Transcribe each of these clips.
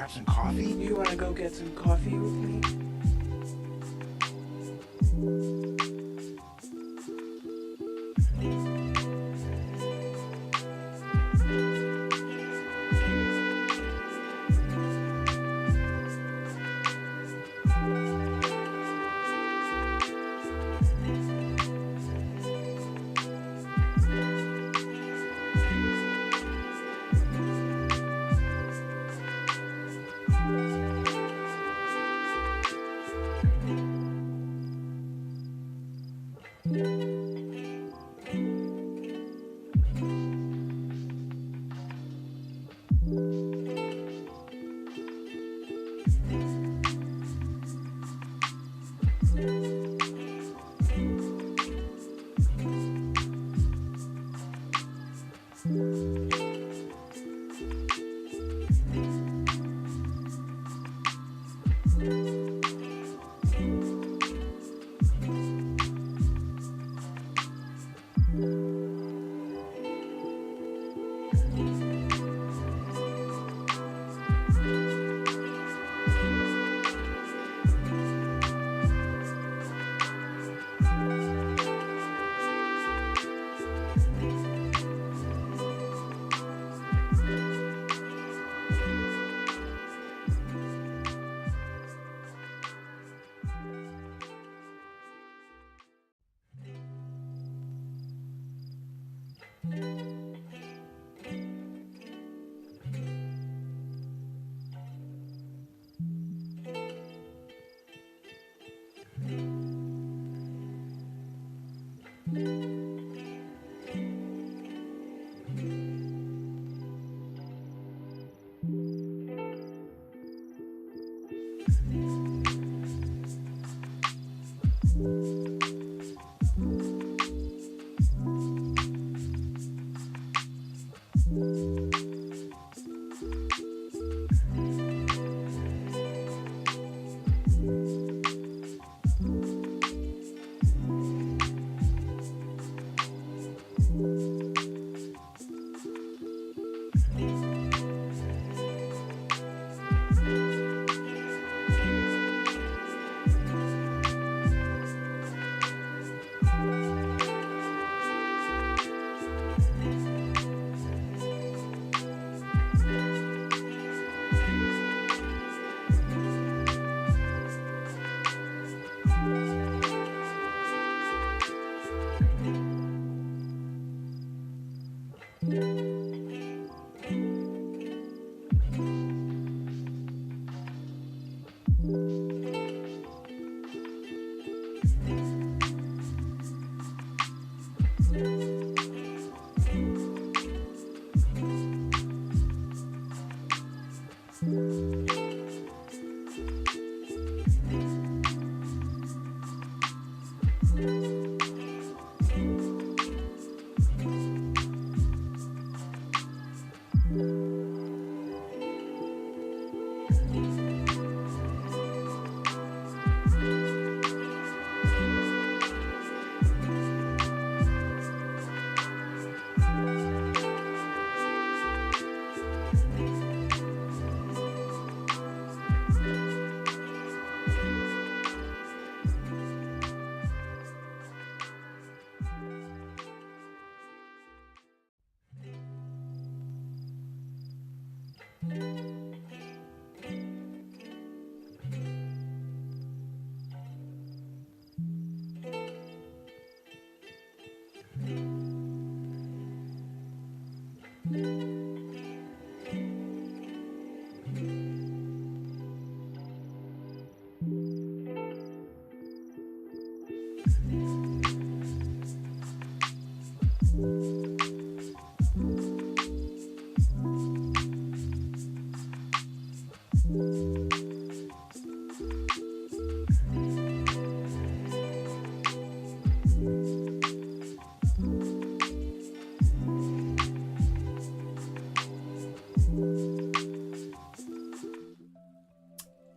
Grab some coffee? You want to go get some coffee with me?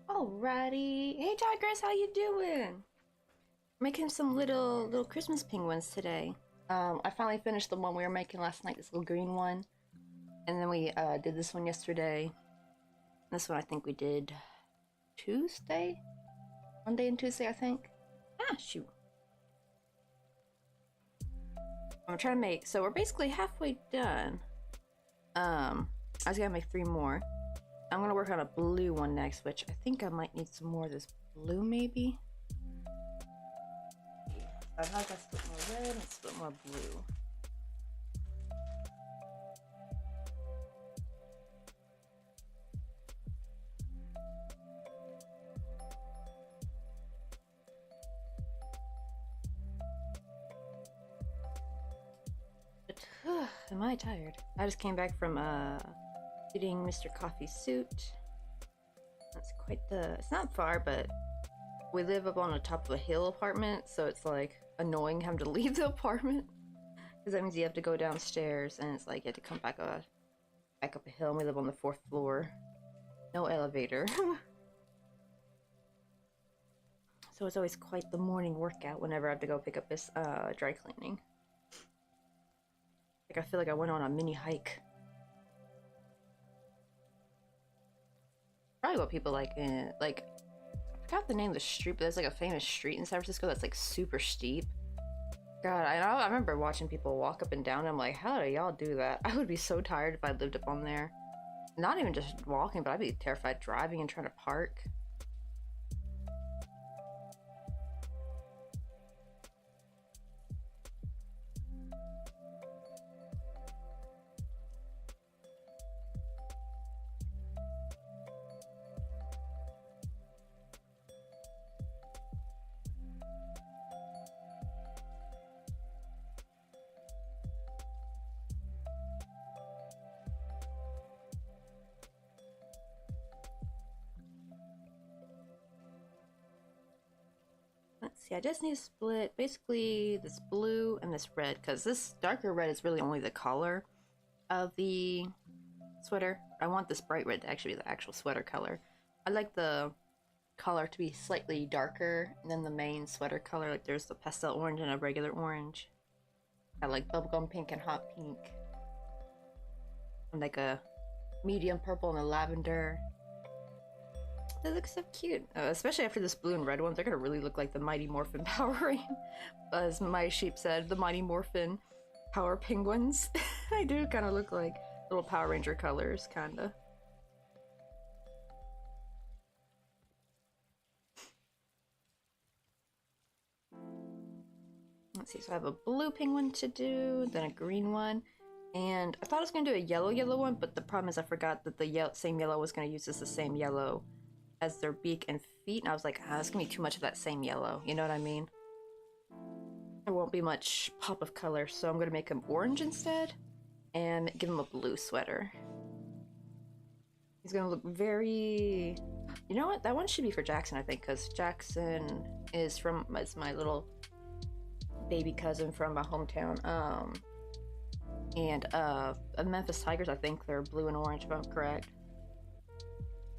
Alrighty. Hey Tigers, how you doing? Making some little Christmas penguins today. I finally finished the one we were making last night, this little green one. And then we did this one yesterday. This one I think we did Tuesday? Monday and Tuesday, I think. Ah, shoot. I'm trying to make, so we're basically halfway done. I was gonna make 3 more. I'm gonna work on a blue one next, which I think I might need some more of this blue, maybe. I've had to split more red and split more blue. But am I tired? I just came back from getting Mr. Coffee's suit. That's quite the, it's not far, but we live up on the top of a hill apartment, so it's like annoying having to leave the apartment because that means you have to go downstairs and it's like you have to come back up a hill, and we live on the 4th floor. No elevator. So it's always quite the morning workout whenever I have to go pick up this dry cleaning. Like I feel like I went on a mini hike. Probably what people like in, like, I forgot the name of the street, but there's like a famous street in San Francisco that's like super steep. God, I remember watching people walk up and down, and I'm like, how do y'all do that? I would be so tired if I lived up on there. Not even just walking, but I'd be terrified driving and trying to park. Let's see, I just need to split basically this blue and this red, because this darker red is really only the color of the sweater. I want this bright red to actually be the actual sweater color. I like the color to be slightly darker than the main sweater color. Like there's the pastel orange and a regular orange. I like bubblegum pink and hot pink. And like a medium purple and a lavender. They look so cute, especially after this blue and red one. They're gonna really look like the Mighty Morphin Power Ranger, as my sheep said, the Mighty Morphin Power Penguins. They do kind of look like little Power Ranger colors, kinda. Let's see, so I have a blue penguin to do, then a green one, and I thought I was gonna do a yellow one, but the problem is I forgot that the same yellow I was gonna use is the same yellow as their beak and feet, and I was like, it's gonna be too much of that same yellow, you know what I mean? There won't be much pop of color, so I'm gonna make him orange instead, and give him a blue sweater. He's gonna look very... You know what? That one should be for Jackson, I think, because Jackson is my little baby cousin from my hometown. And Memphis Tigers, I think they're blue and orange, if I'm correct.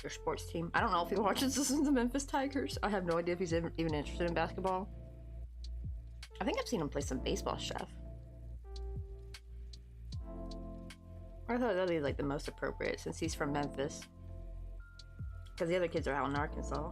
Their sports team. I don't know if he watches this in the Memphis Tigers. I have no idea if he's even interested in basketball. I think I've seen him play some baseball, chef. I thought that'd be like the most appropriate since he's from Memphis. Because the other kids are out in Arkansas.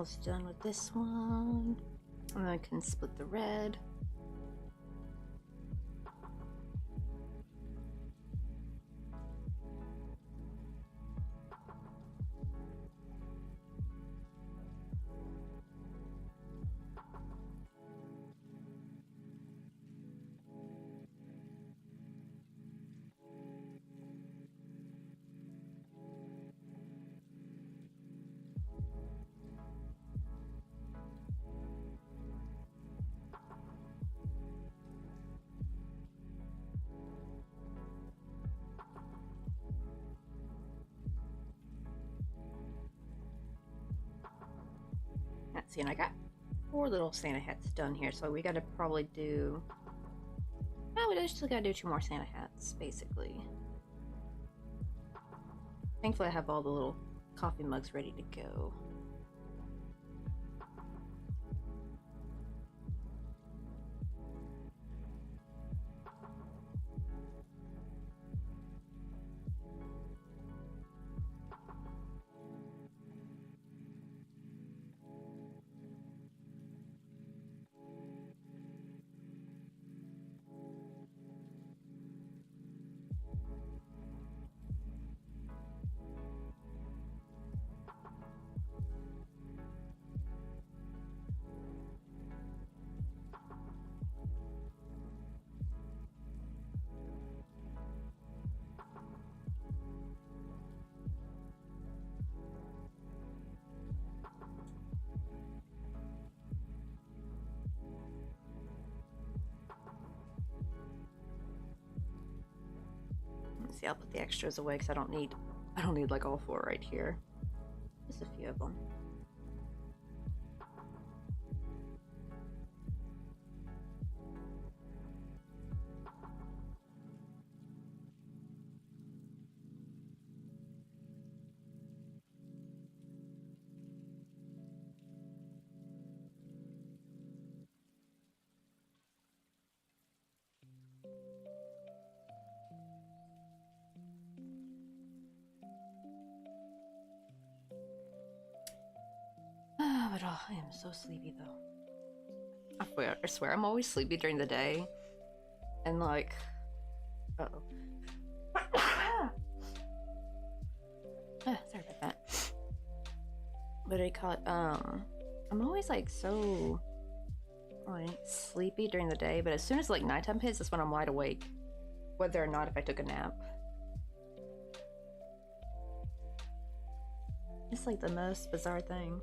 almost done with this one. And then I can split the red. Let's see, and I got 4 little Santa hats done here, so we gotta probably do... Oh, we just gotta do 2 more Santa hats, basically. Thankfully I have all the little coffee mugs ready to go. Let's see, I'll put the extras away because I don't need like all 4 right here. Just a few of them. But oh, I am so sleepy though. I swear I'm always sleepy during the day. And like... Uh-oh. Sorry about that. What do you call it? I'm always like so... sleepy during the day, but as soon as like nighttime hits, that's when I'm wide awake. Whether or not if I took a nap. It's like the most bizarre thing.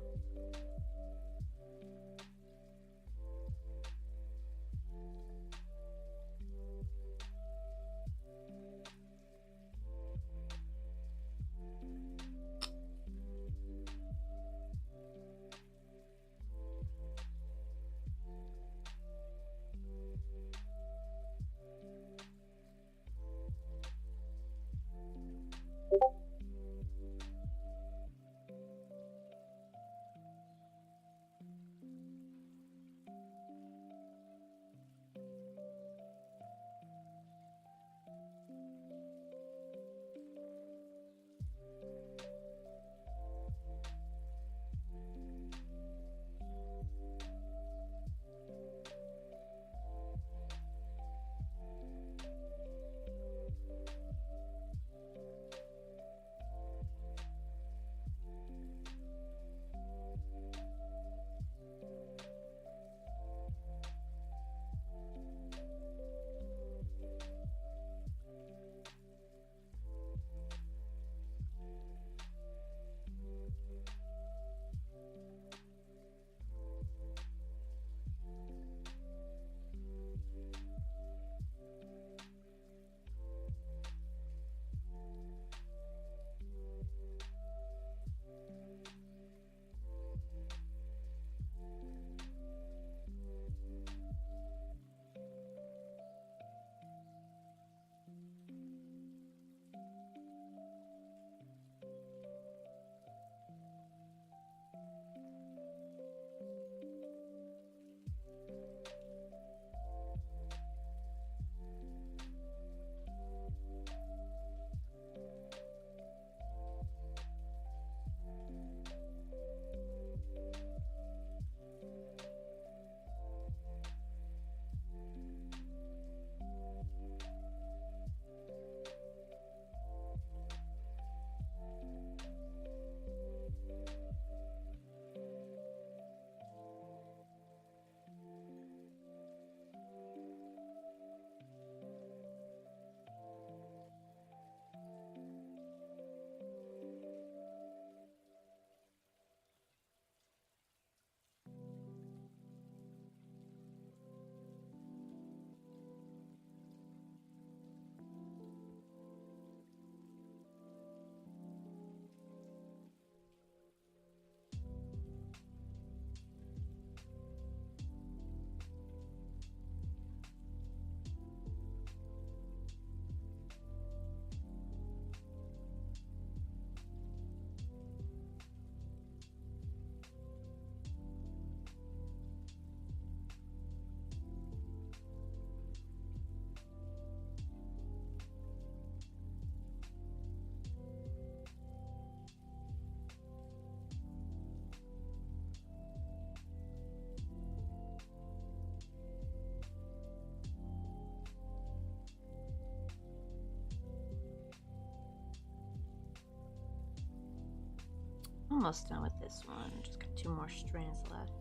Almost done with this one. Just got 2 more strands left.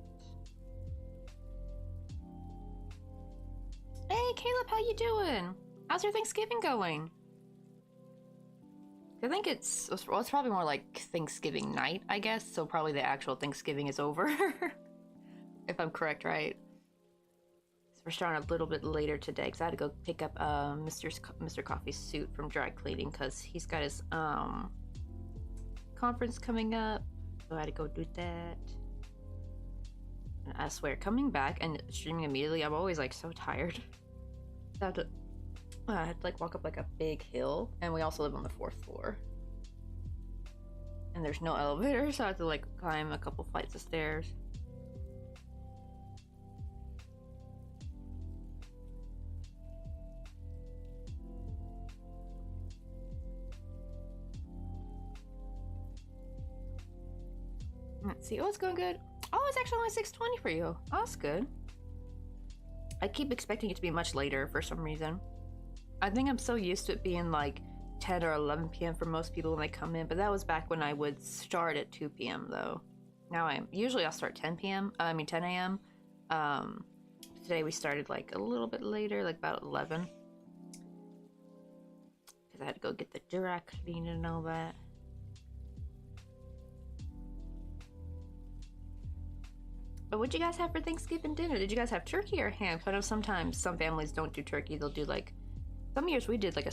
Hey, Caleb, how you doing? How's your Thanksgiving going? I think it's probably more like Thanksgiving night, I guess. So probably the actual Thanksgiving is over, if I'm correct, right? So we're starting a little bit later today because I had to go pick up Mr. Coffee's suit from dry cleaning because he's got his conference coming up. So I had to go do that. And I swear, coming back and streaming immediately, I'm always like so tired. I had to like walk up like a big hill, and we also live on the 4th floor. And there's no elevator, so I have to like climb a couple flights of stairs. Let's see. Oh, it's going good. Oh, it's actually only 6:20 for you. Oh, that's good. I keep expecting it to be much later for some reason. I think I'm so used to it being like 10 or 11 p.m. for most people when they come in, but that was back when I would start at 2 p.m. though. Now I'll start 10 p.m. 10 a.m. Today we started like a little bit later, like about 11. Because I had to go get the dry cleaning and all that. But what'd you guys have for Thanksgiving dinner? Did you guys have turkey or ham? I know sometimes some families don't do turkey. They'll do like, some years we did like a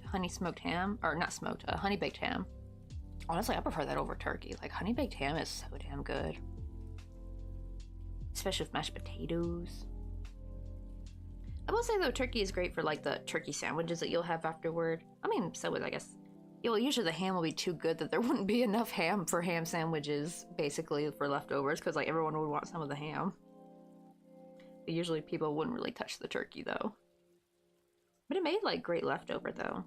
honey smoked ham, or not smoked, a honey baked ham. Honestly, I prefer that over turkey. Like honey baked ham is so damn good. Especially with mashed potatoes. I will say though, turkey is great for like the turkey sandwiches that you'll have afterward. I mean, so is, I guess. Usually the ham will be too good that there wouldn't be enough ham for ham sandwiches, basically, for leftovers, because like everyone would want some of the ham. But usually people wouldn't really touch the turkey though. But it made like great leftover though.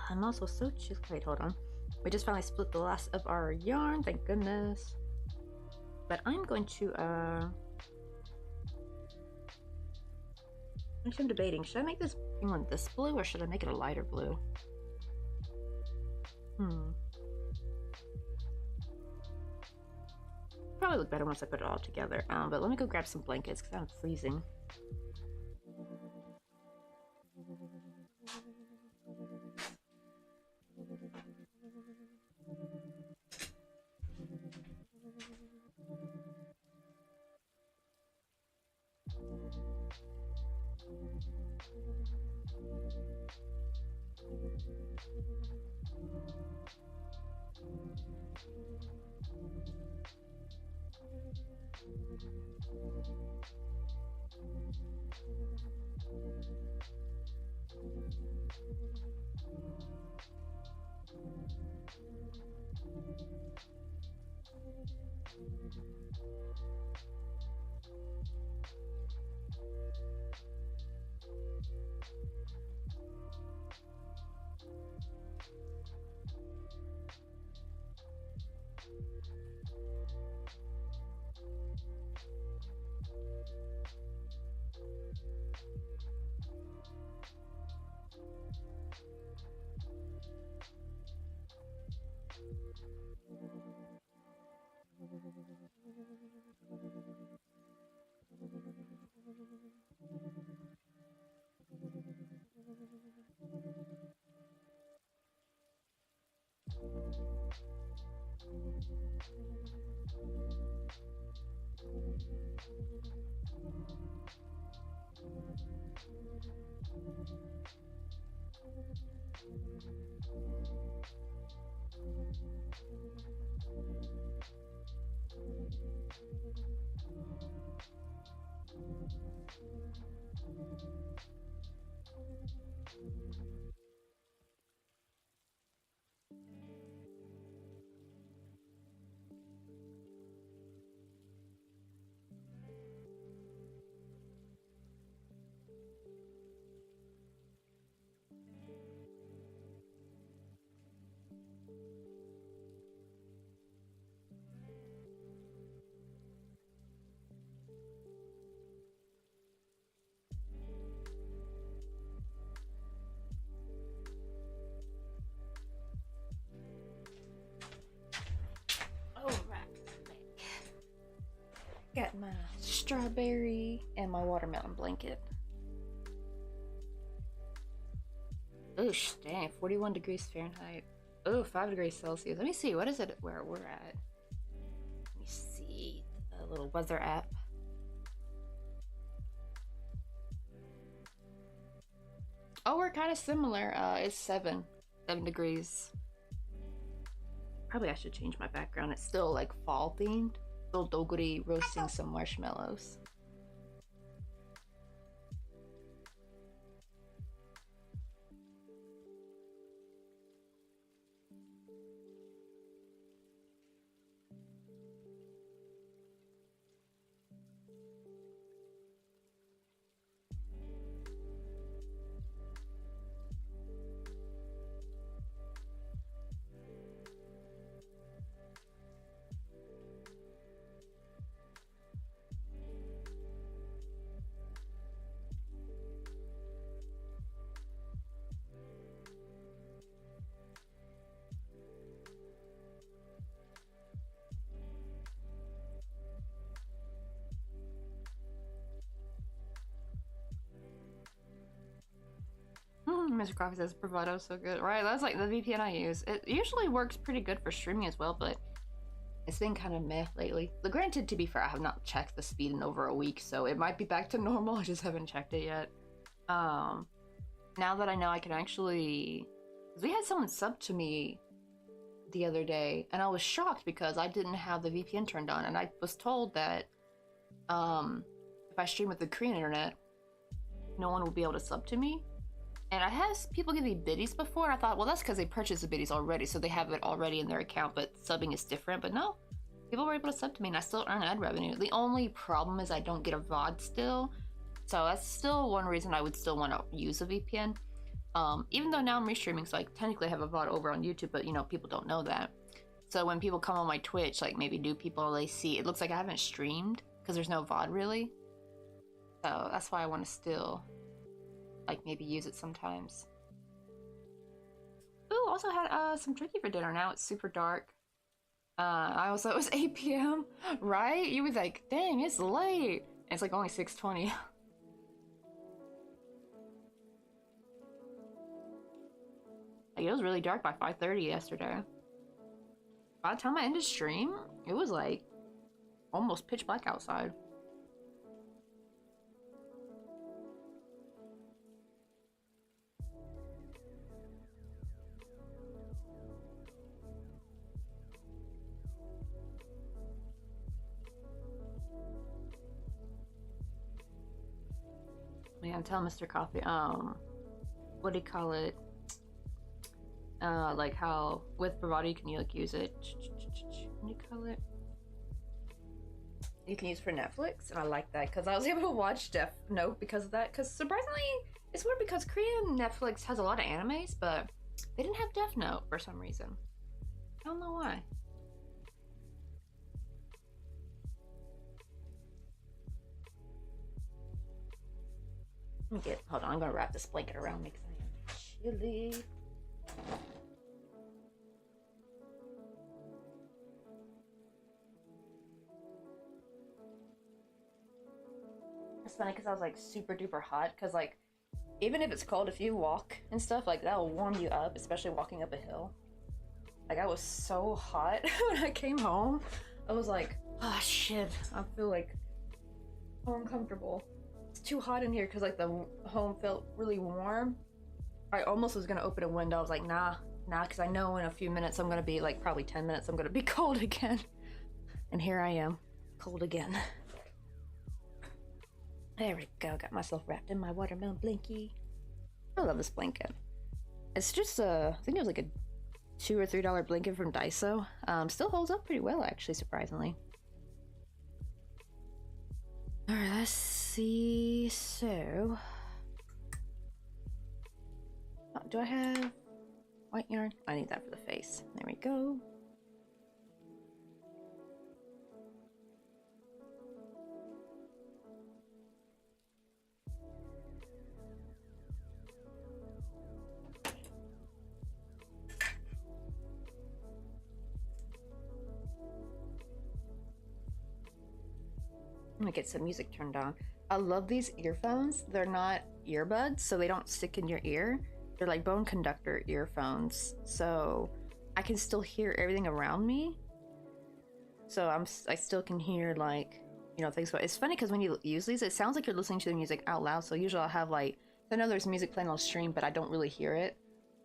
I'm also so chill. Wait, hold on. We just finally split the last of our yarn, thank goodness. But I'm going to, actually I'm debating, should I make this one this blue or should I make it a lighter blue? Probably look better once I put it all together. But let me go grab some blankets because I'm freezing. Got my strawberry and my watermelon blanket. Oh, dang, 41 degrees Fahrenheit. Oh, 5 degrees Celsius. Let me see, what is it where we're at? Let me see the little weather app. Oh, we're kind of similar. It's 7 degrees. Probably I should change my background. It's still like fall themed. Little Doguri roasting some marshmallows. Mr. Coffee says bravado so good. Right, that's like the VPN I use. It usually works pretty good for streaming as well, but it's been kind of meh lately. But granted, to be fair, I have not checked the speed in over a week, so it might be back to normal. I just haven't checked it yet. Now that I know I can actually... We had someone sub to me the other day, and I was shocked because I didn't have the VPN turned on, and I was told that if I stream with the Korean internet, no one will be able to sub to me. And I had people give me biddies before, and I thought, well, that's because they purchased the biddies already, so they have it already in their account, but subbing is different. But no, people were able to sub to me, and I still earn ad revenue. The only problem is I don't get a VOD still, so that's still one reason I would still want to use a VPN. Even though now I'm restreaming, so I technically have a VOD over on YouTube, but, you know, people don't know that. So when people come on my Twitch, like maybe new people, they see, it looks like I haven't streamed, because there's no VOD really. So that's why I want to still... like maybe use it sometimes. Ooh, also had some turkey for dinner. Now it's super dark. I also, it was 8 p.m. Right? You was like, dang, it's late. And it's like only 6:20. Like it was really dark by 5:30 yesterday. By the time I ended stream, it was like almost pitch black outside. Yeah, I'm telling Mr. Coffee, what do you call it? Like how with bravado you can like use it. What do you call it? You can use for Netflix, and I like that because I was able to watch Death Note because of that. Because surprisingly, it's weird because Korean Netflix has a lot of animes, but they didn't have Death Note for some reason. I don't know why. Hold on, I'm gonna wrap this blanket around me because I am chilly. It's funny because I was like super duper hot because like even if it's cold, if you walk and stuff, like that will warm you up, especially walking up a hill. Like I was so hot when I came home. I was like, oh shit, I feel like so uncomfortable. It's too hot in here because like the home felt really warm. I almost was gonna open a window. I was like, nah, because I know in a few minutes I'm gonna be like probably 10 minutes I'm gonna be cold again. And here I am, cold again. There we go. Got myself wrapped in my watermelon blankie. I love this blanket. It's just I think it was like a $2 or $3 blanket from Daiso. Still holds up pretty well actually, surprisingly. Alright, let's see. So, do I have white yarn? I need that for the face. There we go. I'm gonna get some music turned on. I love these earphones. They're not earbuds, so they don't stick in your ear. They're like bone conductor earphones, so I can still hear everything around me. So I still can hear like, you know, things. But it's funny because when you use these, it sounds like you're listening to the music out loud. So usually I'll have like, I know there's music playing on stream, but I don't really hear it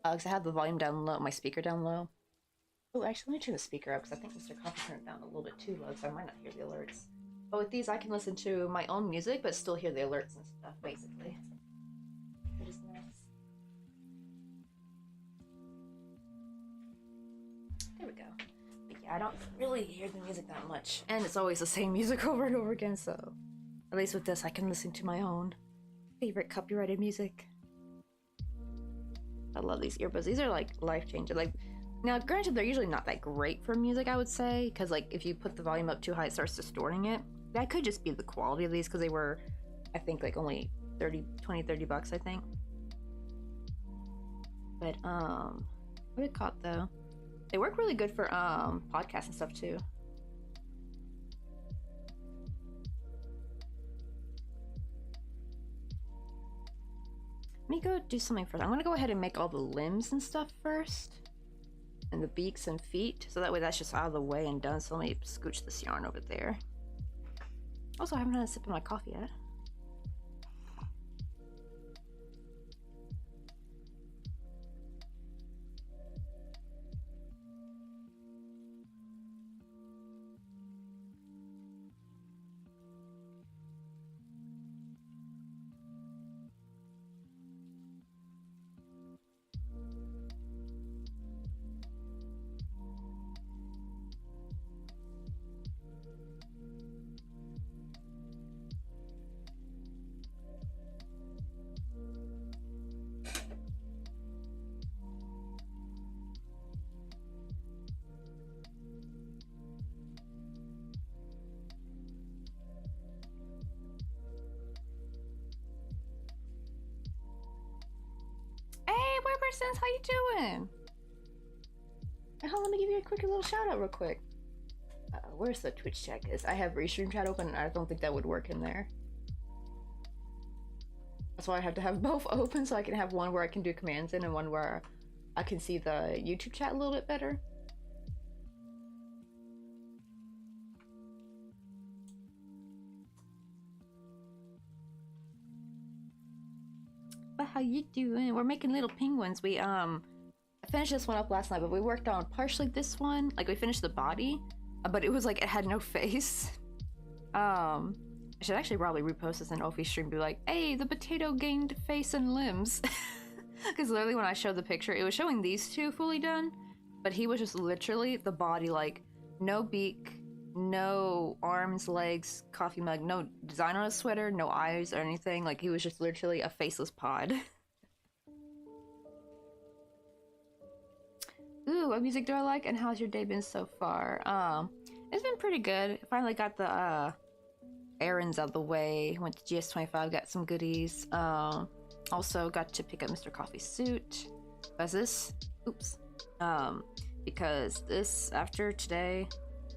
because I have the volume down low, my speaker down low. Oh, actually, let me turn the speaker up because I think Mr. Coffee turned it down a little bit too low, so I might not hear the alerts. But with these, I can listen to my own music, but still hear the alerts and stuff, basically. It is nice. There we go. But yeah, I don't really hear the music that much. And it's always the same music over and over again, so... At least with this, I can listen to my own favorite copyrighted music. I love these earbuds. These are, like, life-changing. Like, now, granted, they're usually not that great for music, I would say, because, like, if you put the volume up too high, it starts distorting it. That could just be the quality of these, because they were, I think, like, only 20-30 bucks, I think. But, what it caught, though? They work really good for, podcasts and stuff, too. Let me go do something first. I'm gonna go ahead and make all the limbs and stuff first. And the beaks and feet, so that way that's just out of the way and done. So let me scooch this yarn over there. Also, I haven't had a sip of my coffee yet. Sense, how you doing? Let me give you a quick little shout out real quick. Where's the Twitch chat? Because I have Restream chat open and I don't think that would work in there. That's why I have to have both open, so I can have one where I can do commands in and one where I can see the YouTube chat a little bit better. How you doing? We're making little penguins. We I finished this one up last night, but we worked on partially this one. Like we finished the body, but it was like it had no face. I should actually probably repost this in Ophi's stream, be like, hey, the potato gained face and limbs. Because literally when I showed the picture, it was showing these two fully done, but he was just literally the body, like no beak, no arms, legs, coffee mug, no design on his sweater, no eyes or anything. Like he was just literally a faceless pod. Ooh, what music do I like and how's your day been so far? It's been pretty good. Finally got the errands out of the way. Went to GS25, got some goodies. Also got to pick up Mr. Coffee's suit. Because this, because this after today,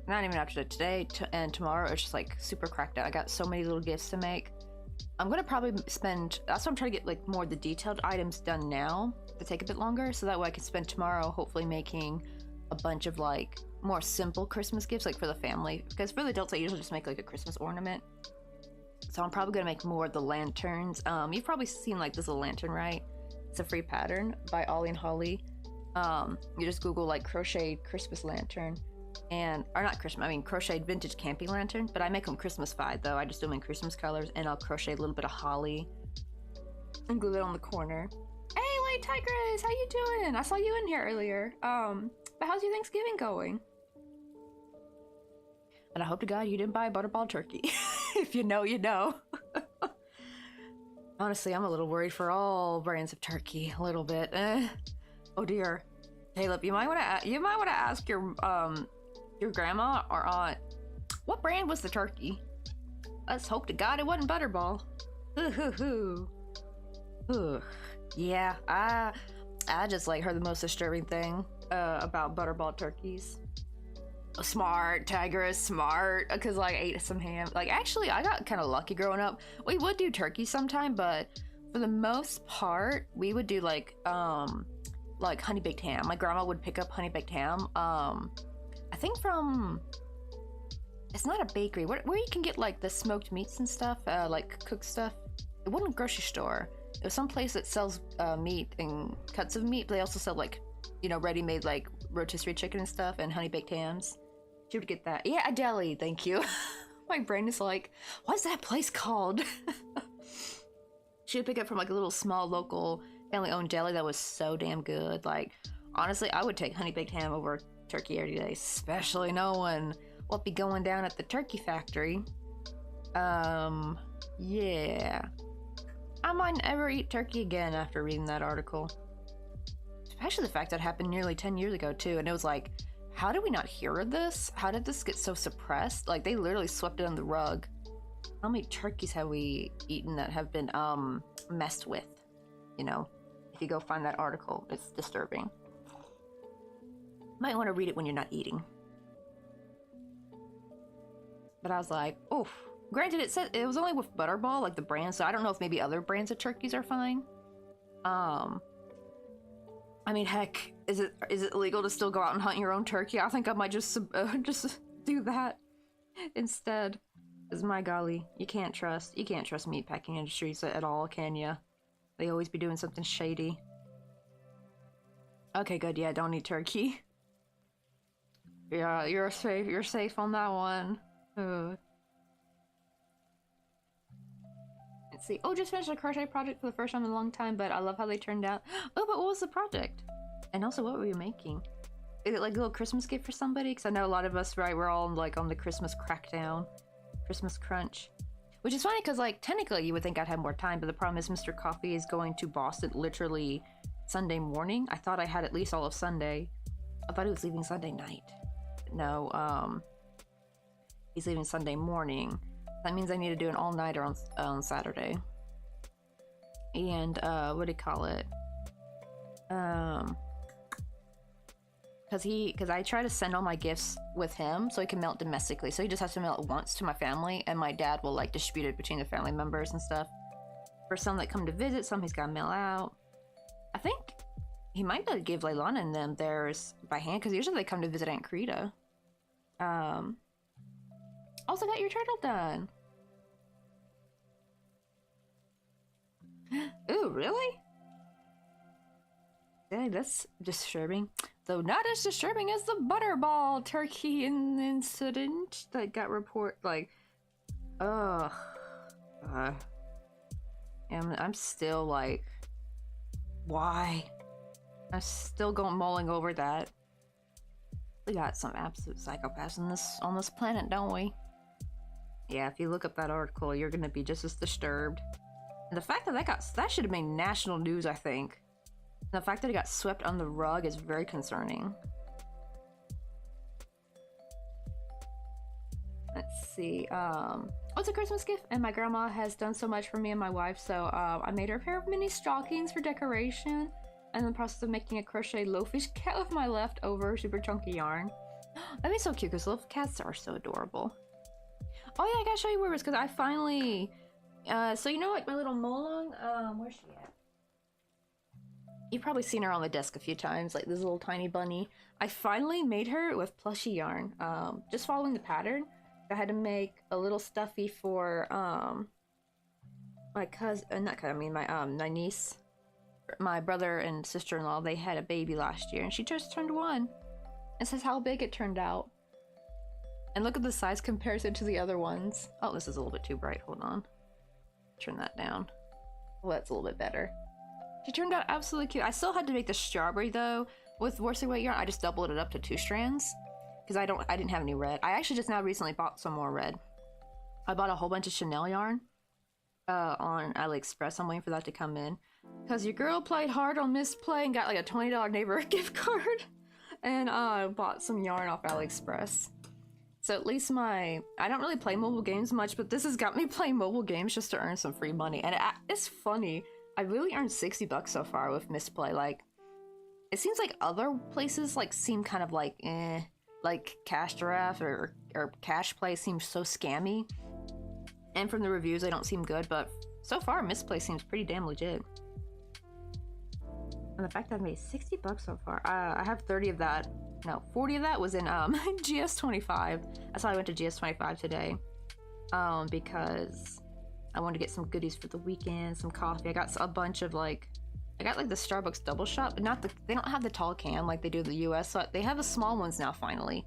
not even after today and tomorrow, it's just like super cracked out. I got so many little gifts to make. I'm gonna probably spend, that's why I'm trying to get like more of the detailed items done now to take a bit longer, so that way I can spend tomorrow hopefully making a bunch of like more simple Christmas gifts, like for the family. Because for the adults I usually just make like a Christmas ornament. So I'm probably gonna make more of the lanterns. You've probably seen like this little lantern, right? It's a free pattern by Ollie and Holly. You just Google like crocheted Christmas lantern, and or not Christmas. I mean crocheted vintage camping lantern. But I make them Christmas-fied though. I just do them in Christmas colors, and I'll crochet a little bit of holly and glue it on the corner. Hey, White Tigress, how you doing? I saw you in here earlier. But how's your Thanksgiving going? And I hope to God you didn't buy a butterball turkey. If you know, you know. Honestly, I'm a little worried for all brands of turkey. A little bit. Oh dear. Caleb, you might want to ask your grandma or aunt, what brand was the turkey? Let's hope to God it wasn't Butterball. Yeah, I just like heard the most disturbing thing about Butterball turkeys. Smart, Tigress, smart. Because like I ate some ham. Like actually, I got kind of lucky growing up. We would do turkey sometime, but for the most part, we would do like honey baked ham. My grandma would pick up honey baked ham. I think from, it's not a bakery. Where you can get like the smoked meats and stuff, like cooked stuff. It wasn't a grocery store. It was some place that sells meat and cuts of meat, but they also sell like, you know, ready-made like rotisserie chicken and stuff and honey baked hams. She would get that. Yeah, a deli, thank you. My brain is like, what's that place called? She would pick up from like a little small local family-owned deli that was so damn good. Like, honestly, I would take honey baked ham over turkey every day, especially knowing what be going down at the turkey factory. Yeah. I might never eat turkey again after reading that article. Especially the fact that it happened nearly 10 years ago, too. And it was like, how did we not hear of this? How did this get so suppressed? Like, they literally swept it on the rug. How many turkeys have we eaten that have been, messed with? You know, if you go find that article, it's disturbing. Might want to read it when you're not eating. But I was like, oof. Granted, it said it was only with Butterball, like the brand, so I don't know if maybe other brands of turkeys are fine. I mean, heck, is it legal to still go out and hunt your own turkey? I think I might just do that instead. Cause my golly, you can't trust meatpacking industries at all, can ya? They always be doing something shady. Okay, good. Yeah, don't eat turkey. Yeah, you're safe. You're safe on that one. Let's see. Oh, just finished a crochet project for the first time in a long time, but I love how they turned out. Oh, but what was the project? And also, what were you making? Is it like a little Christmas gift for somebody? Because I know a lot of us, right, we're all like on the Christmas crackdown, Christmas crunch. Which is funny because, like, technically you would think I'd have more time, but the problem is Mr. Coffee is going to Boston literally Sunday morning. I thought I had at least all of Sunday. I thought he was leaving Sunday night. No, he's leaving Sunday morning. That means I need to do an all-nighter on Saturday. And, what do you call it? Because I try to send all my gifts with him so he can mail it domestically. So he just has to mail it once to my family, and my dad will, like, distribute it between the family members and stuff. For some that come to visit, some he's got to mail out. I think he might be able to give Leilani and them theirs by hand, because usually they come to visit Aunt Krita. Also got your turtle done. Ooh, really? Dang, that's disturbing. Though not as disturbing as the Butterball turkey incident that got reported. Like, ugh. And I'm still like, why? I'm still mulling over that. We got some absolute psychopaths on this planet, don't we? Yeah, if you look up that article, you're gonna be just as disturbed. And the fact that should have made national news, I think. And the fact that it got swept on the rug is very concerning. Let's see. It's a Christmas gift, and my grandma has done so much for me and my wife, so I made her a pair of mini stockings for decoration. I'm in the process of making a crochet loafish cat with my leftover super chunky yarn. That'd be so cute, because loaf cats are so adorable. Oh yeah, I gotta show you where it was, because I finally... so you know, like my little Molong? Where's she at? You've probably seen her on the desk a few times, like this little tiny bunny. I finally made her with plushy yarn, just following the pattern. I had to make a little stuffy for my cousin, not cousin, I mean my niece, my brother and sister-in-law. They had a baby last year, and she just turned 1. It says how big it turned out. And look at the size comparison to the other ones. Oh, this is a little bit too bright. Hold on. Turn that down. Well, that's a little bit better. She turned out absolutely cute. I still had to make the strawberry though with worsted weight yarn. I just doubled it up to 2 strands because I didn't have any red. I actually just now recently bought some more red. I bought a whole bunch of Chanel yarn on AliExpress. I'm waiting for that to come in because your girl played hard on Misplay and got like a $20 neighborhood gift card, and I bought some yarn off AliExpress. So at least I don't really play mobile games much, but this has got me playing mobile games just to earn some free money. And it's funny. I really earned $60 so far with Misplay. Like, it seems like other places like seem kind of like like Cash Giraffe or Cash Play seems so scammy. And from the reviews, they don't seem good, but so far Misplay seems pretty damn legit. And the fact that I made $60 so far, I have 30 of that. No, 40 of that was in GS25. That's why I went to GS25 today, because I wanted to get some goodies for the weekend, some coffee. I got a bunch of I got the Starbucks double shot, but they don't have the tall can like they do in the US. So they have the small ones now finally.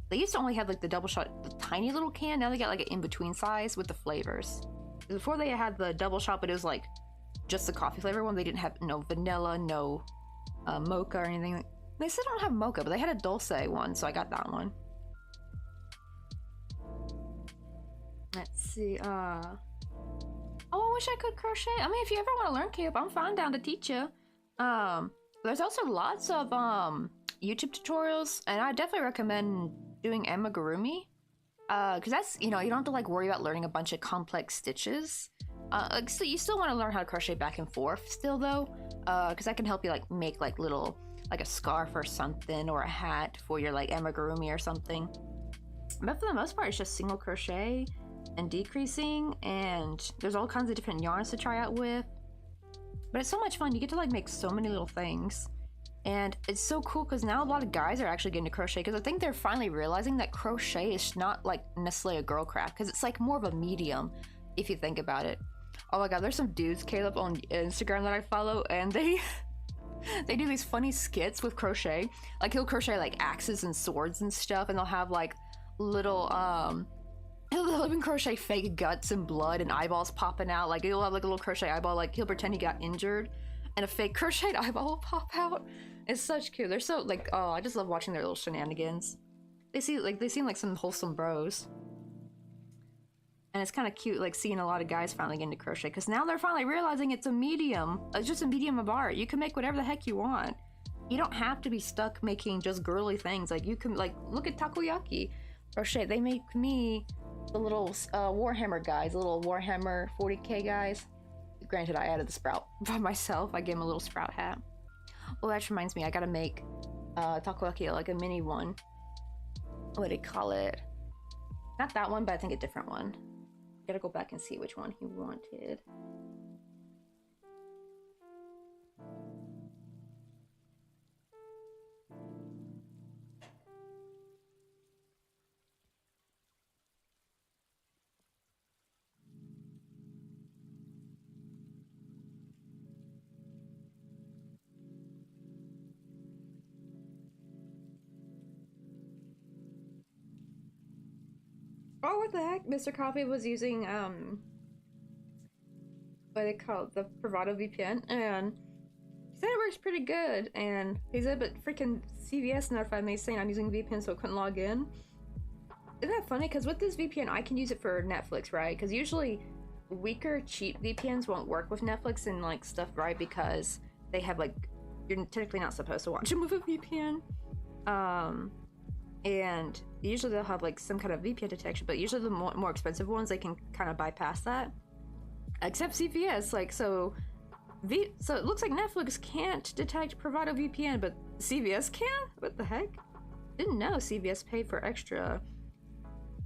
They used to only have the double shot, the tiny little can. Now they got an in-between size with the flavors. Before they had the double shot, but it was just the coffee flavor one. They didn't have no vanilla, no mocha or anything. They still don't have mocha, but they had a dulce one, so I got that one. Let's see, oh, I wish I could crochet. I mean, if you ever want to learn, Caleb, I'm fine down to teach you. There's also lots of YouTube tutorials, and I definitely recommend doing amigurumi. Because that's, you don't have to worry about learning a bunch of complex stitches. So you still want to learn how to crochet back and forth still though, because that can help you make little a scarf or something, or a hat for your amigurumi or something. But for the most part, it's just single crochet and decreasing, and there's all kinds of different yarns to try out with. But it's so much fun. You get to make so many little things, and it's so cool because now a lot of guys are actually getting to crochet, because I think they're finally realizing that crochet is not necessarily a girl craft, because it's more of a medium if you think about it. Oh my god, there's some dudes, Caleb, on Instagram that I follow, and they do these funny skits with crochet. He'll crochet axes and swords and stuff, and they'll have little he'll even crochet fake guts and blood and eyeballs popping out. He'll have a little crochet eyeball, he'll pretend he got injured and a fake crocheted eyeball will pop out. It's such cute. They're so oh, I just love watching their little shenanigans. They seem like some wholesome bros. And it's kind of cute, seeing a lot of guys finally getting to crochet, because now they're finally realizing it's a medium. It's just a medium of art. You can make whatever the heck you want. You don't have to be stuck making just girly things. You can, look at Takoyaki crochet. They make me the little Warhammer guys, the little Warhammer 40k guys. Granted, I added the sprout by myself. I gave him a little sprout hat. Well, that reminds me, I gotta make Takoyaki, a mini one. What do they call it? Not that one, but I think a different one. Gotta go back and see which one he wanted. Oh, what the heck? Mr. Coffee was using, what they call it, the Bravado VPN, and he said it works pretty good, and he said, but freaking CVS notified me saying I'm using VPN so I couldn't log in. Isn't that funny? Because with this VPN, I can use it for Netflix, right? Because usually weaker, cheap VPNs won't work with Netflix and, stuff, right? Because they have, you're technically not supposed to watch them with a VPN. And usually they'll have some kind of VPN detection, but usually the more expensive ones, they can kind of bypass that. Except CVS, so it looks like Netflix can't detect Bravado VPN, but CVS can? What the heck? Didn't know CVS paid for extra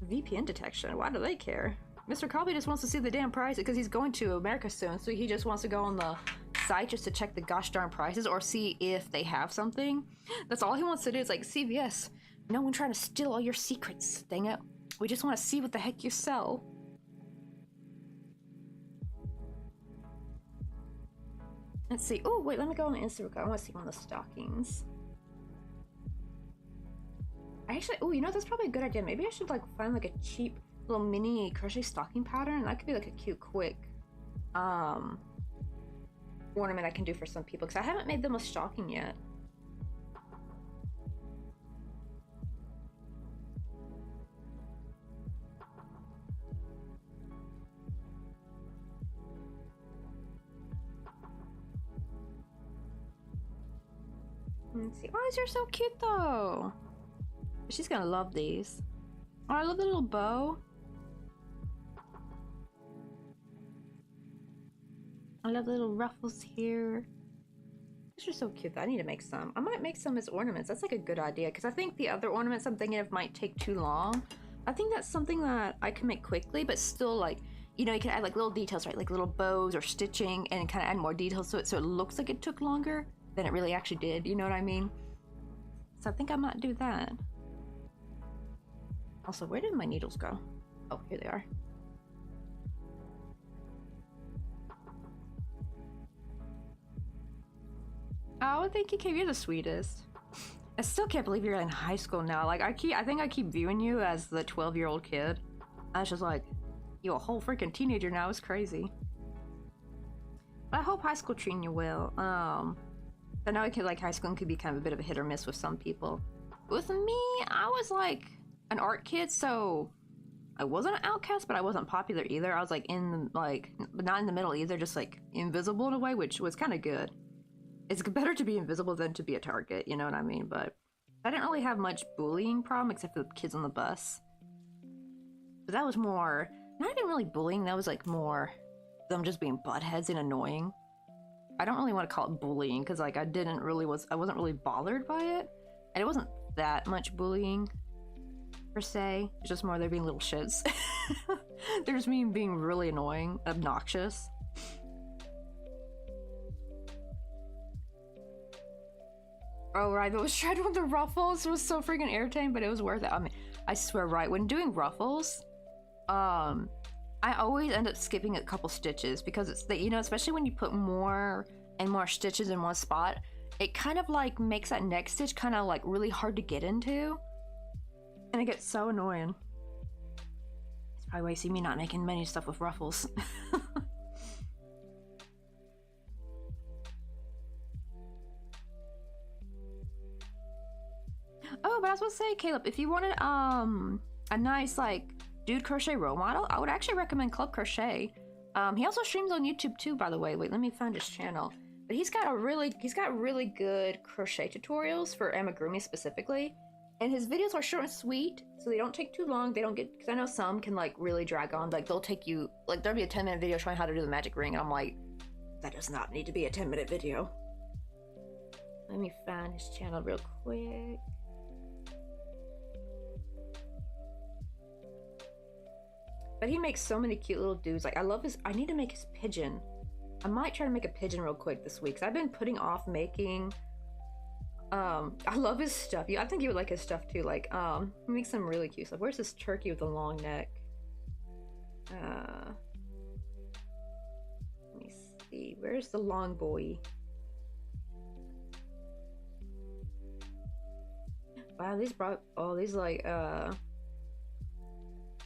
VPN detection. Why do they care? Mr. Coffee just wants to see the damn prices because he's going to America soon, so he just wants to go on the site just to check the gosh darn prices or see if they have something. That's all he wants to do. It's CVS. No one trying to steal all your secrets, dang it. We just want to see what the heck you sell. Let's see. Oh, wait, let me go on Instagram. I want to see one of the stockings. Actually, oh, you know, that's probably a good idea. Maybe I should like find like a cheap little mini crochet stocking pattern. That could be like a cute, quick ornament I can do for some people, because I haven't made them a stocking yet. Let's see. Oh, these are so cute though. She's gonna love these. Oh, I love the little bow. I love the little ruffles here. These are so cute. I need to make some. I might make some as ornaments. That's like a good idea, because I think the other ornaments I'm thinking of might take too long. I think that's something that I can make quickly, but still, like, you know, you can add like little details, right? Like little bows or stitching, and kind of add more details to it so it looks like it took longer than it really actually did. You know what I mean? So I think I might do that. Also, where did my needles go? Oh, here they are. Oh, thank you, Kate. You're the sweetest. I still can't believe you're in high school now. Like, I think I keep viewing you as the 12-year-old kid. I was just like, you're a whole freaking teenager now. It's crazy. But I hope high school treating you well. I know like high school could be kind of a bit of a hit or miss with some people. With me, I was like an art kid, so I wasn't an outcast, but I wasn't popular either. I was like but not in the middle either, just like invisible in a way, which was kind of good. It's better to be invisible than to be a target, you know what I mean? But I didn't really have much bullying problem except for the kids on the bus. But that was more, not even really bullying, that was like more them just being buttheads and annoying. I don't really want to call it bullying, because like I wasn't really bothered by it. And it wasn't that much bullying per se. It's just more they're being little shits. They're just being really annoying, obnoxious. Oh right, those shred with the ruffles was so freaking irritating, but it was worth it. I mean, I swear, right, when doing ruffles, I always end up skipping a couple stitches, because it's the, you know, especially when you put more and more stitches in one spot, it kind of like makes that next stitch kind of like really hard to get into, and it gets so annoying. It's probably why you see me not making many stuff with ruffles. Oh, but I was supposed to say, Caleb, if you wanted a nice like dude crochet role model, I would actually recommend Club Crochet. He also streams on YouTube too, by the way. Wait, let me find his channel. But he's got really good crochet tutorials for amigurumi specifically, and his videos are short and sweet, so they don't take too long. They don't get, because I know some can like really drag on. Like they'll take you, like there'll be a 10-minute video showing how to do the magic ring, and I'm like, that does not need to be a 10-minute video. Let me find his channel real quick. But he makes so many cute little dudes. Like I love his, I need to make his pigeon. I might try to make a pigeon real quick this week, because I've been putting off making, I love his stuff. I think you would like his stuff too. Like, he makes some really cute stuff. Where's this turkey with the long neck? Let me see. Where's the long boy? Wow, these like, what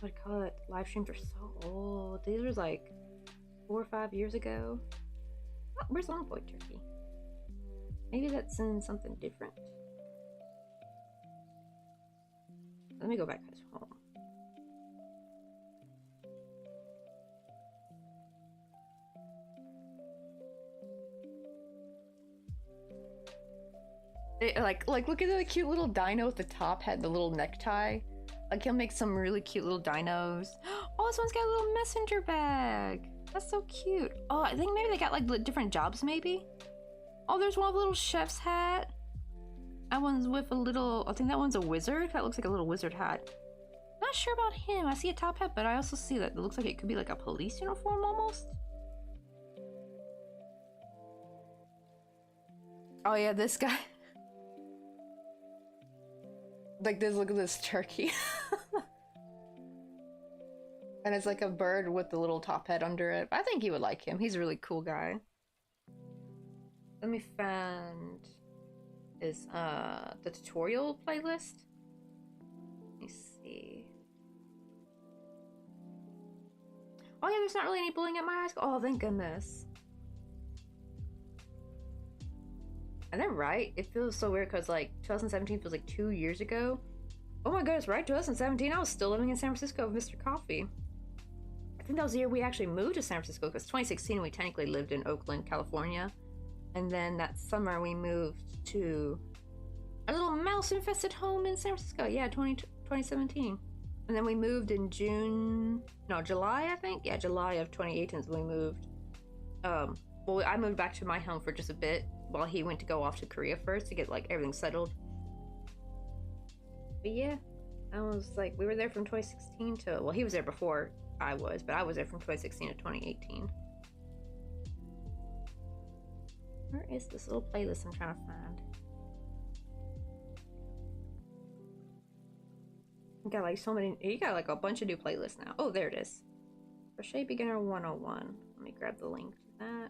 do I call it? Live streams are so old. These were like 4 or 5 years ago. Oh, where's Long Boy Turkey? Maybe that's in something different. Let me go back to his home. Like look at the cute little dino at the top, had the little necktie. Like he'll make some really cute little dinos. Oh, this one's got a little messenger bag. That's so cute. Oh, I think maybe they got like different jobs maybe. Oh, there's one with a little chef's hat. That one's with a little, I think that one's a wizard. That looks like a little wizard hat. Not sure about him. I see a top hat, but I also see that it looks like it could be like a police uniform almost. Oh yeah, this guy. Like this, look at this turkey. And it's like a bird with the little top head under it. I think you would like him. He's a really cool guy. Let me find is the tutorial playlist. Let me see. Oh yeah, there's not really any bullying at my high school. Oh, thank goodness. And then right, it feels so weird because like 2017 feels like 2 years ago. Oh my goodness, right? 2017, I was still living in San Francisco with Mr. Coffee. I think that was the year we actually moved to San Francisco because 2016 we technically lived in Oakland, California. And then that summer we moved to a little mouse-infested home in San Francisco. Yeah, 2017. And then we moved in July, I think. Yeah, July of 2018 is when we moved. Well, I moved back to my home for just a bit while he went to go off to Korea first to get like everything settled. But yeah, I was like, we were there from 2016 to, well, he was there before I was, but I was there from 2016 to 2018. Where is this little playlist I'm trying to find? You got like so many, you got like a bunch of new playlists now. Oh, there it is. Crochet Beginner 101. Let me grab the link to that.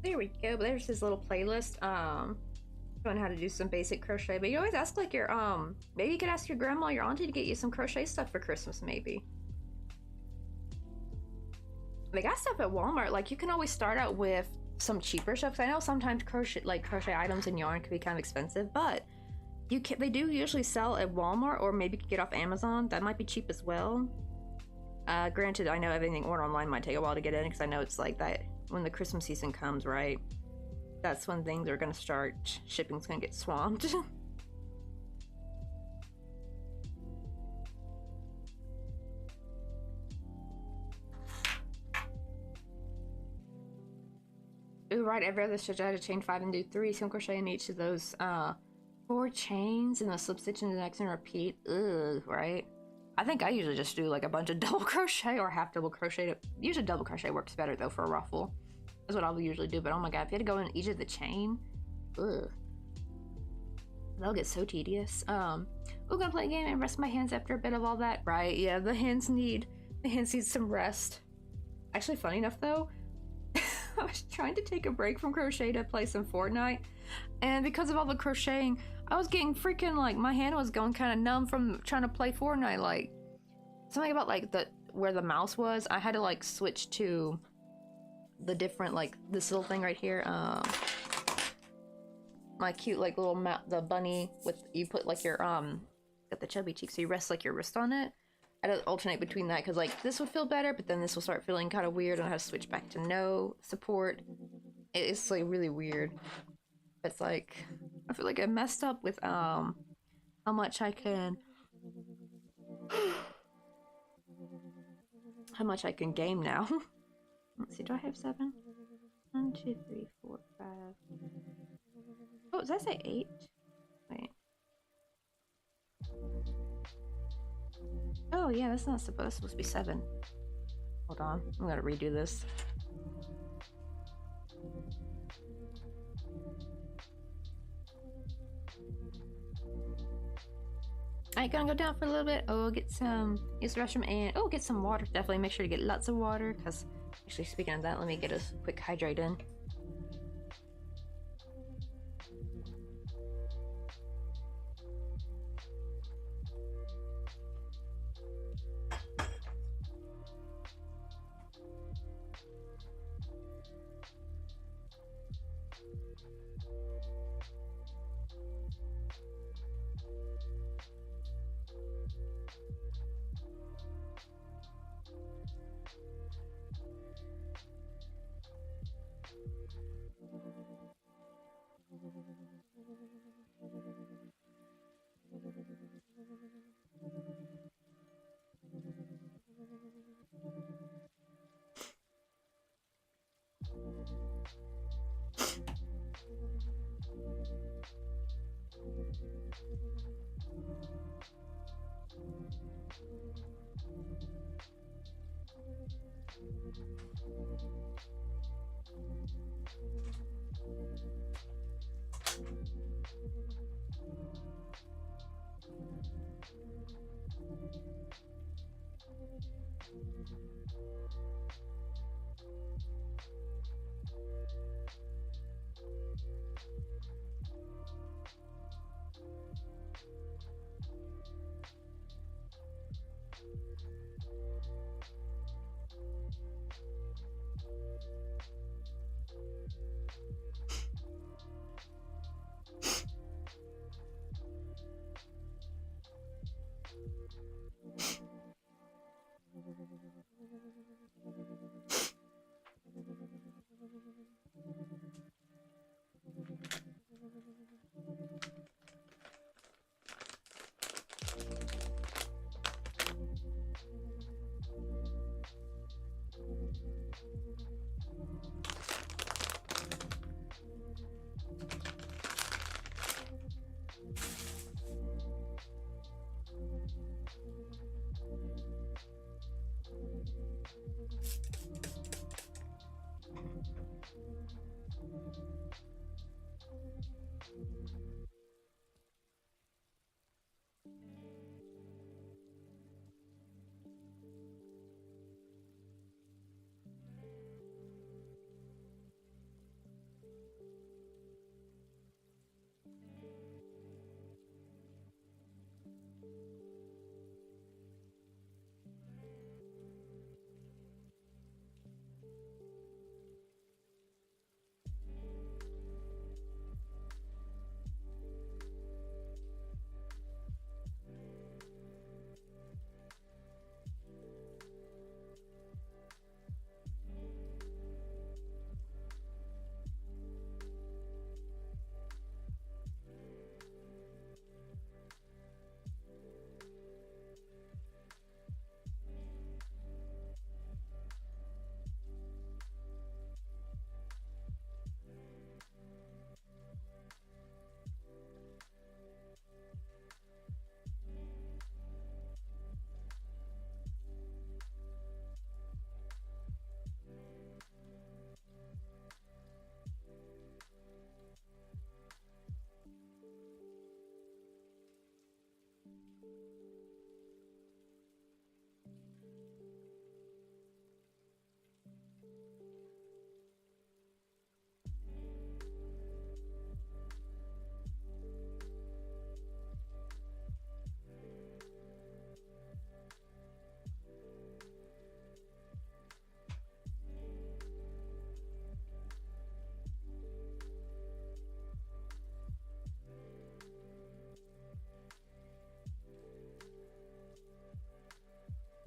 There we go. There's his little playlist. Showing how to do some basic crochet. But you always ask like your maybe you could ask your grandma or your auntie to get you some crochet stuff for Christmas, maybe. They got stuff at Walmart. Like you can always start out with some cheaper stuff. 'Cause I know sometimes crochet items and yarn can be kind of expensive, but they do usually sell at Walmart, or maybe you could get off Amazon. That might be cheap as well. Granted, I know everything ordered online might take a while to get in because I know it's like that when the Christmas season comes, right? That's when things are gonna start. Shipping's gonna get swamped. Ooh, right, every other stitch I had to chain 5 and do 3 single crochet in each of those 4 chains and the slip stitch in the next and repeat. Ugh, right? I think I usually just do like a bunch of double crochet or half double crochet. Usually double crochet works better though for a ruffle. That's what I'll usually do, but oh my god, if you had to go in each of the chain, ugh. That'll get so tedious. We're gonna play a game and rest my hands after a bit of all that. Right, yeah, the hands need some rest. Actually, funny enough though, I was trying to take a break from crochet to play some Fortnite, and because of all the crocheting, I was getting freaking like my hand was going kind of numb from trying to play Fortnite. Like something about like where the mouse was, I had to like switch to the different like this little thing right here. My cute like little the bunny with you put like your got the chubby cheek, so you rest like your wrist on it. I had to alternate between that because like this would feel better, but then this will start feeling kind of weird, and I have to switch back to no support. It's like really weird. It's like I feel like I messed up with how much I can game now. Let's see, do I have 7? 1, 2, 3, 4, 5. Oh, does that say 8? Wait. Oh yeah, that's supposed to be 7. Hold on, I'm gonna redo this. Alright, gonna go down for a little bit. Oh, use the restroom and get some water. Definitely make sure to get lots of water, because actually speaking of that, let me get a quick hydrate in.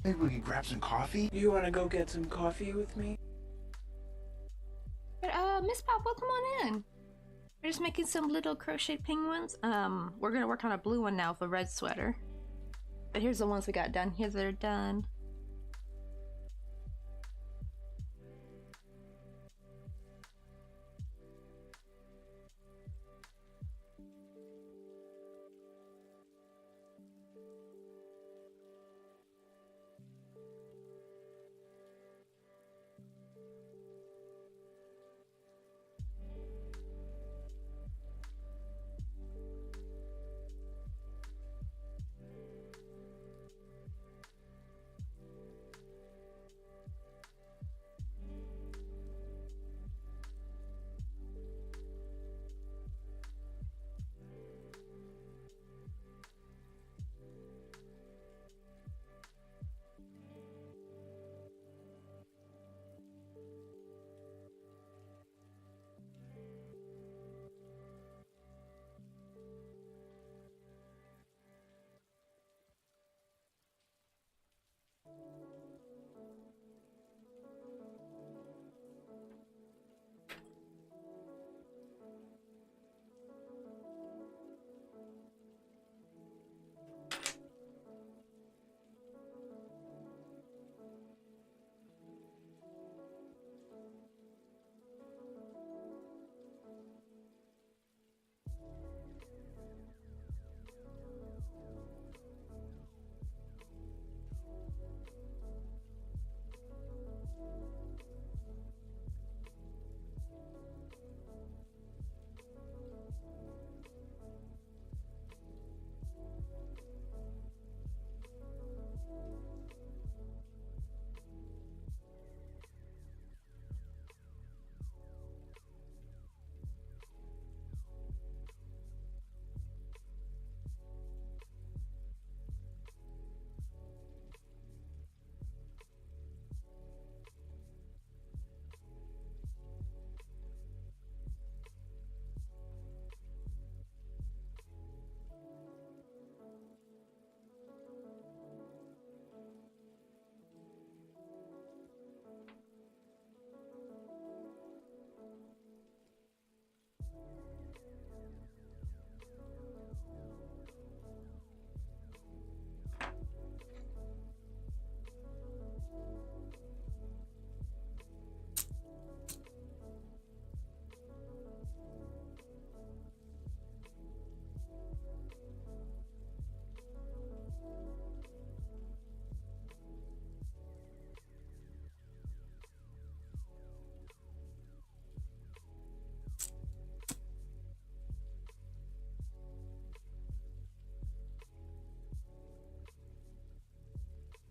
Maybe we can grab some coffee? You wanna go get some coffee with me? Miss Pop, welcome on in. We're just making some little crochet penguins. We're gonna work on a blue one now with a red sweater. But here's the ones we got done. Here they're done.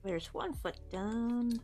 There's one foot done.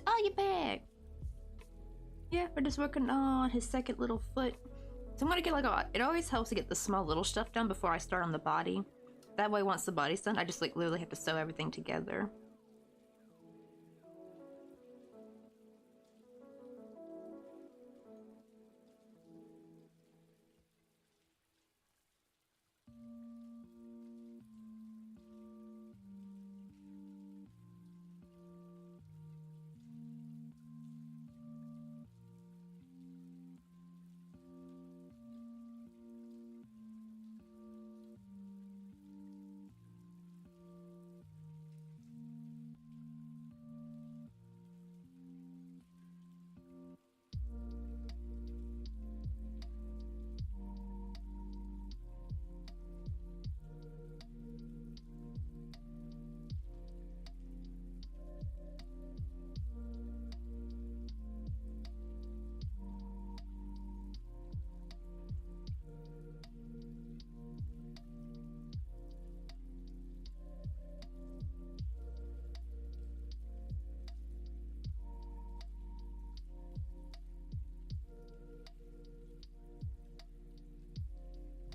Oh, you're back. Yeah, we're just working on his second little foot. So I'm gonna get like it always helps to get the small little stuff done before I start on the body. That way, once the body's done, I just like literally have to sew everything together.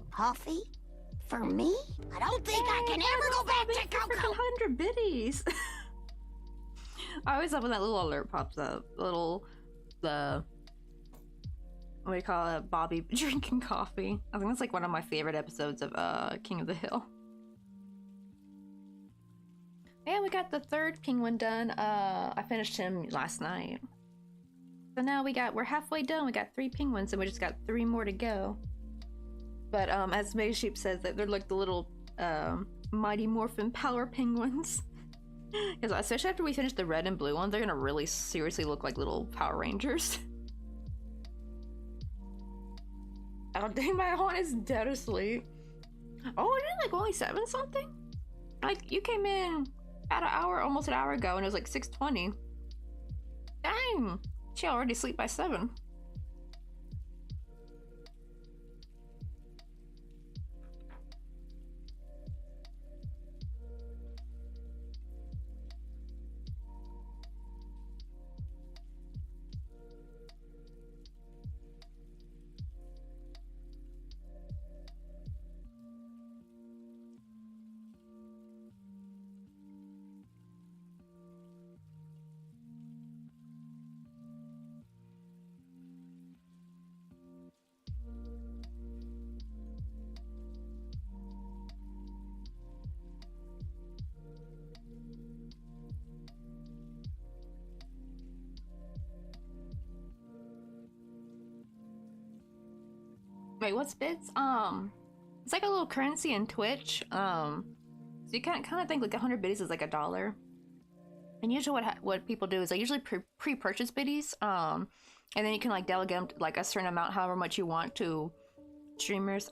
Coffee? For me? I don't think I can ever go back to Coco. 100 biddies. I always love when that little alert pops up. What do you call it? Bobby drinking coffee. I think that's like one of my favorite episodes of King of the Hill. And we got the third penguin done. I finished him last night. So now we're halfway done. We got 3 penguins and we just got 3 more to go. But as May Sheep says, that they're like the little Mighty Morphin Power Penguins. Because especially after we finish the red and blue one, they're gonna really seriously look like little Power Rangers. Oh dang, my horn is dead asleep. Oh, isn't it like only 7 something? Like you came in about almost an hour ago, and it was like 6:20. Dang, she already asleep by 7. Wait, what's bits? It's like a little currency in Twitch. So you kind of think like 100 biddies is like $1. And usually what people do is they usually pre-purchase biddies. And then you can like delegate them like a certain amount, however much you want, to streamers.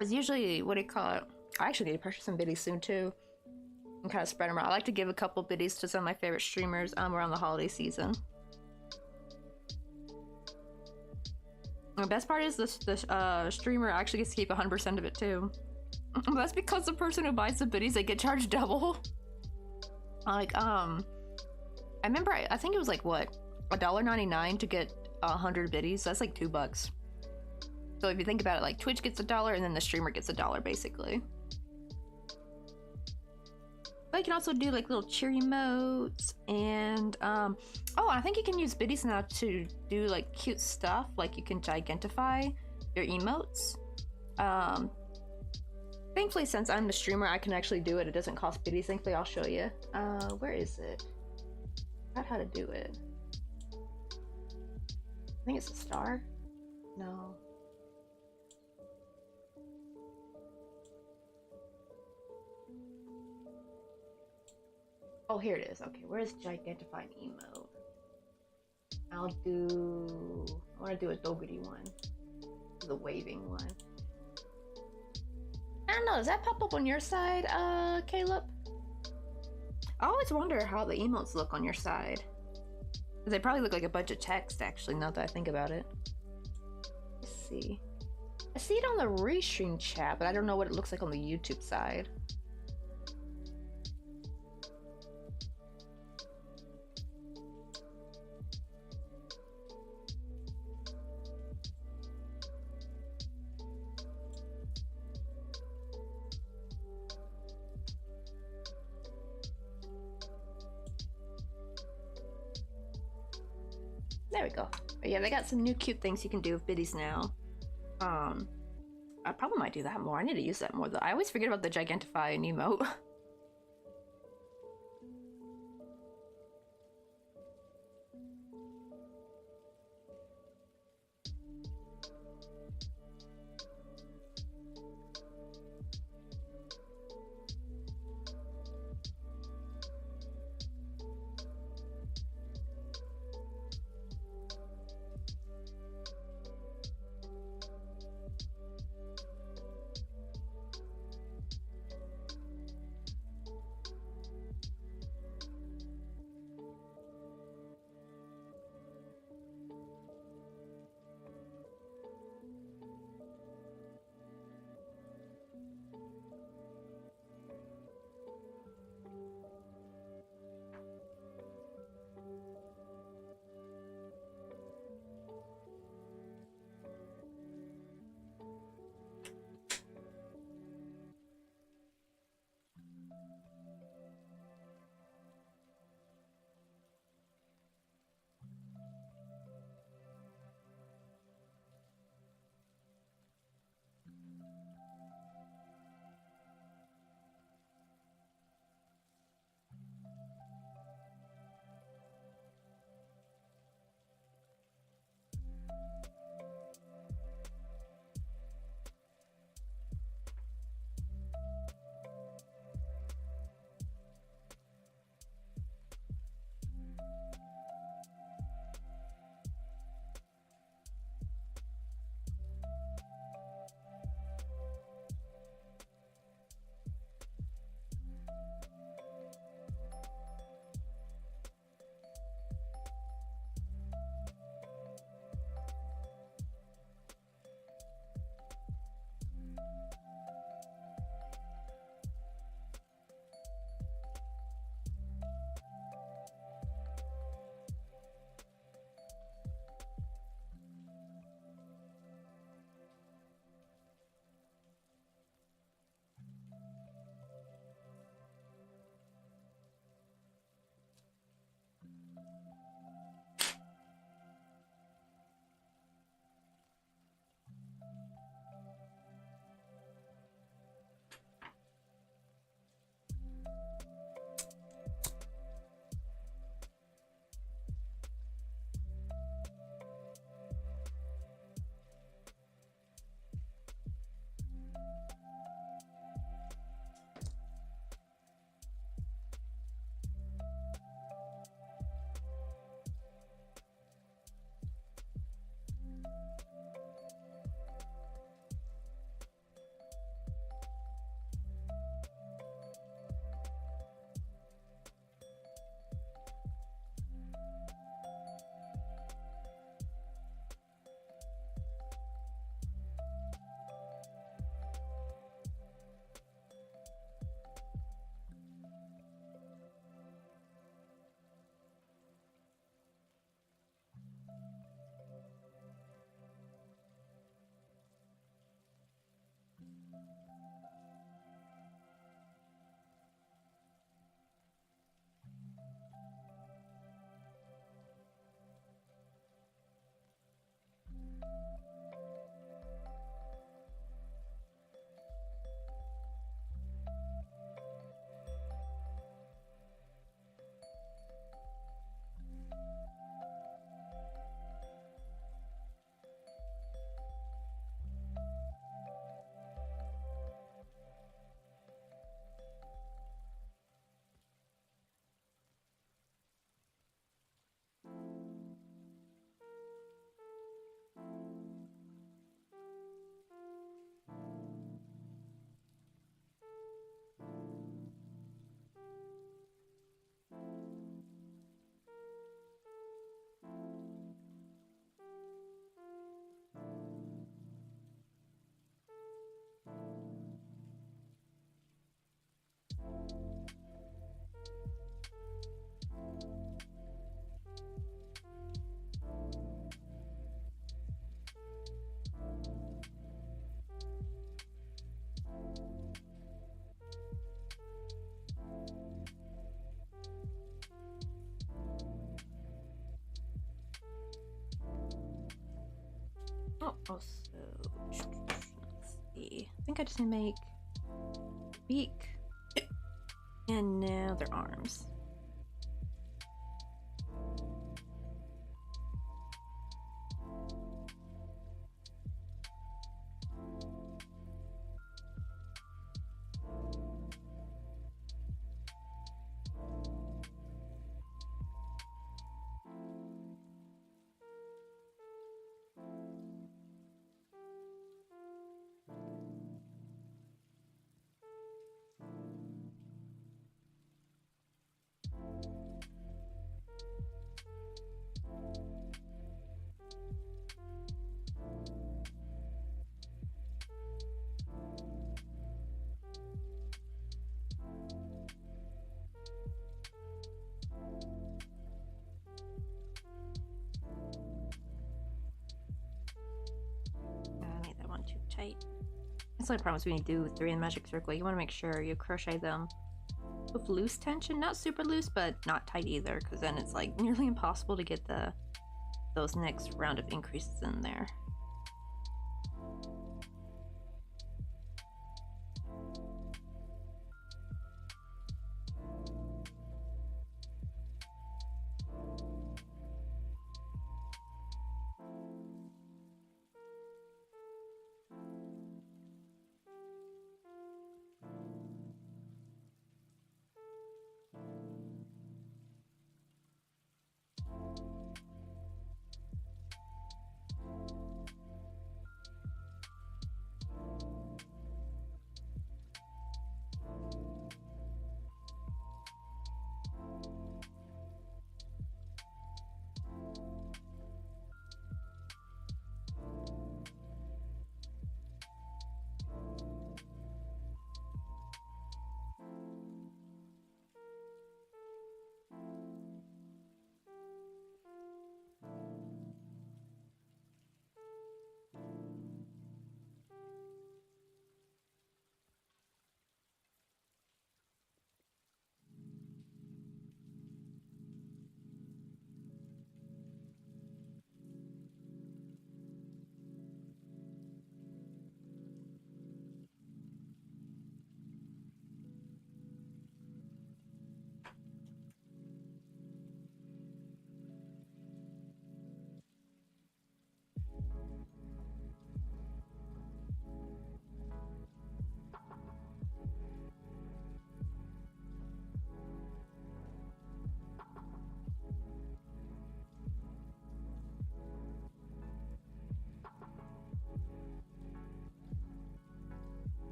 It's usually, what do you call it? I actually need to purchase some biddies soon too, and kind of spread them around. I like to give a couple biddies to some of my favorite streamers around the holiday season. The best part is this streamer actually gets to keep 100% of it too. That's because the person who buys the biddies, they get charged double. Like I remember I think it was like what, $1.99 to get 100 biddies. That's like $2. So if you think about it, like Twitch gets $1 and then the streamer gets $1 basically. But you can also do like little cheer emotes and oh, I think you can use biddies now to do like cute stuff. Like you can gigantify your emotes. Thankfully, since I'm the streamer, I can actually do it. It doesn't cost biddies. Thankfully, I'll show you. Where is it? I forgot how to do it. I think it's a star. No. Oh, here it is. Okay, where's Gigantifying emote? I want to do a Dougherty one. The waving one. I don't know, does that pop up on your side, Caleb? I always wonder how the emotes look on your side. They probably look like a bunch of text, actually, now that I think about it. Let's see. I see it on the Restream chat, but I don't know what it looks like on the YouTube side. There we go. But yeah, they got some new cute things you can do with biddies now. I probably might do that more. I need to use that more though. I always forget about the Gigantify and emote. Also, let's see. I think I just need to make beak. And now their arms. I made that one too tight. That's the only problem when you do 3 in the magic circle. You want to make sure you crochet them with loose tension, not super loose, but not tight either, because then it's like nearly impossible to get those next round of increases in there.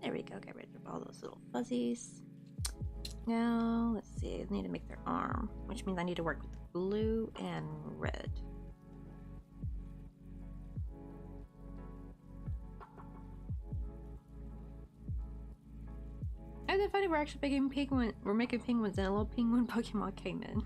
There we go, get rid of all those little fuzzies. Now, let's see, I need to make their arm, which means I need to work with blue and red. And then finally we're actually making penguins and a little penguin Pokemon came in.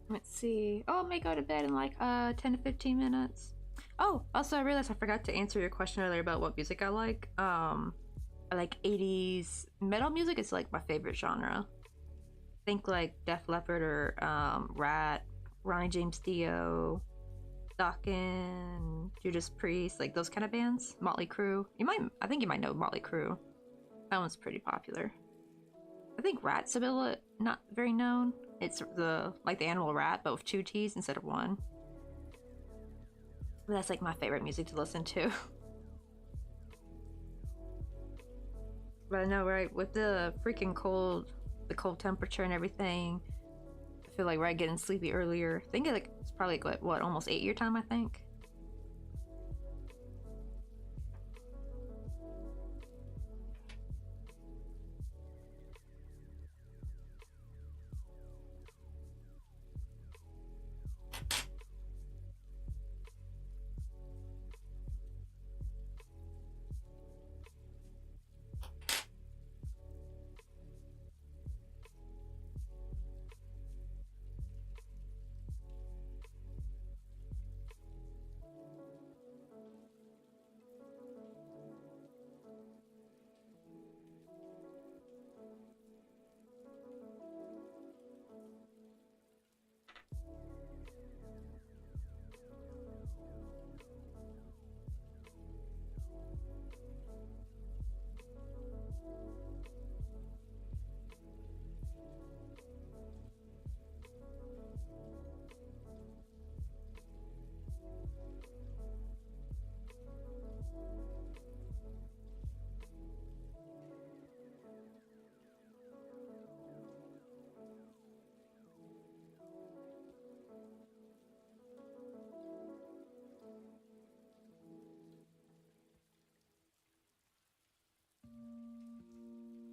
Let's see. Oh, I may go to bed in like 10 to 15 minutes. Oh, also I realized I forgot to answer your question earlier about what music I like. I like 80s metal music. It's like my favorite genre. Think like Def Leppard or Rat, Ronnie James Dio, Dokken, Judas Priest, like those kind of bands. Motley Crue. I think you might know Motley Crue. That one's pretty popular. I think Rat's a bit not very known. It's the animal rat, but with two T's instead of one. But that's like my favorite music to listen to. But I know, right? With the freaking cold temperature and everything, feel like we're getting sleepy earlier. I think it's probably like what almost 8 your time, I think.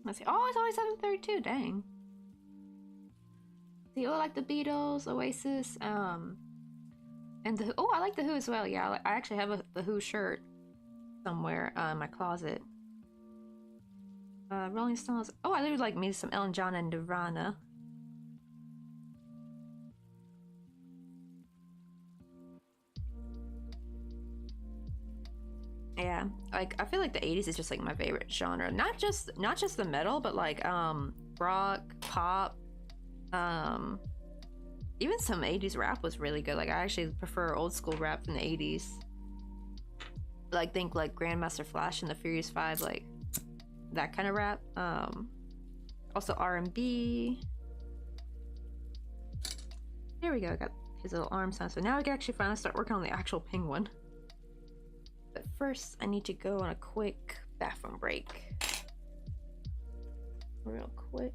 Let's see. Oh, it's only 7:32. Dang. See, oh, I like the Beatles, Oasis, and the I like the Who as well. Yeah, I actually have the Who shirt somewhere in my closet. Rolling Stones. Oh, I really like me some Ellen John and Nirvana. Yeah, like I feel like the 80s is just like my favorite genre. Not just the metal, but like rock, pop, even some 80s rap was really good. Like I actually prefer old school rap from the 80s. Like think like Grandmaster Flash and the Furious Five, like that kind of rap. Also R&B. There we go. I got his little arm sound. So now we can actually finally start working on the actual penguin. But first, I need to go on a quick bathroom break. Real quick.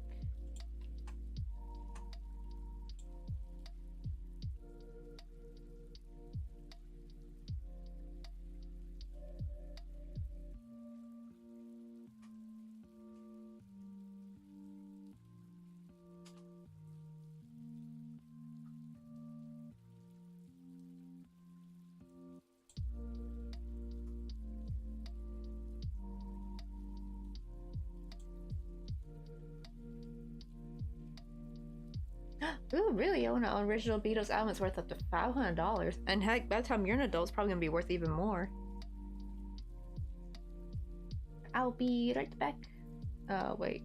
Ooh, really? I want an original Beatles album. It's worth up to $500. And heck, by the time you're an adult, it's probably gonna be worth even more. I'll be right back. Wait.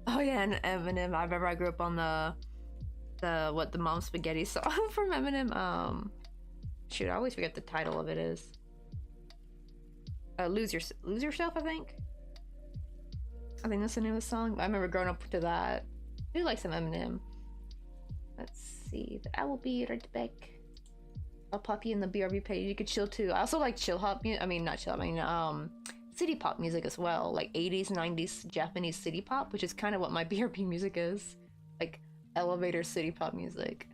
Oh yeah, and Eminem. I remember I grew up on the Mom Spaghetti song from Eminem. Shoot, I always forget the title of it is. Lose Yourself, I think. I think that's the name of the song. I remember growing up to that. I do like some Eminem. Let's see. But I will be right back. I'll pop you in the BRB page. You could chill too. I also like chill hop music. I mean, not chill. I mean, city pop music as well. Like 80s, 90s Japanese city pop, which is kind of what my BRB music is. Like elevator city pop music.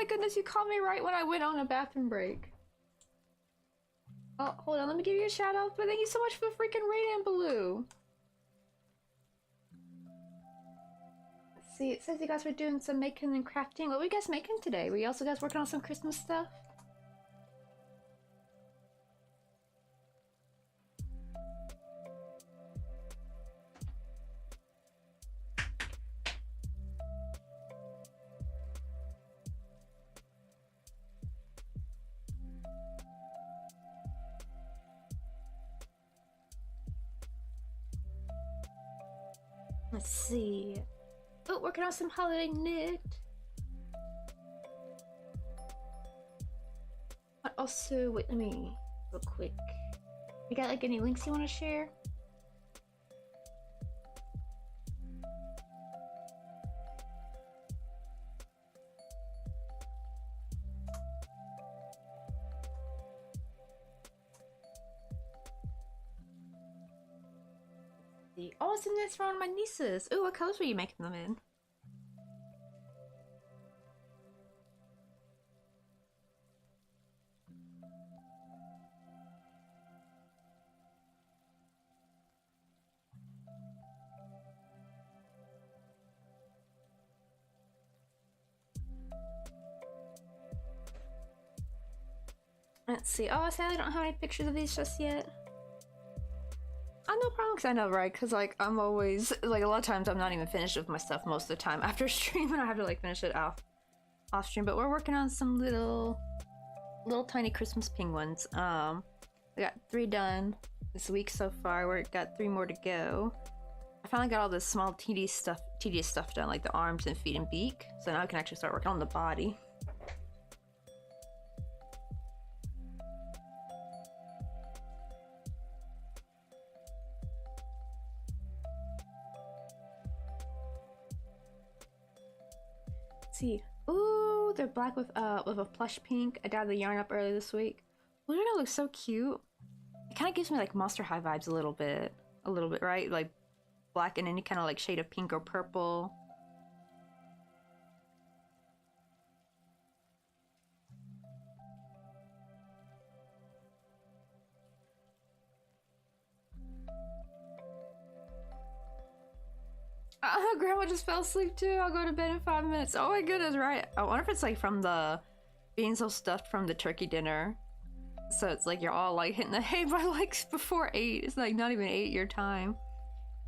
my goodness, you called me right when I went on a bathroom break. Oh, hold on, let me give you a shout out, but thank you so much for the freaking raid, Baloo. Let's see, it says you guys were doing some making and crafting. What were you guys making today? Were you also guys working on some Christmas stuff? Let's see. Oh, working on some holiday knit. But also, wait, let me real quick. You got like any links you want to share? Oh, some knits for one of my nieces. Ooh, what colors were you making them in? Let's see. Oh, sadly, I don't have any pictures of these just yet. Oh, no problem, because I know, right? Because, like, I'm always, like, a lot of times I'm not even finished with my stuff most of the time. After stream, and I have to, like, finish it off stream. But we're working on some little tiny Christmas penguins. I got 3 done this week so far. We've got 3 more to go. I finally got all this small tedious stuff done, like the arms and feet and beak. So now I can actually start working on the body. See. Ooh, they're black with a plush pink. I dyed the yarn up earlier this week. Well, it looks so cute. It kind of gives me like Monster High vibes a little bit, right? Like black and any kind of like shade of pink or purple. Grandma just fell asleep too. I'll go to bed in 5 minutes. Oh my goodness, right? I wonder if it's like from the being so stuffed from the turkey dinner. So it's like you're all like hitting the hay by like before 8. It's like not even 8 your time.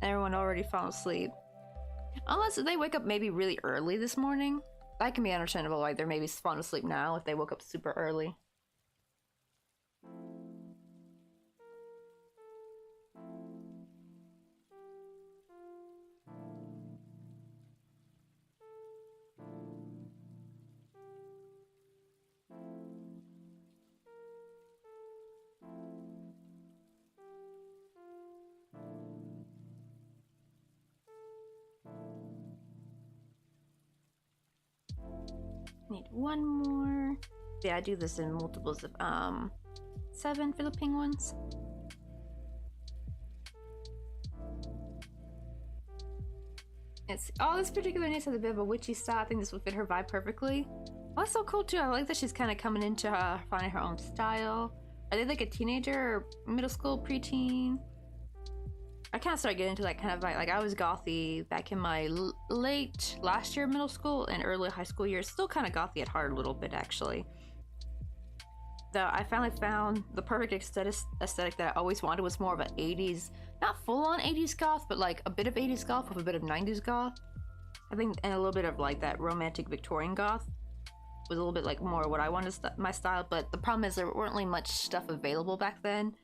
Everyone already fell asleep. Unless they wake up maybe really early this morning. That can be understandable, like they're maybe falling asleep now if they woke up super early. Need 1 more. Yeah, I do this in multiples of 7 for the penguins. This particular niece has a bit of a witchy style. I think this would fit her vibe perfectly. Oh, that's so cool too. I like that she's kind of coming into finding her own style. Are they like a teenager or middle school, preteen? I kind of started getting into that kind of vibe. Like I was gothy back in my late last year middle school and early high school years. Still kind of gothy at heart a little bit actually. Though I finally found the perfect aesthetic that I always wanted was more of an 80s, not full on 80s goth, but like a bit of 80s goth with a bit of 90s goth. I think, and a little bit of like that romantic Victorian goth was a little bit like more what I wanted my style. But the problem is there weren't really much stuff available back then.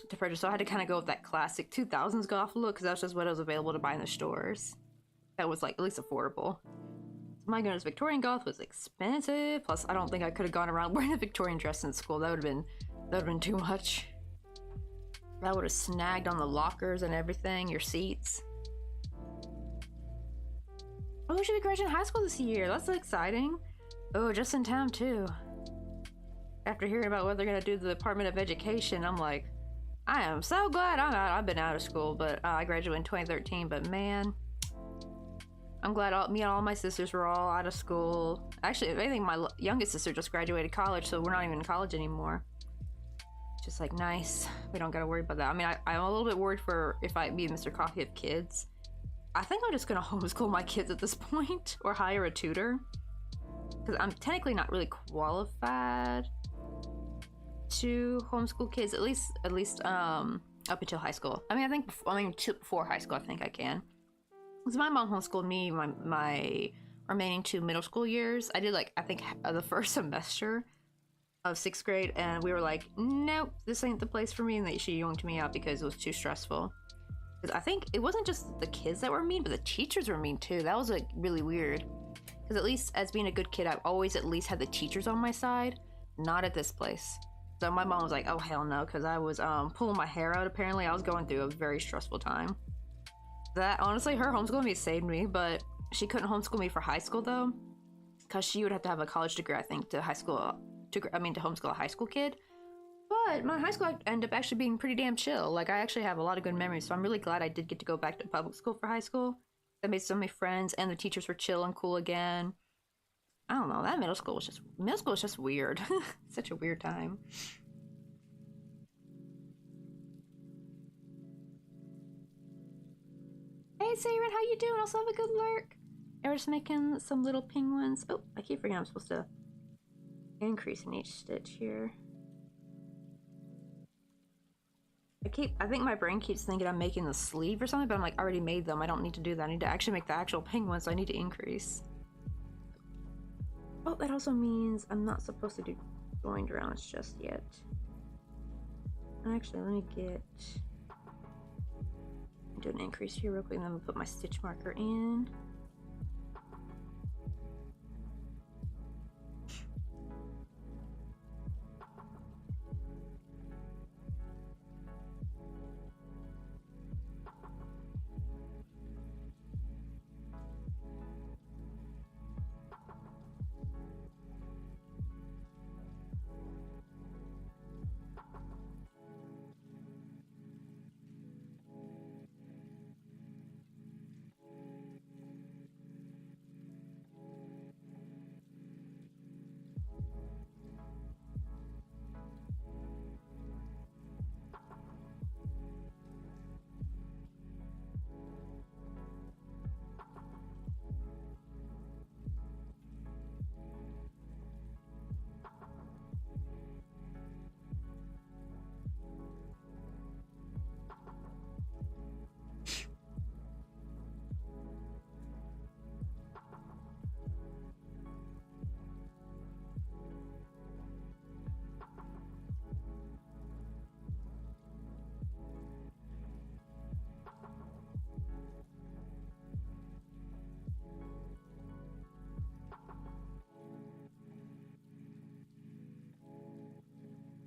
To purchase, so I had to kind of go with that classic 2000s goth look because that's just what was available to buy in the stores. That was like at least affordable. So my goodness, Victorian goth was expensive. Plus, I don't think I could have gone around wearing a Victorian dress in school. That would have been too much. That would have snagged on the lockers and everything, your seats. Oh, we should be graduating high school this year. That's exciting. Oh, just in time too. After hearing about what they're gonna do to the Department of Education, I'm like, I am so glad I'm out. I've been out of school, but I graduated in 2013, but man, I'm glad me and all my sisters were all out of school. Actually, I think my youngest sister just graduated college, so we're not even in college anymore. Just like nice. We don't gotta worry about that. I mean, I'm a little bit worried for if me and Mr. Coffee have kids. I think I'm just gonna homeschool my kids at this point, or hire a tutor, because I'm technically not really qualified to homeschool kids. At least up until high school. I mean, before high school, I think I can. Because my mom homeschooled me my remaining 2 middle school years. I did like I think the first semester of 6th grade, and we were like, nope, this ain't the place for me, and she yoinked me out because it was too stressful. Because I think it wasn't just the kids that were mean, but the teachers were mean too. That was like really weird. Because at least as being a good kid, I've always at least had the teachers on my side. Not at this place. So my mom was like, oh hell no, because I was pulling my hair out. Apparently I was going through a very stressful time. That honestly, her homeschooling me saved me, but she couldn't homeschool me for high school though, because she would have to have a college degree, I think, to homeschool a high school kid. But my high school ended up actually being pretty damn chill. Like, I actually have a lot of good memories, so I'm really glad I did get to go back to public school for high school. I made so many friends, and the teachers were chill and cool again. I don't know, that middle school was just weird. Such a weird time. Hey, Siren, how you doing? Also have a good lurk. And we're just making some little penguins. Oh, I keep forgetting I'm supposed to increase in each stitch here. I think my brain keeps thinking I'm making the sleeve or something, but I'm like, I already made them. I don't need to do that. I need to actually make the actual penguin, so I need to increase. Oh, that also means I'm not supposed to do joined rounds just yet. Actually, let me do an increase here real quick, and then I'm gonna put my stitch marker in.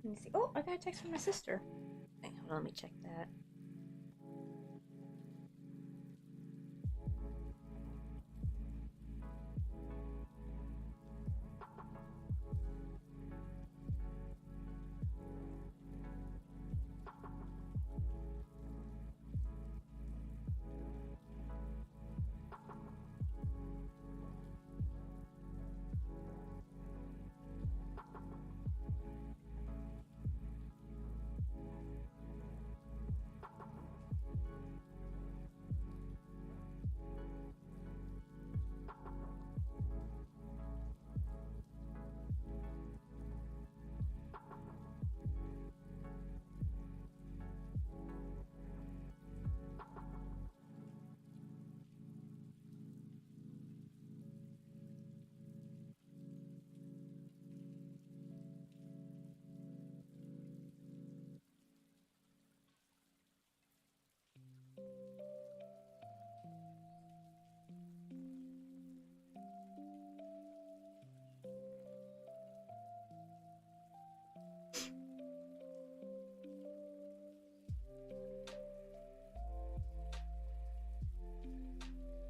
Let me see. Oh, I got a text from my sister. Hang on, let me check that.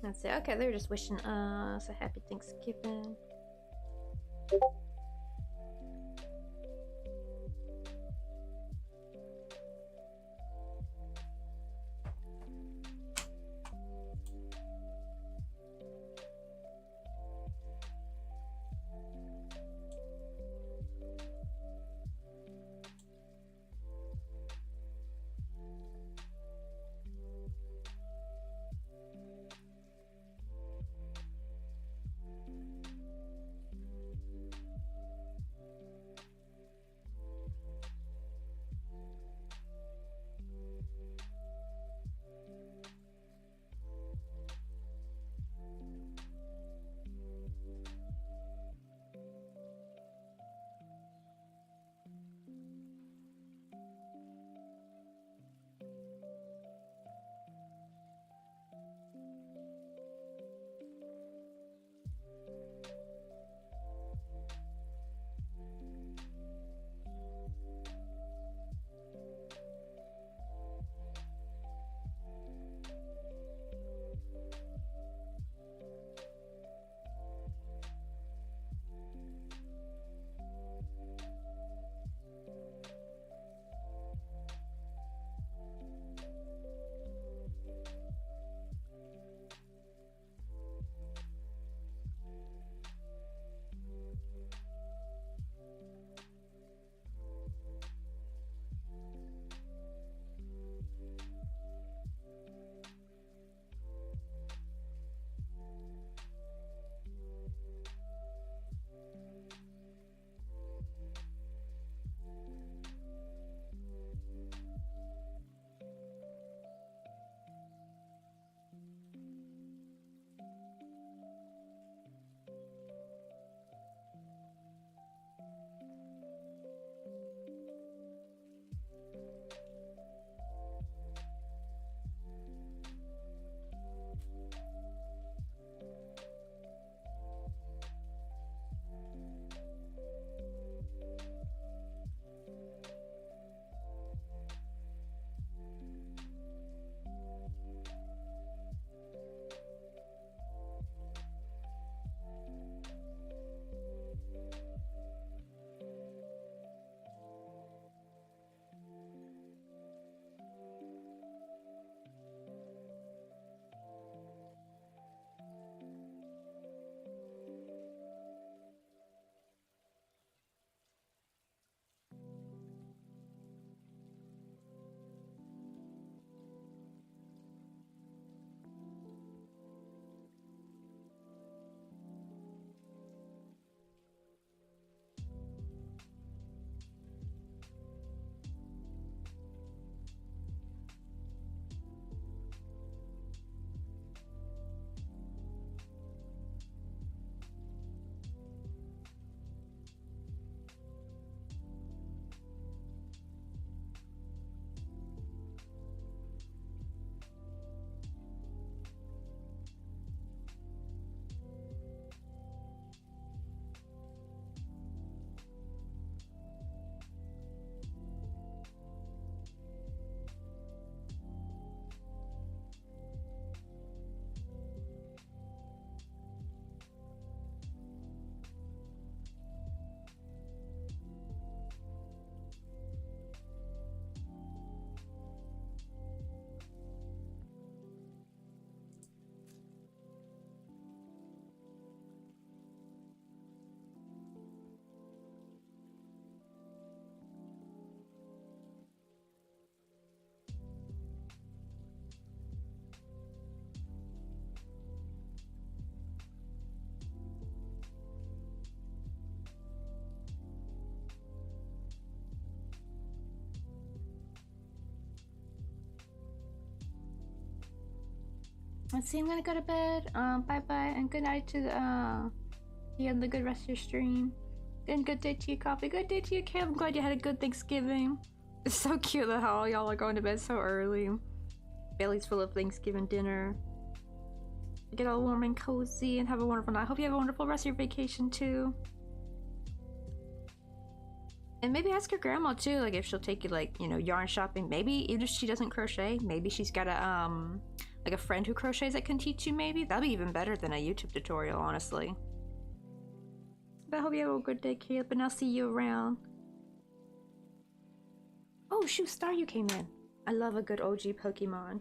That's it. Okay, they're just wishing us a happy Thanksgiving. let's see, I'm gonna go to bed. Bye bye and good night to you and the good rest of your stream. And good day to you, Coffee. Good day to you, Kale. I'm glad you had a good Thanksgiving. It's so cute that how y'all are going to bed so early. Belly's full of Thanksgiving dinner. Get all warm and cozy and have a wonderful night. I hope you have a wonderful rest of your vacation too. And maybe ask your grandma too, like if she'll take you like, you know, yarn shopping. Maybe even if she doesn't crochet, maybe she's got a like a friend who crochets that can teach you maybe. That'd be even better than a YouTube tutorial, honestly. But I hope you have a good day, Caleb, and I'll see you around. Oh shoot, Star, you came in. I love a good OG Pokemon.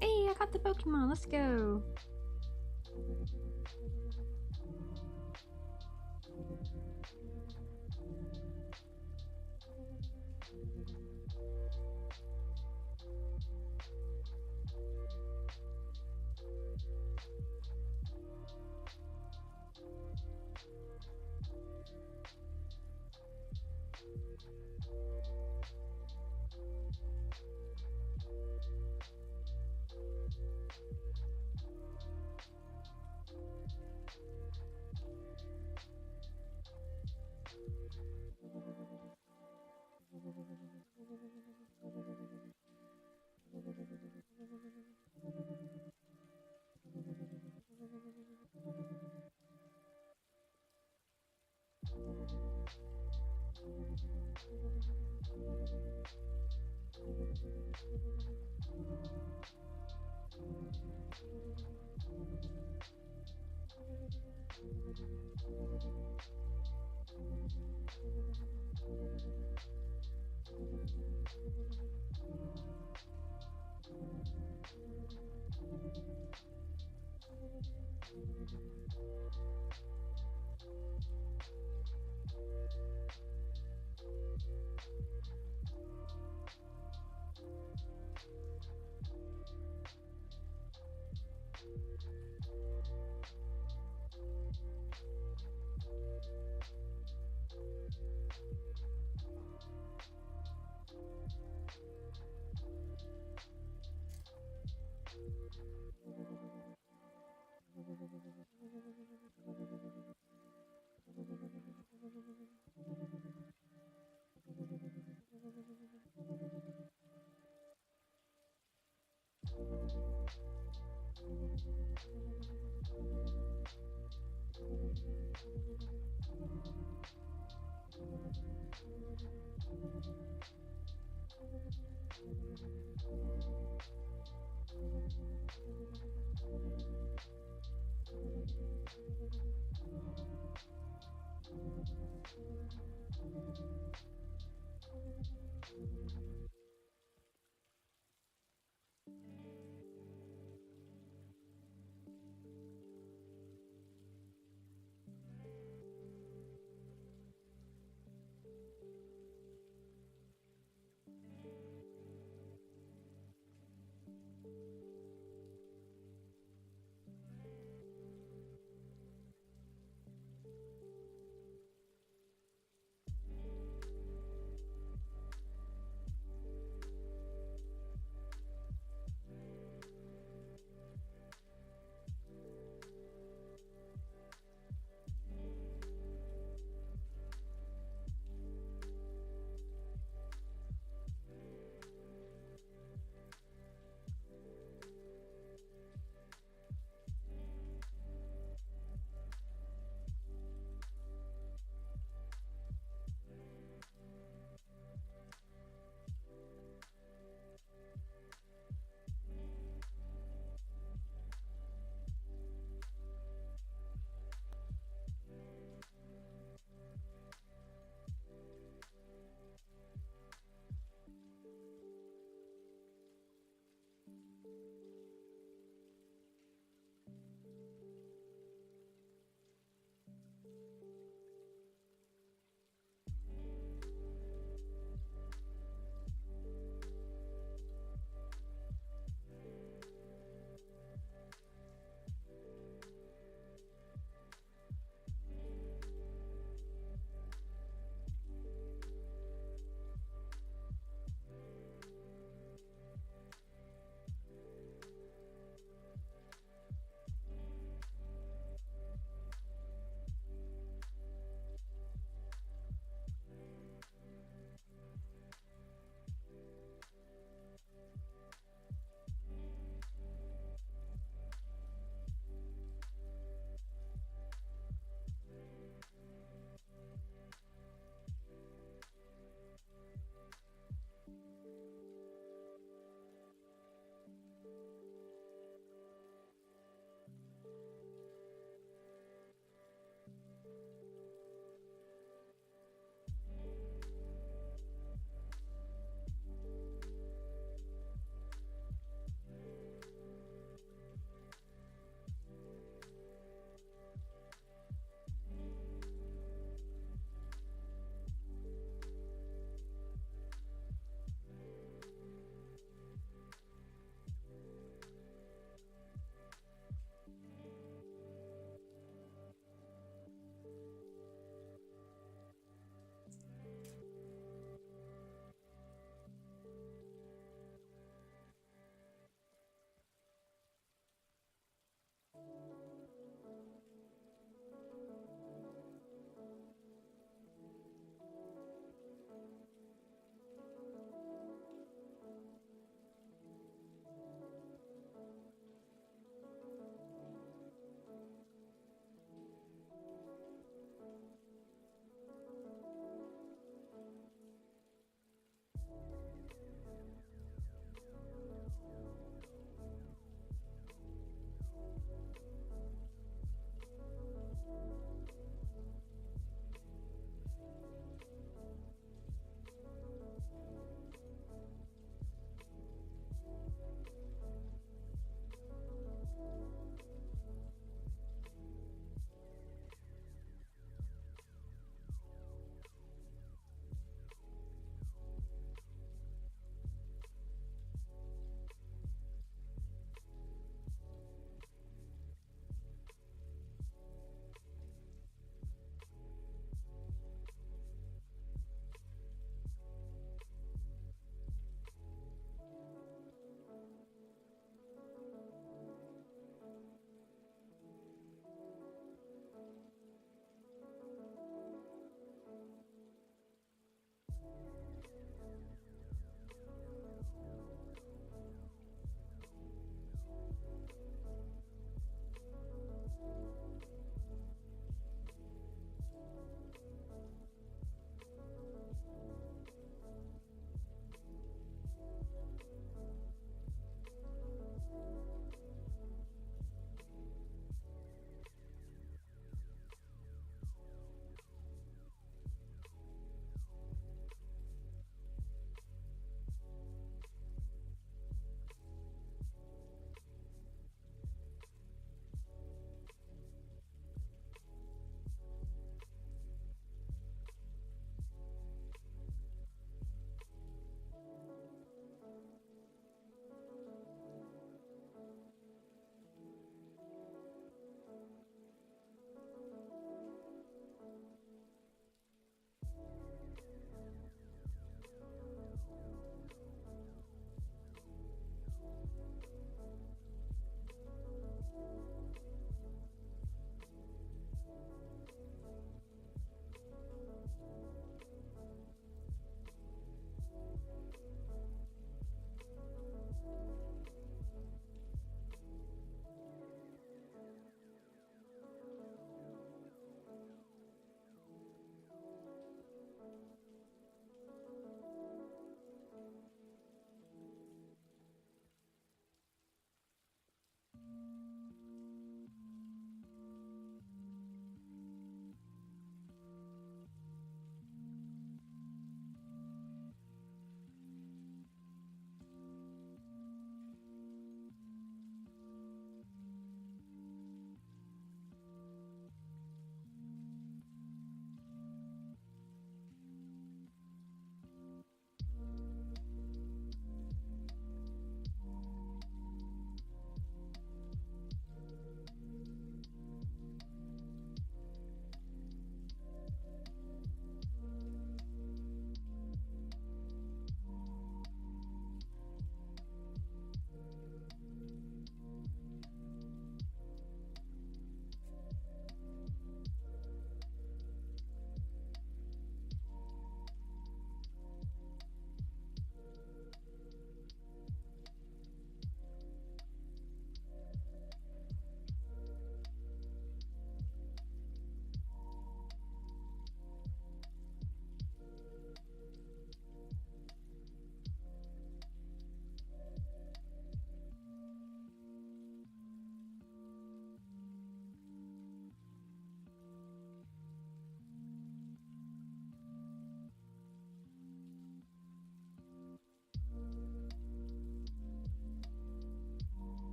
Hey, I got the Pokemon. Let's go.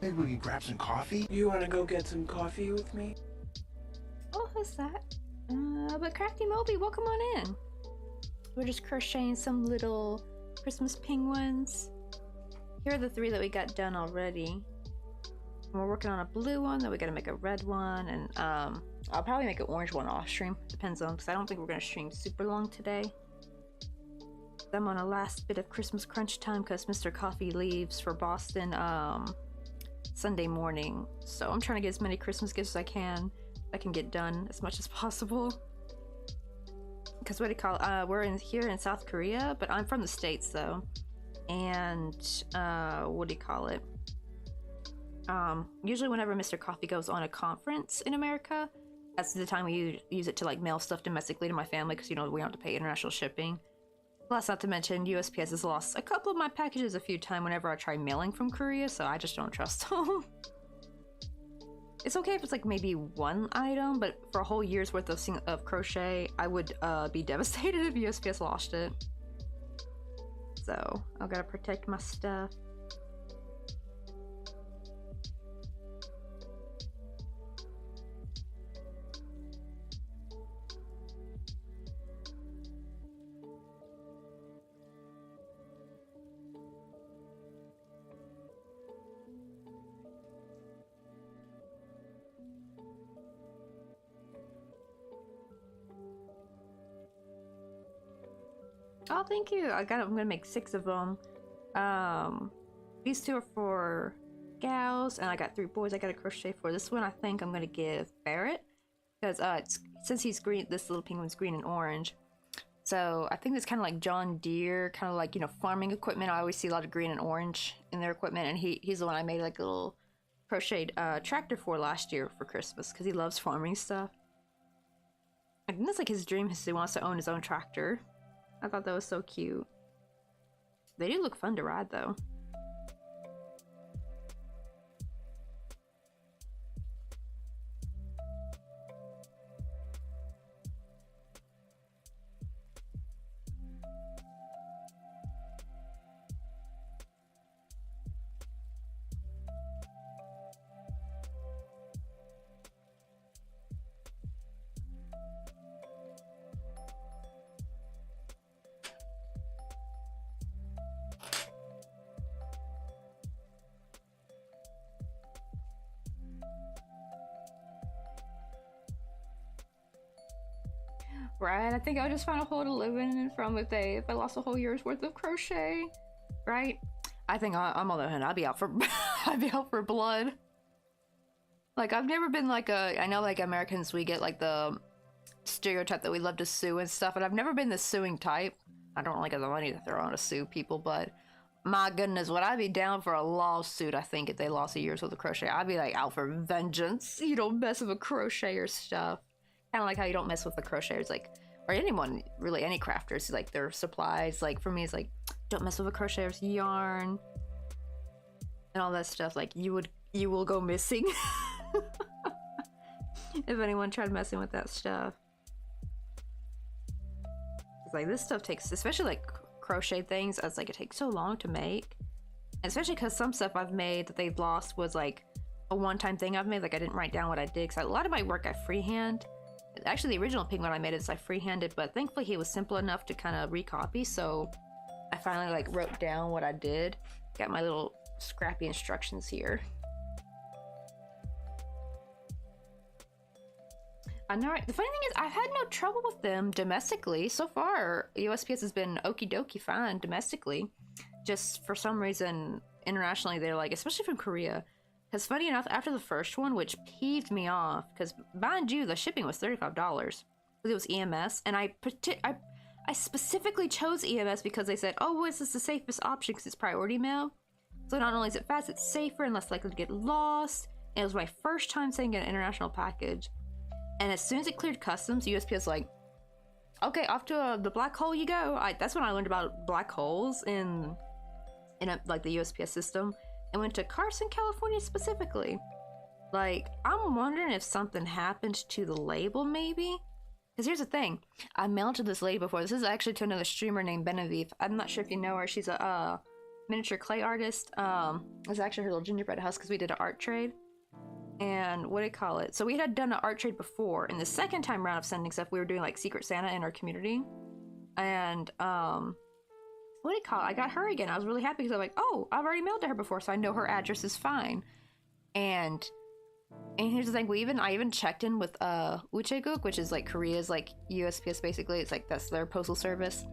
Maybe we can grab some coffee? You wanna go get some coffee with me? Oh, who's that? But Crafty Moby, welcome on in. We're just crocheting some little Christmas penguins. Here are the 3 that we got done already. And we're working on a blue one, then we gotta make a red one, and I'll probably make an orange one off stream. Depends on, because I don't think we're gonna stream super long today. I'm on a last bit of Christmas crunch time because Mr. Coffee leaves for Boston Sunday morning. So I'm trying to get as many Christmas gifts as I can get done as much as possible. Because what do you call it? We're here in South Korea, but I'm from the States though. And what do you call it? Usually whenever Mr. Coffee goes on a conference in America, that's the time we use it to like mail stuff domestically to my family because, you know, we don't have to pay international shipping. Plus, not to mention, USPS has lost a couple of my packages a few times whenever I try mailing from Korea, so I just don't trust them. It's okay if it's like maybe one item, but for a whole year's worth of crochet, I would be devastated if USPS lost it. So, I've got to protect my stuff. Oh, thank you. I'm gonna make 6 of them. These 2 are for gals, and I got 3 boys I gotta crochet for. This one I think I'm gonna give Barrett, because since he's green, this little penguin's green and orange. So I think it's kind of like John Deere, kind of like, you know, farming equipment. I always see a lot of green and orange in their equipment, and he's the one I made like a little crocheted tractor for last year for Christmas, because he loves farming stuff. I think that's like his dream, is he wants to own his own tractor. I thought that was so cute. They do look fun to ride though. Right, I think I'll just find a hole to live in from if I lost a whole year's worth of crochet. Right? I think I'm on the other hand, I'd be out for I'd be out for blood. Like, I've never been like I know like Americans, we get like the stereotype that we love to sue and stuff, and I've never been the suing type. I don't really get the money to throw on to sue people, but my goodness, would I be down for a lawsuit? I think if they lost a year's worth of crochet, I'd be like out for vengeance. You don't mess with a crocheter stuff. Kind of like how you don't mess with the crocheters, like, or anyone really, any crafters, like their supplies. Like for me, it's like, don't mess with a crocheter's yarn and all that stuff. Like you will go missing if anyone tried messing with that stuff. It's like this stuff takes, especially like crochet things, it's like it takes so long to make, and especially because some stuff I've made that they've lost was like a one-time thing I've made. Like I didn't write down what I did, because a lot of my work I freehand. Actually, the original penguin I made is I freehanded, but thankfully he was simple enough to kind of recopy, so I finally like wrote down what I did. Got my little scrappy instructions here. I know, right? The funny thing is, I've had no trouble with them domestically so far. USPS has been okie dokie fine domestically. Just for some reason, internationally, they're like, especially from Korea. Because funny enough, after the first one, which peeved me off, because mind you, the shipping was $35. It was EMS, and I specifically chose EMS because they said, oh, well, this is the safest option because it's priority mail. So not only is it fast, it's safer and less likely to get lost. And it was my first time sending an international package. And as soon as it cleared customs, USPS was like, okay, off to the black hole you go. That's when I learned about black holes in like the USPS system. And went to Carson, California specifically. Like, I'm wondering if something happened to the label, maybe? Because here's the thing. I mailed to this lady before. This is actually to another streamer named Benevieve. I'm not sure if you know her. She's a miniature clay artist. It's actually her little gingerbread house because we did an art trade. And what do you call it? So we had done an art trade before, and the second time round of sending stuff, we were doing like Secret Santa in our community. And what do you call it? I got her again. I was really happy because I'm like, oh, I've already mailed to her before, so I know her address is fine. And here's the thing, I even checked in with Uchaeguk, which is like Korea's like USPS basically. It's like that's their postal service.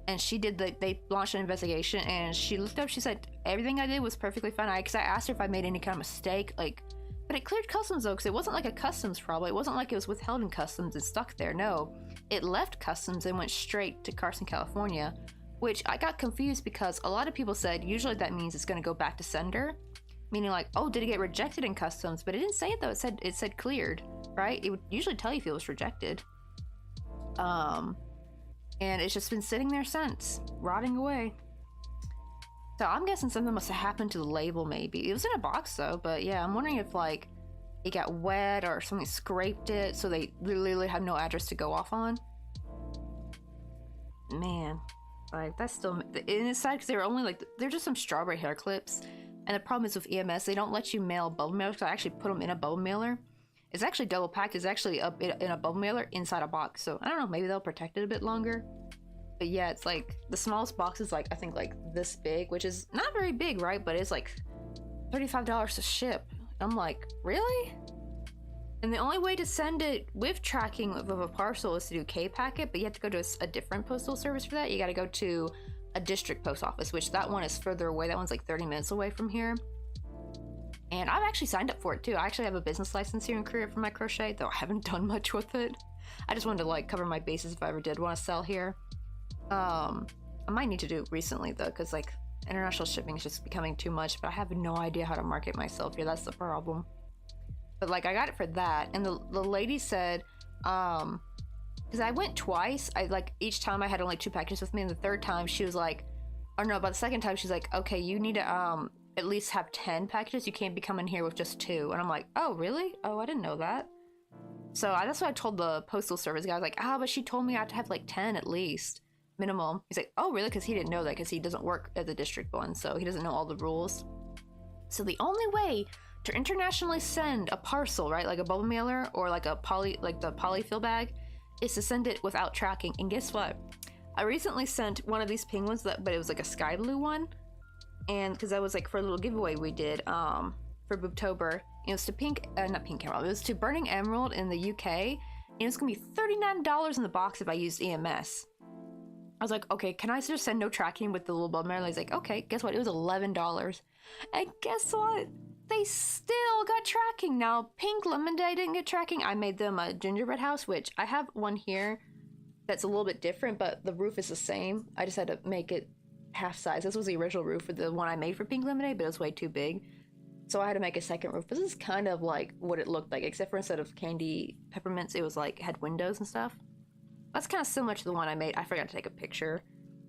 And they launched an investigation, and she looked up, she said everything I did was perfectly fine. Because I asked her if I made any kind of mistake, like, but it cleared customs though, because it wasn't like a customs problem. It wasn't like it was withheld in customs and stuck there. No, it left customs and went straight to Carson, California, which I got confused because a lot of people said usually that means it's going to go back to sender, meaning like, oh, did it get rejected in customs? But it didn't say it though. It said cleared, right? It would usually tell you if it was rejected. And it's just been sitting there since, rotting away. So I'm guessing something must have happened to the label maybe. It was in a box though, but yeah, I'm wondering if like it got wet or something scraped it so they literally have no address to go off on. Man, like that's still, and it's sad because they're just some strawberry hair clips. And the problem is with EMS, they don't let you mail bubble mailers, so I actually put them in a bubble mailer. It's actually double packed. It's actually up in a bubble mailer inside a box. So I don't know, maybe they'll protect it a bit longer. But yeah, it's like the smallest box is like, I think like this big, which is not very big, right? But it's like $35 to ship. I'm like, really? And the only way to send it with tracking of a parcel is to do K-Packet, but you have to go to a different postal service for that. You got to go to a district post office, which that one is further away. That one's like 30 minutes away from here. And I've actually signed up for it too. I actually have a business license here in Korea for my crochet, though I haven't done much with it. I just wanted to like cover my bases if I ever did want to sell here. I might need to do it recently though, because like international shipping is just becoming too much, but I have no idea how to market myself here. That's the problem. But like I got it for that, and the lady said, because I went twice, I like each time I had only 2 packages with me, and the third time she was like, or no, by the second time she's like, okay, you need to at least have 10 packages. You can't be coming here with just 2. And I'm like, oh really? Oh, I didn't know that. So that's what I told the postal service guy. I was like, but she told me I have to have like 10 at least minimum. He's like, oh really? Because he didn't know that, because he doesn't work at the district one, so he doesn't know all the rules. So the only way to internationally send a parcel, right, like a bubble mailer or like a polyfill bag, is to send it without tracking. And guess what? I recently sent one of these penguins, but it was like a sky blue one, and because that was like for a little giveaway we did for Boobtober. It was to not Pink Emerald. It was to Burning Emerald in the UK, and it was gonna be $39 in the box if I used EMS. I was like, okay, can I just send no tracking with the little bubble mailer? He's like, okay. Guess what? It was $11, and guess what? They still got tracking. Now, Pink Lemonade didn't get tracking. I made them a gingerbread house, which I have one here that's a little bit different, but the roof is the same. I just had to make it half size. This was the original roof for the one I made for Pink Lemonade, but it was way too big. So I had to make a second roof. This is kind of like what it looked like, except for instead of candy peppermints, it was like, had windows and stuff. That's kind of similar to the one I made. I forgot to take a picture.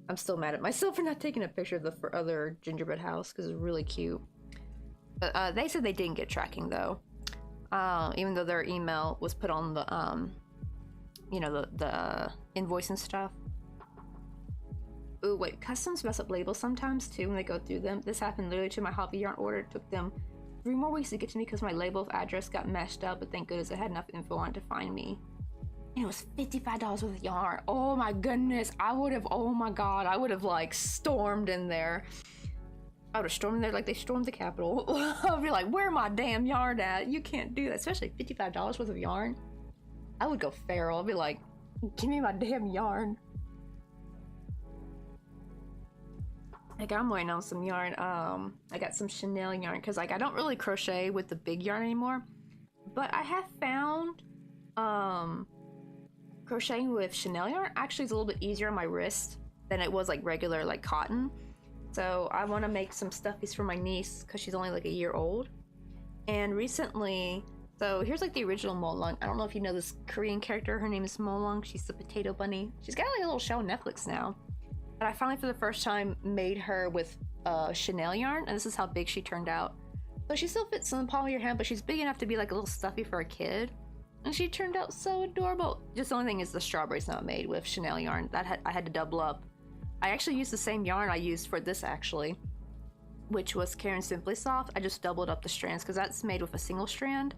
I'm still mad at myself for not taking a picture of the other gingerbread house, because it's really cute. But they said they didn't get tracking though, even though their email was put on the the invoice and stuff. Ooh, wait, customs mess up labels sometimes too when they go through them. This happened literally to my hobby yarn order. It took them 3 more weeks to get to me because my label address got messed up, but thank goodness it had enough info on it to find me. And it was $55 worth of yarn. Oh my goodness, oh my god, I would have like stormed in there. I would have stormed in there like they stormed the Capitol. I'd be like, where my damn yarn at? You can't do that, especially $55 worth of yarn. I would go feral. I'd be like, give me my damn yarn. Like, I'm waiting on some yarn. I got some Chanel yarn because like I don't really crochet with the big yarn anymore, but I have found crocheting with Chanel yarn actually is a little bit easier on my wrist than it was like regular like cotton. So I want to make some stuffies for my niece because she's only like a year old. And recently, so here's like the original Molong. I don't know if you know this Korean character. Her name is Molong. She's the potato bunny. She's got like a little show on Netflix now. But I finally for the first time made her with Chanel yarn, and this is how big she turned out. So she still fits in the palm of your hand, but she's big enough to be like a little stuffy for a kid. And she turned out so adorable. Just the only thing is the strawberry's not made with Chanel yarn. I had to double up. I actually used the same yarn I used for this actually. which was Karen Simply Soft. I just doubled up the strands because that's made with a single strand.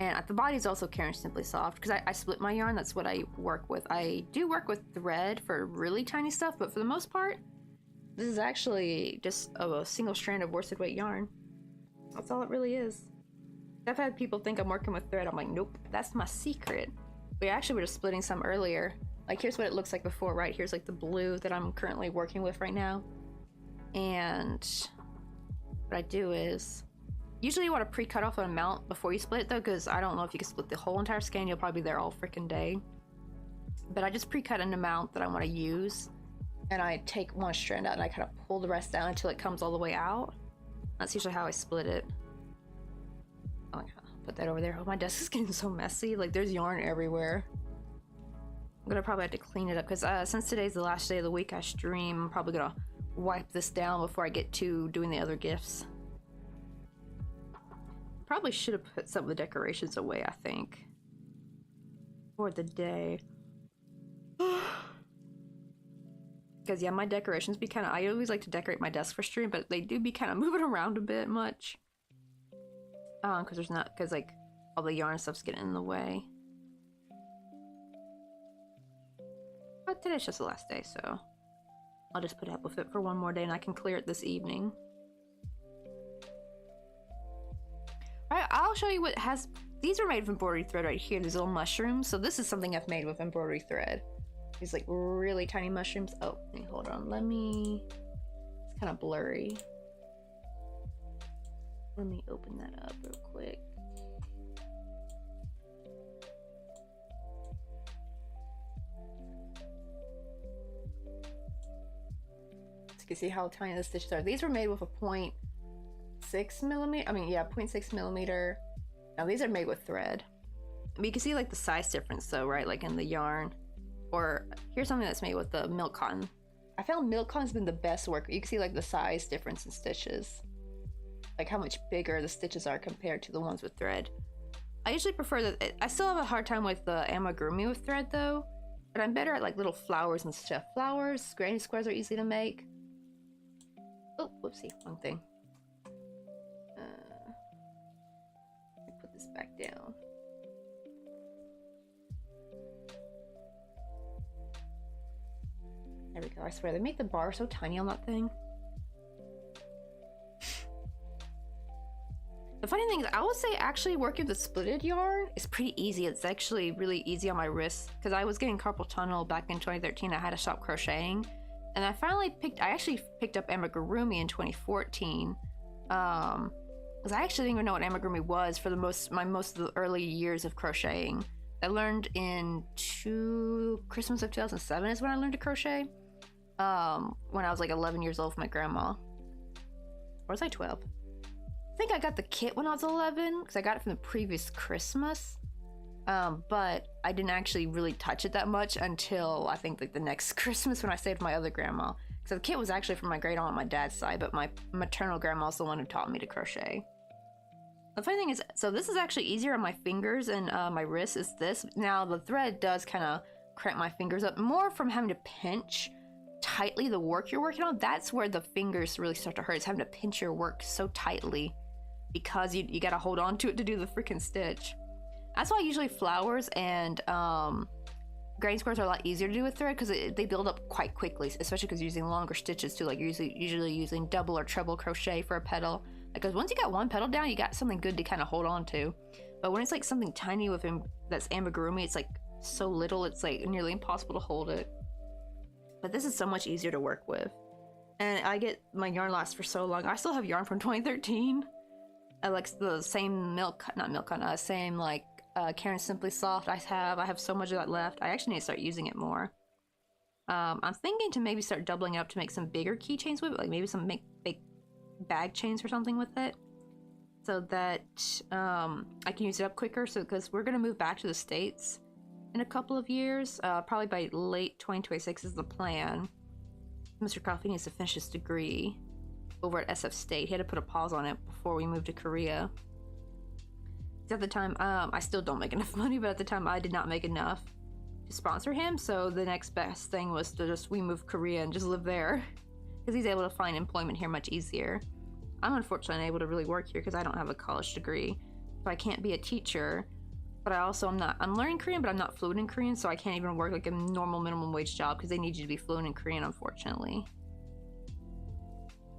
And at the body is also Karen Simply Soft because I split my yarn. That's what I work with. I do work with thread for really tiny stuff, but for the most part, this is actually just a single strand of worsted weight yarn. That's all it really is. I've had people think I'm working with thread. I'm like, nope, that's my secret. We actually were just splitting some earlier. Like, here's what it looks like before, right? Here's like the blue that I'm currently working with right now. And what I do is, usually you want to pre-cut off an amount before you split it though, because I don't know if you can split the whole entire skein. You'll probably be there all freaking day. But I just pre-cut an amount that I want to use, and I take one strand out and I kind of pull the rest down until it comes all the way out. That's usually how I split it. Oh my god, put that over there. Oh, my desk is getting so messy. Like, there's yarn everywhere. I'm gonna probably have to clean it up because since today's the last day of the week I stream, I'm probably gonna wipe this down before I get to doing the other gifts. Probably should have put some of the decorations away, I think, for the day. Because yeah, my decorations be kind of, I always like to decorate my desk for stream, but they do be kind of moving around a bit much. Because there's not, because like all the yarn stuff's getting in the way. But today's just the last day, so I'll just put up with it for one more day and I can clear it this evening. Alright, I'll show you what has, these are made with embroidery thread right here, these little mushrooms. So this is something I've made with embroidery thread. These like really tiny mushrooms. Oh, hold on, it's kind of blurry. Let me open that up real quick. So you can see how tiny the stitches are. These were made with a 0.6 millimeter. I mean, yeah, 0.6 millimeter. Now these are made with thread. But you can see like the size difference though, right? Like in the yarn. Or here's something that's made with the milk cotton. I found milk cotton's been the best work. You can see like the size difference in stitches. Like how much bigger the stitches are compared to the ones with thread. I usually prefer that. I still have a hard time with the amigurumi with thread though. But I'm better at like little flowers and stuff. Flowers, granny squares are easy to make. Oh, whoopsie, wrong thing. Let me put this back down. There we go. I swear they make the bar so tiny on that thing. The funny thing is, I would say actually working with the splitted yarn is pretty easy. It's actually really easy on my wrists because I was getting carpal tunnel back in 2013. I had to stop crocheting, and I actually picked up amigurumi in 2014. Because I actually didn't even know what amigurumi was for most of the early years of crocheting. I learned in Christmas of 2007 is when I learned to crochet. When I was like 11 years old with my grandma. Or was I 12? I think I got the kit when I was 11 because I got it from the previous Christmas. But I didn't actually really touch it that much until I think like the next Christmas when I stayed with my other grandma. So the kit was actually from my great aunt on my dad's side, but my maternal grandma is the one who taught me to crochet. The funny thing is, so this is actually easier on my fingers and my wrists is this. Now the thread does kind of cramp my fingers up more from having to pinch tightly the work you're working on. That's where the fingers really start to hurt. It's having to pinch your work so tightly because you got to hold on to it to do the freaking stitch. That's why usually flowers and granny squares are a lot easier to do with thread because they build up quite quickly, especially because you're using longer stitches too. Like usually using double or treble crochet for a petal. Because once you got one petal down, you got something good to kind of hold on to. But when it's like something tiny with that's amigurumi, it's like so little, it's like nearly impossible to hold it. But this is so much easier to work with. And I get my yarn lasts for so long. I still have yarn from 2013. I like the same same like Karen Simply Soft I have so much of that left. I actually need to start using it more. I'm thinking to maybe start doubling up to make some bigger keychains with it, like maybe some big bag chains or something with it, so that I can use it up quicker. So because we're gonna move back to the States in a couple of years, probably by late 2026 is the plan. Mr. Coffee needs to finish his degree over at SF State. He had to put a pause on it before we moved to Korea. At the time, I still don't make enough money, but at the time I did not make enough to sponsor him, so the next best thing was to we move to Korea and just live there, because he's able to find employment here much easier. I'm unfortunately unable to really work here because I don't have a college degree, so I can't be a teacher. But I'm learning Korean, but I'm not fluent in Korean, so I can't even work like a normal minimum wage job because they need you to be fluent in Korean, unfortunately.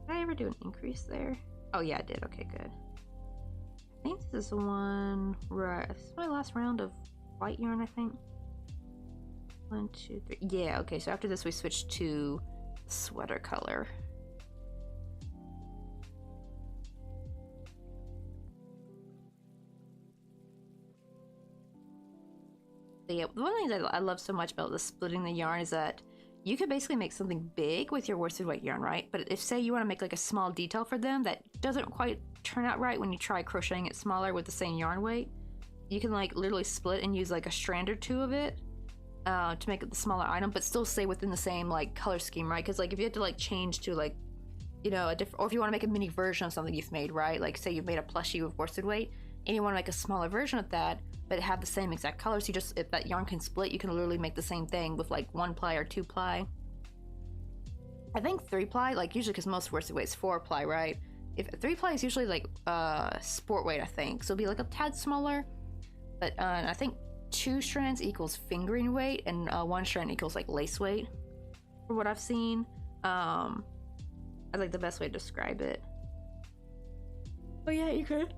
Did I ever do an increase there? Oh yeah, I did. Okay, good. I think this is one, right? This is my last round of white yarn, I think. 1, 2, 3. Yeah, okay, so after this we switch to sweater color. But yeah, one of the things I love so much about the splitting the yarn is that you could basically make something big with your worsted weight yarn, right? But if, say, you want to make like a small detail for them that doesn't quite turn out right when you try crocheting it smaller with the same yarn weight, you can like literally split and use like a strand or two of it to make it the smaller item, but still stay within the same like color scheme, right? Because like if you had to like change to like, you know, a different, or if you want to make a mini version of something you've made, right? Like say you've made a plushie with worsted weight and you want to make a smaller version of that, but have the same exact colors. You just, if that yarn can split, you can literally make the same thing with like 1 ply or 2 ply. I think 3 ply, like usually because most worsted weight is 4 ply, right? If 3 ply is usually like sport weight, I think. So it'll be like a tad smaller, but I think 2 strands equals fingering weight and 1 strand equals like lace weight for what I've seen. I like the best way to describe it. But yeah, you could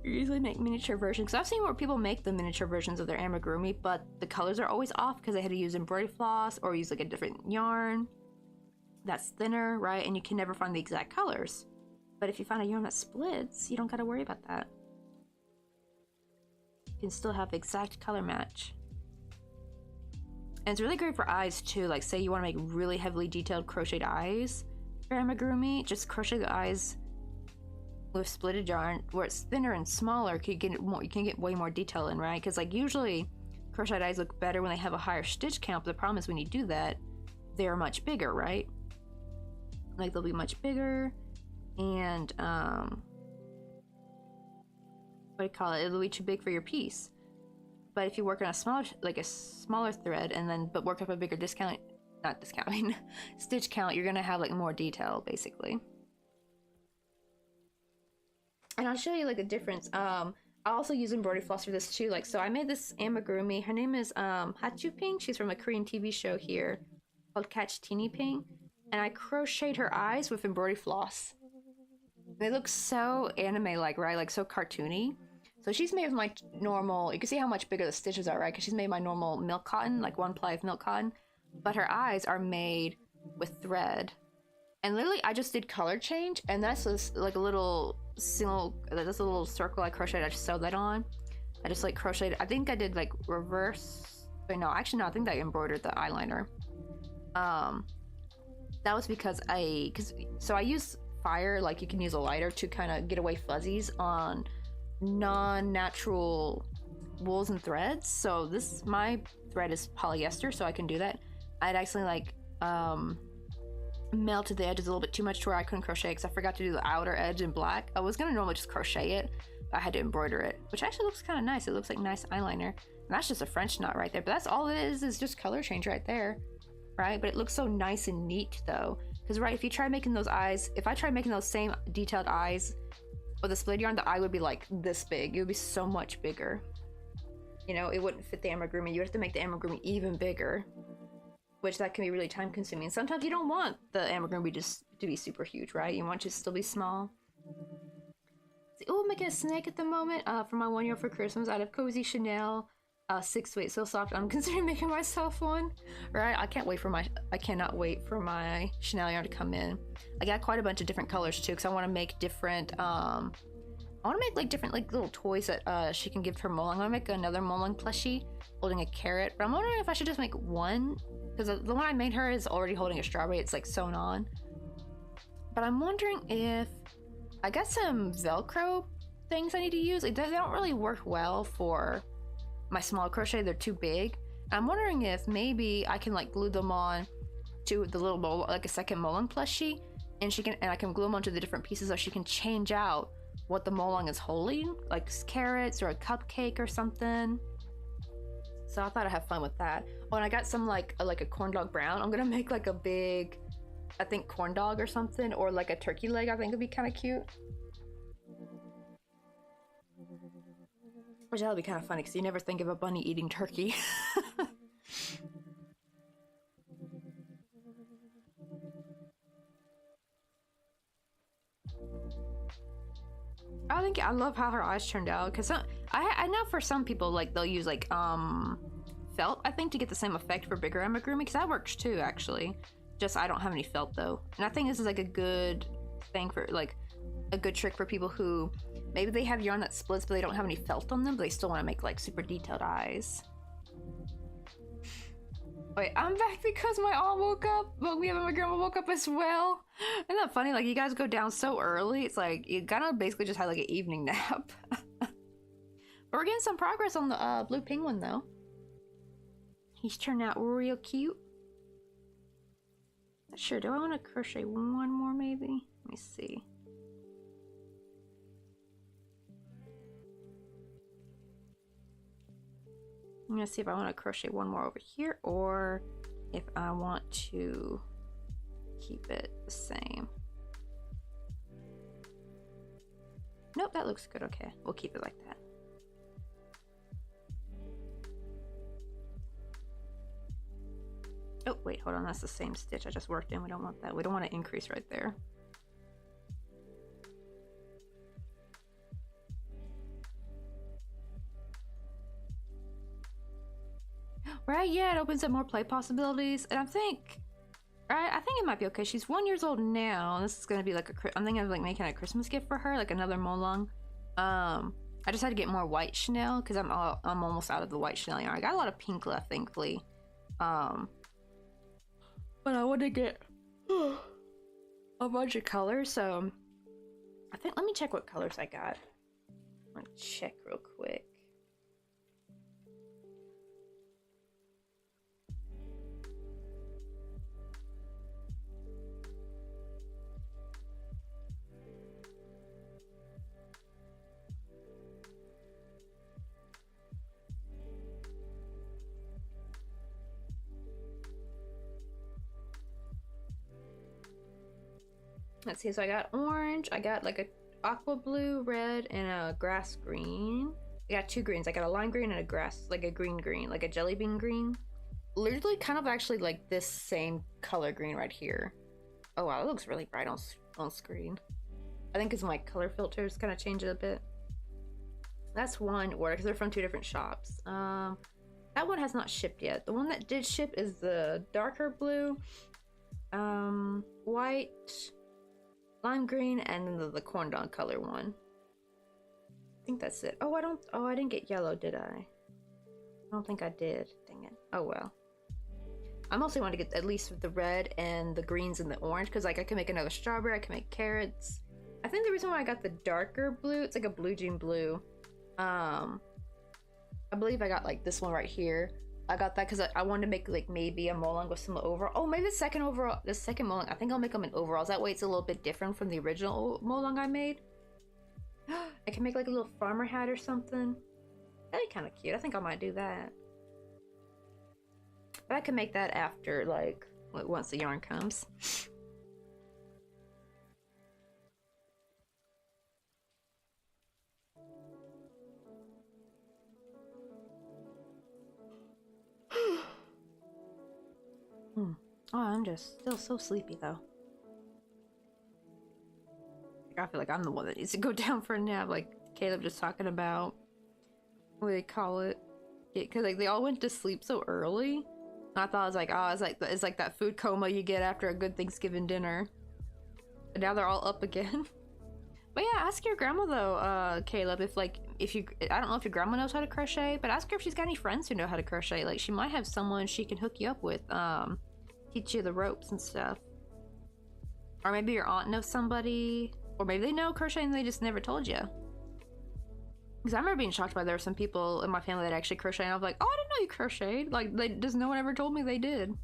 usually make miniature versions, because I've seen where people make the miniature versions of their amigurumi, but the colors are always off because they had to use embroidery floss or use like a different yarn that's thinner, right? And you can never find the exact colors. But if you find a yarn that splits, you don't got to worry about that. You can still have the exact color match. And it's really great for eyes too. Like say you want to make really heavily detailed crocheted eyes for amigurumi, just crochet the eyes with splitted yarn where it's thinner and smaller. You can get way more detail in, right? Because like usually crocheted eyes look better when they have a higher stitch count, but the problem is when you do that, they're much bigger, right? Like they'll be much bigger, and what do you call it? It'll be too big for your piece. But if you work on a smaller thread and then but work up a bigger stitch count, you're gonna have like more detail basically. And I'll show you like a difference. I also use embroidery floss for this too. Like, so I made this amigurumi. Her name is Hachu Ping. She's from a Korean TV show here called Catch Teeny Ping. And I crocheted her eyes with embroidery floss. They look so anime-like, right? Like so cartoony. So she's made with my normal, you can see how much bigger the stitches are, right? Because she's made my normal milk cotton, like 1 ply of milk cotton. But her eyes are made with thread. And literally, I just did color change, and that's just like a little that's a little circle I crocheted. I just sewed that on. I just like crocheted. I think I did like reverse. Wait, no, actually, no. I think I embroidered the eyeliner. That was because so I use fire, like you can use a lighter to kind of get away fuzzies on non-natural wools and threads. So my thread is polyester, so I can do that. I'd actually like melted the edges a little bit too much to where I couldn't crochet because I forgot to do the outer edge in black. I was gonna normally just crochet it, but I had to embroider it, which actually looks kind of nice. It looks like nice eyeliner. And that's just a French knot right there, but that's all it is just color change right there, right? But it looks so nice and neat though, because right, if you try making those eyes, if I tried making those same detailed eyes with a split yarn, the eye would be like this big. It would be so much bigger. You know, it wouldn't fit the amigurumi. You have to make the amigurumi even bigger, which that can be really time consuming. Sometimes you don't want the amigurumi just to be super huge, right? You want it to still be small. Oh, I'm making a snake at the moment for my 1 year for Christmas out of Cozy Chanel 6 weight so soft. I'm considering making myself one, right? I cannot wait for my Chanel yarn to come in. I got quite a bunch of different colors too, because I want to make different I want to make like different like little toys that she can give to her Molang. I want to make another Molang plushie holding a carrot, but I'm wondering if I should just make one, because the one I made her is already holding a strawberry. It's like sewn on. But I'm wondering if I got some Velcro things I need to use. They don't really work well for my small crochet. They're too big. I'm wondering if maybe I can like glue them on to the little bowl, like a second Molang plushie, and I can glue them onto the different pieces so she can change out what the Molang is holding, like carrots or a cupcake or something. So I thought I'd have fun with that. Oh, and I got some like a corn dog brown. I'm gonna make like a big I think corn dog or something, or like a turkey leg. I think would be kind of cute. Which that'll be kind of funny because you never think of a bunny eating turkey. I love how her eyes turned out because I know for some people like they'll use like felt I think to get the same effect for bigger amigurumi because that works too actually. Just I don't have any felt though, and I think this is like a good thing for like a good trick for people who maybe they have yarn that splits but they don't have any felt on them but they still want to make like super detailed eyes. Wait, I'm back because my aunt woke up, but we have my grandma woke up as well. Isn't that funny? Like, you guys go down so early, it's like, you kind of basically just had like an evening nap. But we're getting some progress on the blue penguin, though. He's turned out real cute. Not sure, do I want to crochet one more, maybe? Let me see. I'm gonna see if I want to crochet one more over here or if I want to keep it the same. Nope, that looks good. Okay, we'll keep it like that. Oh, wait, hold on. That's the same stitch I just worked in. We don't want that. We don't want to increase right there. Right, yeah, it opens up more play possibilities, and I think it might be okay. She's 1 year old now. This is gonna be like I'm thinking of like making a Christmas gift for her, like another Molong. I just had to get more white chenille because I'm almost out of the white chenille yarn. I got a lot of pink left, thankfully. But I want to get a bunch of colors, so I think let me check what colors I got. I'm gonna check real quick. Let's see, so I got orange, I got like a aqua blue, red, and a grass green. I got two greens. I got a lime green and a grass, like a green, like a jelly bean green. Literally kind of actually like this same color green right here. Oh wow, it looks really bright on screen. I think because my color filters kind of change it a bit. That's one order because they're from two different shops. That one has not shipped yet. The one that did ship is the darker blue, white, lime green, and then the corn dog color one. I think that's it. Oh, I didn't get yellow, did I? I don't think I did. Dang it. Oh well. I mostly want to get at least the red and the greens and the orange because like I can make another strawberry, I can make carrots. I think the reason why I got the darker blue, it's like a blue jean blue. I believe I got like this one right here. I got that because I wanted to make like maybe a Molong with some overall. Oh, maybe the second Molong. I think I'll make them in overalls. That way it's a little bit different from the original Molong I made. I can make like a little farmer hat or something. That'd be kind of cute. I think I might do that. But I can make that after like once the yarn comes. Oh, I'm just still so sleepy though. I feel like I'm the one that needs to go down for a nap, like Caleb just talking about. What do they call it? Because like they all went to sleep so early. And I thought I was like, oh, it's like that food coma you get after a good Thanksgiving dinner. But now they're all up again. But yeah, ask your grandma though, Caleb, I don't know if your grandma knows how to crochet, but ask her if she's got any friends who know how to crochet. Like she might have someone she can hook you up with, teach you the ropes and stuff. Or maybe your aunt knows somebody, or maybe they know crochet and they just never told you. Because I remember being shocked by there were some people in my family that actually crochet, and I was like, oh, I didn't know you crocheted. Like, just no one ever told me they did.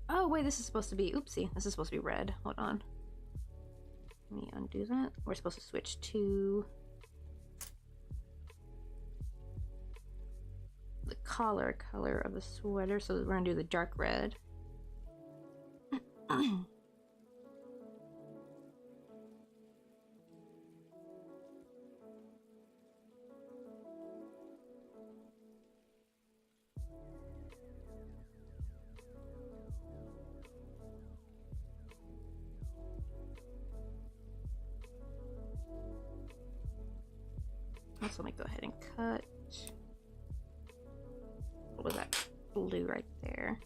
Oh, wait, this is supposed to be, oopsie, this is supposed to be red. Hold on. Let me undo that. We're supposed to switch to the collar color of the sweater, so we're gonna do the dark red. So let me go ahead and cut. What was that blue right there?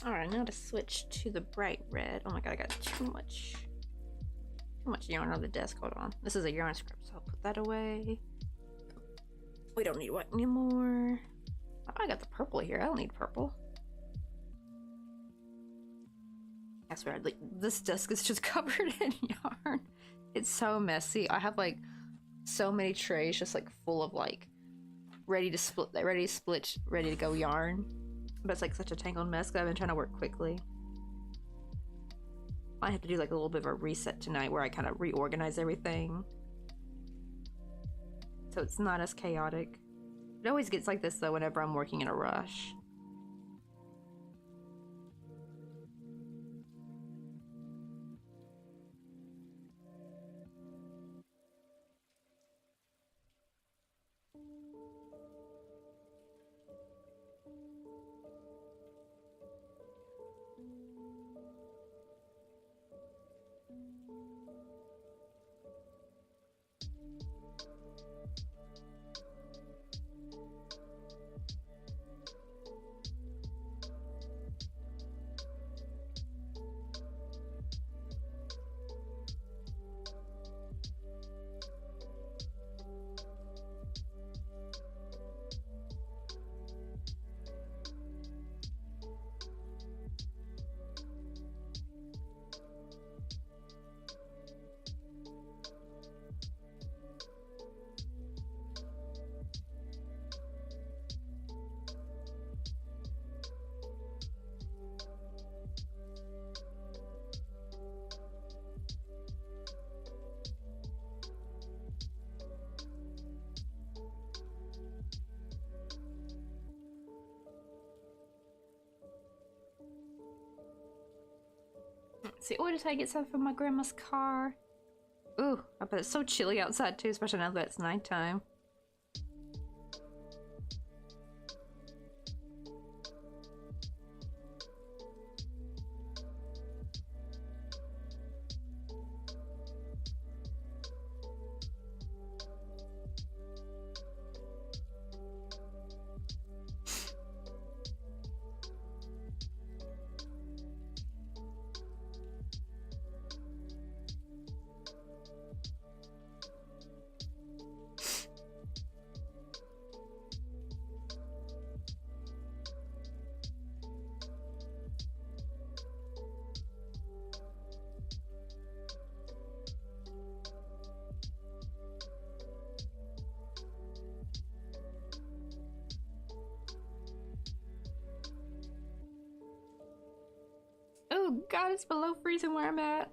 Alright, now to switch to the bright red. Oh my god, I got too much yarn on the desk. Hold on. This is a yarn script, so I'll put that away. We don't need white anymore. Oh, I got the purple here. I don't need purple. I swear, like, this desk is just covered in yarn. It's so messy. I have like so many trays just like full of like ready to go yarn. But it's like such a tangled mess because I've been trying to work quickly. I have to do like a little bit of a reset tonight where I kind of reorganize everything. So it's not as chaotic. It always gets like this though whenever I'm working in a rush. See, oh, did I get some from my grandma's car? Ooh, I bet it's so chilly outside too, especially now that it's nighttime. Oh god, it's below freezing where I'm at.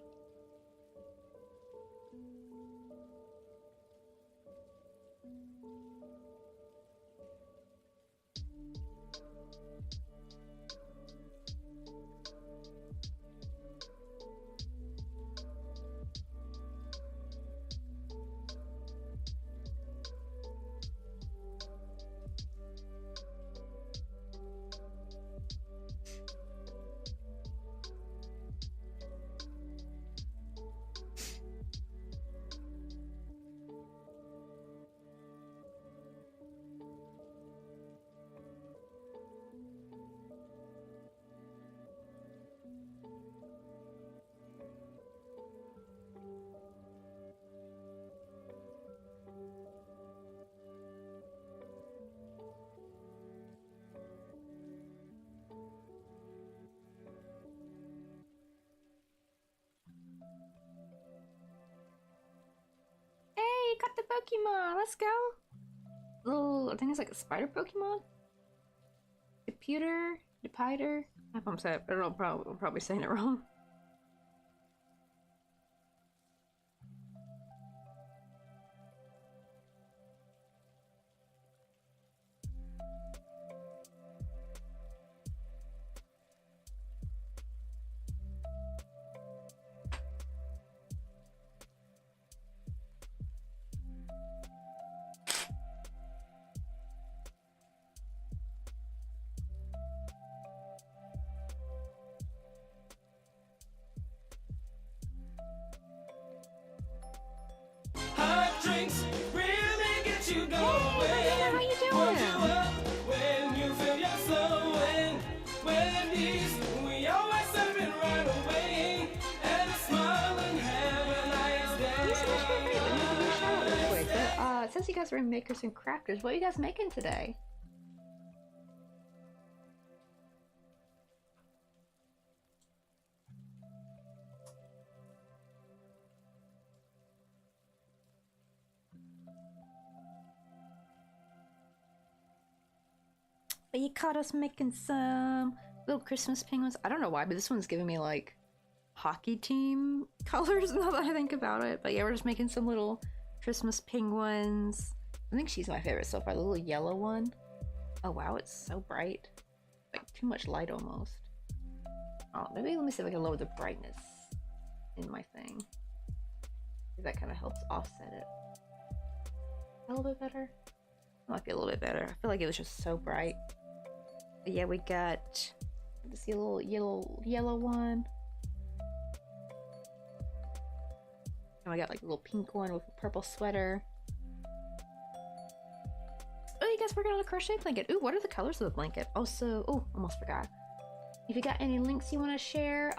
Hey, got the Pokemon! Let's go! Little, I think it's like a spider Pokemon? Deputer? Depiter? I don't know, I'm probably saying it wrong. Hot drinks really get you going. Hey, how you doing? Warm you up when you feel you're slowing. Wendy's, we always serving right away. And a smile and have a nice Thank you so much for day. the raid. Let me do a shout out real quick. It says you guys are makers and crafters. What are you guys making today? But you caught us making some little Christmas penguins. I don't know why, but this one's giving me like hockey team colors now that I think about it. But yeah, we're just making some little Christmas penguins. I think she's my favorite so far, the little yellow one. Oh wow, it's so bright. Like too much light almost. Oh, maybe let me see if I can lower the brightness in my thing. That kind of helps offset it. A little bit better? Might be a little bit better. I feel like it was just so bright. But yeah, we got, let's see, a little yellow one. And we got like a little pink one with a purple sweater. Oh, you guys working on a crochet blanket. Ooh, what are the colors of the blanket? Also, oh, almost forgot. If you got any links you want to share,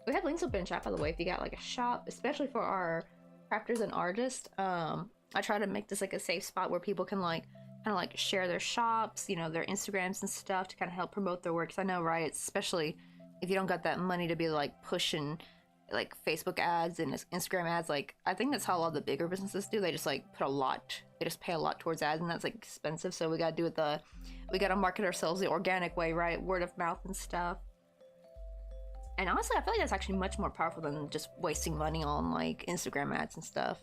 we have links open in chat, by the way, if you got like a shop, especially for our crafters and artists. I try to make this like a safe spot where people can like kind of like share their shops, you know, their Instagrams and stuff to kind of help promote their work. 'Cause I know, right, especially if you don't got that money to be like pushing like Facebook ads and Instagram ads, like I think that's how a lot of the bigger businesses do. They just like put a lot, they just pay a lot towards ads, and that's like expensive. So we gotta do it we gotta market ourselves the organic way, right? Word of mouth and stuff. And honestly, I feel like that's actually much more powerful than just wasting money on like Instagram ads and stuff.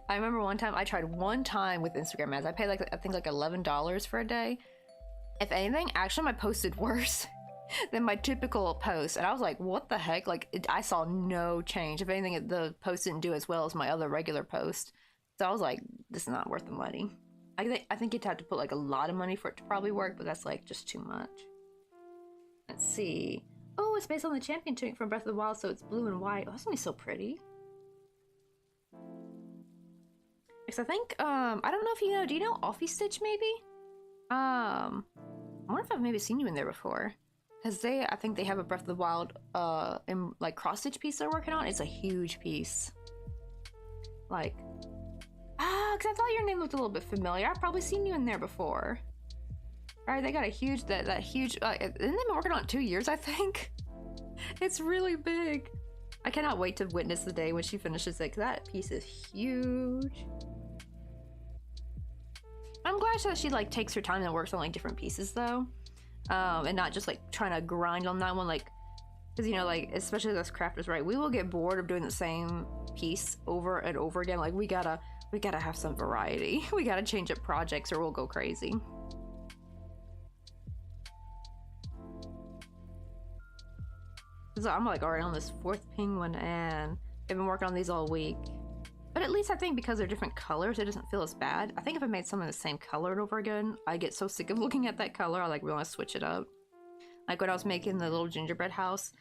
I remember one time I tried one time with Instagram ads. I paid like I think like $11 for a day. If anything, actually my post did worse than my typical post. And I was like, what the heck? Like, I saw no change. If anything, the post didn't do as well as my other regular post. So I was like, this is not worth the money. I think you'd have to put like a lot of money for it to probably work, but that's like just too much. Let's see. Oh, it's based on the champion tunic from Breath of the Wild, so it's blue and white. Oh, that's gonna be so pretty. Because I think, I don't know if you know, do you know Offie Stitch maybe? I wonder if I've maybe seen you in there before. Because I think they have a Breath of the Wild, in, like, cross-stitch piece they're working on. It's a huge piece. Like, because I thought your name looked a little bit familiar. I've probably seen you in there before. Alright, they got a huge, that huge, and they've been working on it 2 years, I think. It's really big. I cannot wait to witness the day when she finishes it, because that piece is huge. I'm glad that she, like, takes her time and works on, like, different pieces, though. And not just, like, trying to grind on that one, like, because, you know, like, especially as crafters, right, we will get bored of doing the same piece over and over again. Like, we gotta have some variety. We gotta change up projects or we'll go crazy. So I'm, like, already on this 4th penguin, and I've been working on these all week. But at least I think because they're different colors, it doesn't feel as bad. I think if I made some of the same color over again, I get so sick of looking at that color, I like really want to switch it up. Like when I was making the little gingerbread house,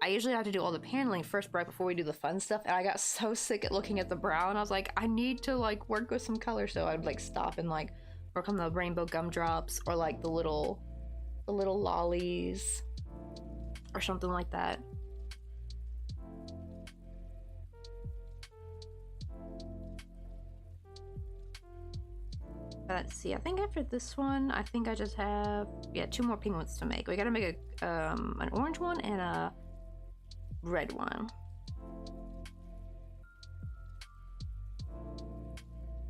I usually have to do all the paneling first right before we do the fun stuff, and I got so sick at looking at the brown. I was like, I need to like work with some color, so I'd like stop and like work on the rainbow gumdrops or like the little lollies or something like that. Let's see, I think after this one, I think I just have, yeah, 2 more penguins to make. We gotta make an orange one and a red one.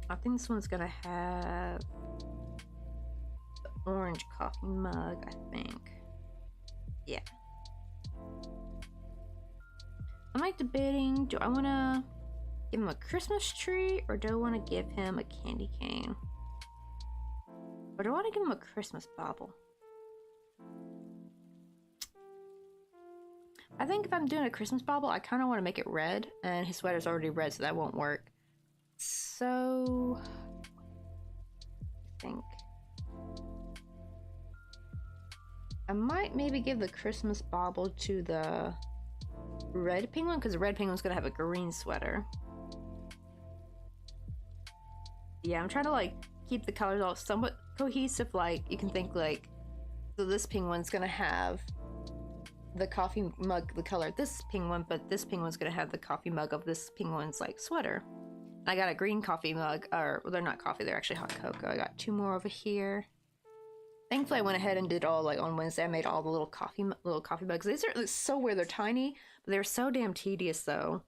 I think this one's gonna have the orange coffee mug, I think. Yeah. I'm like debating, do I wanna give him a Christmas tree or do I wanna give him a candy cane? Or do I want to give him a Christmas bauble? I think if I'm doing a Christmas bauble, I kind of want to make it red, and his sweater's already red, so that won't work. So, I think I might maybe give the Christmas bauble to the red penguin, because the red penguin's gonna have a green sweater. Yeah, I'm trying to like keep the colors all somewhat cohesive. Like you can think like, so this penguin's gonna have the coffee mug, the color of this penguin, but this penguin's gonna have the coffee mug of this penguin's like sweater. I got a green coffee mug, or well, they're not coffee, they're actually hot cocoa. I got 2 more over here. Thankfully I went ahead and did all, like on Wednesday I made all the little coffee mugs. These are so weird, they're tiny, but they're so damn tedious though,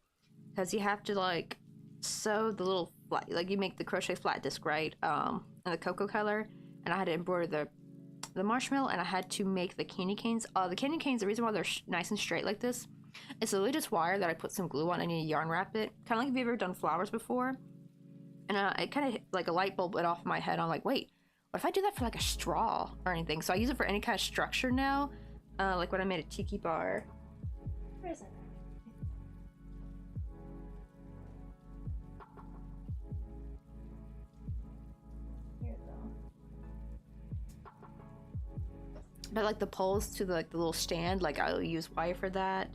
because you have to like sew the little flat, like you make the crochet flat disc, right, in the cocoa color, and I had to embroider the marshmallow, and I had to make the candy canes. The candy canes, the reason why they're nice and straight like this is literally just wire that I put some glue on and you yarn wrap it, kind of like if you've ever done flowers before. And it kind of like a light bulb went off my head. I'm like, wait, what if I do that for like a straw or anything? So I use it for any kind of structure now, like when I made a tiki bar. Where is it? But like the poles to the, like the little stand, like I'll use wire for that.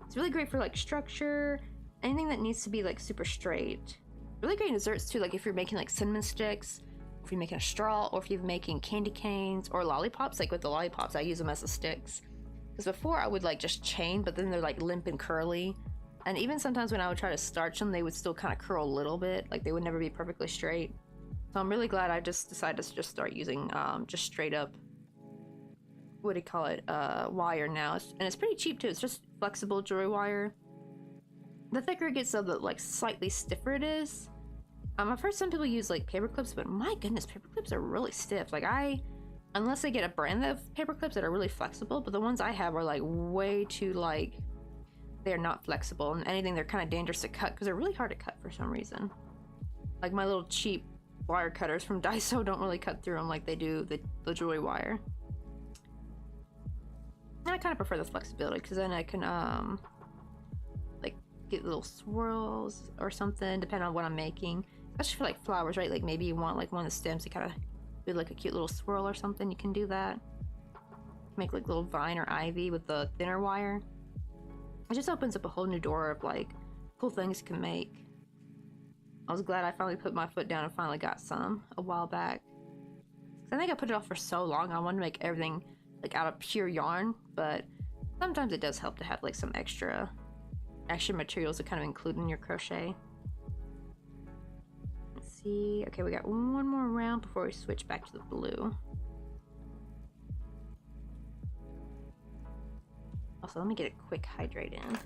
It's really great for like structure, anything that needs to be like super straight. Really great in desserts too, like if you're making like cinnamon sticks, if you're making a straw, or if you're making candy canes or lollipops. Like with the lollipops, I use them as the sticks. Because before I would like just chain, but then they're like limp and curly. And even sometimes when I would try to starch them, they would still kind of curl a little bit, like they would never be perfectly straight. So I'm really glad I just decided to just start using just straight up, what do you call it, wire now. And it's pretty cheap too. It's just flexible jewelry wire. The thicker it gets, so the like slightly stiffer it is. I've heard some people use like paper clips, but my goodness, paper clips are really stiff. Like unless I get a brand of paper clips that are really flexible, but the ones I have are like way too like, they're not flexible, and anything, they're kind of dangerous to cut because they're really hard to cut for some reason. Like my little cheap wire cutters from Daiso don't really cut through them like they do the jewelry wire. And I kind of prefer the flexibility because then I can like get little swirls or something depending on what I'm making. Especially for like flowers, right? Like maybe you want like one of the stems to kind of do like a cute little swirl or something. You can do that. Make like little vine or ivy with the thinner wire. It just opens up a whole new door of like cool things you can make. I was glad I finally put my foot down and finally got some a while back. I think I put it off for so long. I wanted to make everything like out of pure yarn, but sometimes it does help to have like some extra materials to kind of include in your crochet. Let's see. Okay, we got one more round before we switch back to the blue. Also, let me get a quick hydrate in.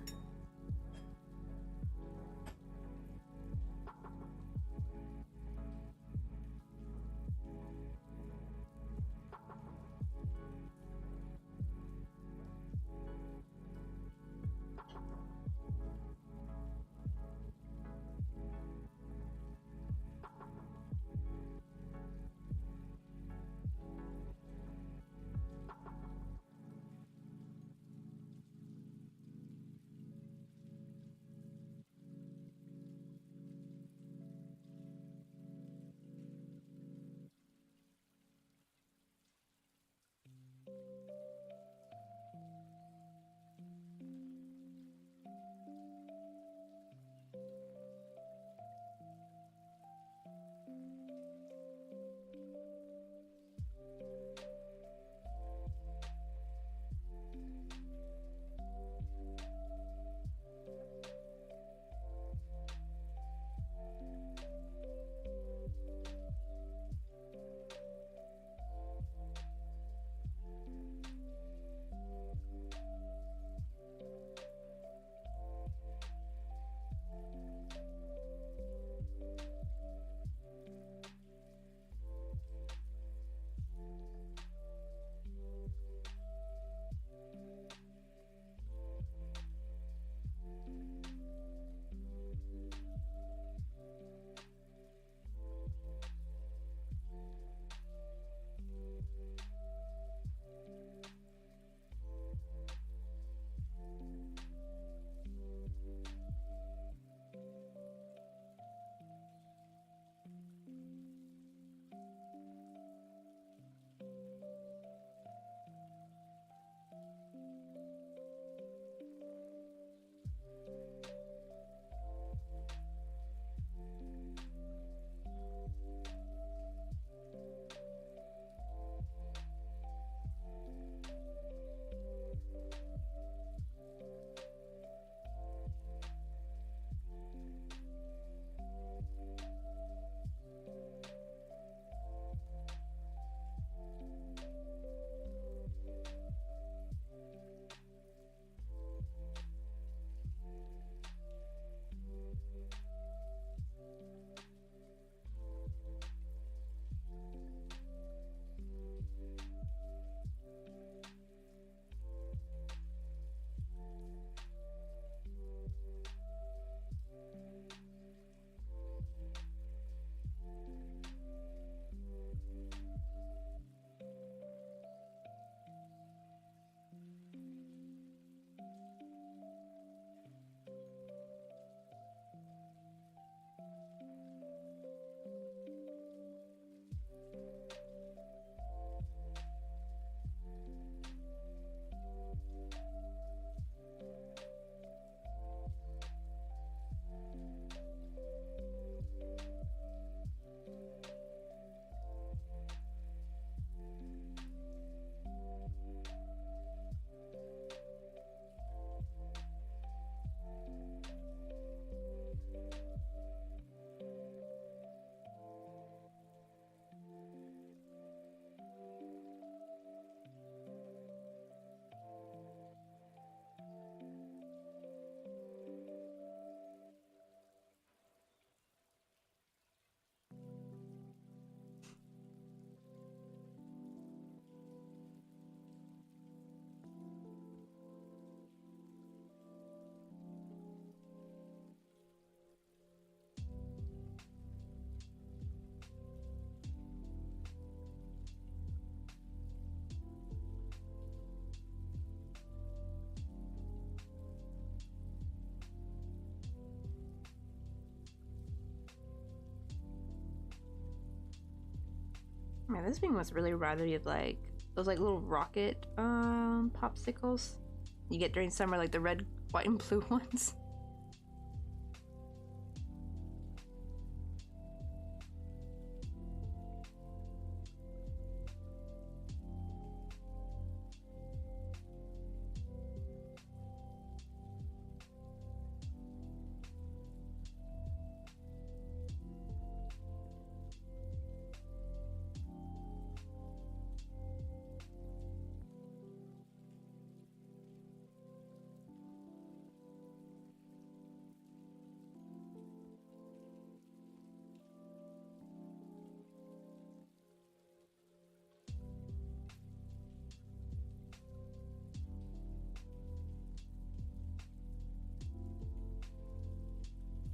Man, this thing was really rather like those like little rocket popsicles you get during summer, like the red, white, and blue ones.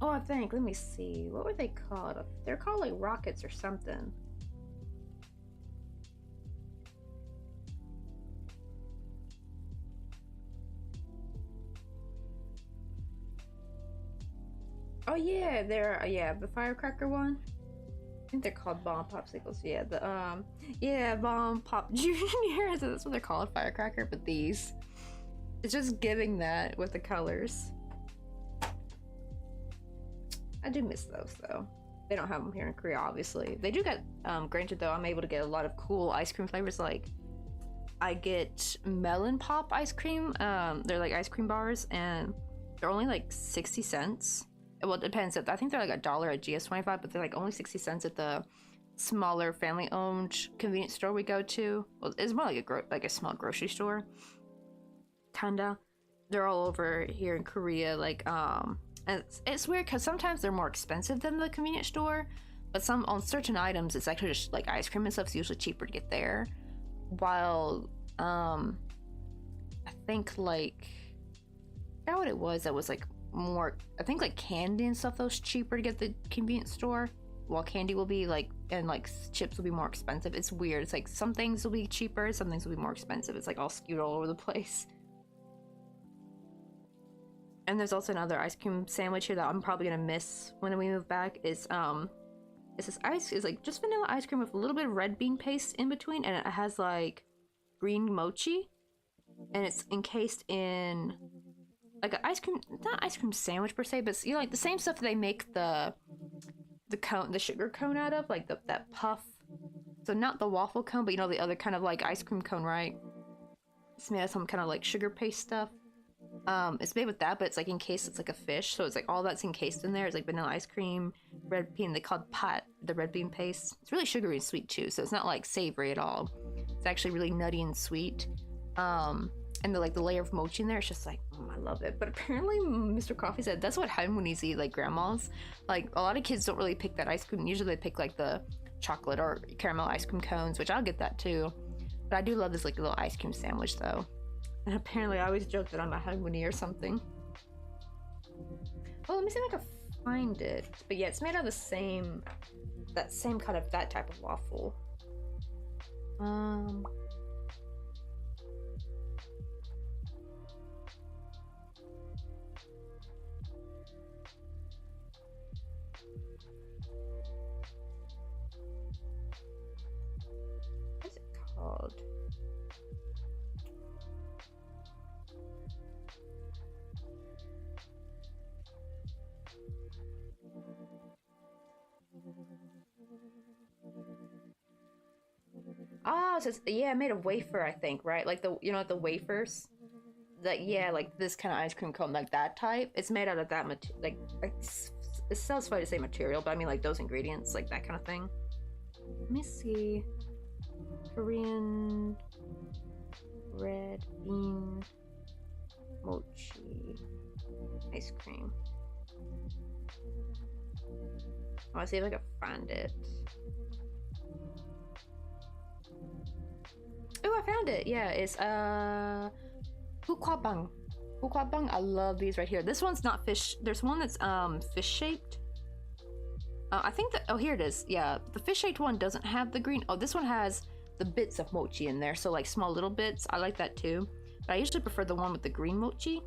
Oh, I think, let me see. What were they called? They're called like rockets or something. Oh yeah, they're yeah, the firecracker one. I think they're called bomb popsicles. Yeah, the yeah, bomb pop junior. So that's what they're called, firecracker, but these. It's just giving that with the colors. I do miss those though. They don't have them here in Korea, obviously. They do get, granted though, I'm able to get a lot of cool ice cream flavors. Like, I get melon pop ice cream. They're like ice cream bars, and they're only like 60 cents. Well, it depends. I think they're like $1 at GS25, but they're like only 60 cents at the smaller family-owned convenience store we go to. Well, it's more like a small grocery store, kinda. They're all over here in Korea, like and it's weird because sometimes they're more expensive than the convenience store, but some on certain items it's actually just like ice cream and stuff. It's usually cheaper to get there. While I think like I forgot what it was that was like more. I think like candy and stuff that was cheaper to get at the convenience store. While candy will be like, and like chips will be more expensive. It's weird. It's like some things will be cheaper, some things will be more expensive. It's like all skewed all over the place. And there's also another ice cream sandwich here that I'm probably gonna miss when we move back. It's this ice is like just vanilla ice cream with a little bit of red bean paste in between, and it has like green mochi, and it's encased in like an ice cream, not ice cream sandwich per se, but you know, like the same stuff they make the cone, the sugar cone out of, like that puff. So not the waffle cone, but you know the other kind of like ice cream cone, right? It's made of some kind of like sugar paste stuff. It's made with that, but it's like encased, it's like a fish, so it's like all that's encased in there. It's like vanilla ice cream, red bean, they call it pat, the red bean paste. It's really sugary and sweet too, so it's not like savory at all. It's actually really nutty and sweet. And the layer of mochi in there, it's just like, I love it. But apparently Mr. Coffee said that's what halmonies eat, like grandmas. Like a lot of kids don't really pick that ice cream. Usually they pick like the chocolate or caramel ice cream cones, which I'll get that too. But I do love this like little ice cream sandwich though. And apparently I always joke that I'm a halmoni or something. Oh, let me see if I can find it. But yeah, it's made out of that same kind of, that type of waffle. What's it called? Oh, it says, yeah, made of wafer, I think, right? Like the, you know, the wafers? Like, yeah, like this kind of ice cream cone, like that type. It's made out of that material, like, it sounds funny to say material, but I mean like those ingredients, like that kind of thing. Let me see. Korean red bean mochi ice cream. I want to see if I can find it. Oh, I found it. Yeah, it's hukwabang. Hukwabang. I love these right here. This one's not fish. There's one that's fish shaped. I think that, oh, here it is. Yeah, the fish shaped one doesn't have the green. Oh, this one has the bits of mochi in there, so like small little bits. I like that too, but I usually prefer the one with the green mochi.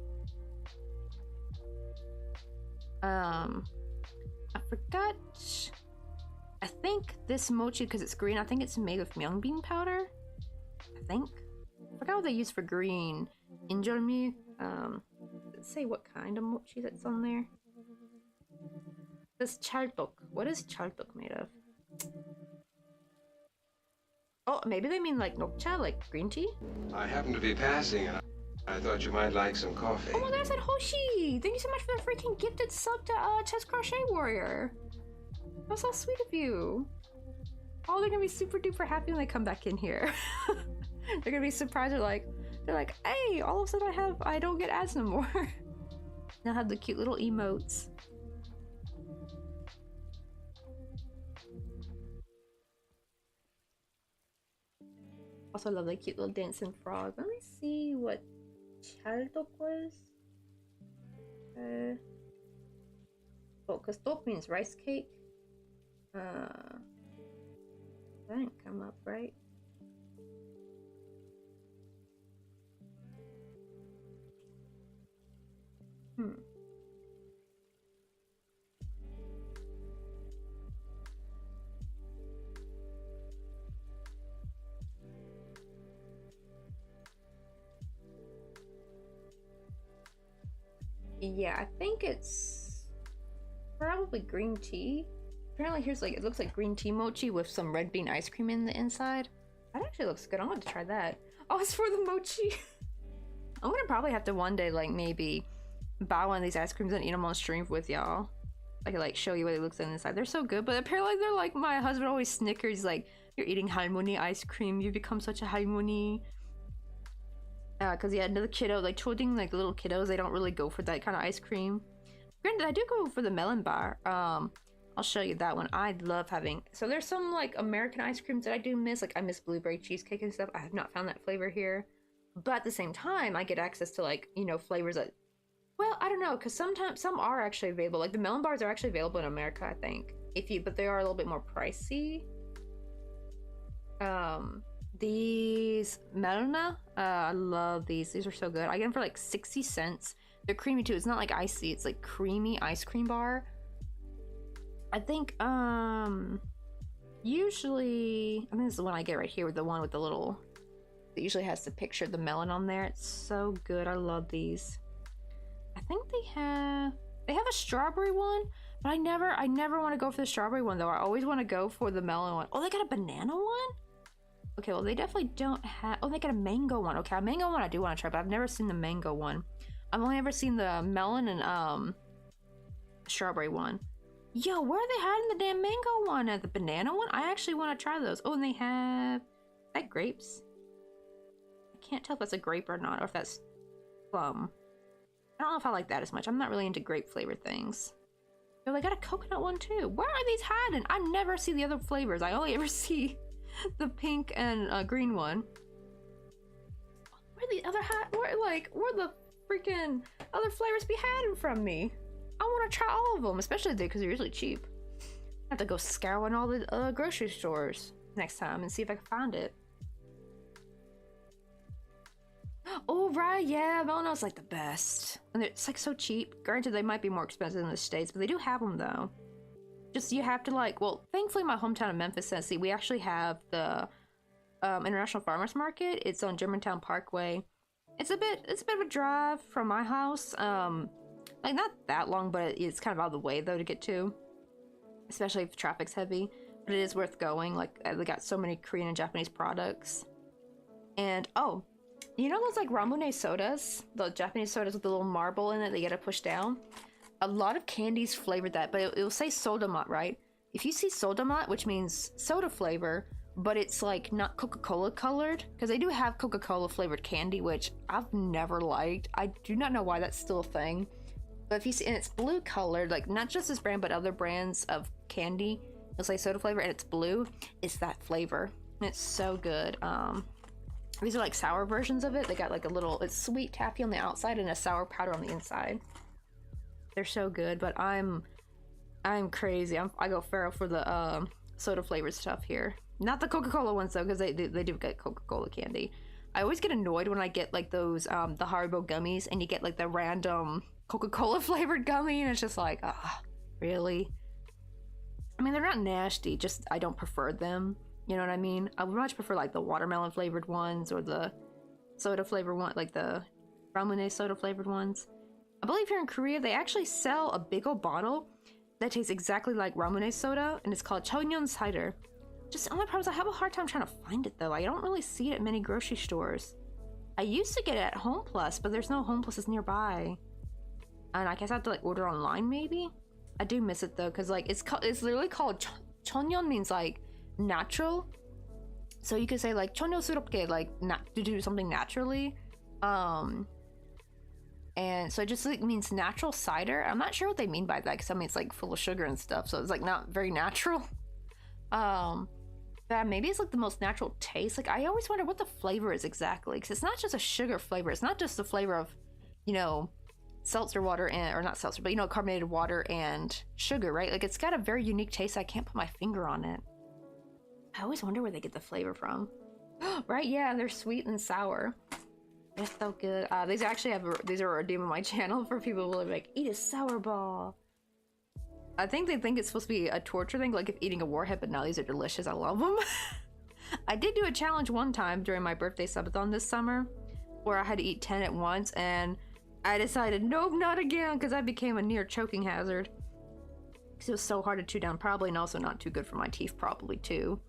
I forgot I think this mochi, because it's green, I think it's made with mung bean powder. I think. I forgot what they use for green. Injolmi. Let's say what kind of mochi that's on there. This chaltok. What is chaltok made of? Oh, maybe they mean like nokcha, like green tea? I happen to be passing, and I thought you might like some coffee. Oh my god, I said Hoshi! Thank you so much for the freaking gifted sub to Chess Crochet Warrior. That's so sweet of you. Oh, they're gonna be super duper happy when they come back in here. They're gonna be surprised. They're like, hey, all of a sudden I don't get ads no more. Now I have the cute little emotes. Also love the cute little dancing frog. Let me see what chaldok was. Oh, because tok means rice cake. That didn't come up right. Yeah, I think it's probably green tea. Apparently here's like, it looks like green tea mochi with some red bean ice cream in the inside. That actually looks good. I want to try that. Oh, it's for the mochi. I'm gonna probably have to one day like maybe buy one of these ice creams and eat them on stream with y'all. I can like show you what it looks like inside. They're so good, but apparently they're like, my husband always snickers like, you're eating halmoni ice cream, you become such a halmoni. Cause yeah, the kiddo, like children, like little kiddos, they don't really go for that kind of ice cream. Granted, I do go for the melon bar. I'll show you that one. I love having, so there's some like American ice creams that I do miss, like I miss blueberry cheesecake and stuff. I have not found that flavor here, but at the same time I get access to like, you know, flavors that, well, I don't know, because sometimes some are actually available, like the melon bars are actually available in America, I think, but they are a little bit more pricey. These melona, I love these are so good. I get them for like 60 cents. They're creamy too. It's not like icy, it's like creamy ice cream bar. I think usually, I think this is the one I get right here, with the one with the little, it usually has the picture of the melon on there. It's so good. I love these. I think they have a strawberry one, but I never want to go for the strawberry one though. I always want to go for the melon one. Oh, they got a banana one? Okay, well they definitely don't have, oh, they got a mango one. Okay, a mango one I do want to try, but I've never seen the mango one. I've only ever seen the melon and strawberry one. Yo, where are they hiding the damn mango one and the banana one? I actually want to try those. Oh, and they have, is that grapes? I can't tell if that's a grape or not, or if that's plum. I don't know if I like that as much. I'm not really into grape flavored things. Oh, they got a coconut one too. Where are these hiding? I never see the other flavors. I only ever see the pink and green one. Where the other where the freaking other flavors be hiding from me? I want to try all of them, especially because they're usually cheap. I have to go scouring all the grocery stores next time and see if I can find it. Oh right, yeah, Melano's like the best, and it's like so cheap. Granted, they might be more expensive in the States, but they do have them though. Just you have to like, well, thankfully my hometown of Memphis, Tennessee, we actually have the International Farmers Market. It's on Germantown Parkway. It's a bit of a drive from my house. Like not that long, but it's kind of out of the way though to get to, especially if traffic's heavy. But it is worth going. Like they got so many Korean and Japanese products. And oh, you know those like Ramune sodas, the Japanese sodas with the little marble in it that you gotta push down? A lot of candies flavored that, but it will say sodamat, right? If you see sodamat, which means soda flavor, but it's like not Coca-Cola colored, because they do have Coca-Cola flavored candy, which I've never liked. I do not know why that's still a thing. But if you see, and it's blue colored, like not just this brand, but other brands of candy, it'll say soda flavor and it's blue, it's that flavor. And it's so good. These are like sour versions of it. They got like a little, it's sweet taffy on the outside and a sour powder on the inside. They're so good, but I'm crazy. I go feral for the soda flavored stuff here. Not the Coca-Cola ones though, because they do get Coca-Cola candy. I always get annoyed when I get like those the Haribo gummies and you get like the random Coca-Cola flavored gummy and it's just like, ah, really? I mean, they're not nasty, just I don't prefer them. You know what I mean? I would much prefer like the watermelon flavored ones or the soda flavored one, like the ramune soda flavored ones. I believe here in Korea they actually sell a big old bottle that tastes exactly like ramune soda, and it's called Cheonyeon cider. Just the only problem is I have a hard time trying to find it though. I don't really see it at many grocery stores. I used to get it at Home Plus, but there's no Home Pluses nearby. And I guess I have to like order online maybe? I do miss it though, because like it's literally called Cheonyeon, means like natural. So you could say like Cheonyeon스럽게, like to do something naturally. And so it just like means natural cider. I'm not sure what they mean by that, because I mean it's like full of sugar and stuff, so it's like not very natural. That maybe it's like the most natural taste. Like I always wonder what the flavor is exactly, because it's not just a sugar flavor. It's not just the flavor of, you know, seltzer water and, or not seltzer, but you know, carbonated water and sugar, right? Like it's got a very unique taste. I can't put my finger on it. I always wonder where they get the flavor from. Right? Yeah, they're sweet and sour. They're so good. These actually these are a redeem on my channel for people who are like, eat a sour ball. I think they think it's supposed to be a torture thing, like if eating a warhead, but no, these are delicious. I love them. I did do a challenge one time during my birthday subathon this summer where I had to eat 10 at once, and I decided, nope, not again, because I became a near choking hazard. Because it was so hard to chew down, probably, and also not too good for my teeth, probably, too.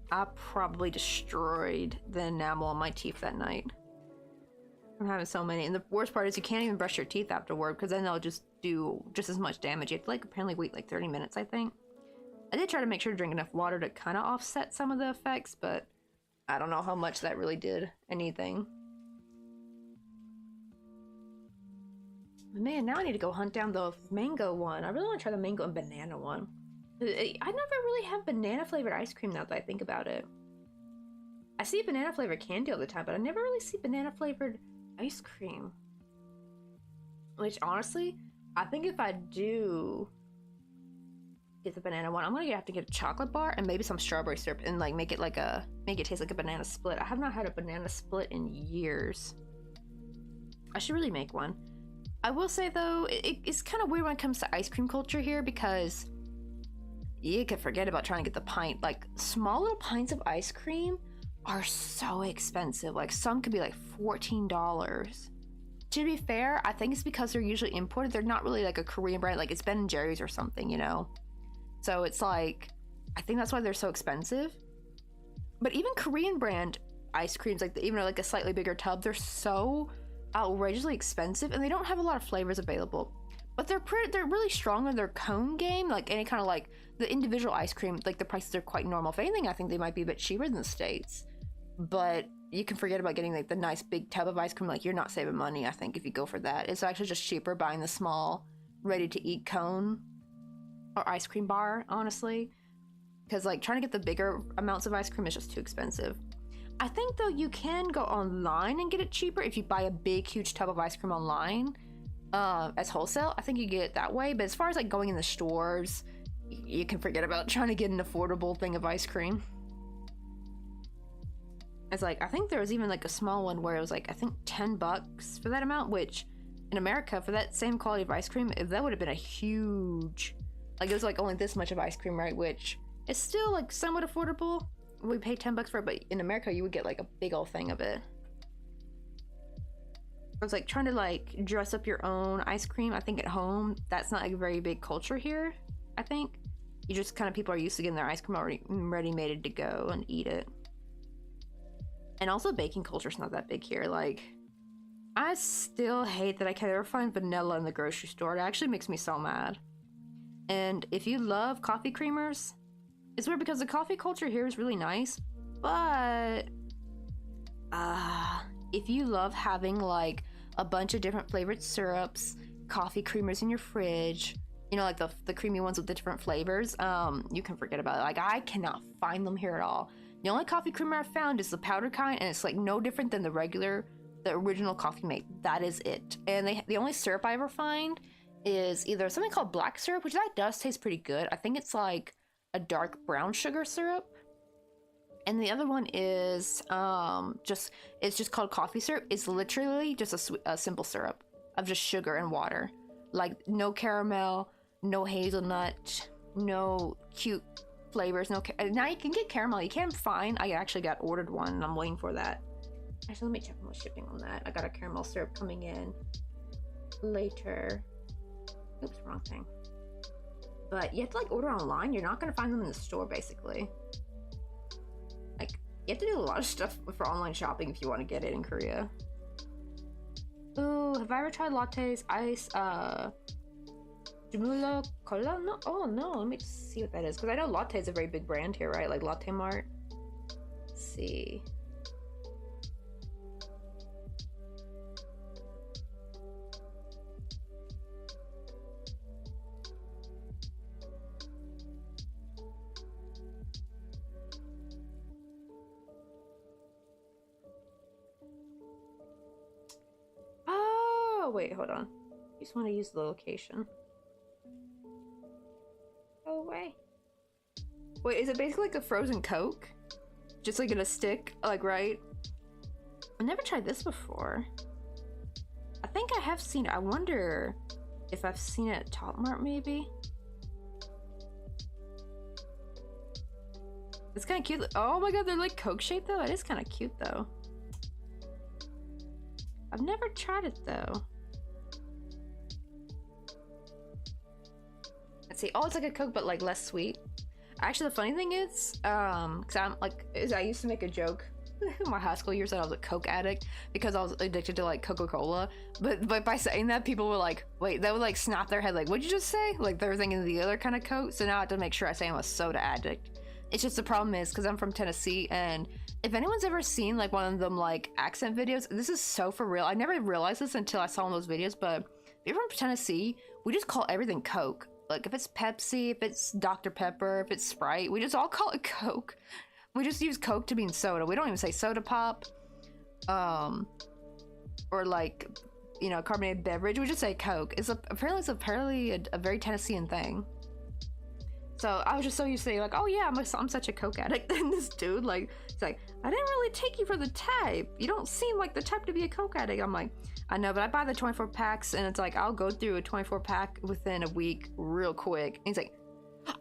I probably destroyed the enamel on my teeth that night. I'm having so many, and the worst part is you can't even brush your teeth afterward, because then they'll just do just as much damage. You have to like apparently wait like 30 minutes, I think. I did try to make sure to drink enough water to kind of offset some of the effects, but I don't know how much that really did anything. Man, now I need to go hunt down the mango one. I really want to try the mango and banana one. I never really have banana flavored ice cream now that I think about it. I see banana flavored candy all the time, but I never really see banana flavored ice cream. Which honestly, I think if I do get the banana one, I'm gonna have to get a chocolate bar and maybe some strawberry syrup and like make it taste like a banana split. I have not had a banana split in years. I should really make one. I will say though, it's kind of weird when it comes to ice cream culture here, because you can forget about trying to get the pint. Like small little pints of ice cream are so expensive. Like some could be like $14. To be fair, I think it's because they're usually imported. They're not really like a Korean brand, like it's Ben & Jerry's or something, you know? So it's like, I think that's why they're so expensive. But even Korean brand ice creams, like even like a slightly bigger tub, they're so outrageously expensive, and they don't have a lot of flavors available. But they're really strong on their cone game. Like any kind of like the individual ice cream, like the prices are quite normal. If anything, I think they might be a bit cheaper than the States. But you can forget about getting like the nice big tub of ice cream. Like you're not saving money, I think, if you go for that. It's actually just cheaper buying the small ready to eat cone or ice cream bar, honestly, because like trying to get the bigger amounts of ice cream is just too expensive. I think though you can go online and get it cheaper if you buy a big huge tub of ice cream online as wholesale. I think you get it that way. But as far as like going in the stores, you can forget about trying to get an affordable thing of ice cream. It's like, I think there was even like a small one where it was like, I think $10 for that amount, which in America for that same quality of ice cream, that would have been a huge, like it was like only this much of ice cream, right? Which is still like somewhat affordable. We pay $10 for it, but in America you would get like a big old thing of it. I was like trying to like dress up your own ice cream. I think at home, that's not a very big culture here, I think. You just kind of, people are used to getting their ice cream already ready-made to go and eat it. And also baking culture's not that big here. Like, I still hate that I can't ever find vanilla in the grocery store. It actually makes me so mad. And if you love coffee creamers, it's weird because the coffee culture here is really nice, but if you love having like a bunch of different flavored syrups, coffee creamers in your fridge, you know, like the creamy ones with the different flavors, you can forget about it. Like, I cannot find them here at all. The only coffee creamer I've found is the powdered kind, and it's like no different than the original Coffee Mate. That is it. And the only syrup I ever find is either something called black syrup, which that does taste pretty good. I think it's like a dark brown sugar syrup. And the other one is it's just called coffee syrup. It's literally just a simple syrup of just sugar and water. Like no caramel, no hazelnut, no cute flavors. No, now you can get caramel. You can find. I actually got ordered one, and I'm waiting for that. Actually, let me check on shipping on that. I got a caramel syrup coming in later. Oops, wrong thing. But you have to like order online. You're not gonna find them in the store, basically. Like you have to do a lot of stuff for online shopping if you want to get it in Korea. Ooh, have I ever tried lattes, ice, Jumula Cola? No, oh no, let me see what that is. Because I know latte is a very big brand here, right? Like Latte Mart. Let's see. Oh, wait, hold on. I just want to use the location. Go away. Wait, is it basically like a frozen Coke? Just like in a stick, like, right? I never tried this before. I think I have seen it. I wonder if I've seen it at Top Mart, maybe? It's kind of cute. Oh my god, they're like Coke shaped though? It is kind of cute though. I've never tried it though. Let's see. Oh, it's like a Coke, but like less sweet. Actually, the funny thing is, because I'm like, I used to make a joke in my high school years that I was a Coke addict because I was addicted to like Coca-Cola. But by saying that, people were like, wait, that would like snap their head, like, what'd you just say? Like they were thinking the other kind of Coke. So now I have to make sure I say I'm a soda addict. It's just the problem is because I'm from Tennessee, and if anyone's ever seen like one of them like accent videos, this is so for real. I never realized this until I saw one of those videos, but if you're from Tennessee, we just call everything Coke. Like if it's Pepsi, if it's Dr. Pepper, if it's Sprite, we just all call it Coke. We just use Coke to mean soda. We don't even say soda pop, or like, you know, carbonated beverage. We just say Coke. Apparently a very Tennessean thing. So I was just so used to saying like, oh yeah, I'm such a Coke addict. And this dude, like, he's like, I didn't really take you for the type. You don't seem like the type to be a Coke addict. I'm like, I know, but I buy the 24 packs, and it's like, I'll go through a 24 pack within a week real quick. And he's like,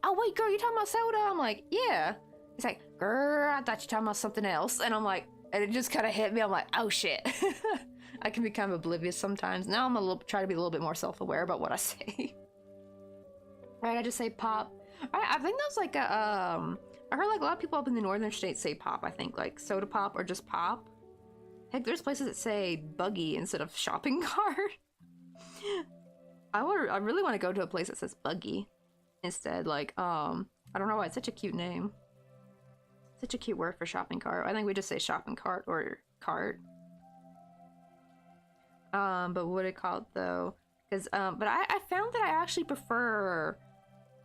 oh wait, girl, you talking about soda? I'm like, yeah. He's like, girl, I thought you talking about something else. And I'm like, and it just kind of hit me. I'm like, oh shit. I can be kind of oblivious sometimes. Now I'm try to be a little bit more self-aware about what I say. Right, I just say pop. I think that's like a, I heard like a lot of people up in the northern states say pop, I think, like soda pop or just pop. Heck, there's places that say buggy instead of shopping cart. I really want to go to a place that says buggy instead. Like, I don't know why, it's such a cute name. Such a cute word for shopping cart. I think we just say shopping cart or cart. But what it called though? Because, but I found that I actually prefer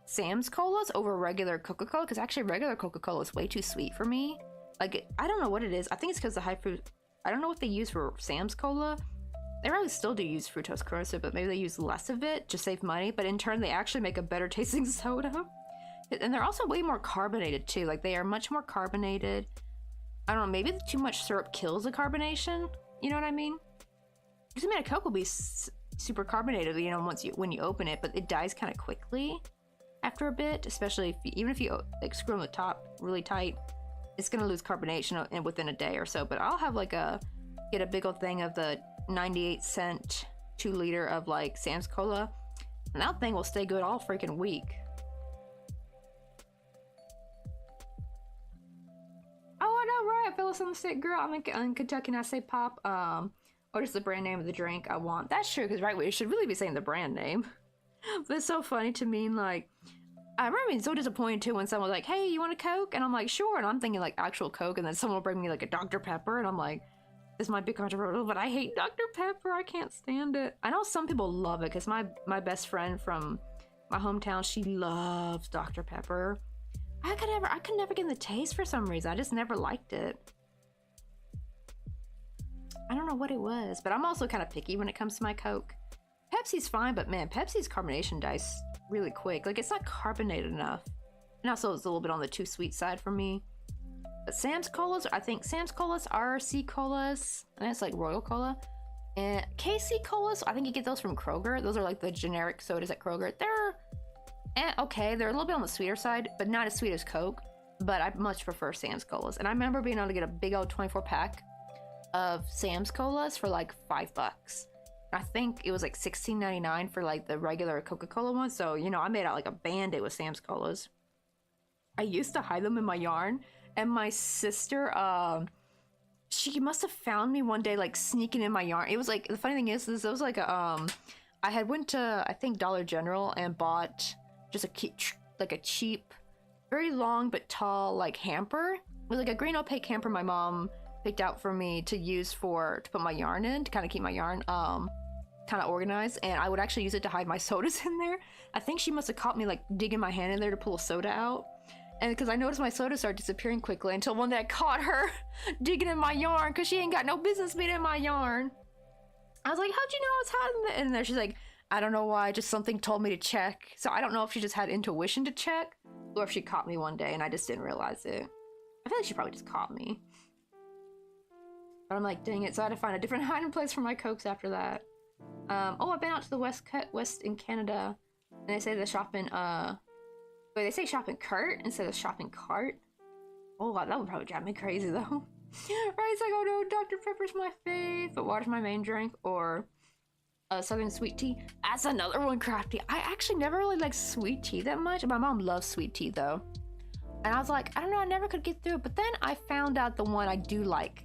Sam's Colas over regular Coca-Cola, because actually regular Coca-Cola is way too sweet for me. Like, I don't know what it is. I think it's because the high fruit. I don't know what they use for Sam's Cola. They probably still do use fructose corn syrup, but maybe they use less of it to save money. But in turn, they actually make a better tasting soda. And they're also way more carbonated too. Like, they are much more carbonated. I don't know, maybe too much syrup kills the carbonation. You know what I mean? Because I mean, a Coke will be super carbonated, you know, when you open it, but it dies kind of quickly after a bit, especially even if you like screw on the top really tight, it's gonna lose carbonation within a day or so. But I'll have like get a big old thing of the 98-cent 2 liter of like Sam's Cola, and that thing will stay good all freaking week. Oh, I know, right? I feel some sick girl. I'm in Kentucky and I say pop. What is the brand name of the drink I want? That's true, because right, we should really be saying the brand name. But it's so funny to me, like, I remember being so disappointed too when someone was like, hey, you want a Coke? And I'm like, sure. And I'm thinking like actual Coke, and then someone will bring me like a Dr. Pepper, and I'm like, this might be controversial, but I hate Dr. Pepper. I can't stand it. I know some people love it, because my best friend from my hometown, she loves Dr. Pepper. I could never get the taste for some reason. I just never liked it. I don't know what it was, but I'm also kind of picky when it comes to my Coke. Pepsi's fine, but man, Pepsi's carbonation dies really quick. Like, it's not carbonated enough. And also it's a little bit on the too sweet side for me. But Sam's Colas, I think Sam's Colas, RC Colas, and that's like Royal Cola. And KC Colas, I think you get those from Kroger. Those are like the generic sodas at Kroger. okay, they're a little bit on the sweeter side, but not as sweet as Coke. But I much prefer Sam's Colas. And I remember being able to get a big old 24 pack of Sam's Colas for like $5. I think it was like $16.99 for like the regular Coca-Cola one. So, you know, I made out like a bandit with Sam's Colas. I used to hide them in my yarn, and my sister, she must have found me one day like sneaking in my yarn. It was like, the funny thing is it was like a, I had went to, I think, Dollar General and bought just a cheap, very long but tall like hamper. It was like a green opaque hamper my mom picked out for me to use to put my yarn in, to kind of keep my yarn kind of organized, and I would actually use it to hide my sodas in there. I think she must have caught me like digging my hand in there to pull a soda out, and because I noticed my soda started disappearing quickly until one day I caught her digging in my yarn because she ain't got no business being in my yarn. I was like, how'd you know I was hiding in there? She's like, I don't know why, just something told me to check. So I don't know if she just had intuition to check, or if she caught me one day and I just didn't realize it. I feel like she probably just caught me. But I'm like, dang it, so I had to find a different hiding place for my Cokes after that. Oh, I've been out to the west in Canada, and they say the shopping, wait, they say shopping cart instead of shopping cart? Oh, wow, that would probably drive me crazy, though. Right, it's like, oh no, Dr. Pepper's my fave, but water's my main drink, or Southern sweet tea. That's another one, Crafty. I actually never really liked sweet tea that much. My mom loves sweet tea, though. And I was like, I don't know, I never could get through it, but then I found out the one I do like.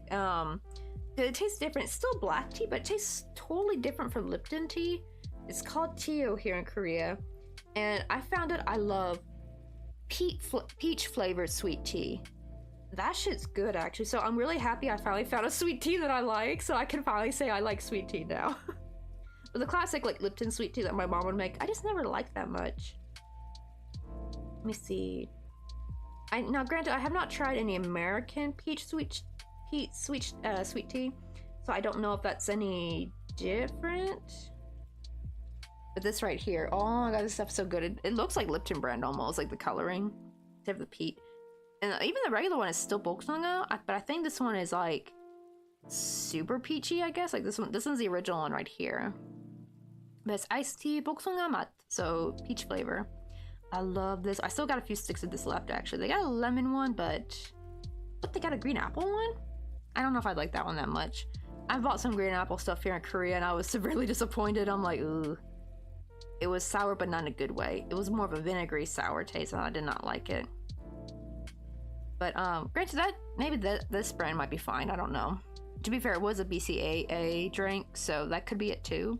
It tastes different. It's still black tea, but it tastes totally different from Lipton tea. It's called Teo here in Korea, and I found it. I love peach flavored sweet tea. That shit's good, actually. So I'm really happy I finally found a sweet tea that I like, so I can finally say I like sweet tea now. But the classic like Lipton sweet tea that my mom would make, I just never liked that much. Let me see. Now, granted, I have not tried any American peach sweet tea, so I don't know if that's any different. But this right here, oh my god, this stuff's so good. It looks like Lipton brand almost, like the coloring, except for the peach. And even the regular one is still Boksonga, but I think this one is like super peachy, I guess. Like this one's the original one right here. But it's iced tea Boksonga mat, so peach flavor. I love this. I still got a few sticks of this left, actually. They got a lemon one, but they got a green apple one? I don't know if I'd like that one that much. I bought some green apple stuff here in Korea, and I was severely disappointed. I'm like, ooh. It was sour, but not in a good way. It was more of a vinegary sour taste, and I did not like it. But granted, maybe this brand might be fine. I don't know. To be fair, it was a BCAA drink, so that could be it too.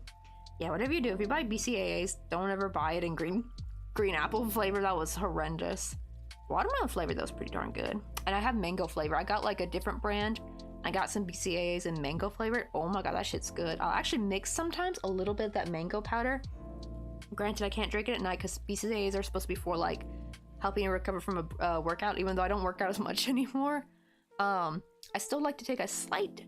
Yeah, whatever you do, if you buy BCAAs, don't ever buy it in green apple flavor. That was horrendous. Watermelon flavor, though, is pretty darn good. And I have mango flavor. I got like a different brand. I got some BCAAs in mango flavor. Oh my god, that shit's good. I'll actually mix sometimes a little bit of that mango powder. Granted, I can't drink it at night because BCAAs are supposed to be for like helping you recover from a workout, even though I don't work out as much anymore. I still like to take a slight,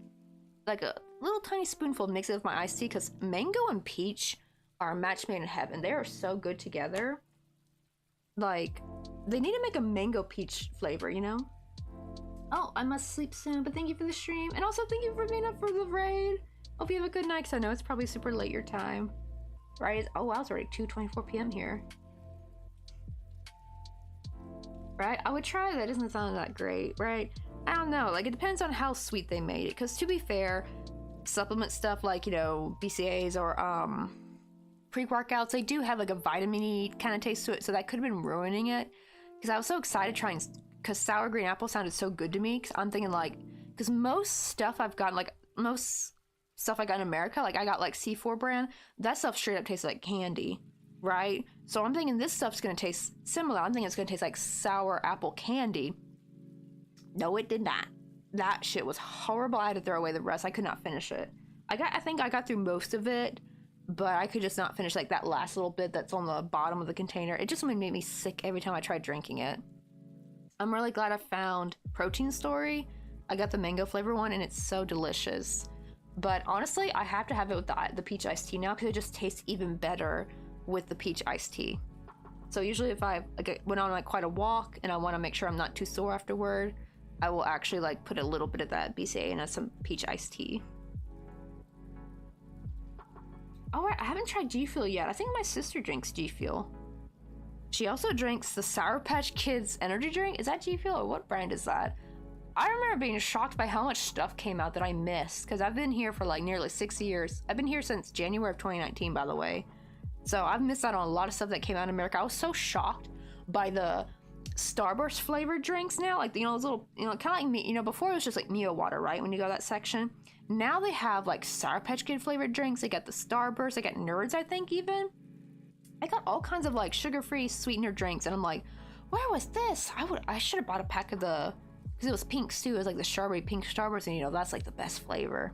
like a little tiny spoonful, mix it with my iced tea, because mango and peach are a match made in heaven. They are so good together. Like, they need to make a mango peach flavor, you know? Oh, I must sleep soon, but thank you for the stream. And also thank you for being up for the raid. Hope you have a good night, because I know it's probably super late your time. Right? Oh wow, it's already 2:24 p.m. here. Right? I would try that. It doesn't sound that great, right? I don't know. Like, it depends on how sweet they made it. Because to be fair, supplement stuff like, you know, BCAAs or pre-workouts, they do have like a vitamin-y kind of taste to it. So that could have been ruining it. Because I was so excited trying, because sour green apple sounded so good to me. Because I'm thinking like, because most stuff I've gotten, like most stuff I got in America, like I got like C4 brand, that stuff straight up tastes like candy. Right? So I'm thinking this stuff's gonna taste similar. I'm thinking it's gonna taste like sour apple candy. No, it did not. That shit was horrible. I had to throw away the rest. I could not finish it. I think I got through most of it, but I could just not finish like that last little bit that's on the bottom of the container. It just made me sick every time I tried drinking it. I'm really glad I found Protein Story. I got the mango flavor one and it's so delicious. But honestly, I have to have it with the peach iced tea now because it just tastes even better with the peach iced tea. So usually if I went on like quite a walk and I want to make sure I'm not too sore afterward, I will actually like put a little bit of that BCAA in some peach iced tea. Oh, I haven't tried G Fuel yet. I think my sister drinks G Fuel. She also drinks the Sour Patch Kids energy drink. Is that G Fuel or what brand is that? I remember being shocked by how much stuff came out that I missed because I've been here for like nearly 6 years. I've been here since January of 2019, by the way. So I've missed out on a lot of stuff that came out in America. I was so shocked by the Starburst flavored drinks now. Like, you know, those little, you know, kind of like me, you know, before it was just like Mio water, right? When you go to that section. Now they have like Sour Patch Kid flavored drinks. They got the Starburst. They got Nerds, I think, even. I got all kinds of like sugar-free sweetener drinks, and I'm like, where was this? I should have bought a pack of the, because it was pinks too. It was like the strawberry pink Starburst, and you know that's like the best flavor.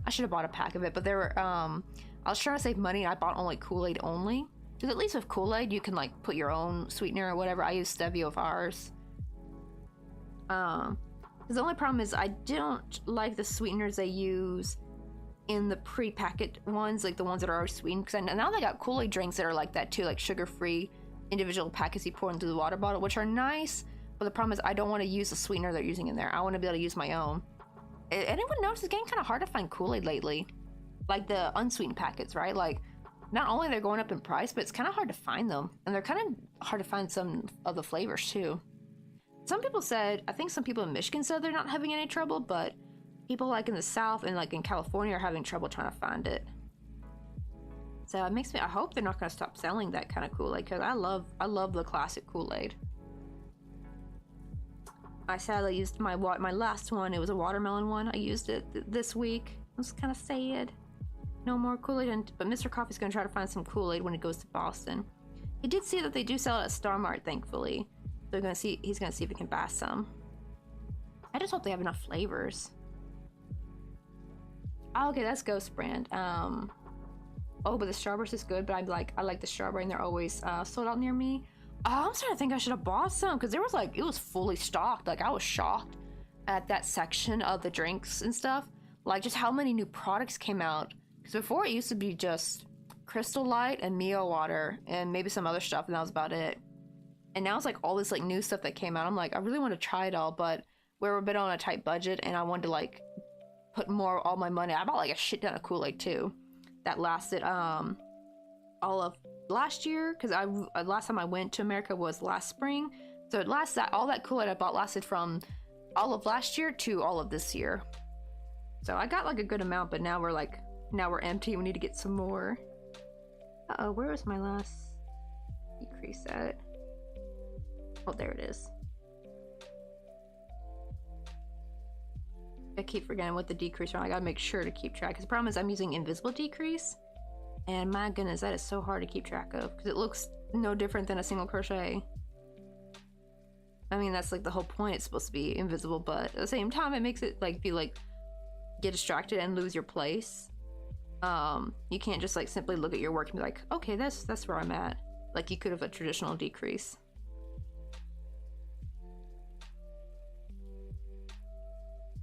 I should have bought a pack of it, but there were I was trying to save money, and I bought only Kool-Aid only. Because at least with Kool-Aid, you can like put your own sweetener or whatever. I use Stevia of ours. Because the only problem is I don't like the sweeteners they use in the pre-packet ones, like the ones that are already sweetened, because now they got Kool-Aid drinks that are like that too, like sugar-free individual packets you pour into the water bottle, which are nice, but the problem is I don't want to use the sweetener they're using in there. I want to be able to use my own. Anyone notice it's getting kind of hard to find Kool-Aid lately? Like the unsweetened packets, right? Like, not only they're going up in price, but it's kind of hard to find them, and they're kind of hard to find some of the flavors too. Some people said, I think some people in Michigan said they're not having any trouble, but people like in the South and like in California are having trouble trying to find it. So it makes me, I hope they're not going to stop selling that kind of Kool-Aid, because I love the classic Kool-Aid. I sadly used my last one. It was a watermelon one. I used it this week. I was kind of sad. No more Kool-Aid, but Mr. Coffee's going to try to find some Kool-Aid when he goes to Boston. He did see that they do sell it at Star Mart, thankfully. So he's going to see if he can buy some. I just hope they have enough flavors. Oh, okay, that's Ghost brand. Oh, but the Starburst is good, but I like the strawberry, and they're always sold out near me. Oh, I'm starting to think I should have bought some, because there was like, it was fully stocked. Like, I was shocked at that section of the drinks and stuff. Like, just how many new products came out. Because before it used to be just Crystal Light and Mio water and maybe some other stuff, and that was about it. And now it's like all this like new stuff that came out. I'm like, I really want to try it all, but we were a bit on a tight budget, and I wanted to like put all my money. I bought like a shit ton of Kool-Aid too. That lasted all of last year, because last time I went to America was last spring. So all that Kool-Aid I bought lasted from all of last year to all of this year. So I got like a good amount, but now we're empty. We need to get some more. Uh-oh, where was my last decrease at? Oh, there it is. I keep forgetting what the decrease are. I gotta make sure to keep track, because the problem is I'm using invisible decrease, and my goodness, that is so hard to keep track of, because it looks no different than a single crochet. I mean, that's like the whole point. It's supposed to be invisible, but at the same time it makes it like get distracted and lose your place. You can't just like simply look at your work and be like, okay, that's where I'm at, like you could have a traditional decrease.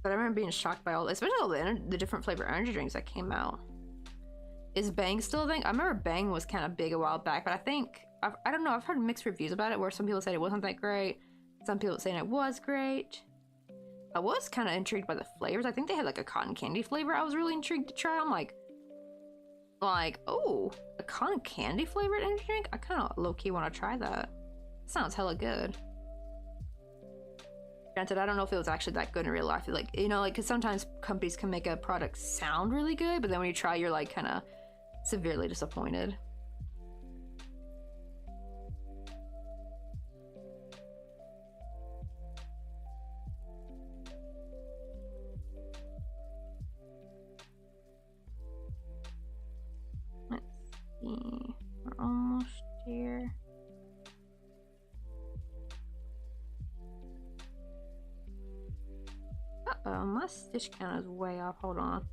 But I remember being shocked by especially all the different flavor energy drinks that came out. Is Bang still a thing? I remember Bang was kind of big a while back, but I don't know, I've heard mixed reviews about it, where some people said it wasn't that great, some people saying it was great. I was kind of intrigued by the flavors. I think they had like a cotton candy flavor I was really intrigued to try. I'm like, oh, a cotton candy flavored energy drink? I kind of low-key want to try that. Sounds hella good. Granted, I don't know if it was actually that good in real life. Like, you know, like, because sometimes companies can make a product sound really good, but then when you try, you're like kind of severely disappointed. Let's see. We're almost here. Uh-oh, my stitch count is way off. Hold on.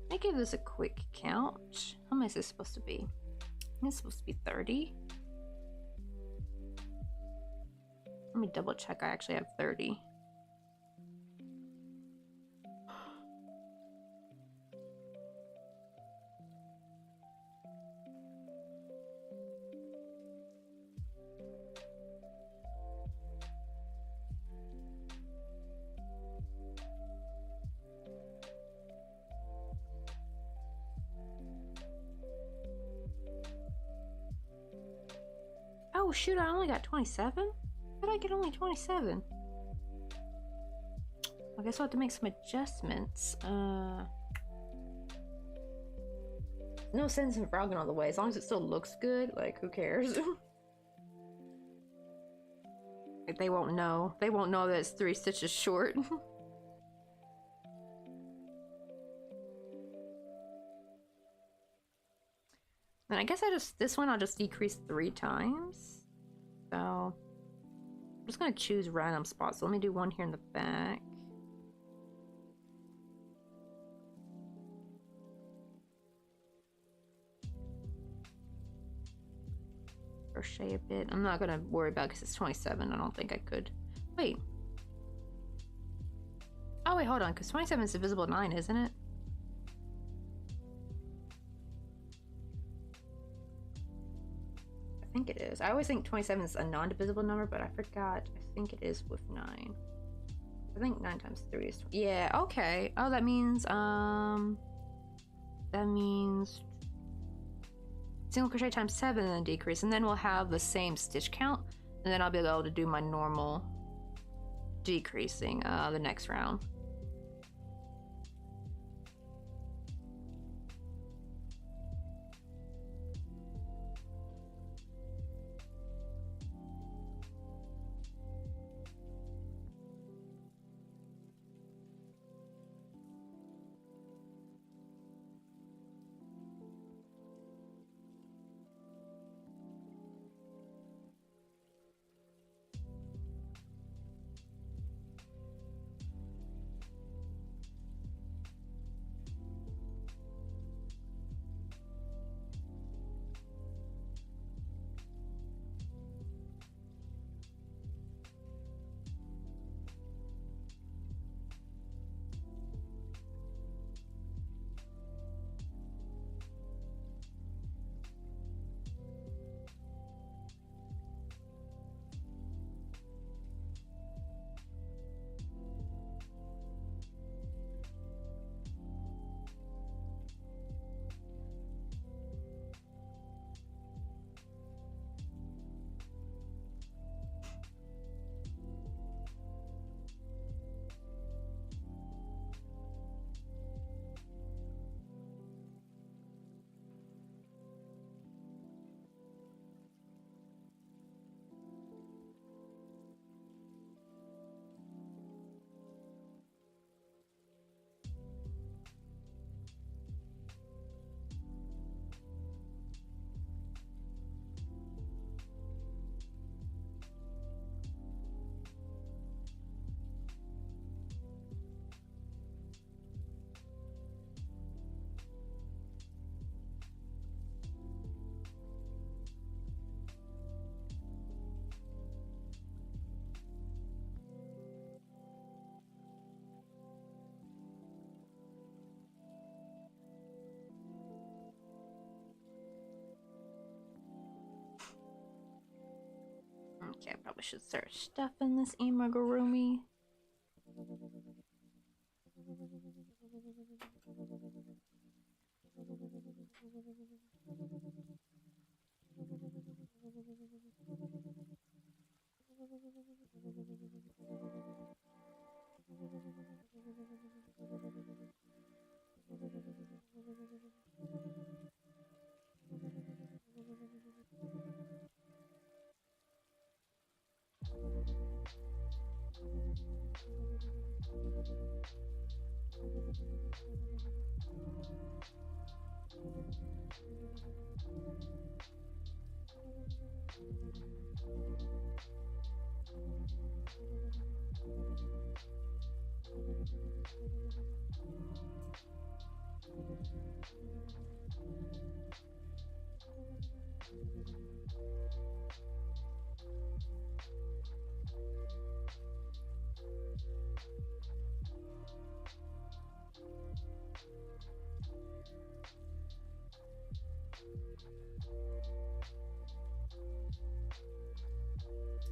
Let me give this a quick count. How many is this supposed to be? I think it's supposed to be 30. Let me double check. I actually have 30. Oh shoot, I only got 27? How did I get only 27? I guess I'll have to make some adjustments. No sense in frogging all the way. As long as it still looks good, like, who cares? Like, they won't know. They won't know that it's 3 stitches short. And I guess this one I'll just decrease 3 times. So, I'm just gonna choose random spots. So let me do one here in the back. Crochet a bit. I'm not gonna worry about it because it's 27. I don't think I could. Wait. Oh wait, hold on, because 27 is divisible 9, isn't it? I think it is. I always think 27 is a non-divisible number, but I forgot. I think it is with 9. I think 9 times 3 is 20. Yeah, okay. Oh, that means single crochet times 7 and then decrease, and then we'll have the same stitch count, and then I'll be able to do my normal decreasing the next round. Okay, I probably should start stuffing this amigurumi.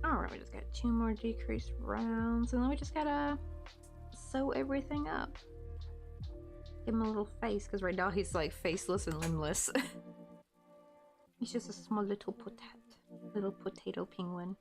Alright, we just got 2 more decreased rounds, and then we just gotta sew everything up. Give him a little face, because right now he's like faceless and limbless. He's just a small little potat. Little potato penguin.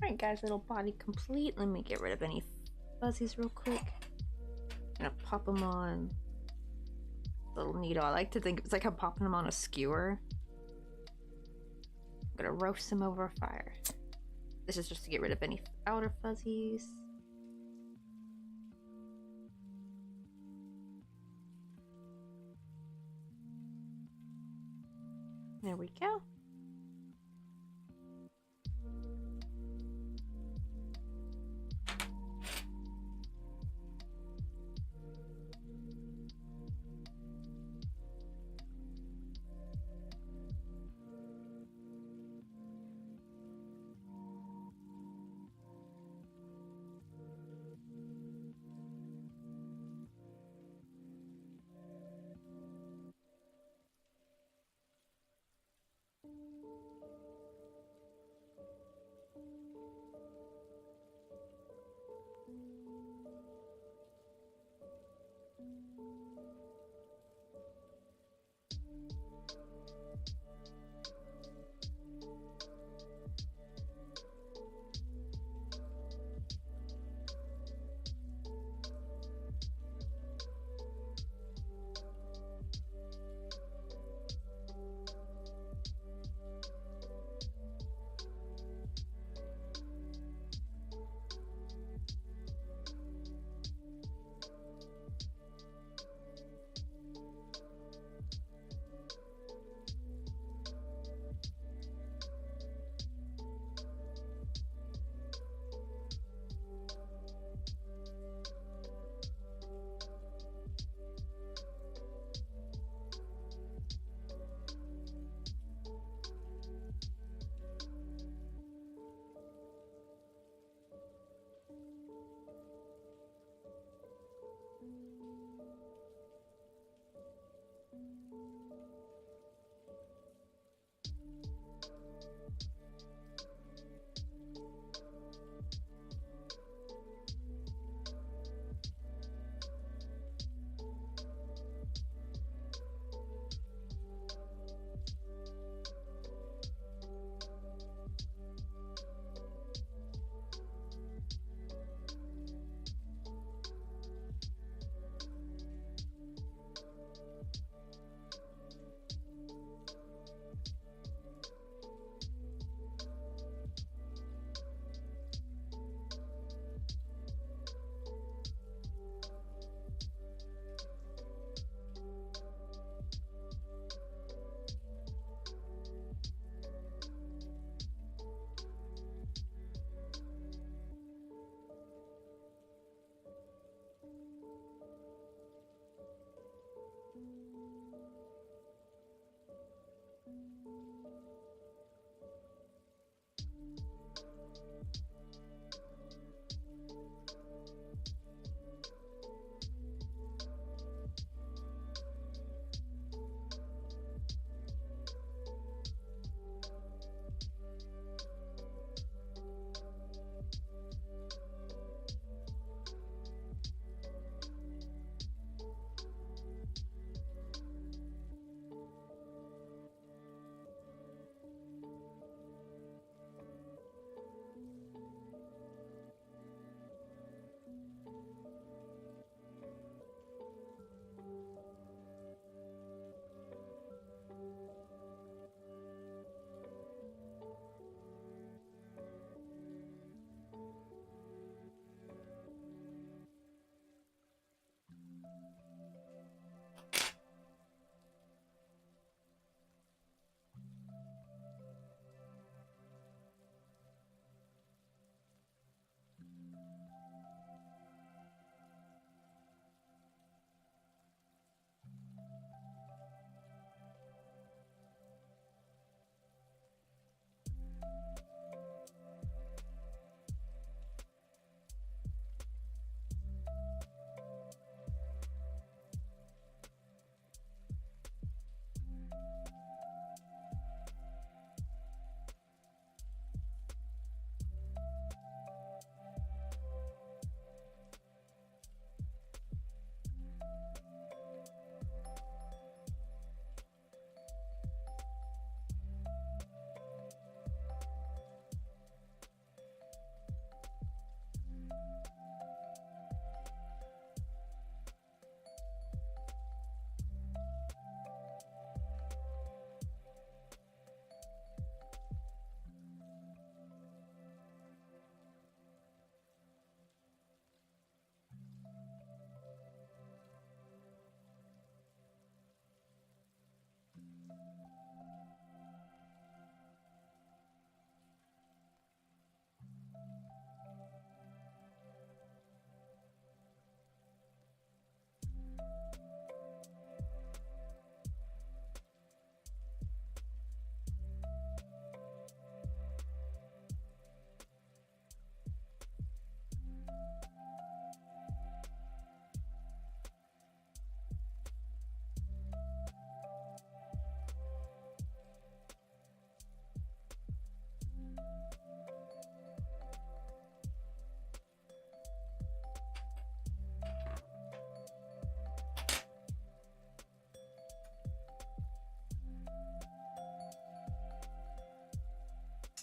Alright guys, little body complete. Let me get rid of any fuzzies real quick. I'm gonna pop them on little needle. I like to think it's like I'm popping them on a skewer. I'm gonna roast them over a fire. This is just to get rid of any outer fuzzies. There we go.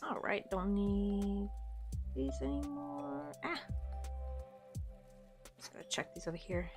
Alright, don't need these anymore. Ah! Just gotta check these over here.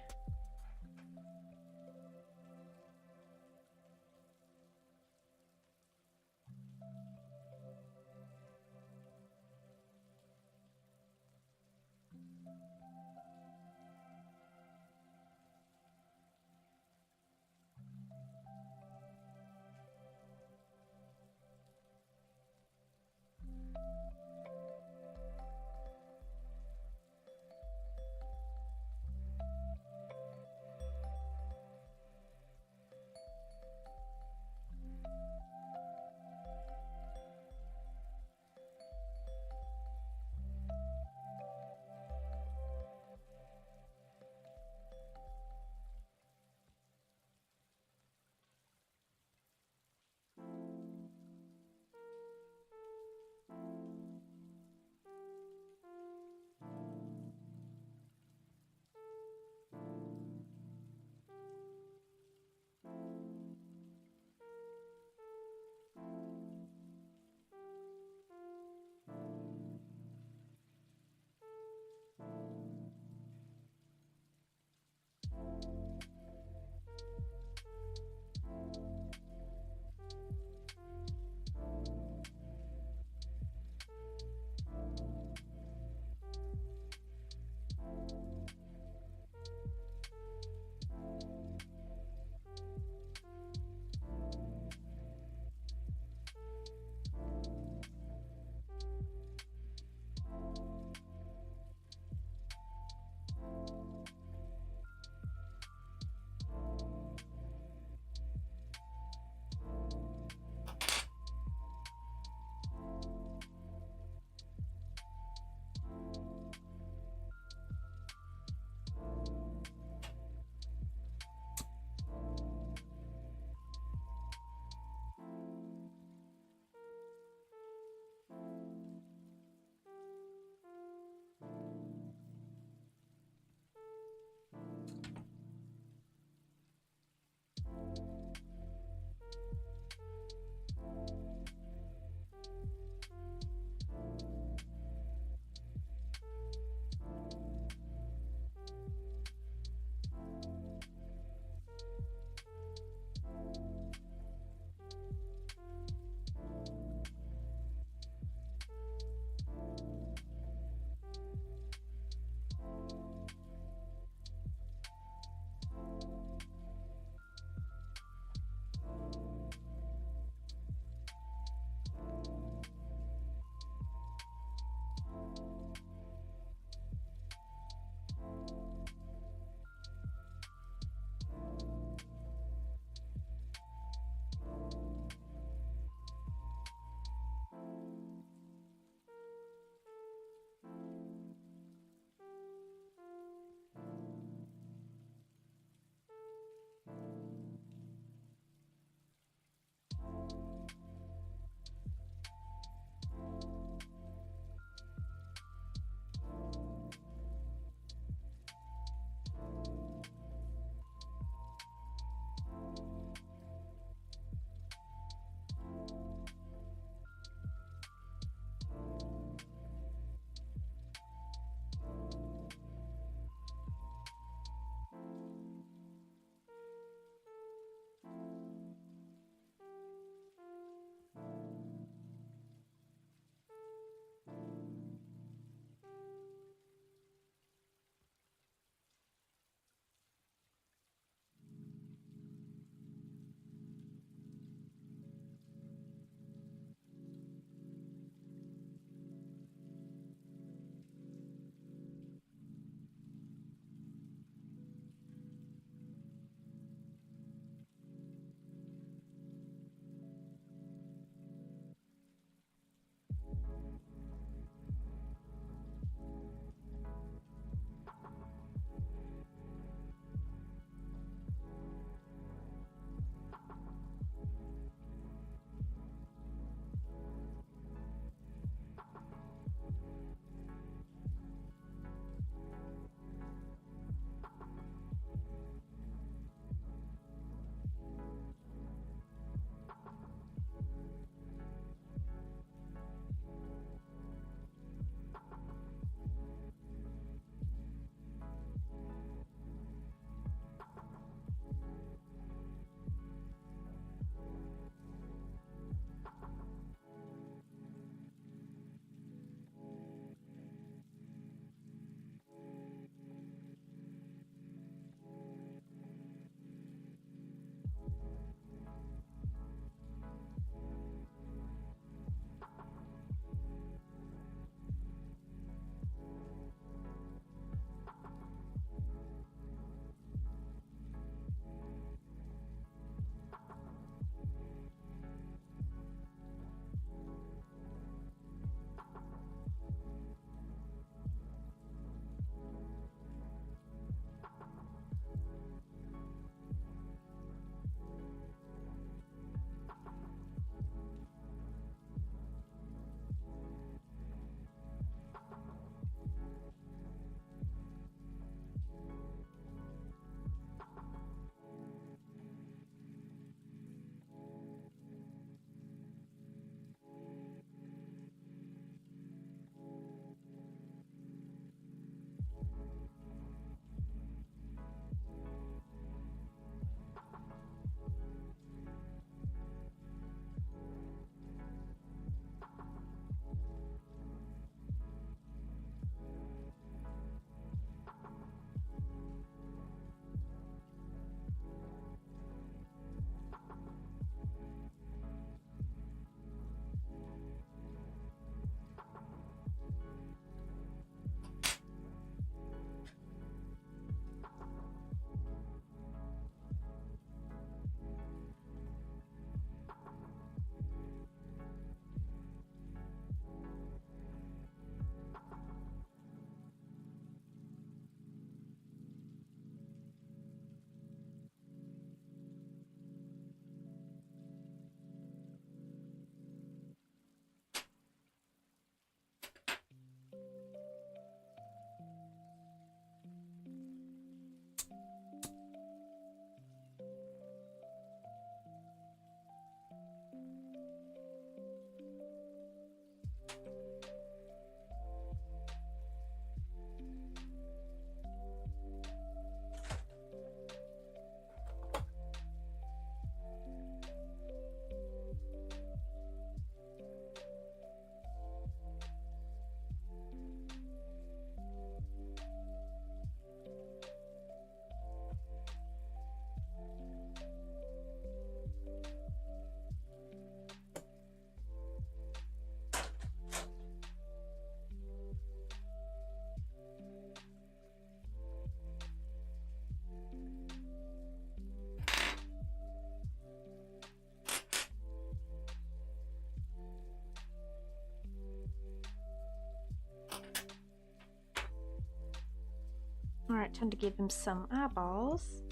Time to give him some eyeballs.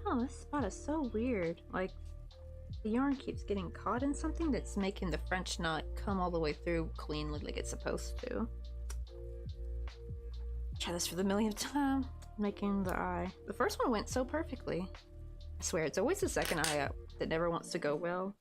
Oh, this spot is so weird. Like, the yarn keeps getting caught in something that's making the French knot come all the way through cleanly like it's supposed to. Try this for the millionth time. Making the eye. The first one went so perfectly. I swear, it's always the second eye up that never wants to go well.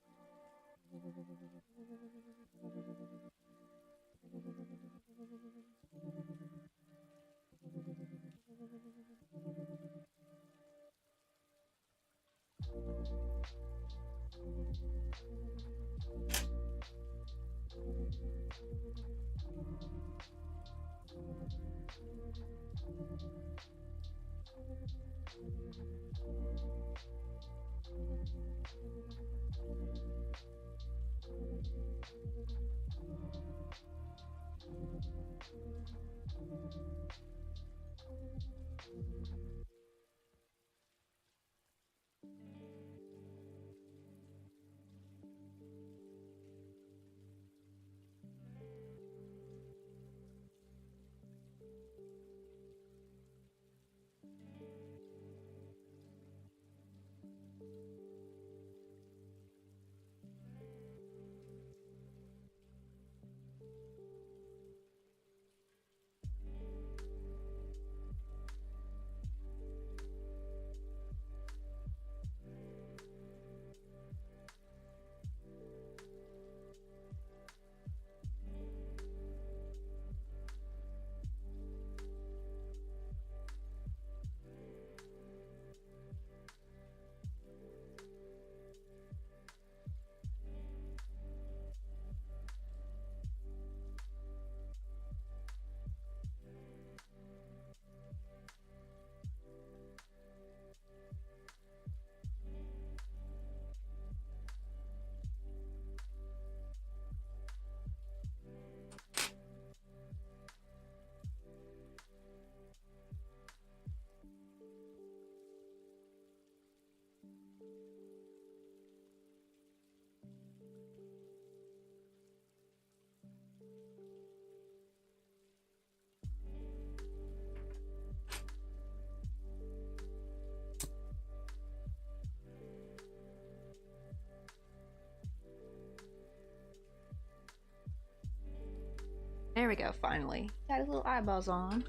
There we go, finally. Got his little eyeballs on.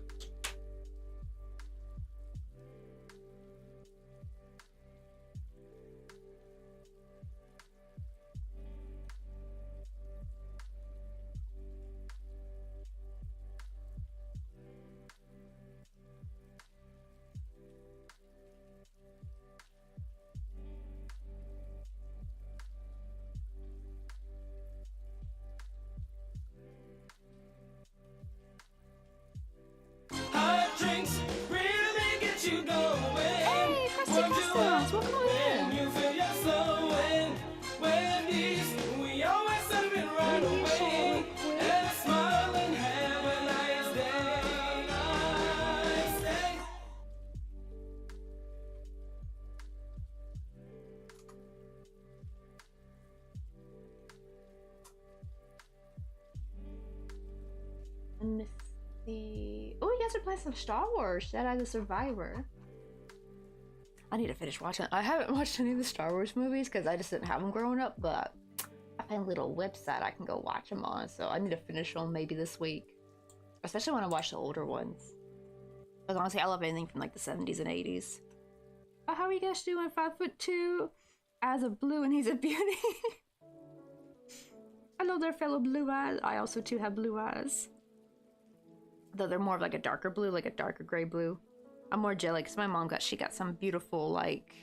Hot drinks really get you going. Hey, Krusty Warms you Customs, up welcome on when in. you feel you're slowing. Wendy's, we always serve it right away. And smile and have a nice day. Nice day. play some Star Wars, Jedi the Survivor. I need to finish watching. I haven't watched any of the Star Wars movies because I just didn't have them growing up, but I found a little website I can go watch them on, so I need to finish them maybe this week. Especially when I watch the older ones. Because honestly, I love anything from like the 70s and 80s. Oh, how are you guys doing? 5'2", eyes of blue, and he's a beauty. Hello there, fellow blue eyes. I also too have blue eyes. Though they're more of like a darker blue, like a darker gray blue. I'm more jelly because my mom she got some beautiful like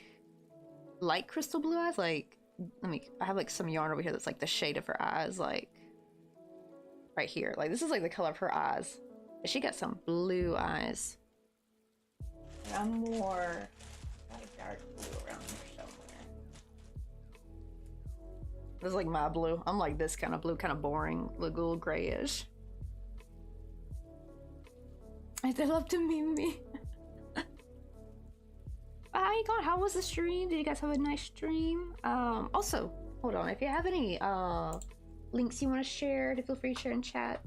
light crystal blue eyes. Like, I have like some yarn over here that's like the shade of her eyes, like right here. Like this is like the color of her eyes. But she got some blue eyes. And I'm more like dark blue around here somewhere. This is like my blue. I'm like this kind of blue, kind of boring, like a little grayish. They love to meme me. How you going? How was the stream? Did you guys have a nice stream? Also, hold on. If you have any links you want to share, feel free to share in chat.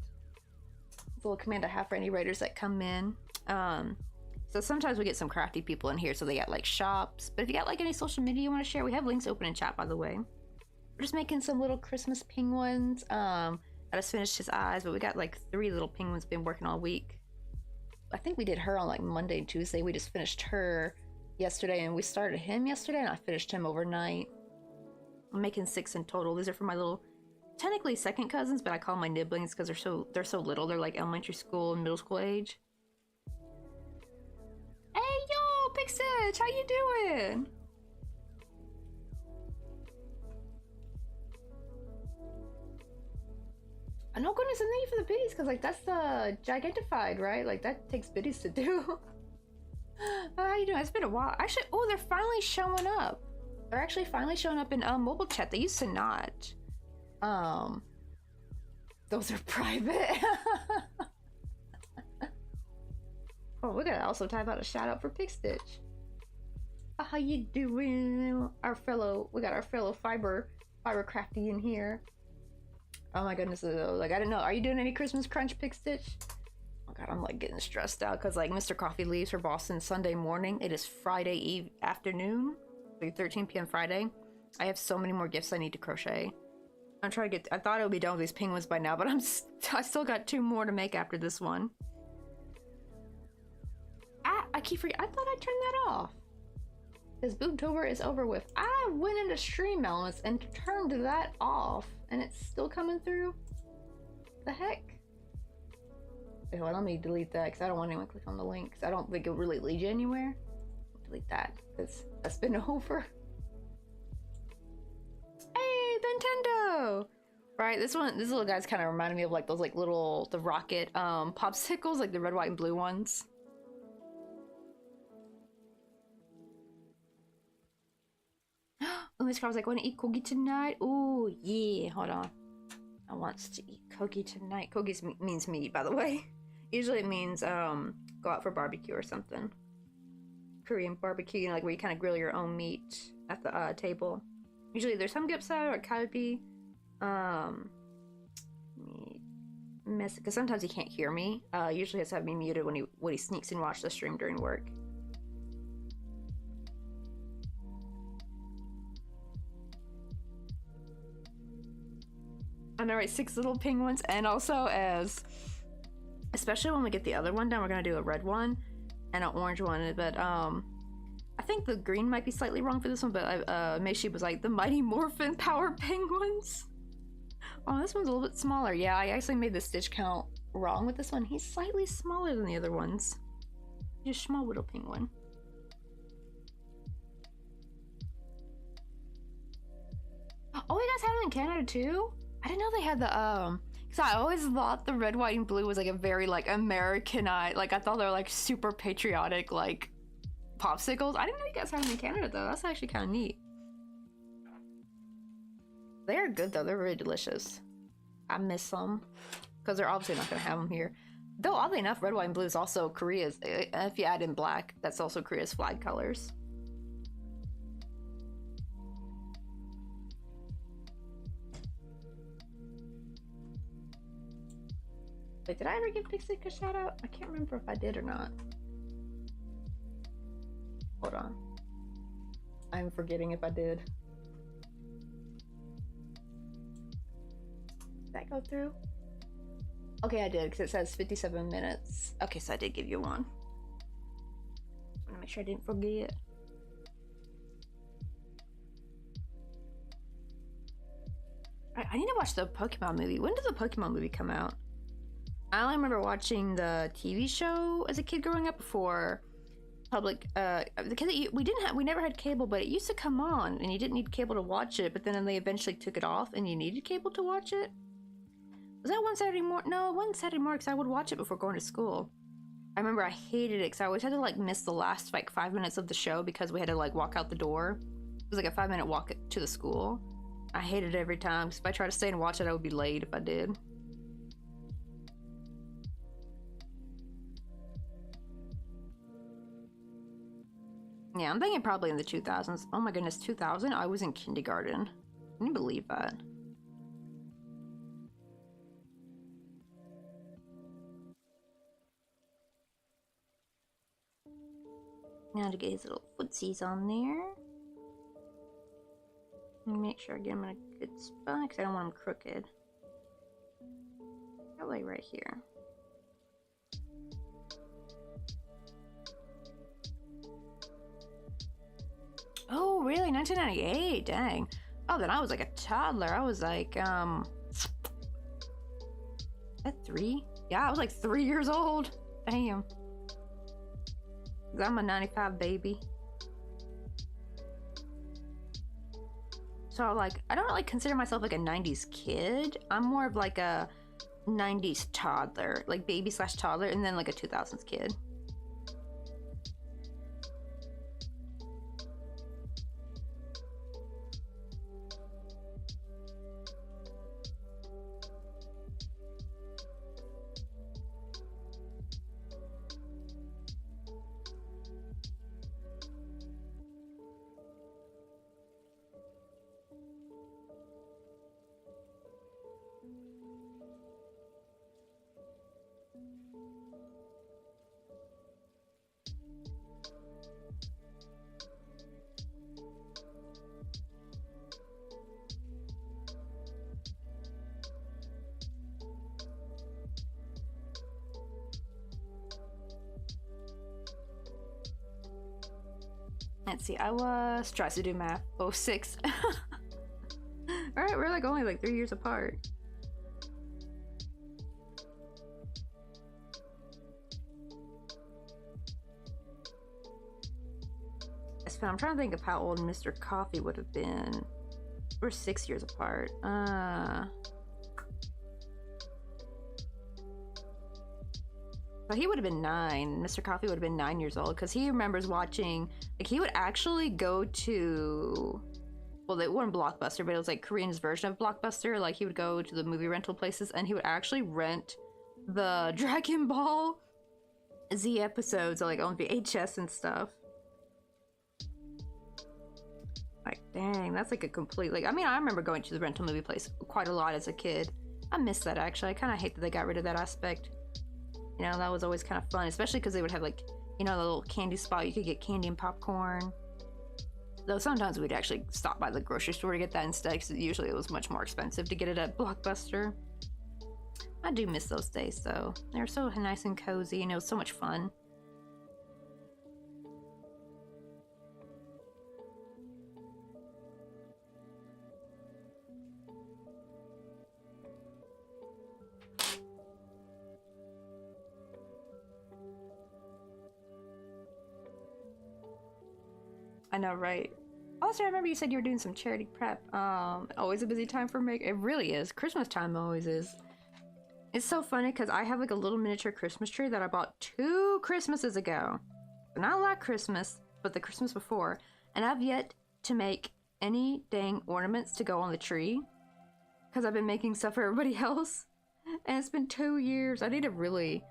It's a little command I have for any raiders that come in. So sometimes we get some crafty people in here, so they got like shops. But if you got like any social media you want to share, we have links open in chat, by the way. We're just making some little Christmas penguins. I just finished his eyes, but we got like 3 little penguins been working all week. I think we did her on like Monday and Tuesday. We just finished her yesterday, and we started him yesterday, and I finished him overnight. I'm making 6 in total. These are for my little, technically second cousins, but I call them my nibblings because they're so little. They're like elementary school and middle school age. Hey yo, Big Stitch, how you doing? No goodness, and thank you for the biddies, because like that's the gigantified, right? Like that takes biddies to do. How you doing? It's been a while. Actually, oh, they're finally showing up. They're actually finally showing up in mobile chat. They used to not. Those are private. Oh, we gotta also type out a shout out for Pig Stitch. How you doing? We got our fellow fiber crafty in here. Oh my goodness, like I didn't know. Are you doing any Christmas crunch, Pig Stitch? Oh god, I'm like getting stressed out because like Mr. Coffee leaves for Boston Sunday morning. It is Friday Eve afternoon, like 13 p.m. Friday. I have so many more gifts I need to crochet. I'm trying to get. I thought I would be done with these penguins by now, but I still got 2 more to make after this one. I keep forgetting. I thought I turned that off. Because Boobtober is over with. I went into Stream Elements and turned that off, and it's still coming through. The heck? Wait, hold on, let me delete that because I don't want anyone to click on the link because I don't think it'll really lead you anywhere. Delete that because that's been over. Hey, Nintendo! Right, this little guy's kind of reminded me of like those like little the rocket popsicles, like the red, white, and blue ones. This car was like, want to eat cookie tonight? Ooh, yeah. Hold on. I wants to eat cookie tonight. Cookies means meat, by the way. Usually it means go out for barbecue or something. Korean barbecue, you know, like where you kind of grill your own meat at the table. Usually there's some gipsy or kalbi. Because sometimes he can't hear me. Usually he has to have me muted when he sneaks and watch the stream during work. I know, right? 6 little penguins, and also especially when we get the other one done, we're gonna do a red one and an orange one. But I think the green might be slightly wrong for this one. But Meishi was like the Mighty Morphin Power Penguins. Oh, this one's a little bit smaller. Yeah, I actually made the stitch count wrong with this one. He's slightly smaller than the other ones. He's a small little penguin. Oh, you guys have it in Canada too? I didn't know they had the because I always thought the red, white, and blue was like a very like Americanized, like I thought they were like super patriotic like popsicles. I didn't know you guys had them in Canada though. That's actually kind of neat. They are good though. They're really delicious. I miss them because they're obviously not gonna have them here. Though oddly enough, red, white, and blue is also Korea's. If you add in black, that's also Korea's flag colors. Wait, did I ever give Pixie a shout out? I can't remember if I did or not. Hold on. I'm forgetting if I did. Did that go through? Okay, I did, because it says 57 minutes. Okay, so I did give you one. I want to make sure I didn't forget. I need to watch the Pokemon movie. When did the Pokemon movie come out? I only remember watching the TV show as a kid growing up before public, because we never had cable, but it used to come on and you didn't need cable to watch it, but then they eventually took it off and you needed cable to watch it. Was that one Saturday morning? No, it wasn't Saturday morning because I would watch it before going to school. I remember I hated it because I always had to like miss the last like 5 minutes of the show because we had to like walk out the door. It was like a 5-minute walk to the school. I hated it every time because if I tried to stay and watch it, I would be late if I did. Yeah, I'm thinking probably in the 2000s. Oh my goodness, 2000? I was in kindergarten. Can you believe that? Now to get his little footsies on there. Make sure I get him in a good spot because I don't want him crooked. Probably right here. Oh, really? 1998? Dang. Oh, then I was like a toddler. I was like, is that 3? Yeah, I was like 3 years old. Damn. 'Cause I'm a 95 baby. So like, I don't really consider myself like a 90s kid. I'm more of like a 90s toddler, like baby / toddler, and then like a 2000s kid. Let's see, I was tries to do math. 06. Alright, we're like only like 3 years apart. I'm trying to think of how old Mr. Coffee would have been. We're 6 years apart. But he would have been 9. Mr. Coffee would have been 9 years old because he remembers watching. Like he would actually go to, well, they weren't Blockbuster, but it was like Korean's version of Blockbuster. Like he would go to the movie rental places and he would actually rent the Dragon Ball Z episodes, like on VHS and stuff. Like, dang, that's like a complete, like, I mean, I remember going to the rental movie place quite a lot as a kid. I miss that, actually. I kind of hate that they got rid of that aspect. You know, that was always kind of fun, especially because they would have, like, you know, the little candy spot. You could get candy and popcorn. Though sometimes we'd actually stop by the grocery store to get that instead, because usually it was much more expensive to get it at Blockbuster. I do miss those days, though. They were so nice and cozy, and it was so much fun. I know, right? Also, I remember you said you were doing some charity prep. Always a busy time for make. It really is. Christmas time always is. It's so funny because I have like a little miniature Christmas tree that I bought 2 Christmases ago. Not like Christmas, but the Christmas before. And I've yet to make any dang ornaments to go on the tree because I've been making stuff for everybody else. And it's been 2 years. I need to really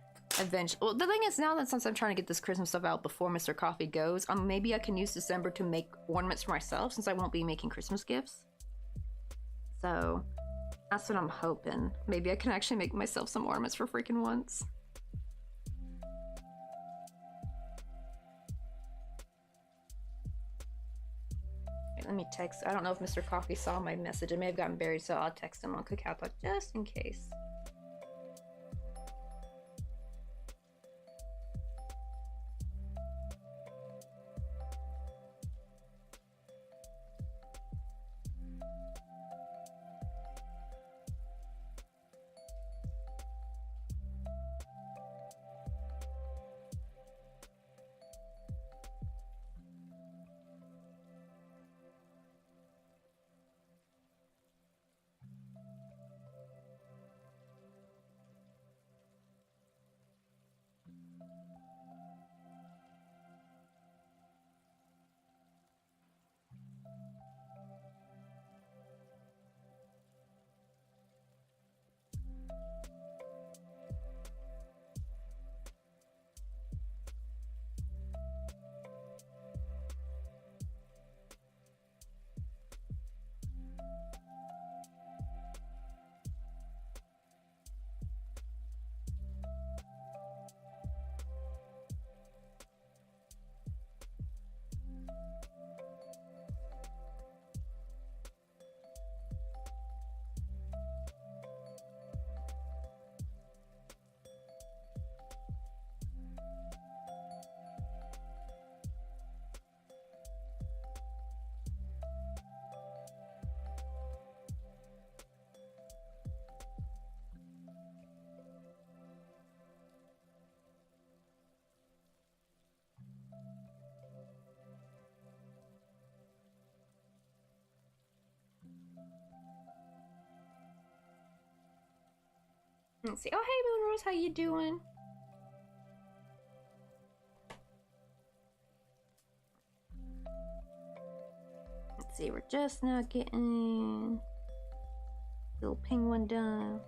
eventually. Well, the thing is now that since I'm trying to get this Christmas stuff out before Mr. Coffee goes, maybe I can use December to make ornaments for myself since I won't be making Christmas gifts. So That's what I'm hoping. Maybe I can actually make myself some ornaments for freaking once. Wait, let me text. I don't know if Mr. Coffee saw my message. It may have gotten buried, so I'll text him on Cookout Talk just in case. Let's see. Oh, hey, Moonrose, how you doing? Let's see, we're just now getting little penguin done.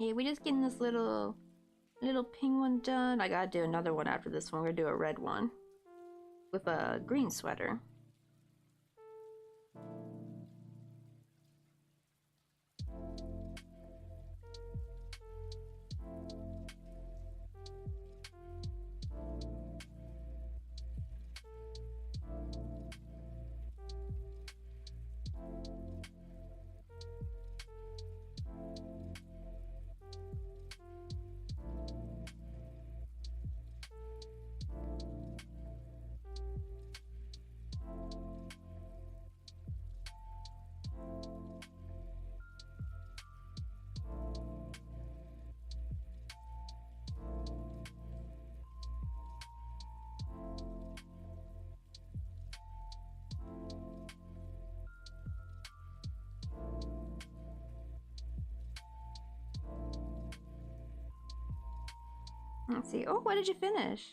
Yeah, we just getting this little penguin done. I gotta do another one after this one. We're gonna do a red one with a green sweater. Let's see. Oh, what did you finish?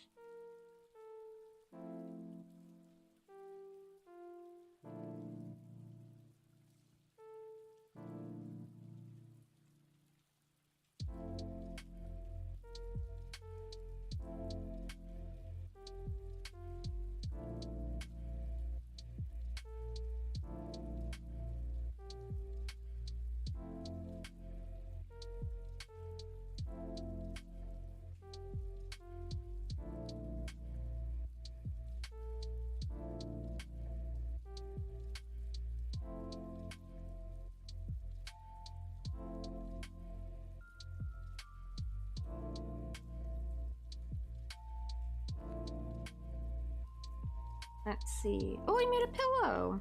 Let's see. Oh, he made a pillow.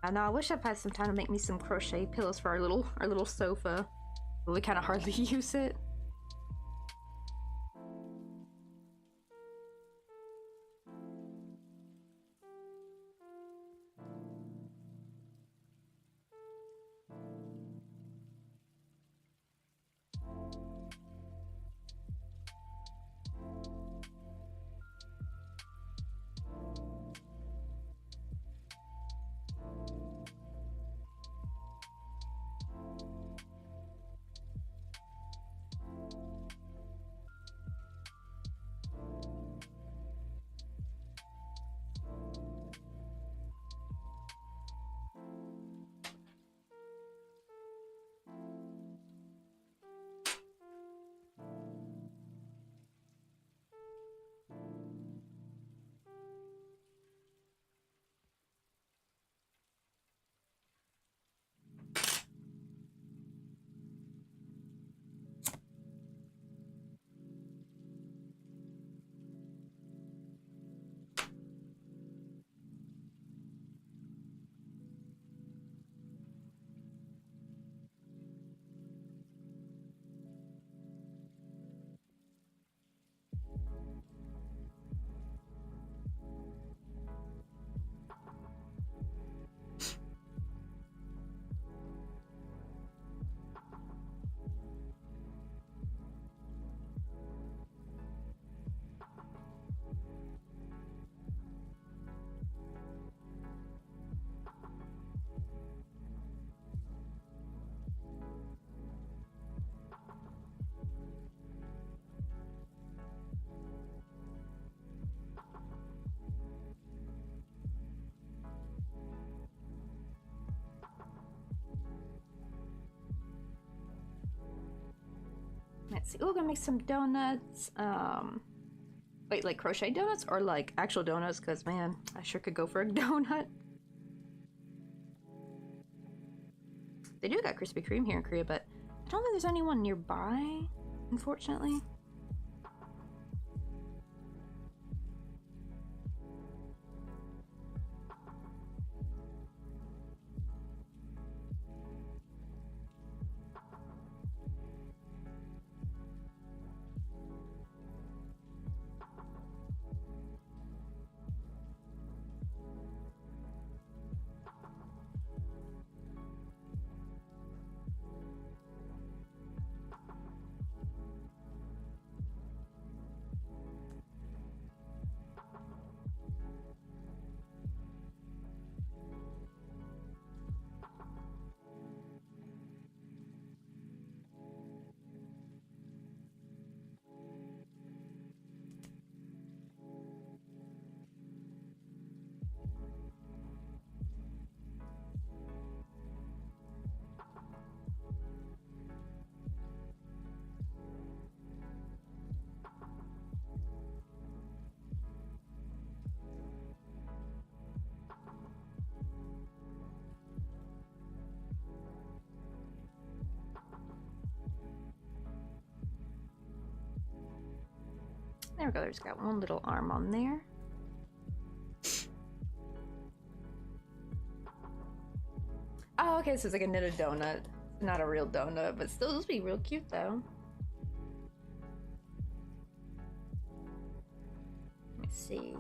I know. I wish I'd had some time to make me some crochet pillows for our little sofa, but we kind of hardly use it. Let's see. Ooh, gonna make some donuts. Wait, like crochet donuts or like actual donuts? Because man, I sure could go for a donut. They do got Krispy Kreme here in Korea, but I don't think there's anyone nearby, unfortunately. There we go, there's got one little arm on there. Oh, okay, so it's like a knitted donut. Not a real donut, but still, this would be real cute though. Let me see.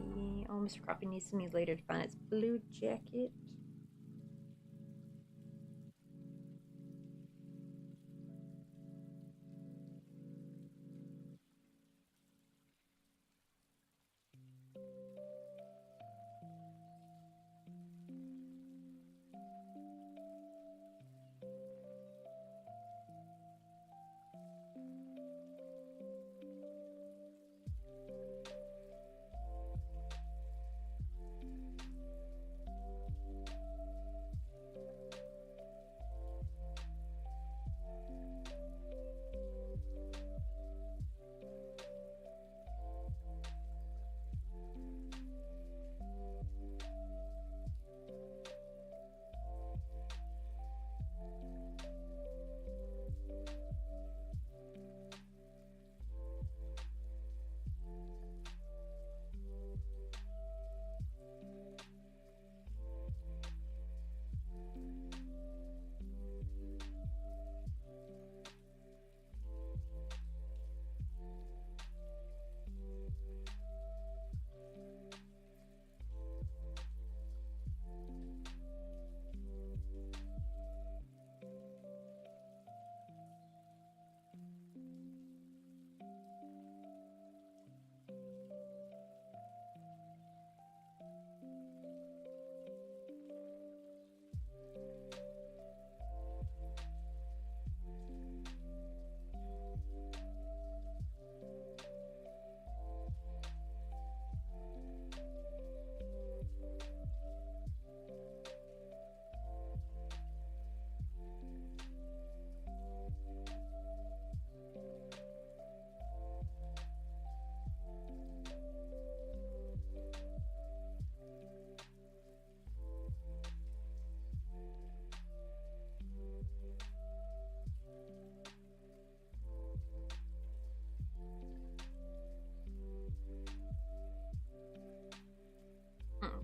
Oh, Mr. Coffee needs me later to find its blue jacket.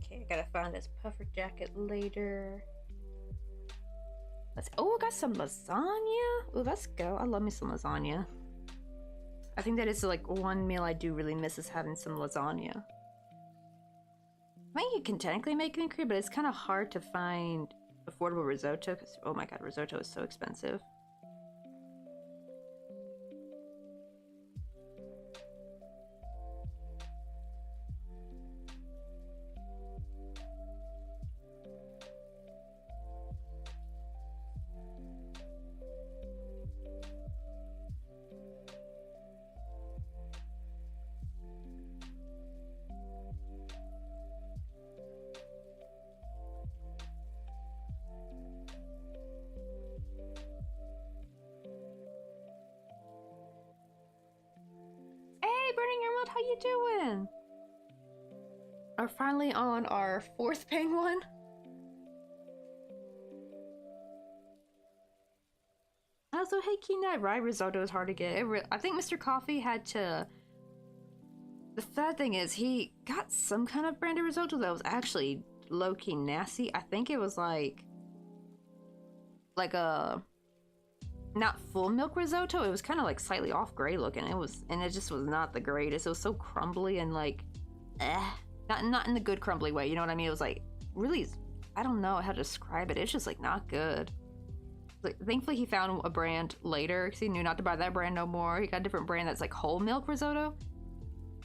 Okay, I gotta find this puffer jacket later. Let's. Oh, I got some lasagna. Oh, let's go. I love me some lasagna. I think that is like one meal I do really miss is having some lasagna. I think you can technically make it in Korea, but it's kind of hard to find affordable risotto because, oh my god, risotto is so expensive. doing? Are finally on our 4th penguin. Also, hey, Kina, rye risotto is hard to get. I think Mr. Coffee had to. The sad thing is, he got some kind of brand of risotto that was actually low-key nasty. I think it was like a not full milk risotto. It was kind of like slightly off gray looking. And it just was not the greatest. It was so crumbly and like, not in the good crumbly way. You know what I mean? It was like really, I don't know how to describe it. It's just like not good. Like, thankfully he found a brand later because he knew not to buy that brand no more. He got a different brand that's like whole milk risotto.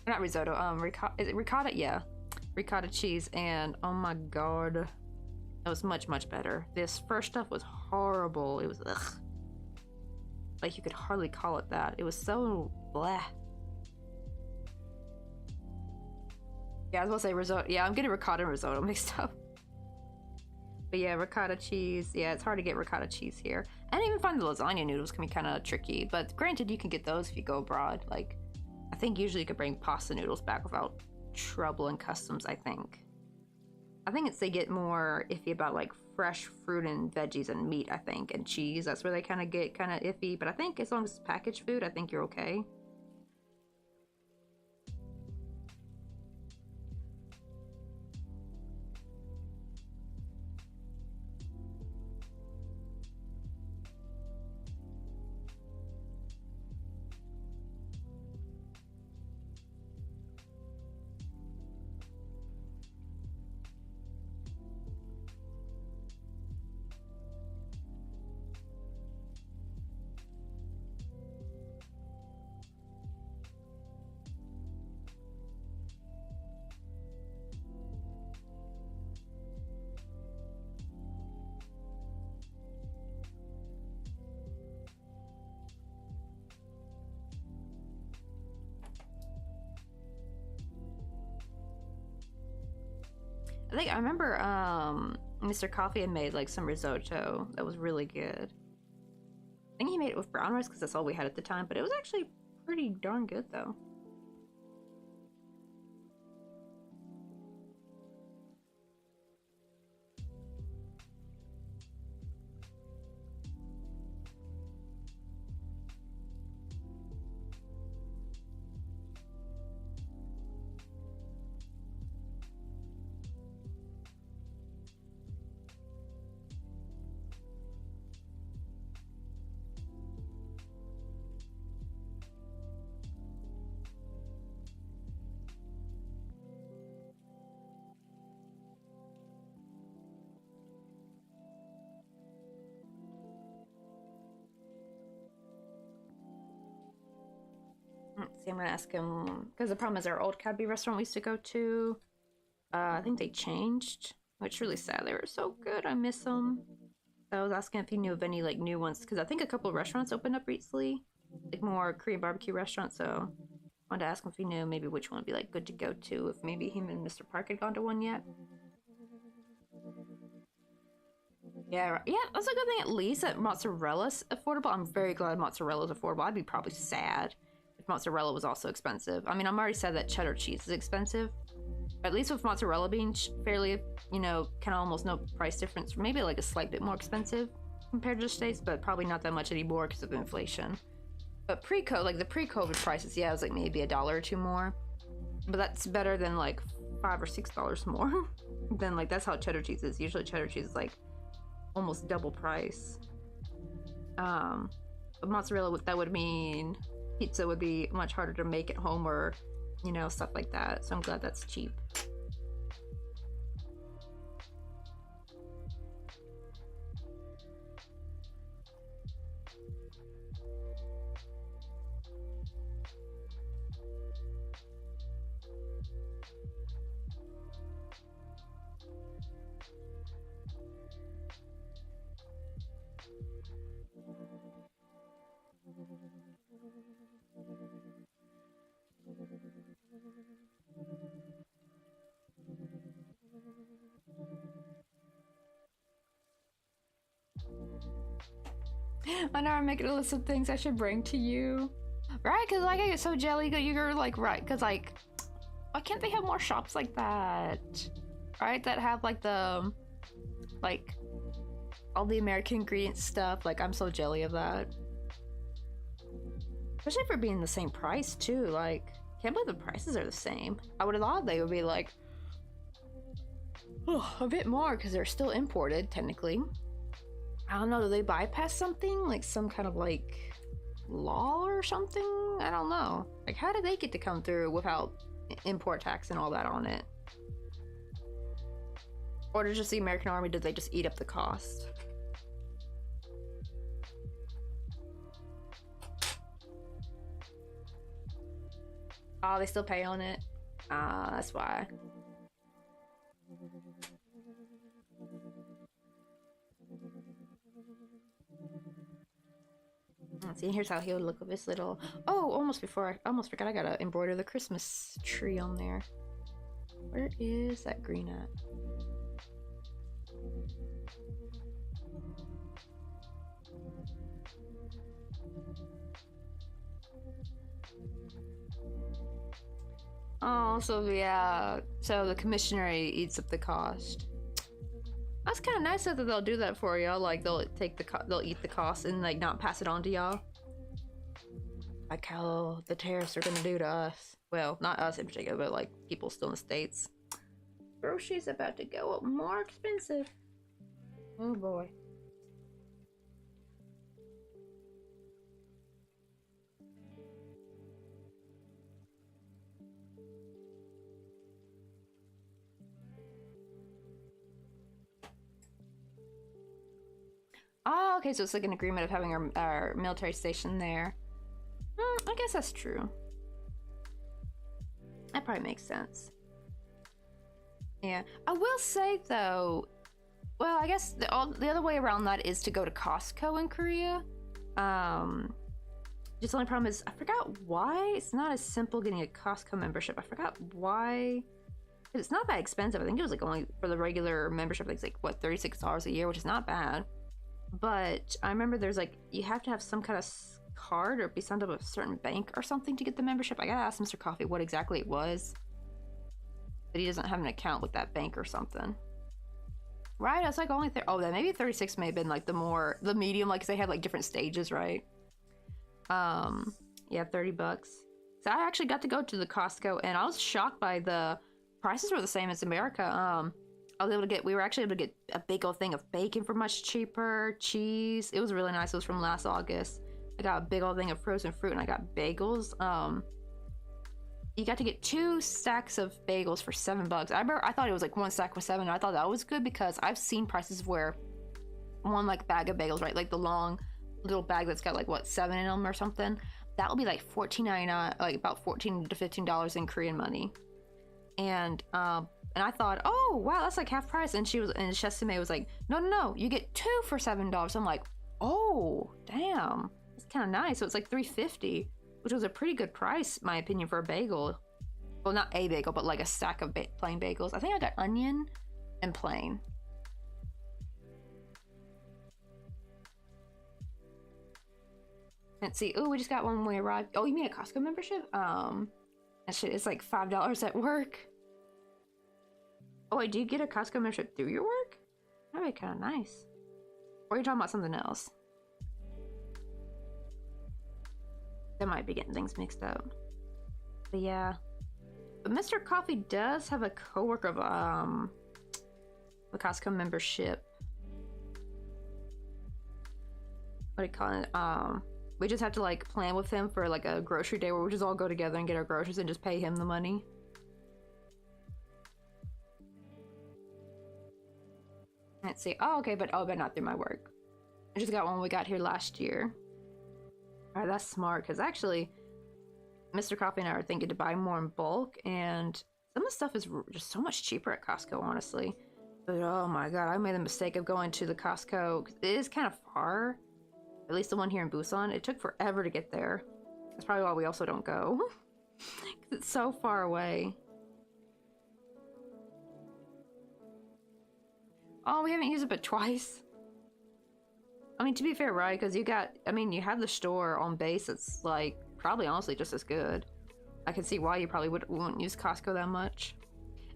Not risotto. Is it ricotta? Yeah, ricotta cheese. And oh my god, that was much better. This first stuff was horrible. It was ugh. Like you could hardly call it that. It was so blah. Yeah, I was gonna say risotto. Yeah, I'm getting ricotta and risotto mixed up. But yeah, ricotta cheese. Yeah, it's hard to get ricotta cheese here. And even find the lasagna noodles can be kind of tricky. But granted, you can get those if you go abroad. Like, I think usually you could bring pasta noodles back without trouble in customs, I think. They get more iffy about like fresh fruit and veggies and meat, I think, and cheese. That's where they kind of get kind of iffy. But I think as long as it's packaged food, I think you're okay. I remember Mr. Coffee had made like some risotto that was really good. I think he made it with brown rice because that's all we had at the time, but it was actually pretty darn good though. Let's see, I'm gonna ask him because the problem is our old Cadby restaurant we used to go to. I think they changed, which is really sad. They were so good. I miss them. So I was asking if he knew of any like new ones because I think a couple of restaurants opened up recently, like more Korean barbecue restaurants. So I wanted to ask him if he knew maybe which one would be like good to go to. If maybe him and Mr. Park had gone to one yet. Yeah, that's a good thing at least that mozzarella's affordable. I'm very glad mozzarella's affordable. I'd be probably sad if mozzarella was also expensive. I mean, I'm already said that cheddar cheese is expensive. But at least with mozzarella being fairly, you know, kind of almost no price difference. Maybe like a slight bit more expensive compared to the States, but probably not that much anymore because of inflation. But pre-COVID, like the pre-COVID prices, yeah, it was like maybe $1 or $2 more. But that's better than like $5 or $6 more. Then like that's how cheddar cheese is. Usually cheddar cheese is like almost double price. But mozzarella, that would mean pizza would be much harder to make at home or, you know, stuff like that. So I'm glad that's cheap. I know I'm making a list of things I should bring to you. Right? Because like I get so jelly that you're like, right? Because like, why can't they have more shops like that? Right? That have like the, like, all the American ingredient stuff. Like, I'm so jelly of that. Especially for being the same price too. Like, can't believe the prices are the same. I would have thought they would be like, oh, a bit more because they're still imported technically. I don't know. Do they bypass something like some kind of like law or something? I don't know. Like, how did they get to come through without import tax and all that on it? Or did just the American Army, did they just eat up the cost? Oh, they still pay on it? Ah, that's why. Let's see, here's how he would look with this little... Oh, almost forgot I gotta embroider the Christmas tree on there. Where is that green at? Oh, so yeah, so the commissioner eats up the cost. That's kind of nice that they'll do that for y'all. Like they'll eat the cost and like not pass it on to y'all. Like how the tariffs are gonna do to us. Well, not us in particular, but like people still in the States. Groceries about to go up more expensive. Oh boy. Oh, okay, so it's like an agreement of having our military station there. I guess that's true. That probably makes sense. Yeah. I will say, though, well, I guess the other way around that is to go to Costco in Korea. Just the only problem is, I forgot why it's not as simple getting a Costco membership. I forgot why. It's not that expensive. I think it was like only for the regular membership, it's like, what, $36 a year, which is not bad. But I remember there's like, you have to have some kind of card or be signed up with a certain bank or something to get the membership. I gotta ask Mr. Coffee what exactly it was. But he doesn't have an account with that bank or something. Right? I was like only oh, then maybe 36 may have been like the medium, like 'cause they had like different stages, right? Yeah, $30. So I actually got to go to the Costco and I was shocked by the prices were the same as America. We were actually able to get a big old thing of bacon for much cheaper, cheese. It was really nice. It was from last August. I got a big old thing of frozen fruit and I got bagels. You got to get 2 stacks of bagels for $7. I thought it was like 1 stack was $7. I thought that was good because I've seen prices where one like bag of bagels, right? Like the long little bag that's got like what, 7 in them or something. That will be like $14.99, like about $14 to $15 in Korean money. And I thought, oh wow, that's like half price. And Chef Sime was like, no, you get 2 for $7. I'm like, oh damn, it's kind of nice. So it's like $3.50, which was a pretty good price, in my opinion, for a bagel. Well, not a bagel, but like a stack of plain bagels. I think I got onion and plain. Let's see. Oh, we just got one when we arrived. Oh, you mean a Costco membership? That shit is like $5 at work. Oh wait, do you get a Costco membership through your work? That'd be kind of nice. Or are you talking about something else? That might be getting things mixed up. But yeah. But Mr. Coffee does have a coworker of a Costco membership. What do you call it? We just have to like plan with him for like a grocery day where we just all go together and get our groceries and just pay him the money. Let's see. Oh, okay, but not through my work. I just got one we got here last year. Alright, that's smart, because actually, Mr. Coffee and I are thinking to buy more in bulk, and some of the stuff is just so much cheaper at Costco, honestly. But oh my god, I made the mistake of going to the Costco, 'cause it is kind of far. At least the one here in Busan. It took forever to get there. That's probably why we also don't go. Because it's so far away. Oh, we haven't used it but twice. I mean, to be fair, right? Because you have the store on base. It's like probably honestly just as good. I can see why you probably wouldn't use Costco that much.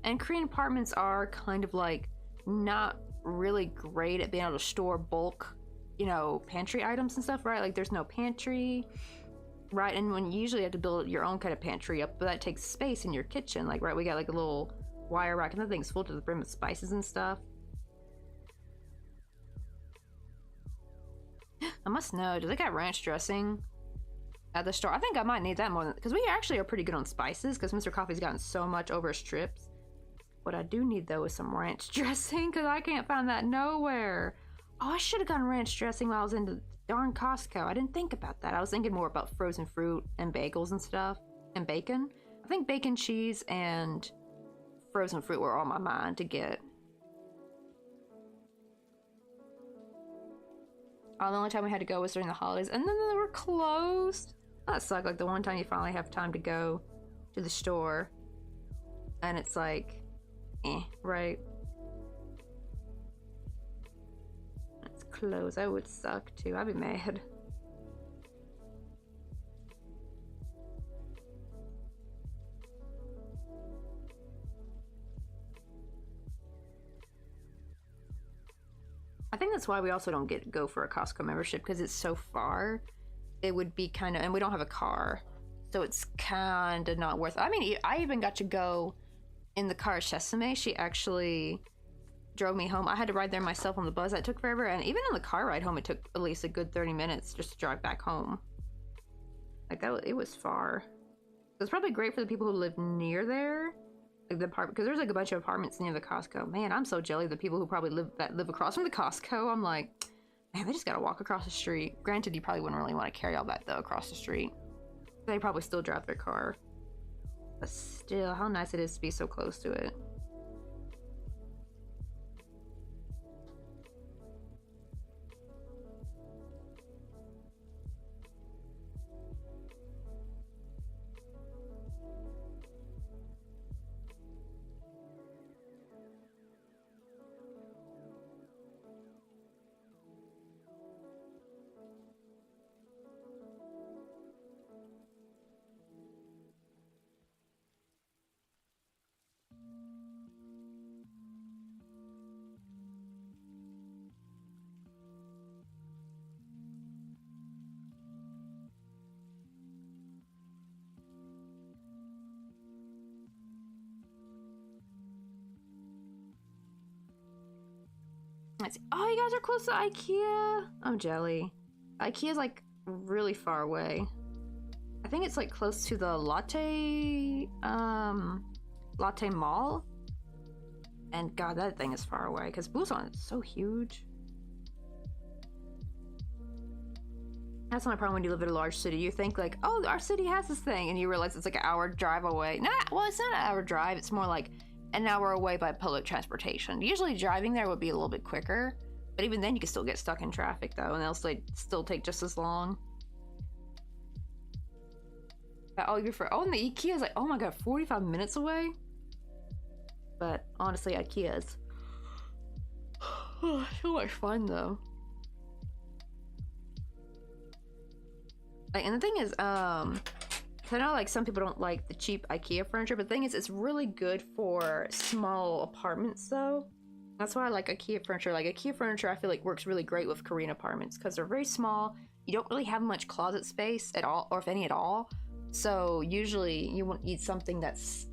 And Korean apartments are kind of like not really great at being able to store bulk, you know, pantry items and stuff, right? Like there's no pantry, right? And when you usually have to build your own kind of pantry up, but that takes space in your kitchen. Like, right, we got like a little wire rack and that thing's full to the brim with spices and stuff. I must know, do they got ranch dressing at the store? I think I might need that more than, because we actually are pretty good on spices because Mr. Coffee's gotten so much over his trips. What I do need though is some ranch dressing because I can't find that nowhere. Oh, I should have gotten ranch dressing while I was in the darn Costco. I didn't think about that. I was thinking more about frozen fruit and bagels and stuff and bacon. I think bacon, cheese, and frozen fruit were on my mind to get. Oh, the only time we had to go was during the holidays, and then they were closed. That sucked. Like the one time you finally have time to go to the store, and it's like, right? It's closed. That would suck too. I'd be mad. I think that's why we also don't go for a Costco membership, because it's so far. It would be kind of, and we don't have a car, so it's kind of not worth it. I mean, I even got to go in the car. Sesame, she actually drove me home. I had to ride there myself on the bus. That took forever, and even on the car ride home, it took at least a good 30 minutes just to drive back home. Like that, it was far. It was probably great for the people who live near there. Like the apartment, because there's like a bunch of apartments near the Costco. Man, I'm so jelly. The people who probably live across from the Costco, I'm like, man, they just gotta walk across the street. Granted, you probably wouldn't really want to carry all that though across the street. They probably still drive their car. But still, how nice it is to be so close to it. Oh, you guys are close to IKEA. I'm jelly. IKEA's like really far away. I think it's like close to the Latte Mall. And God, that thing is far away because Busan is so huge. That's my problem when you live in a large city. You think like, oh, our city has this thing, and you realize it's like an hour drive away. Well, it's not an hour drive. It's more like an hour away by public transportation. Usually driving there would be a little bit quicker, but even then you can still get stuck in traffic though, and they'll still take just as long. And the IKEA is like, oh my God, 45 minutes away? But honestly, IKEA's so much fun though. Like, and the thing is, I know like some people don't like the cheap IKEA furniture, but the thing is, it's really good for small apartments though. That's why I like IKEA furniture. Like IKEA furniture, I feel like works really great with Korean apartments because they're very small. You don't really have much closet space at all, or if any at all. So usually you need something that's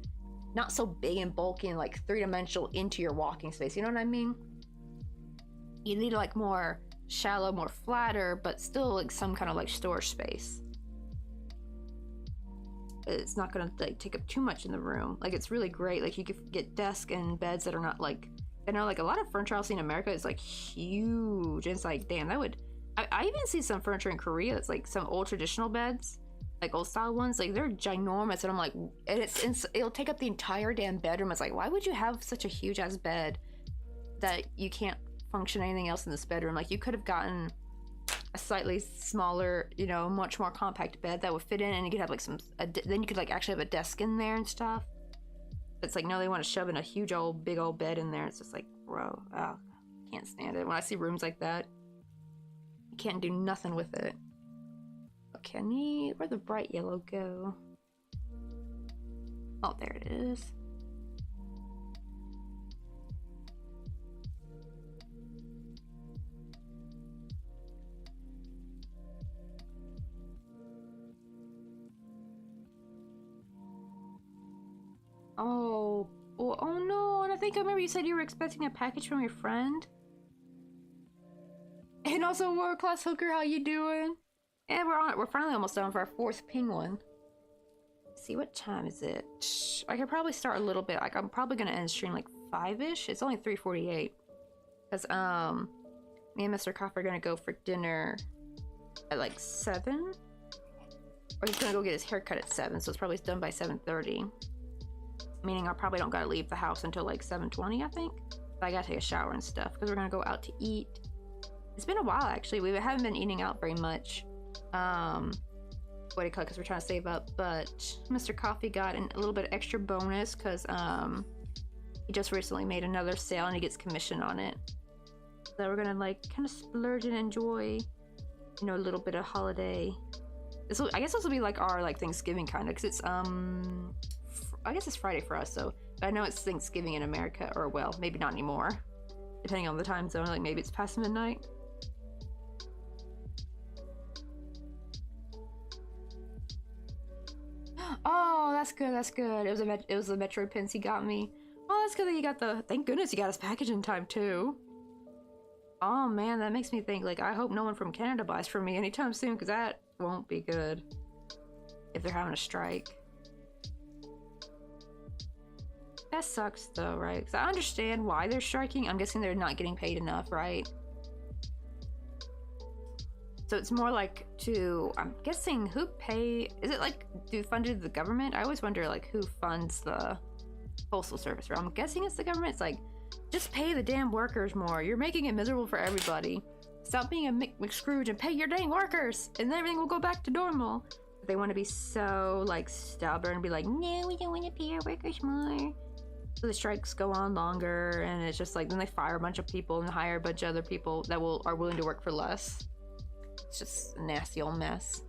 not so big and bulky and like three-dimensional into your walking space. You know what I mean? You need like more shallow, more flatter, but still like some kind of like storage space. It's not gonna like take up too much in the room. Like it's really great. Like you could get desks and beds that are not like, I know like a lot of furniture I'll see in America is like huge. And it's like, damn, that would, I even see some furniture in Korea that's like some old traditional beds, like old style ones, like they're ginormous, and I'm like, and it'll take up the entire damn bedroom. It's like, why would you have such a huge ass bed that you can't function anything else in this bedroom? Like you could have gotten a slightly smaller, you know, much more compact bed that would fit in, and you could have like then you could like actually have a desk in there and stuff. It's like, no, they want to shove in a huge old big old bed in there. It's just like, bro, oh, can't stand it. When I see rooms like that, you can't do nothing with it. Okay, I need... Where'd the bright yellow go? Oh, there it is. Oh, oh no, and I think I remember you said you were expecting a package from your friend. And also, World Class Hooker, how you doing? And we're finally almost done for our 4th penguin. Let's see, what time is it? I could probably start a little bit. Like, I'm probably gonna end stream like 5-ish. It's only 3:48. Because, me and Mr. Coffee are gonna go for dinner at like 7. Or he's gonna go get his haircut at 7, so it's probably done by 7:30. Meaning I probably don't gotta leave the house until like 7:20, I think. But I gotta take a shower and stuff, because we're gonna go out to eat. It's been a while, actually. We haven't been eating out very much. What do you call it? Because we're trying to save up. But Mr. Coffee got a little bit of extra bonus, because he just recently made another sale, and he gets commission on it. So we're gonna like kind of splurge and enjoy, you know, a little bit of holiday. I guess this will be like our like Thanksgiving kind of, because it's I guess it's Friday for us, so I know it's Thanksgiving in America, or well, maybe not anymore, depending on the time zone. Like maybe it's past midnight. Oh, that's good. That's good. It was the Metro pins he got me. Oh, that's good that you got the. Thank goodness you got his package in time too. Oh man, that makes me think. Like, I hope no one from Canada buys from me anytime soon, because that won't be good if they're having a strike. That sucks though, right? Because I understand why they're striking. I'm guessing they're not getting paid enough, right? So it's more like to, I'm guessing, who pay, is it like, funded the government? I always wonder like who funds the postal service, right? I'm guessing it's the government. It's like, just pay the damn workers more. You're making it miserable for everybody. Stop being a McScrooge and pay your dang workers, and then everything will go back to normal. They want to be so like stubborn and be like, no, we don't want to pay our workers more. So the strikes go on longer, and it's just like, then they fire a bunch of people and hire a bunch of other people that are willing to work for less. It's just a nasty old mess.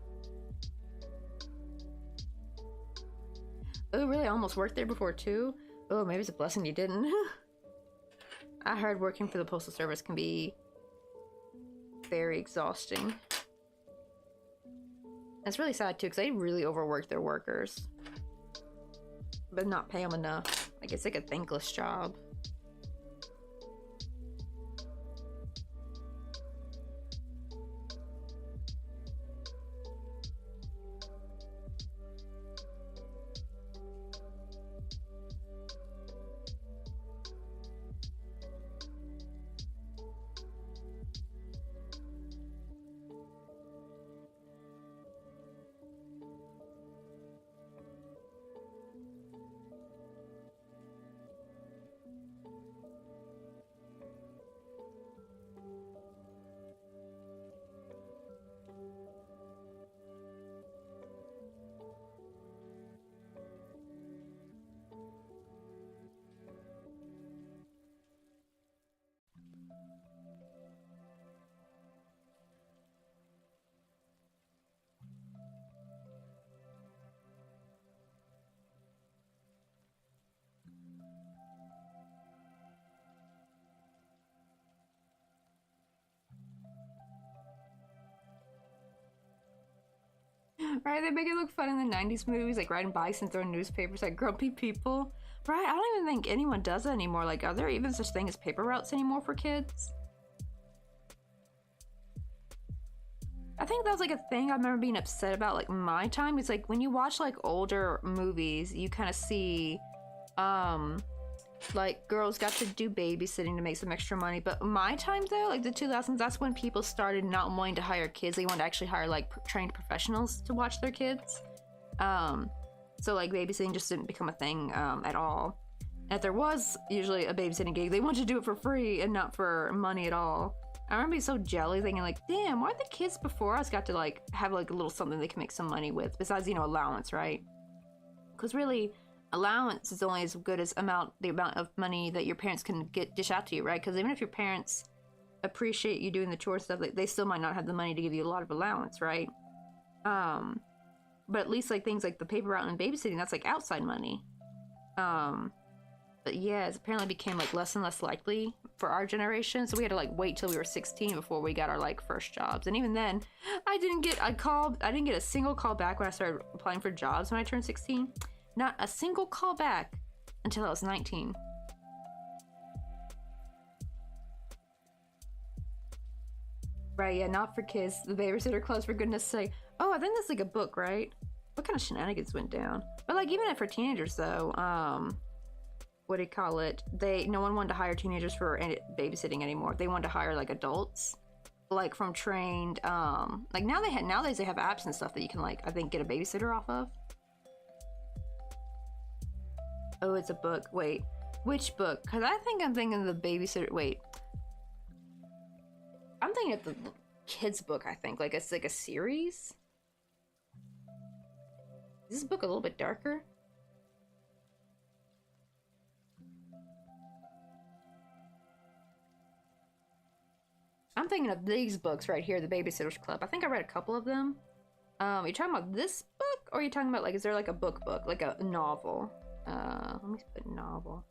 Oh, really? I almost worked there before too? Oh, maybe it's a blessing you didn't. I heard working for the postal service can be very exhausting. It's really sad too, because they really overwork their workers, but not pay them enough. Like, it's like a thankless job. Right, they make it look fun in the 90s movies, like riding bikes and throwing newspapers at grumpy people. Right, I don't even think anyone does that anymore. Like, are there even such thing as paper routes anymore for kids? I think that was like a thing I remember being upset about, like my time. It's like when you watch like older movies, you kind of see like girls got to do babysitting to make some extra money. But my time though, like the 2000s, that's when people started not wanting to hire kids. They wanted to actually hire like trained professionals to watch their kids. So like babysitting just didn't become a thing at all. And if there was usually a babysitting gig, they wanted to do it for free and not for money at all. I remember being so jelly, thinking like, damn, why the kids before us got to like have like a little something they can make some money with, besides, you know, allowance, right? Because really, allowance is only as good as the amount of money that your parents can dish out to you, right? Because even if your parents appreciate you doing the chore stuff, they still might not have the money to give you a lot of allowance, right? But at least like things like the paper route and babysitting, that's like outside money. But yeah, it apparently became like less and less likely for our generation, so we had to like wait till we were 16 before we got our like first jobs. And even then, I didn't get a single call back when I started applying for jobs when I turned 16. Not a single call back until I was 19. Right, yeah, not for kids. The babysitter clubs, for goodness sake. Oh, I think that's like a book, right? What kind of shenanigans went down? But like even for teenagers though, what do you call it? No one wanted to hire teenagers for babysitting anymore. They wanted to hire like adults, like from trained, like nowadays they have apps and stuff that you can like, I think, get a babysitter off of. Oh, it's a book. Wait, which book? Because I think I'm thinking the babysitter. Wait, I'm thinking of the kids book. I think like it's like a series. Is this book a little bit darker? I'm thinking of these books right here, the Babysitter's Club. I think I read a couple of them. Are you talking about this book, or are you talking about like, is there like a book, like a novel? Let me put novel.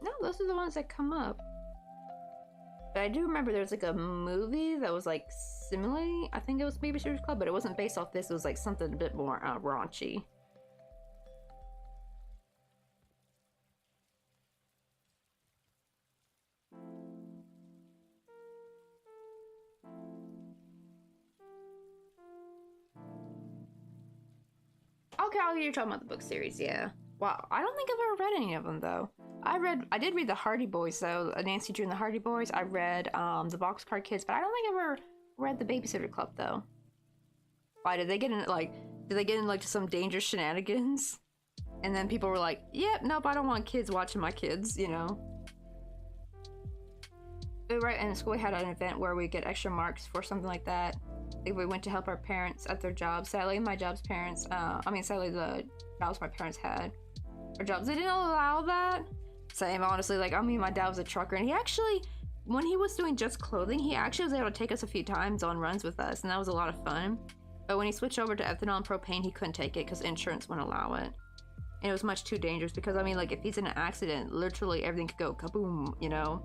No, those are the ones that come up. But I do remember there's like a movie that was like similarly, I think it was Babysitter's Club, but it wasn't based off this. It was like something a bit more raunchy. Okay, you're talking about the book series, yeah. Wow, I don't think I've ever read any of them though. I did read the Hardy Boys though, Nancy Drew and the Hardy Boys. I read the Boxcar Kids, but I don't think I ever read the Babysitter Club though. Why did they get in like some dangerous shenanigans? And then people were like, "Yep, nope, I don't want kids watching my kids," you know. But right, and in school we had an event where we get extra marks for something like that. If we went to help our parents at their jobs. Sadly, my job's parents, sadly the jobs my parents had, our jobs, they didn't allow that. Same, honestly, like, I mean, my dad was a trucker, and he actually, when he was doing just clothing, he actually was able to take us a few times on runs with us, and that was a lot of fun. But when he switched over to ethanol and propane, he couldn't take it because insurance wouldn't allow it. And it was much too dangerous because, I mean, like, if he's in an accident, literally everything could go kaboom, you know?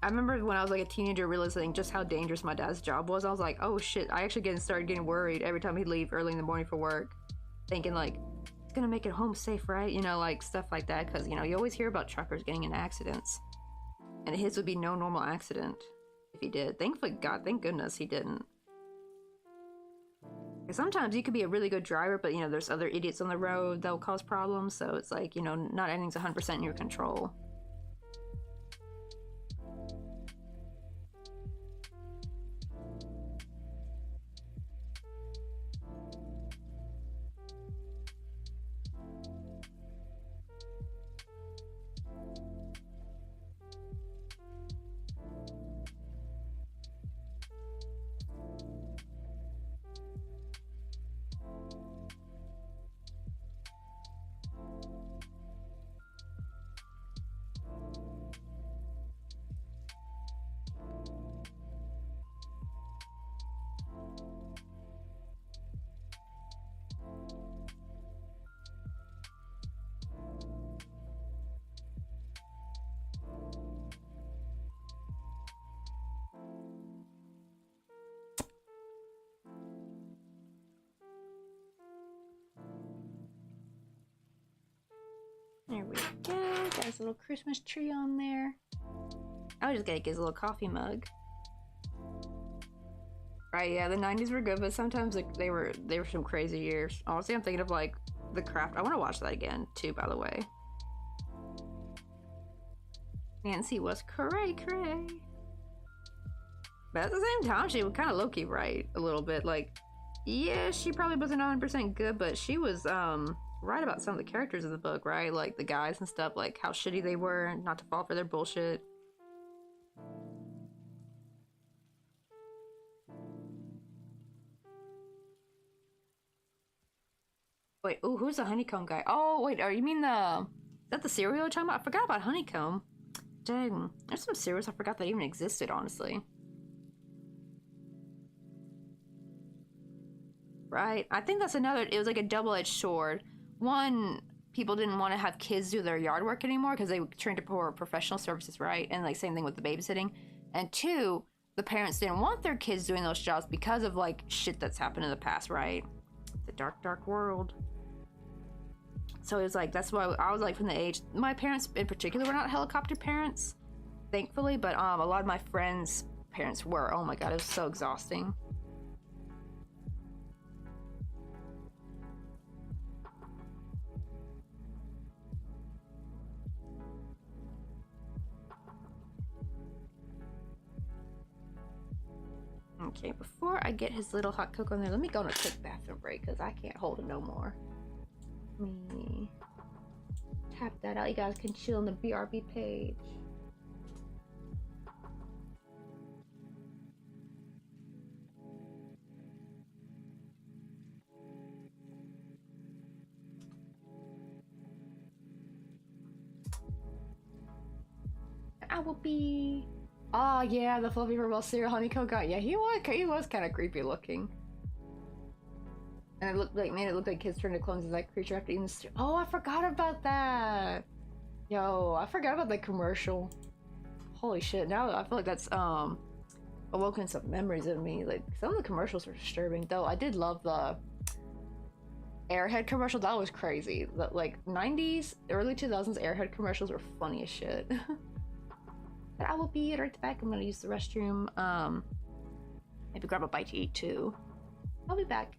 I remember when I was like a teenager realizing just how dangerous my dad's job was. I was like, oh shit, I actually started getting worried every time he'd leave early in the morning for work. Thinking like, he's gonna make it home safe, right? You know, like stuff like that. Because, you know, you always hear about truckers getting in accidents. And his would be no normal accident if he did. Thank goodness he didn't. Because sometimes you could be a really good driver, but, you know, there's other idiots on the road that will cause problems. So it's like, you know, not everything's 100% in your control. There we go. Got his little Christmas tree on there. I was just gonna get his little coffee mug. Right, yeah, the 90s were good, but sometimes like they were some crazy years. Honestly, I'm thinking of like The Craft. I want to watch that again too, by the way. Nancy was cray. But at the same time, she was kind of low-key right a little bit. Like, yeah, she probably wasn't 100% good, but she was right about some of the characters in the book, right? Like the guys and stuff, like how shitty they were, not to fall for their bullshit. Wait, ooh, who's the honeycomb guy? Oh, wait, you mean is that the cereal you're talking about? I forgot about honeycomb. Dang, there's some cereals I forgot that even existed, honestly. Right? I think that's another, it was like a double-edged sword. One, people didn't want to have kids do their yard work anymore because they turned to more professional services, right? And like same thing with the babysitting. And two, the parents didn't want their kids doing those jobs because of like shit that's happened in the past, right? The dark, dark world. So it was like, that's why I was like from the age, my parents in particular were not helicopter parents, thankfully, but a lot of my friends' parents were. Oh my god, it was so exhausting. Okay, before I get his little hot cocoa in there, let me go on a quick bathroom break because I can't hold it no more. Let me tap that out. You guys can chill on the BRB page. I will be. Oh yeah, the Fluffy Rebel cereal honeycomb guy. Yeah, he was kind of creepy looking. And it looked like, man, it looked like kids turned to clones as that creature after eating the cereal. Oh, I forgot about that. Yo, I forgot about the commercial. Holy shit! Now I feel like that's awoken some memories of me. Like some of the commercials were disturbing, though. I did love the Airhead commercial. That was crazy. The, like 90s, early 2000s Airhead commercials were funny as shit. But I will be right back. I'm gonna use the restroom. Maybe grab a bite to eat too. I'll be back.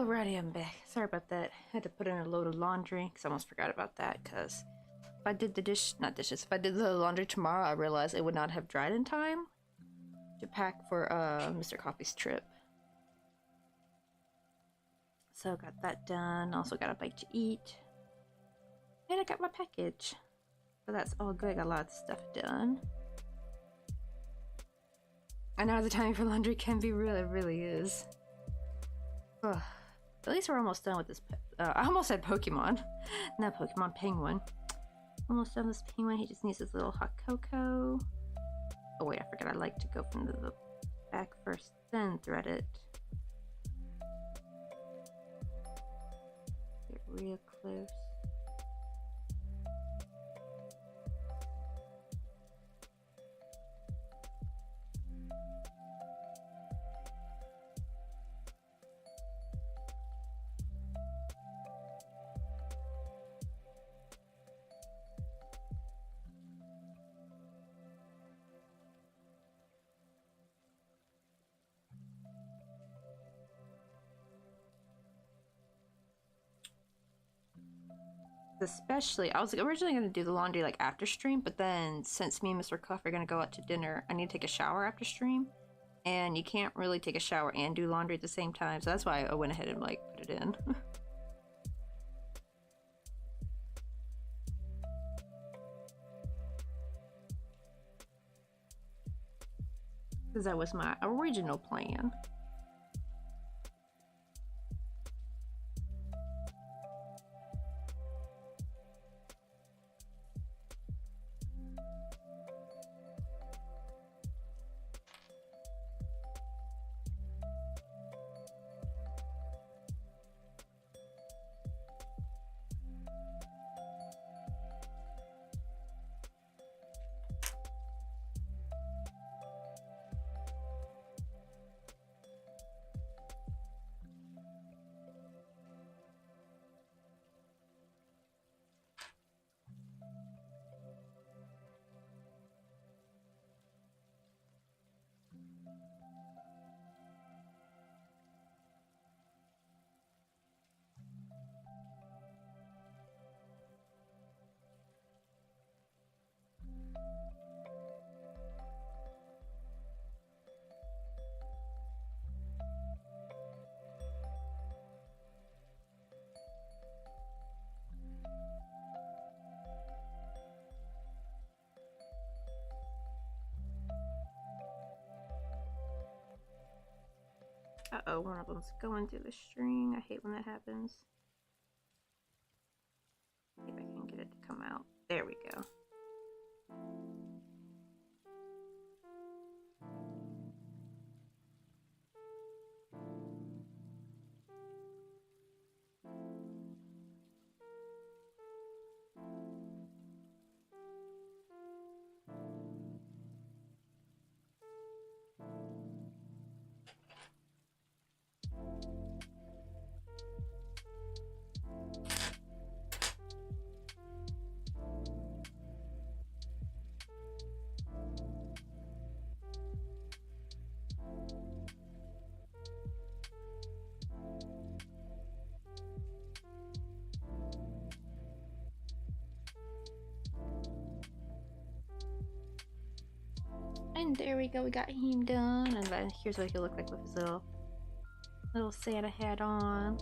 Alrighty, I'm back. Sorry about that. I had to put in a load of laundry because I almost forgot about that. Because if I did the if I did the laundry tomorrow, I realized it would not have dried in time to pack for Mr. Coffee's trip. So got that done. Also got a bite to eat, and I got my package. So that's all good. I got a lot of stuff done. I know the timing for laundry can be real. It really is. Ugh. At least we're almost done with this. I almost said Pokemon. Not Pokemon, Penguin. Almost done with this Penguin. He just needs his little hot cocoa. Oh wait, I forgot I like to go from the back first, then thread it. Get real close. Especially, I was originally going to do the laundry like after stream, but then since me and Mr. Cuff are going to go out to dinner, I need to take a shower after stream, and you can't really take a shower and do laundry at the same time, so that's why I went ahead and like put it in. Because that was my original plan. Uh-oh, one of them's going through the string. I hate when that happens. See if I can get it to come out. There we go. And there we go, we got him done. And then here's what he'll look like with his little Santa hat on.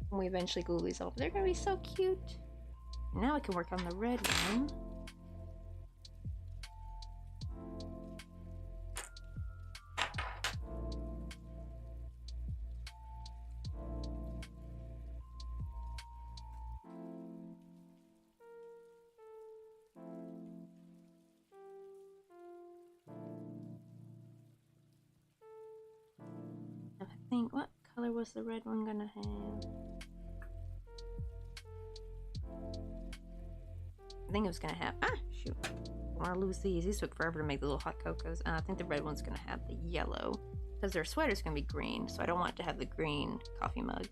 When we eventually glue these up, they're gonna be so cute. Now we can work on the red one. I think, what color was the red one gonna have? I think it was gonna have, shoot. I wanna lose these. These took forever to make the little hot cocos. I think the red one's gonna have the yellow. Because their sweater's gonna be green, so I don't want it to have the green coffee mug.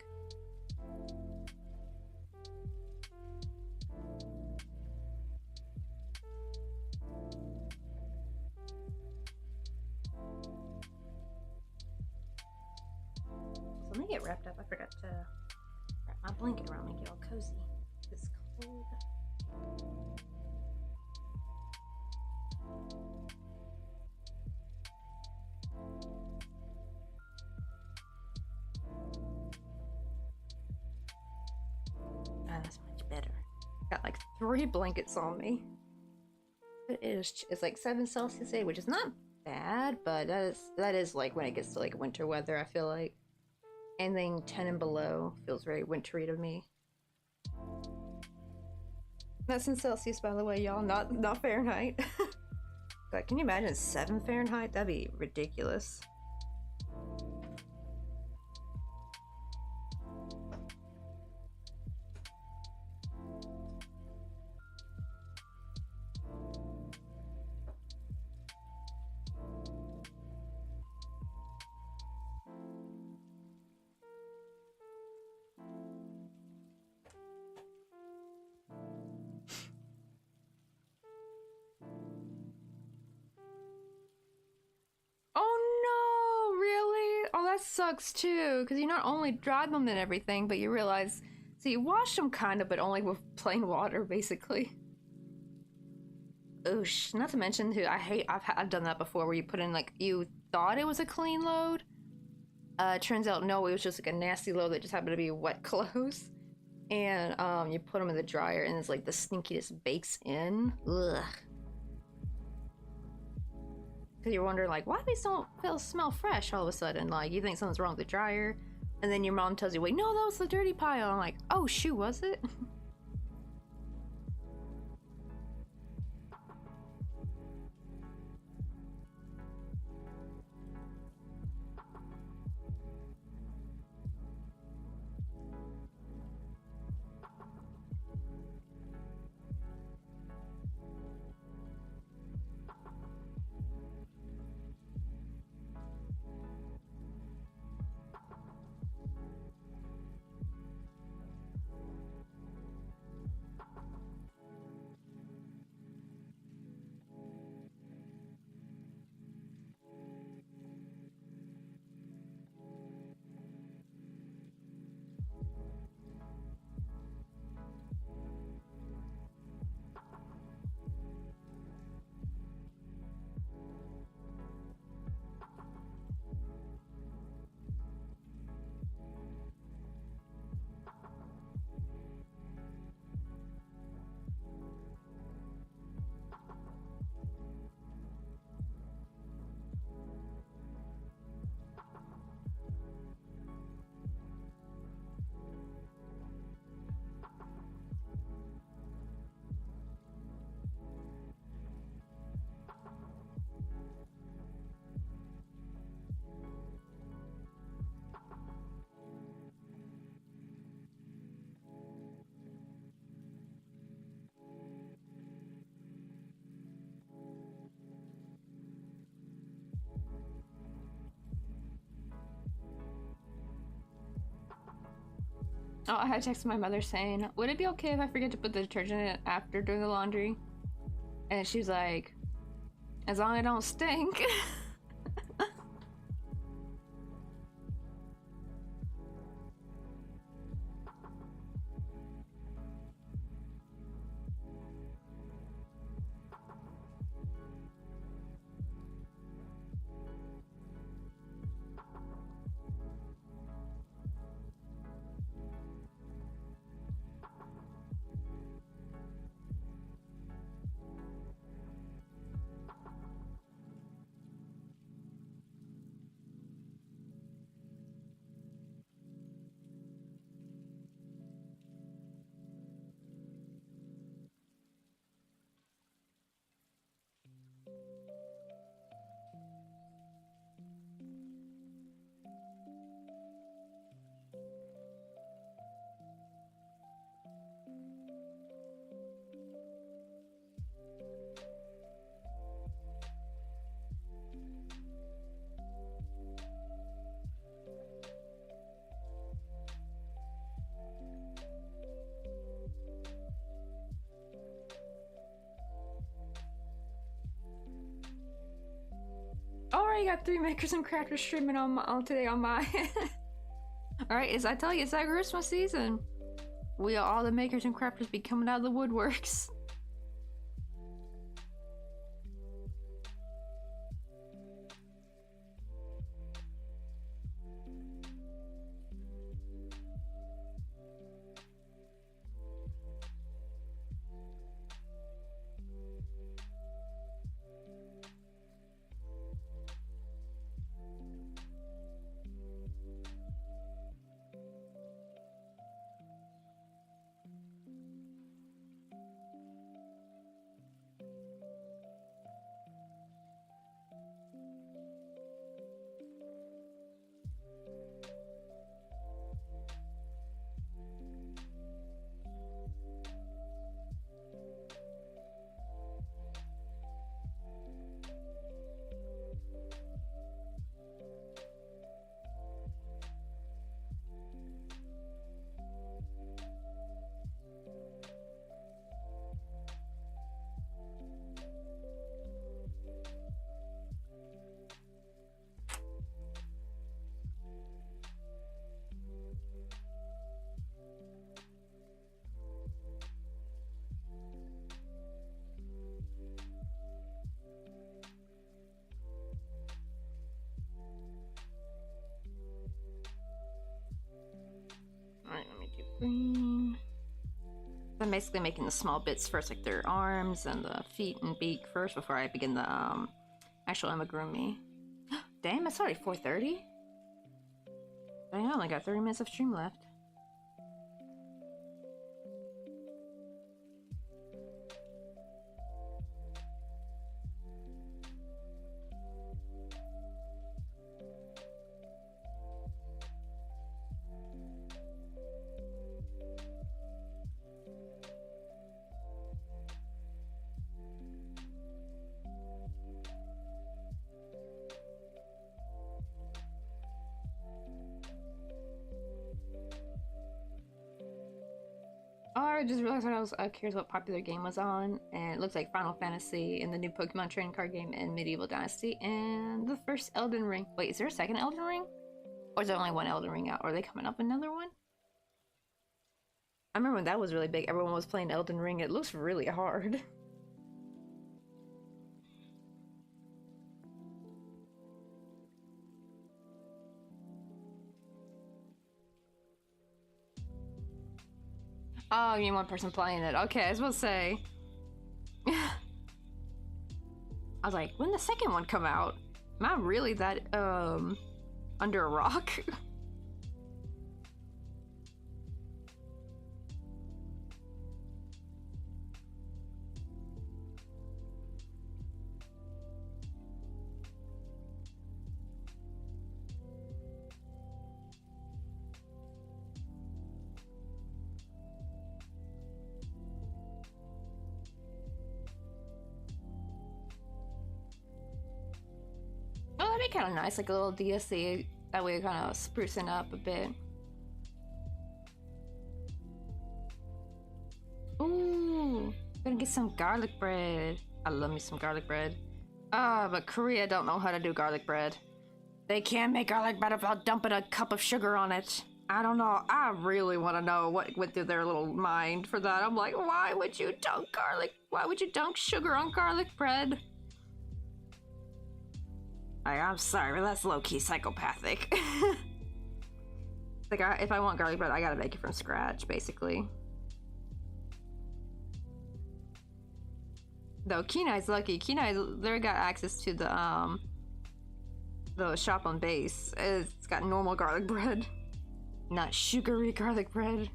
So let me get wrapped up. I forgot to wrap my blanket around me, get all cozy. It's cold. Ah, that's much better. Got like 3 blankets on me. It's like 7 Celsius today, which is not bad, but that is like when it gets to like winter weather. I feel like anything 10 and below feels very wintry to me. That's in Celsius, by the way, y'all, not Fahrenheit. God, can you imagine 7 Fahrenheit? That'd be ridiculous. Oh no, really? Oh, that sucks too, because you not only dry them and everything, but you realize, so you wash them kind of, but only with plain water, basically. Oosh, not to mention, who I've done that before, where you put in, like, you thought it was a clean load. Turns out, no, it was just like a nasty load that just happened to be wet clothes. And, you put them in the dryer, and it's like the stinkiness bakes in. Ugh. Because you're wondering, like, why these don't smell fresh all of a sudden? Like, you think something's wrong with the dryer, and then your mom tells you, wait, no, that was the dirty pile. I'm like, oh, shoot, was it? Oh, I had texted my mother saying, would it be okay if I forget to put the detergent in after doing the laundry? And she's like, as long as it don't stink. Already got 3 makers and crafters streaming on today on my Alright, as I tell you, it's that Christmas season. All the makers and crafters be coming out of the woodworks. Alright, let me do green. I'm basically making the small bits first, like their arms and the feet and beak first before I begin the actual amigurumi. Damn, it's already 4:30? I only got 30 minutes of stream left. Oh, I just realized when I was curious what popular game was on, and it looks like Final Fantasy and the new Pokemon trading card game and Medieval Dynasty and the first Elden Ring. Wait, is there a second Elden Ring? Or is there only one Elden Ring out? Are they coming up with another one? I remember when that was really big, everyone was playing Elden Ring. It looks really hard. Oh, you mean one person playing it. Okay, I was about to say. I was like, when the second one come out? Am I really that, under a rock? Oh, that'd be kind of nice, like a little DLC. That way, kind of sprucing up a bit. Ooh, gonna get some garlic bread. I love me some garlic bread. Ah, but Korea don't know how to do garlic bread. They can't make garlic bread without dumping a cup of sugar on it. I don't know. I really want to know what went through their little mind for that. I'm like, why would you dunk garlic? Why would you dunk sugar on garlic bread? I'm sorry, but that's low-key psychopathic. Like, if I want garlic bread, I gotta make it from scratch, basically. Though Kenai's lucky. Kenai literally got access to the shop on base. It's got normal garlic bread, not sugary garlic bread.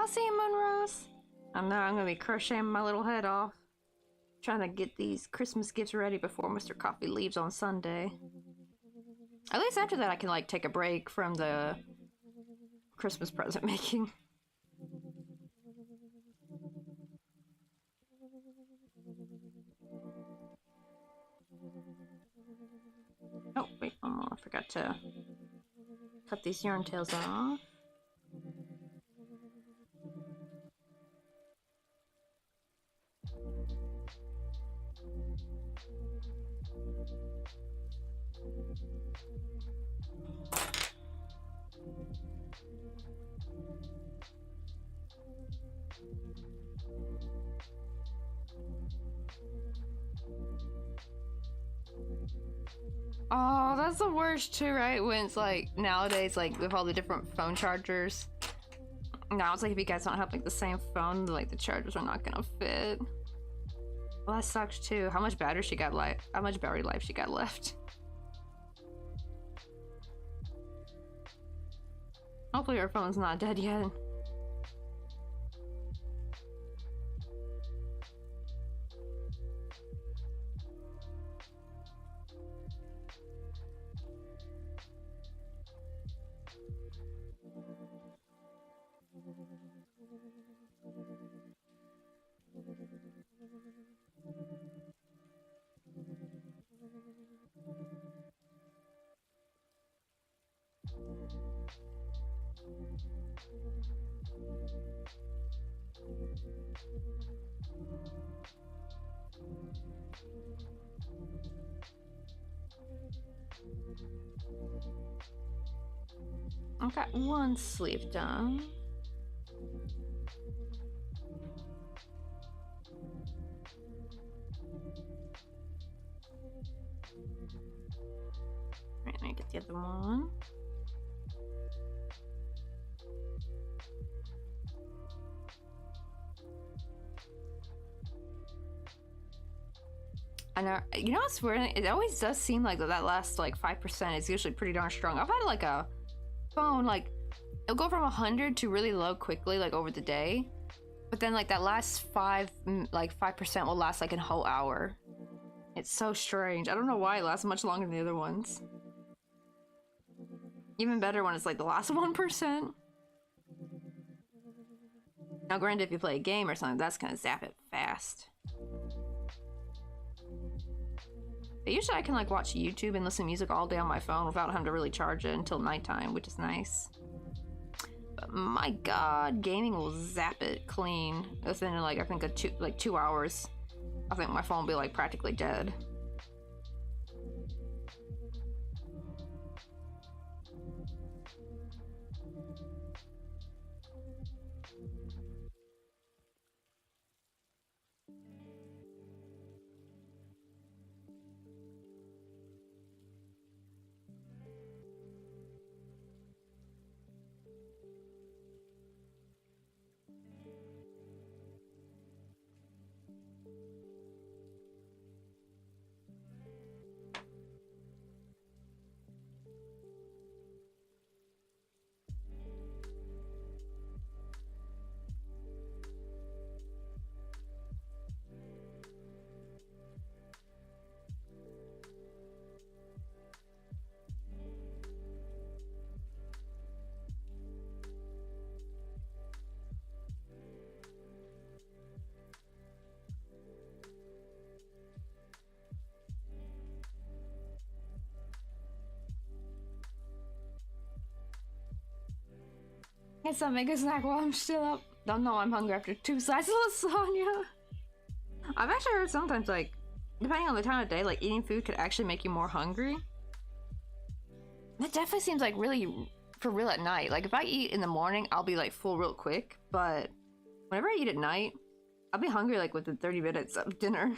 I'll see you, Moonrose. I know I'm gonna be crocheting my little head off. Trying to get these Christmas gifts ready before Mr. Coffee leaves on Sunday. At least after that I can like take a break from the Christmas present making. Oh, wait, oh, I forgot to cut these yarn tails off. Oh, that's the worst too, right? When it's like nowadays, like with all the different phone chargers. Now it's like if you guys don't have like the same phone, like the chargers are not gonna fit. Well, that sucks too. How much battery she got left? How much battery life she got left? Hopefully her phone's not dead yet. I've got one sleeve done. Right, let me get the other one. I know, you know what's weird? It always does seem like that last like 5% is usually pretty darn strong. I've had like a phone, like it'll go from 100 to really low quickly, like over the day. But then like that last 5% will last like a whole hour. It's so strange. I don't know why it lasts much longer than the other ones. Even better when it's like the last 1%. Now granted, if you play a game or something, that's gonna zap it fast. But usually I can like watch YouTube and listen to music all day on my phone without having to really charge it until nighttime, which is nice. But my god, gaming will zap it clean. Within like I think a 2 hours. I think my phone will be like practically dead. Get some make a snack while I'm still up. Don't know I'm hungry after 2 slices of lasagna. I've actually heard sometimes, like, depending on the time of day, like, eating food could actually make you more hungry. That definitely seems like really for real at night. Like, if I eat in the morning, I'll be, like, full real quick. But whenever I eat at night, I'll be hungry, like, within 30 minutes of dinner.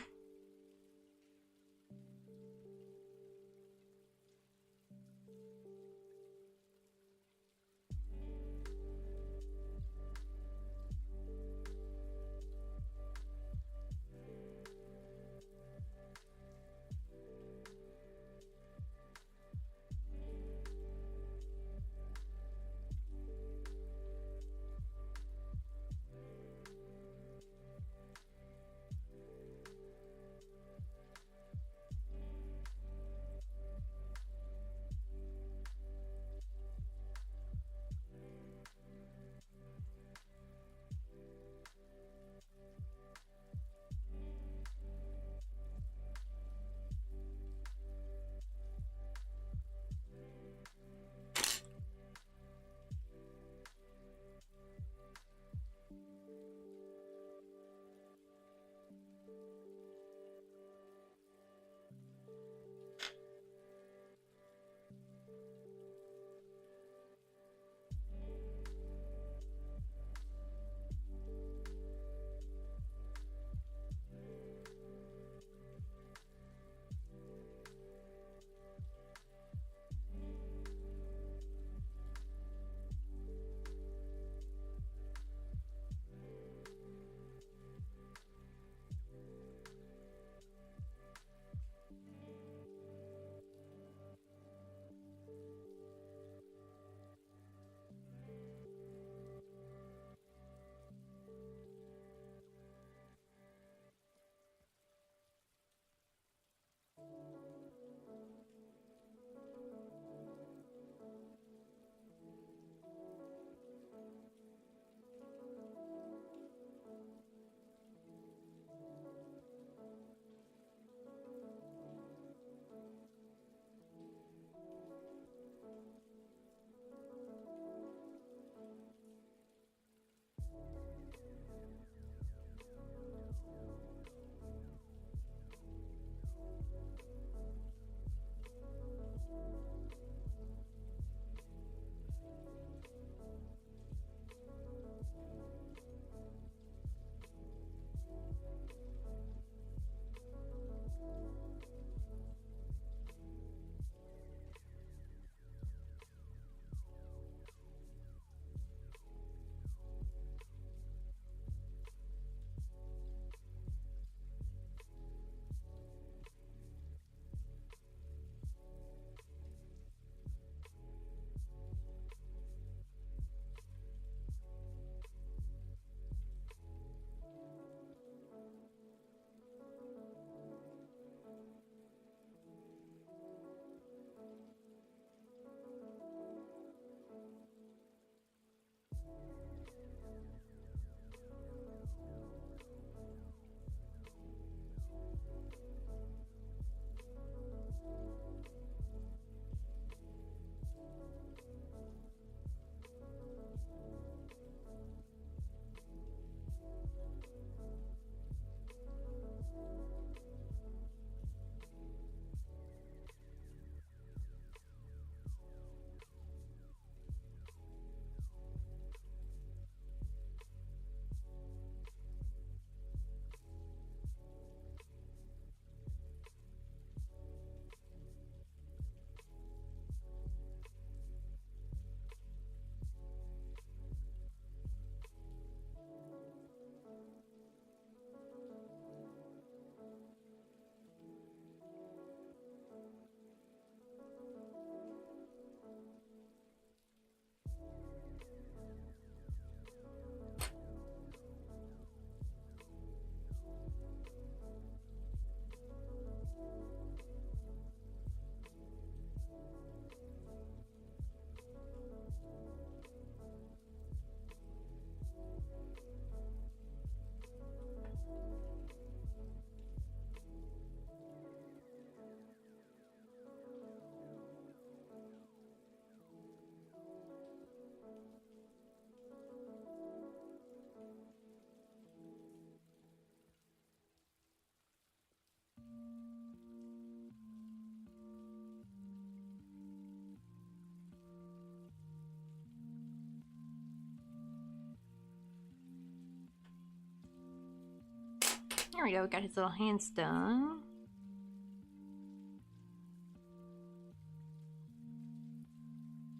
There we go, we got his little hands done.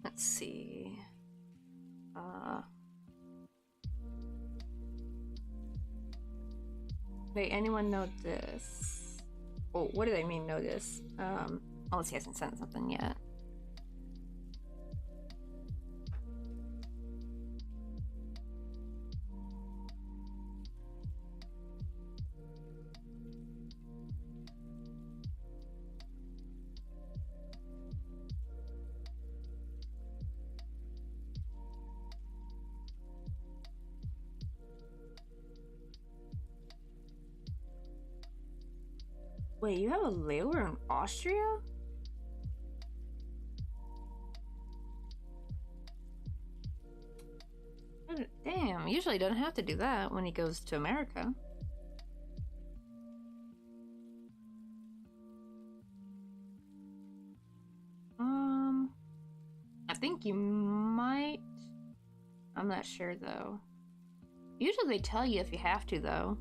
Let's see. Wait, anyone know this? Oh, what do they mean know this? Unless he hasn't sent something yet. Wait, you have a layer in Austria? Damn, usually don't have to do that when he goes to America. I think you might. I'm not sure though. Usually they tell you if you have to though.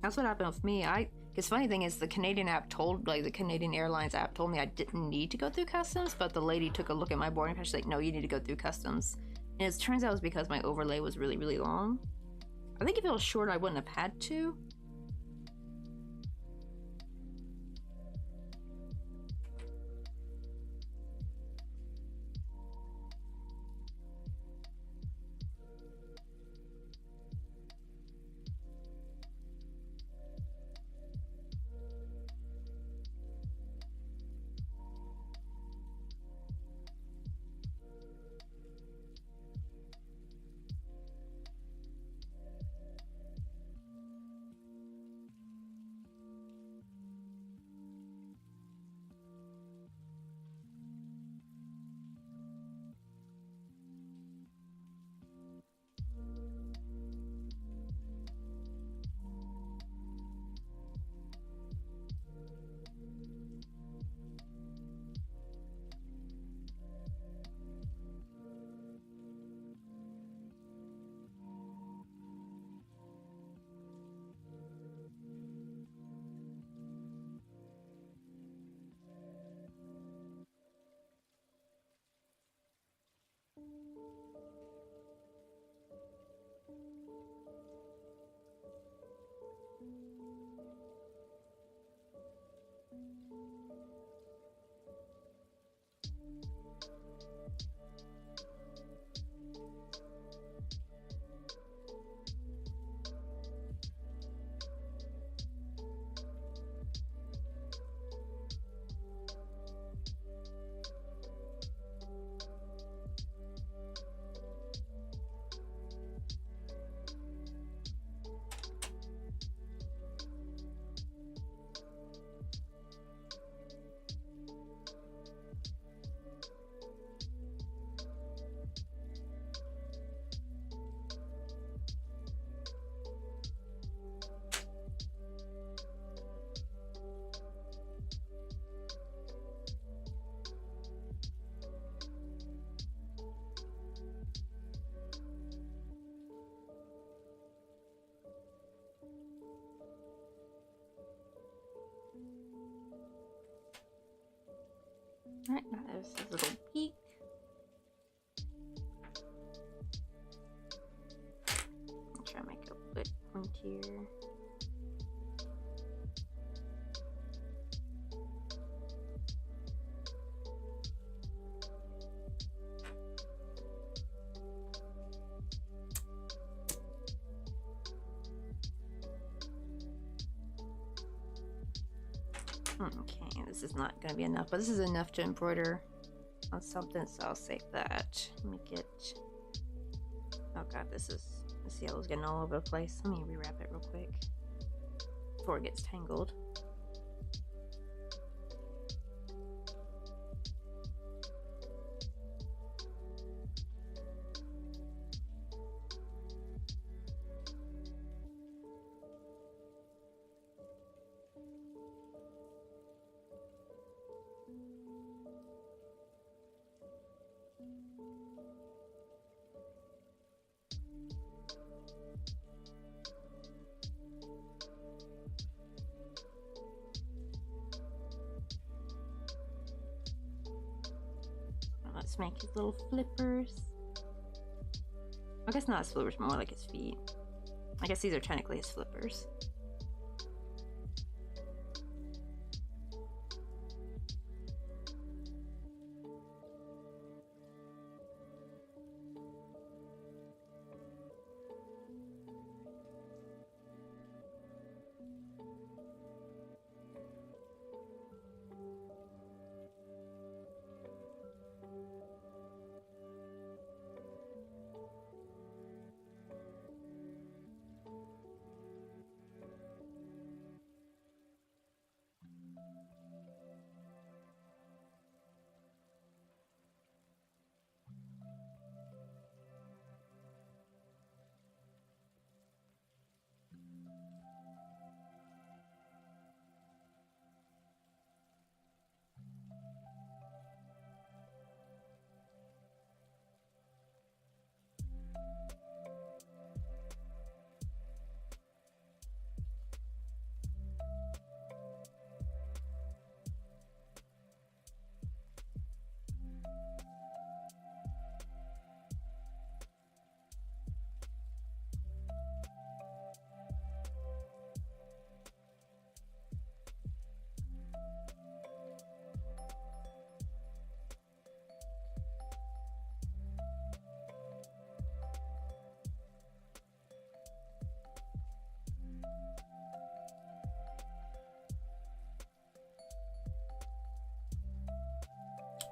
That's what happened with me. Because funny thing is, the Canadian app told, like the Canadian Airlines app told me I didn't need to go through customs, but the lady took a look at my boarding pass. She's like, no, you need to go through customs. And it turns out it was because my overlay was really, really long. I think if it was short, I wouldn't have had to. Alright, now there's a little peek. I'll try to make it a bit pointier. Okay, this is not going to be enough, but this is enough to embroider on something, so I'll save that. Let me get... Oh god, this yellow's getting all over the place. Let me rewrap it real quick before it gets tangled. Just make his little flippers. I guess not his flippers, more like his feet. I guess these are technically his flippers.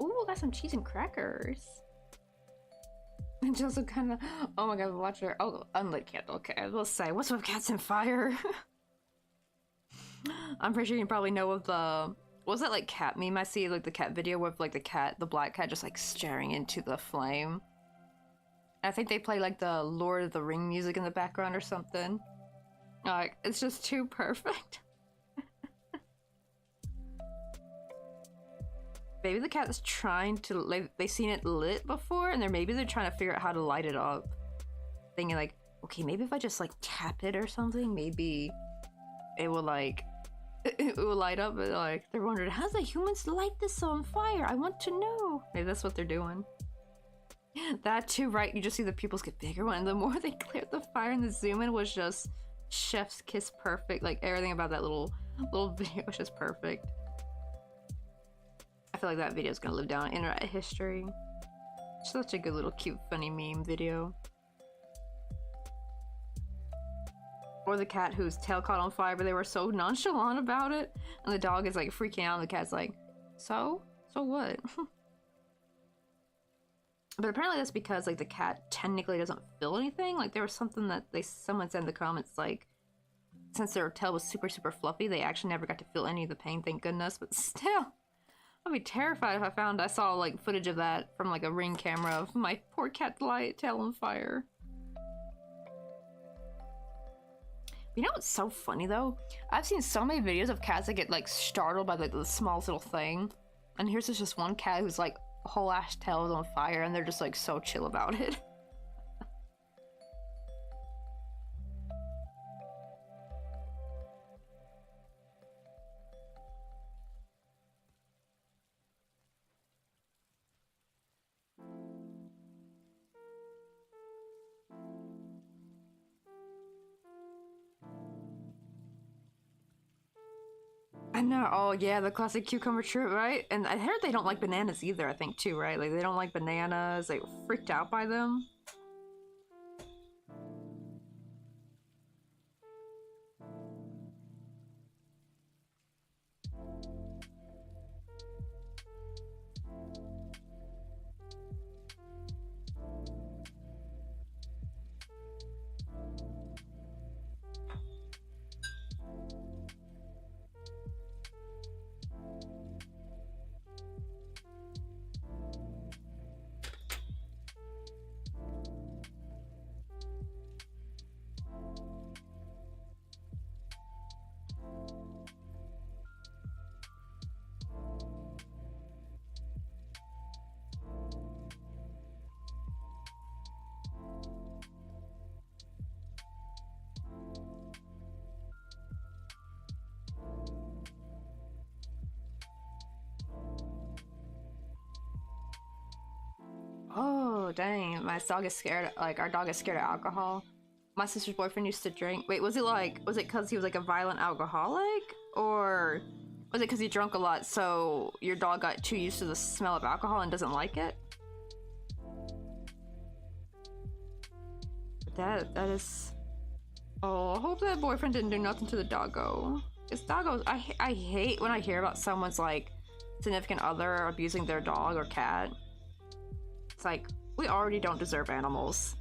Ooh, got some cheese and crackers. And Joseph kind of, oh my god, watch her. Oh, unlit candle. Okay, I will say, what's with cats and fire? I'm pretty sure you probably know of the, was that like cat meme I see, like the cat video with like the cat, the black cat just like staring into the flame. I think they play like the Lord of the Ring music in the background or something. Like, it's just too perfect. Maybe the cat is trying to, like, they've seen it lit before, and maybe they're trying to figure out how to light it up. Thinking like, okay, maybe if I just like tap it or something, maybe it will like, it will light up. But like, they're wondering, how do the humans light this on fire? I want to know. Maybe that's what they're doing. That too, right? You just see the pupils get bigger when the more they cleared the fire, and the zoom in was just chef's kiss perfect. Like everything about that little video was just perfect. I feel like that video is gonna live down in internet history. Such a good little cute funny meme video. Or the cat whose tail caught on fire, but they were so nonchalant about it, and the dog is like freaking out, and the cat's like, so what? But apparently that's because like the cat technically doesn't feel anything. Like there was something that someone said in the comments, like since their tail was super fluffy, they actually never got to feel any of the pain, thank goodness. But still, I'd be terrified if I saw like footage of that from like a Ring camera of my poor cat's tail on fire. You know what's so funny though? I've seen so many videos of cats that get like startled by like the smallest little thing. And here's just one cat who's like whole ass tail is on fire, and they're just like so chill about it. I know. Oh yeah, the classic cucumber tree, right? And I heard they don't like bananas either, I think too, right? Like they don't like bananas, they freaked out by them. Oh dang, my dog is scared. Like our dog is scared of alcohol. My sister's boyfriend used to drink. Wait, was it because he was like a violent alcoholic, or was it because he drank a lot? So your dog got too used to the smell of alcohol and doesn't like it. That is. Oh, I hope that boyfriend didn't do nothing to the doggo. It's doggos. I hate when I hear about someone's like significant other abusing their dog or cat. It's like, we already don't deserve animals.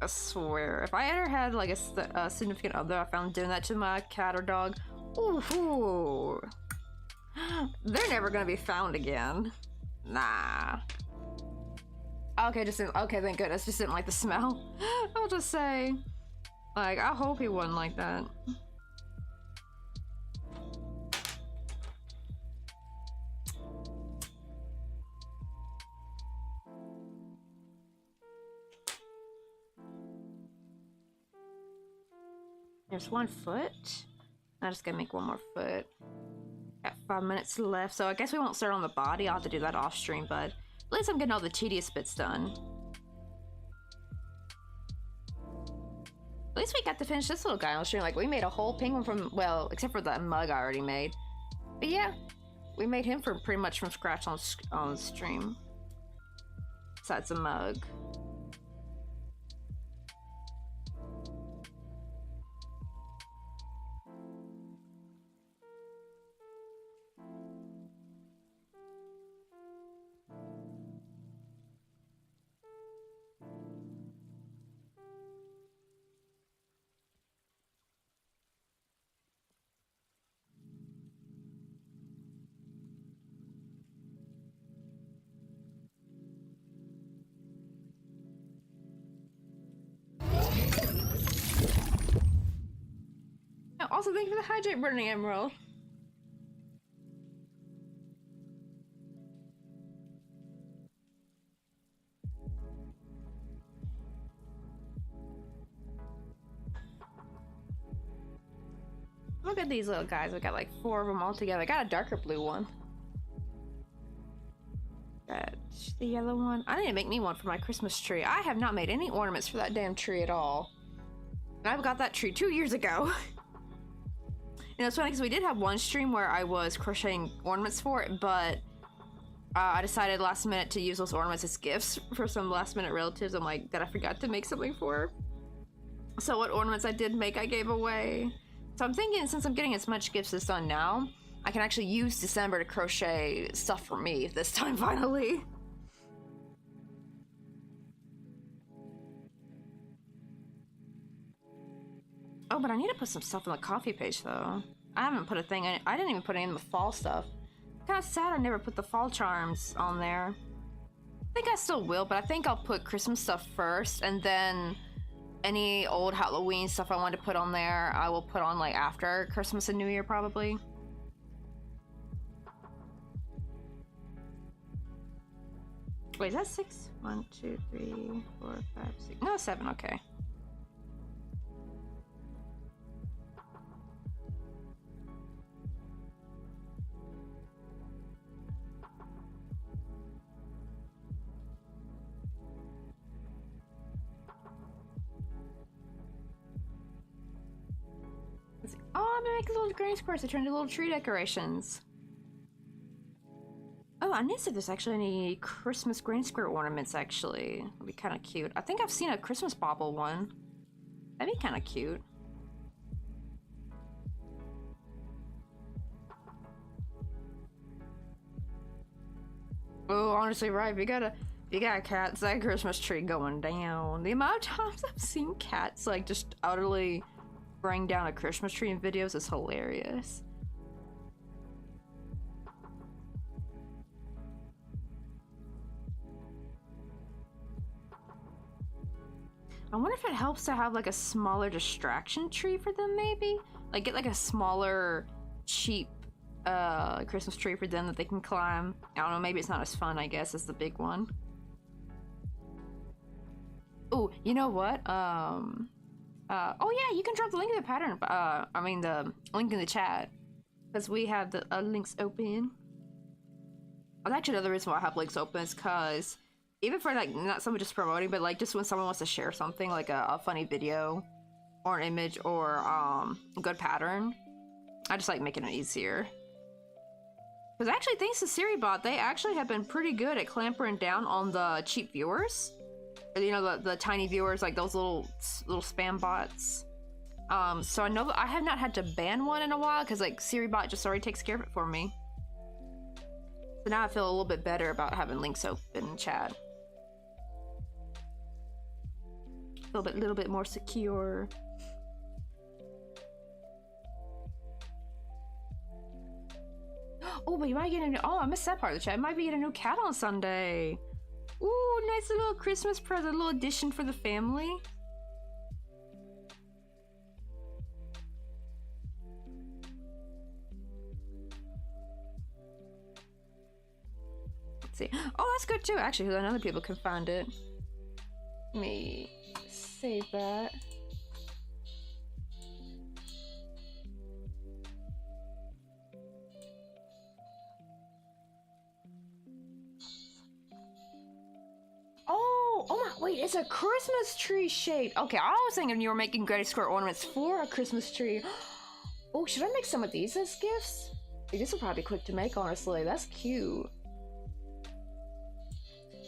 I swear, if I ever had like a significant other I found doing that to my cat or dog, ooh, they're never gonna be found again. Nah. Okay, okay, thank goodness, just didn't like the smell. I'll just say, like, I hope he wasn't like that. There's 1 foot. I'm just gonna make 1 more foot. Got 5 minutes left, so I guess we won't start on the body. I'll have to do that off stream, but at least I'm getting all the tedious bits done. At least we got to finish this little guy on stream. Like, we made a whole penguin from, well, except for that mug I already made. But yeah, we made him from pretty much from scratch on stream. Besides the mug. Also, thank you for the hydrate burning emerald. Look at these little guys. I got like 4 of them all together. I got a darker blue one. Got the yellow one. I need to make me one for my Christmas tree. I have not made any ornaments for that damn tree at all. And I've got that tree 2 years ago. You know, it's funny because we did have one stream where I was crocheting ornaments for it, but I decided last minute to use those ornaments as gifts for some last minute relatives. I'm like, that I forgot to make something for. So what ornaments I did make, I gave away. So I'm thinking, since I'm getting as much gifts as done now, I can actually use December to crochet stuff for me this time, finally. Oh, but I need to put some stuff on the coffee page, though. I haven't put a thing in. I didn't even put any in the fall stuff. Kind of sad I never put the fall charms on there. I think I still will, but I think I'll put Christmas stuff first, and then any old Halloween stuff I wanted to put on there, I will put on like after Christmas and New Year, probably. Wait, is that 6? 1, 2, 3, 4, 5, 6. No, 7. Okay. Oh, I'm gonna make little green squares to turn into little tree decorations. Oh, I need to see if there's actually any Christmas green square ornaments, actually. That'd be kind of cute. I think I've seen a Christmas bauble one. That'd be kind of cute. Oh, honestly, right. If you got a cat's that Christmas tree going down. The amount of times I've seen cats like just utterly bring down a Christmas tree in videos is hilarious. I wonder if it helps to have like a smaller distraction tree for them, maybe? Like get like a smaller, cheap Christmas tree for them that they can climb. I don't know, maybe it's not as fun, I guess, as the big one. Oh, you know what? Oh yeah, you can drop the link in the pattern. I mean the link in the chat, because we have the links open. That's actually another reason why I have links open is because even for like not someone just promoting, but like just when someone wants to share something like a funny video or an image or a good pattern, I just like making it easier. Because actually, thanks to SiriBot, they actually have been pretty good at clampering down on the cheap viewers. Or, you know, the tiny viewers, like those little spam bots. So I know I have not had to ban one in a while because like SiriBot just already takes care of it for me. So now I feel a little bit better about having links open in chat. A little bit more secure. Oh, but you might get a new, oh, I missed that part of the chat. I might be getting a new cat on Sunday. Ooh, nice little Christmas present, a little addition for the family. Let's see. Oh, that's good too, actually, because I know other people can find it. Let me save that. Oh my, wait, it's a Christmas tree shape. Okay, I was thinking you were making Granny Square ornaments for a Christmas tree. Oh, should I make some of these as gifts? Hey, this will probably be quick to make, honestly. That's cute.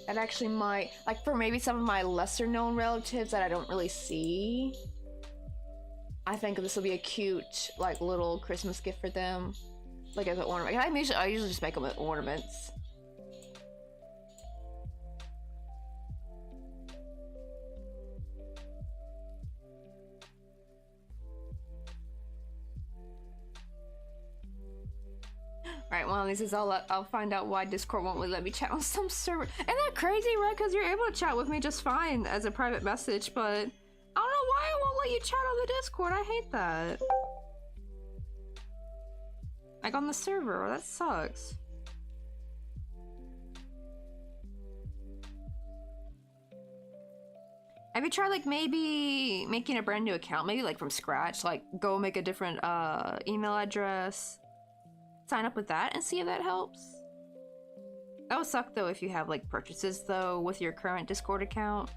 That actually might, like for maybe some of my lesser known relatives that I don't really see. I think this will be a cute, like little Christmas gift for them. Like as an ornament. I usually just make them with ornaments. Right, well, this is all. I'll find out why Discord won't let me chat on some server. Isn't that crazy, right? Because you're able to chat with me just fine as a private message, but I don't know why it won't let you chat on the Discord. I hate that. Like on the server, that sucks. Have you tried like maybe making a brand new account, maybe like from scratch, like go make a different email address? Sign up with that and see if that helps. That would suck though if you have like purchases though with your current Discord account.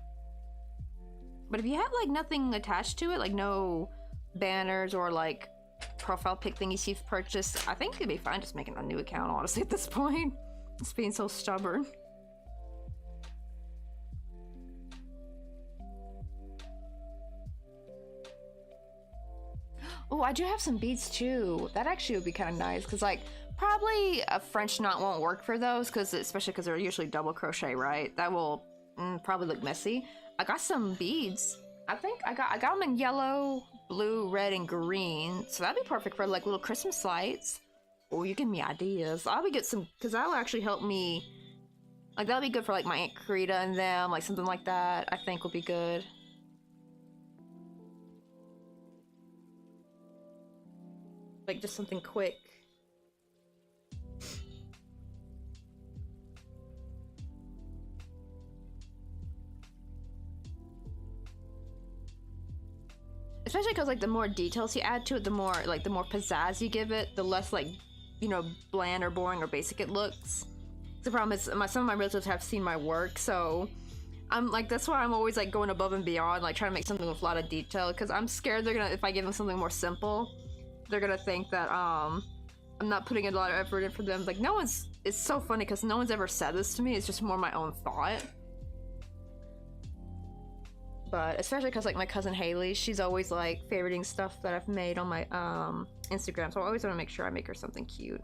But if you have like nothing attached to it, like no banners or like profile pic thingies you've purchased, I think it'd be fine just making a new account, honestly, at this point. It's being so stubborn. Oh, I do have some beads too. That actually would be kind of nice because like probably a French knot won't work for those because especially because they're usually double crochet, right? That will probably look messy. I got some beads. I think I got them in yellow, blue, red, and green. So that'd be perfect for like little Christmas lights. Oh, you give me ideas. I'll be get some because that'll actually help me. Like that'll be good for like my Aunt Karita and them, like something like that. I think will be good. Like just something quick. Especially because like the more details you add to it, the more pizzazz you give it, the less like, you know, bland or boring or basic it looks. The problem is some of my relatives have seen my work, so I'm like, that's why I'm always like going above and beyond, like trying to make something with a lot of detail, because I'm scared they're gonna, if I give them something more simple, they're gonna think that I'm not putting a lot of effort in for them. Like no one's, it's so funny because no one's ever said this to me. It's just more my own thought. But especially because like my cousin Haley, she's always like favoriting stuff that I've made on my Instagram, so I always want to make sure I make her something cute.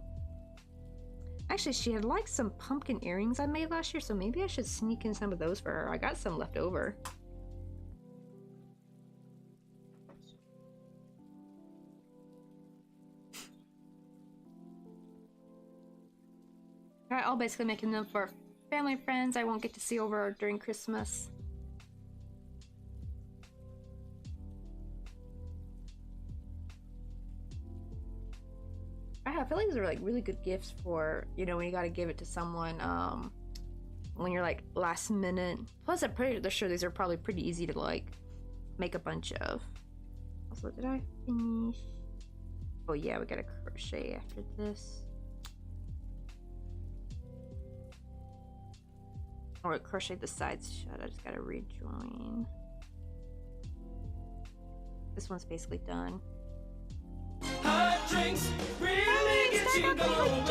Actually, she had like some pumpkin earrings I made last year, so maybe I should sneak in some of those for her. I got some left over. Alright, I'll basically making them for family and friends I won't get to see over during Christmas. I feel like these are like really good gifts for, you know, when you gotta give it to someone when you're like last minute. Plus I'm pretty sure these are probably pretty easy to like make a bunch of. Also, did I finish? Oh yeah, we gotta crochet after this. Or crochet the sides shut. I just gotta rejoin. This one's basically done. Hot drinks really get you going.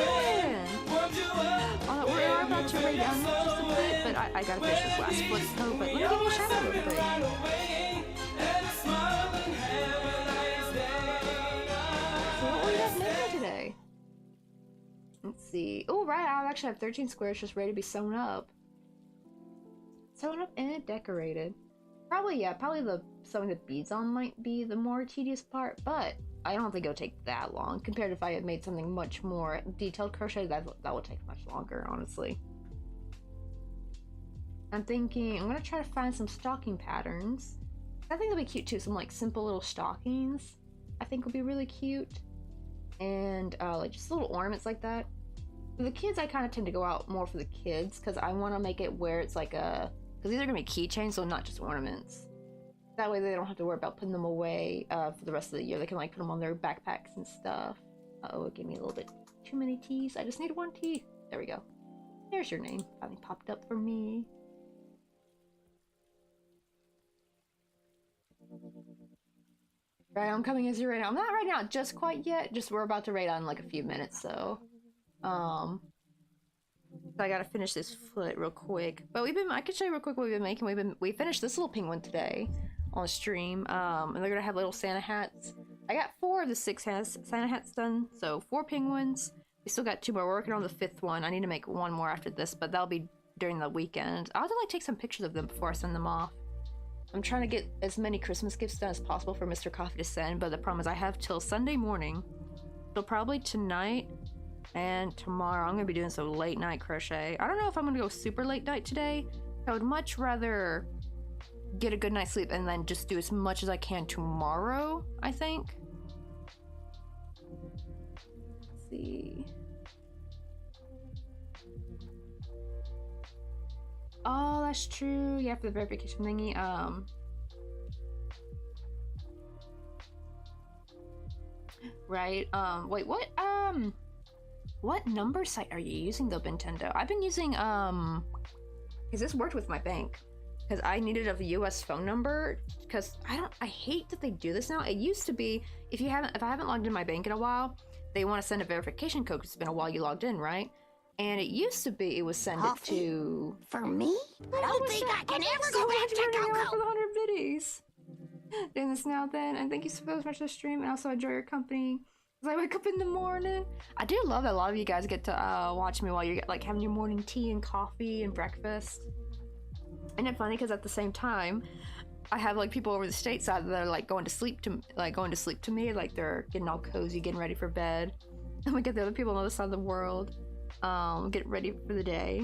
We are about to raid down just a bit, but I gotta finish this last flip code. But let me give you a shout out real quick. So what we have making today? Let's see. Oh, right. I actually have 13 squares just ready to be sewn up. Sewn up and decorated. Probably the sewing the beads on might be the more tedious part, but I don't think it'll take that long compared to if I had made something much more detailed crochet. That would take much longer, honestly. I'm thinking I'm gonna try to find some stocking patterns. I think they'll be cute too. Some like simple little stockings I think will be really cute, and like just little ornaments like that. For the kids, I kind of tend to go out more for the kids because I want to make it where it's like a, because these are gonna be keychains, so not just ornaments. That way they don't have to worry about putting them away for the rest of the year. They can like put them on their backpacks and stuff. Uh-oh, it gave me a little bit too many T's. I just need one T. There we go. There's your name. Finally popped up for me. Right, I'm coming as you right now. I'm not right now, just quite yet. Just we're about to raid on in like a few minutes, so I gotta finish this foot real quick. But I can show you real quick what we've been making. We finished this little penguin today on stream. And they're gonna have little Santa hats. I got 4 of the 6 Santa hats done, so 4 penguins. We still got 2 more. We're working on the 5th one. I need to make 1 more after this, but that'll be during the weekend. I'll have to like take some pictures of them before I send them off. I'm trying to get as many Christmas gifts done as possible for Mr. Coffee to send, but the problem is I have till Sunday morning. So probably tonight and tomorrow I'm gonna be doing some late night crochet. I don't know if I'm gonna go super late night today. I would much rather get a good night's sleep and then just do as much as I can tomorrow, I think. Let's see. Oh, that's true. Yeah, for the verification thingy. Right. Wait, what number site are you using though, Nintendo? I've been using, because this worked with my bank. Because I needed a US phone number, because I hate that they do this now. It used to be, if I haven't logged in my bank in a while, they want to send a verification code because it's been a while you logged in, right? And it used to be it was send it to... For me? I don't think I can ever go back to Coco. For the 100 biddies. Doing this now then, and thank you so much for the stream, and also enjoy your company. As I wake up in the morning. I do love that a lot of you guys get to watch me while you're like having your morning tea and coffee and breakfast. And it's funny because at the same time, I have like people over the stateside that are like going to sleep to me, like they're getting all cozy, getting ready for bed. And we get the other people on the other side of the world. Get ready for the day.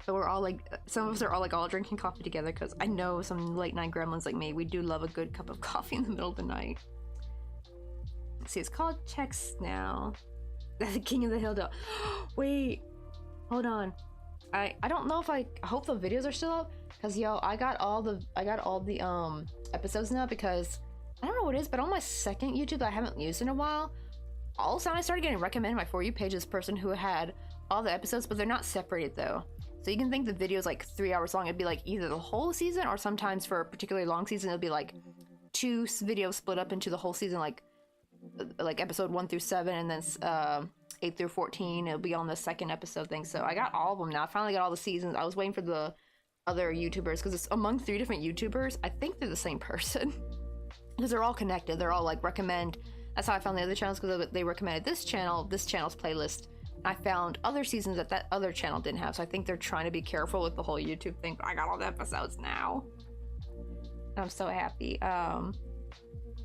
So we're all like, some of us are all drinking coffee together because I know some late night gremlins like me, we do love a good cup of coffee in the middle of the night. Let's see, it's called Checks now. The King of the Hill Dog. Wait, hold on. I don't know if I hope the videos are still up because yo, I got all the episodes now because I don't know what it is, but on my second YouTube that I haven't used in a while, all of a sudden I started getting recommended my For You page this person who had all the episodes, but they're not separated though. So you can think the video's like 3 hours long. It'd be like either the whole season or sometimes for a particularly long season, it'll be like 2 videos split up into the whole season, like episode 1 through 7 and then 8 through 14. It'll be on the second episode thing. So I got all of them now. I finally got all the seasons. I was waiting for the other YouTubers because it's among 3 different YouTubers. I think they're the same person because they're all connected. They're all like recommend. That's how I found the other channels, because they recommended this channel's playlist. I found other seasons that other channel didn't have, so I think they're trying to be careful with the whole YouTube thing, but I got all the episodes now. I'm so happy.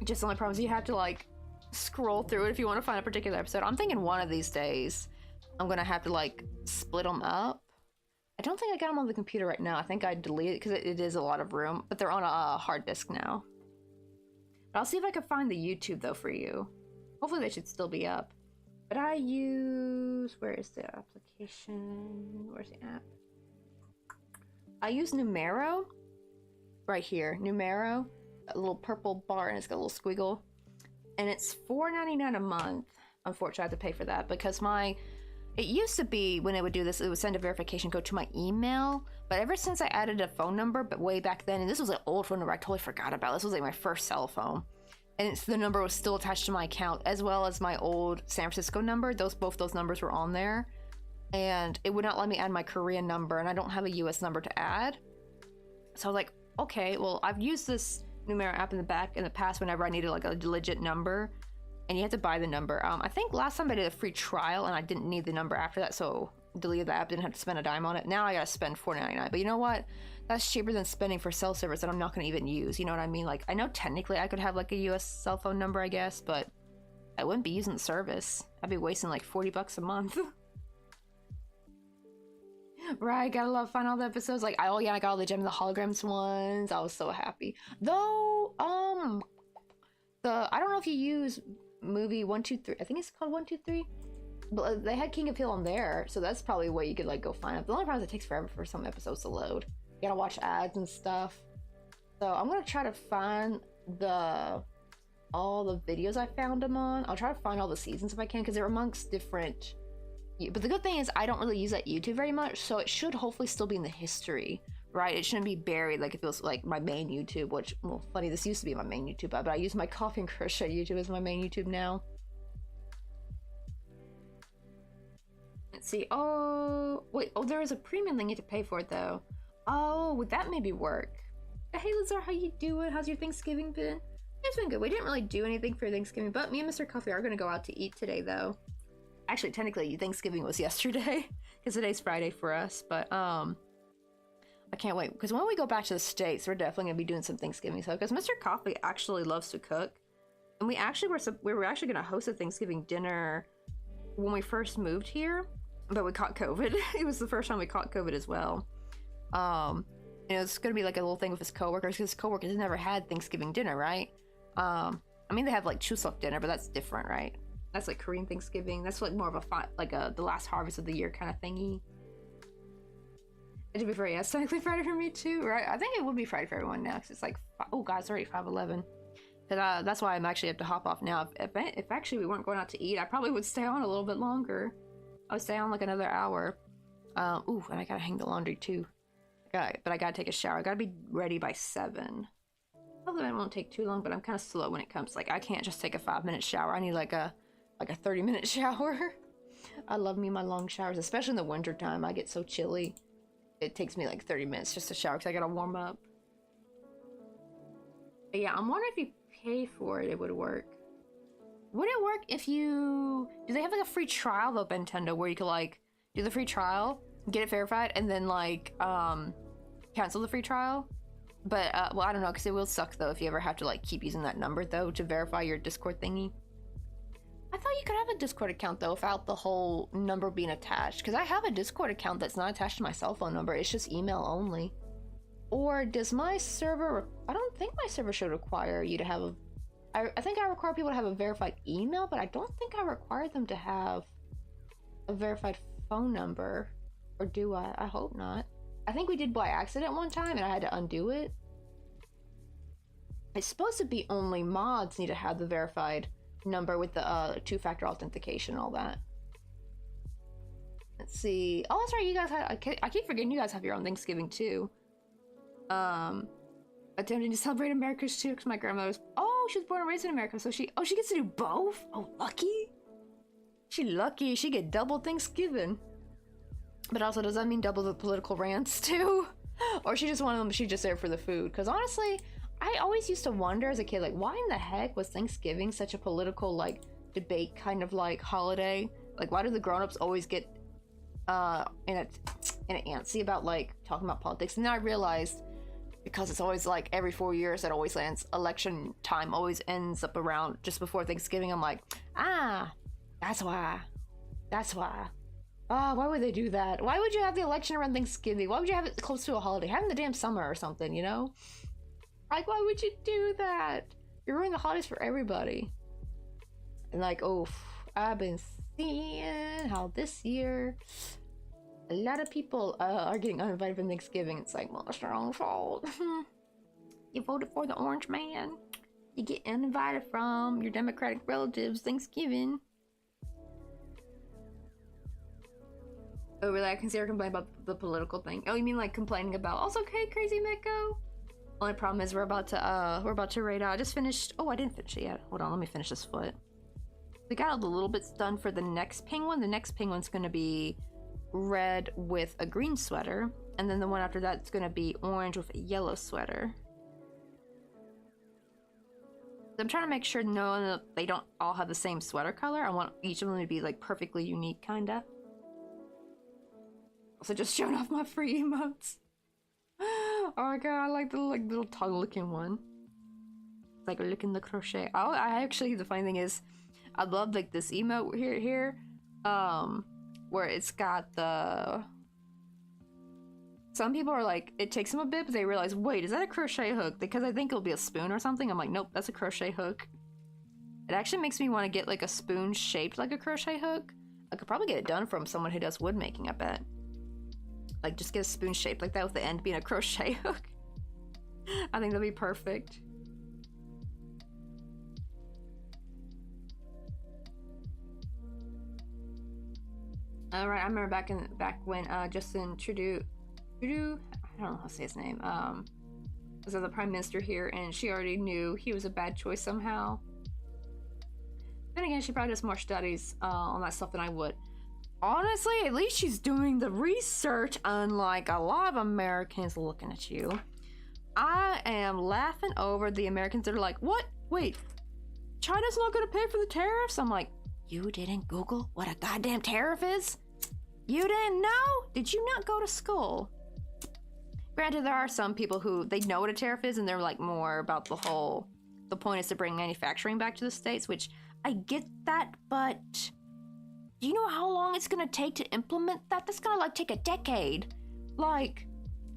Just the only problem is you have to like scroll through it if you want to find a particular episode. I'm thinking one of these days I'm gonna have to like split them up. I don't think I got them on the computer right now. I think I deleted it because it is a lot of room, but they're on a hard disk now. But I'll see if I can find the YouTube though for you. Hopefully they should still be up. But I use, where is the application? Where's the app? I use Numero. Right here, Numero. A little purple bar and it's got a little squiggle. And it's $4.99 a month. Unfortunately, I have to pay for that because my It used to be when it would do this, it would send a verification code to my email. But ever since I added a phone number, but way back then, and this was an old phone number I totally forgot about. This was like my first cell phone. And the number was still attached to my account, as well as my old San Francisco number. Both those numbers were on there. And it would not let me add my Korean number, and I don't have a US number to add. So I was like, okay, well, I've used this Numero app in the past whenever I needed like a legit number. And you have to buy the number. I think last time I did a free trial and I didn't need the number after that, so deleted the app, didn't have to spend a dime on it. Now I gotta spend $4.99. But you know what? That's cheaper than spending for cell service that I'm not gonna even use. You know what I mean? Like, I know technically I could have like a US cell phone number, I guess, but I wouldn't be using the service. I'd be wasting like $40 a month. Right, gotta love finding all the episodes. Like, I got all the Gem of the Holograms ones. I was so happy. Though, I don't know if you use movie 123. I think it's called 123. But they had King of Hill on there, so that's probably a way you could like go find it. The only problem is it takes forever for some episodes to load. You gotta watch ads and stuff. So I'm gonna try to find all the videos I found them on. I'll try to find all the seasons if I can, because they're amongst different. But the good thing is I don't really use that YouTube very much, so it should hopefully still be in the history, right? It shouldn't be buried like if it was like my main YouTube, which, well, funny, this used to be my main YouTube, but I use my coffee and crochet YouTube as my main YouTube now. Let's see. Oh, wait. Oh, there is a premium thing you have to pay for it, though. Oh, would that maybe work? Hey, Lazar, how you doing? How's your Thanksgiving been? It's been good. We didn't really do anything for Thanksgiving, but me and Mr. Coffee are going to go out to eat today, though. Actually, technically, Thanksgiving was yesterday, because today's Friday for us, but, I can't wait, because when we go back to the States, we're definitely going to be doing some Thanksgiving stuff, because Mr. Coffee actually loves to cook, and we were actually going to host a Thanksgiving dinner when we first moved here, but we caught COVID. It was the first time we caught COVID as well. And it was going to be like a little thing with his coworkers, because his coworkers never had Thanksgiving dinner, right? I mean, they have like Chuseok dinner, but that's different, right? That's like Korean Thanksgiving. That's like more of the last harvest of the year kind of thingy. To be fair, yeah, it's technically Friday for me too, right? I think it would be Friday for everyone now, because it's like, oh god, it's already 5:11. That's why I'm actually have to hop off now. If actually we weren't going out to eat, I probably would stay on a little bit longer. I would stay on like another hour. Ooh, and I gotta hang the laundry too. But I gotta take a shower. I gotta be ready by 7. Hopefully it won't take too long, but I'm kind of slow when it comes. Like, I can't just take a 5-minute shower. I need like a 30-minute shower. I love me my long showers, especially in the winter time. I get so chilly. It takes me like 30 minutes just to shower because I gotta warm up. But yeah, I'm wondering if you pay for it, it would work. Would it work if you... Do they have like a free trial though, Nintendo, where you could like do the free trial, get it verified, and then like cancel the free trial? But well, I don't know, because it will suck though if you ever have to like keep using that number though to verify your Discord thingy. I thought you could have a Discord account though without the whole number being attached, because I have a Discord account that's not attached to my cell phone number. It's just email only. Or does my server... I don't think my server should require you to have a... I think I require people to have a verified email, but I don't think I require them to have a verified phone number. Or do I? I hope not. I think we did by accident one time and I had to undo it. It's supposed to be only mods need to have the verified number with the two-factor authentication and all that. Let's see. Oh, that's right, you guys have... I keep forgetting you guys have your own Thanksgiving too. Attempting to celebrate America's too, because my grandmother was... Oh, she was born and raised in America, so she gets to do both? Oh, lucky. She lucky. She get double Thanksgiving. But also, does that mean double the political rants too? Or she just one of them, she just there for the food? Because honestly, I always used to wonder as a kid, like, why in the heck was Thanksgiving such a political, like, debate kind of, like, holiday? Like, why do the grown-ups always get, in an antsy about, like, talking about politics? And then I realized, because it's always, like, every 4 years, it always ends, election time always ends up around just before Thanksgiving. I'm like, that's why. That's why. Why would they do that? Why would you have the election around Thanksgiving? Why would you have it close to a holiday? Have it in the damn summer or something, you know? Like, why would you do that? You're ruining the holidays for everybody. And like, oh, I've been seeing how this year a lot of people are getting uninvited from Thanksgiving. It's like, well, it's their own fault. You voted for the orange man. You get uninvited from your Democratic relatives Thanksgiving. Oh, really? I consider complaining about the political thing. Oh, you mean like complaining about? Also, okay, Crazy Miko. Only problem is we're about to raid out. I just finished. Oh, I didn't finish it yet. Hold on, let me finish this foot. We got all the little bits done for the next penguin. The next penguin's gonna be red with a green sweater, and then the one after that's gonna be orange with a yellow sweater. I'm trying to make sure that they don't all have the same sweater color. I want each of them to be like perfectly unique, kinda. Also, just showing off my free emotes. Oh my god, I like the little tongue looking one. It's like licking the crochet. Oh, I actually, the funny thing is, I love like this emote here, where it's got the. Some people are like, it takes them a bit, but they realize, wait, is that a crochet hook? Because I think it'll be a spoon or something. I'm like, nope, that's a crochet hook. It actually makes me want to get like a spoon shaped like a crochet hook. I could probably get it done from someone who does wood making, I bet. Like, just get a spoon shaped like that with the end being a crochet hook. I think that'd be perfect. Alright, I remember back when Justin Trudeau, I don't know how to say his name, was the Prime Minister here, and she already knew he was a bad choice somehow. Then again, she probably does more studies on that stuff than I would. Honestly, at least she's doing the research, unlike a lot of Americans looking at you. I am laughing over the Americans that are like, what? Wait, China's not gonna pay for the tariffs? I'm like, you didn't Google what a goddamn tariff is? You didn't know? Did you not go to school? Granted, there are some people who, they know what a tariff is and they're like more about the point is to bring manufacturing back to the States, which I get that, but do you know how long it's gonna take to implement that? That's gonna like take a decade. Like,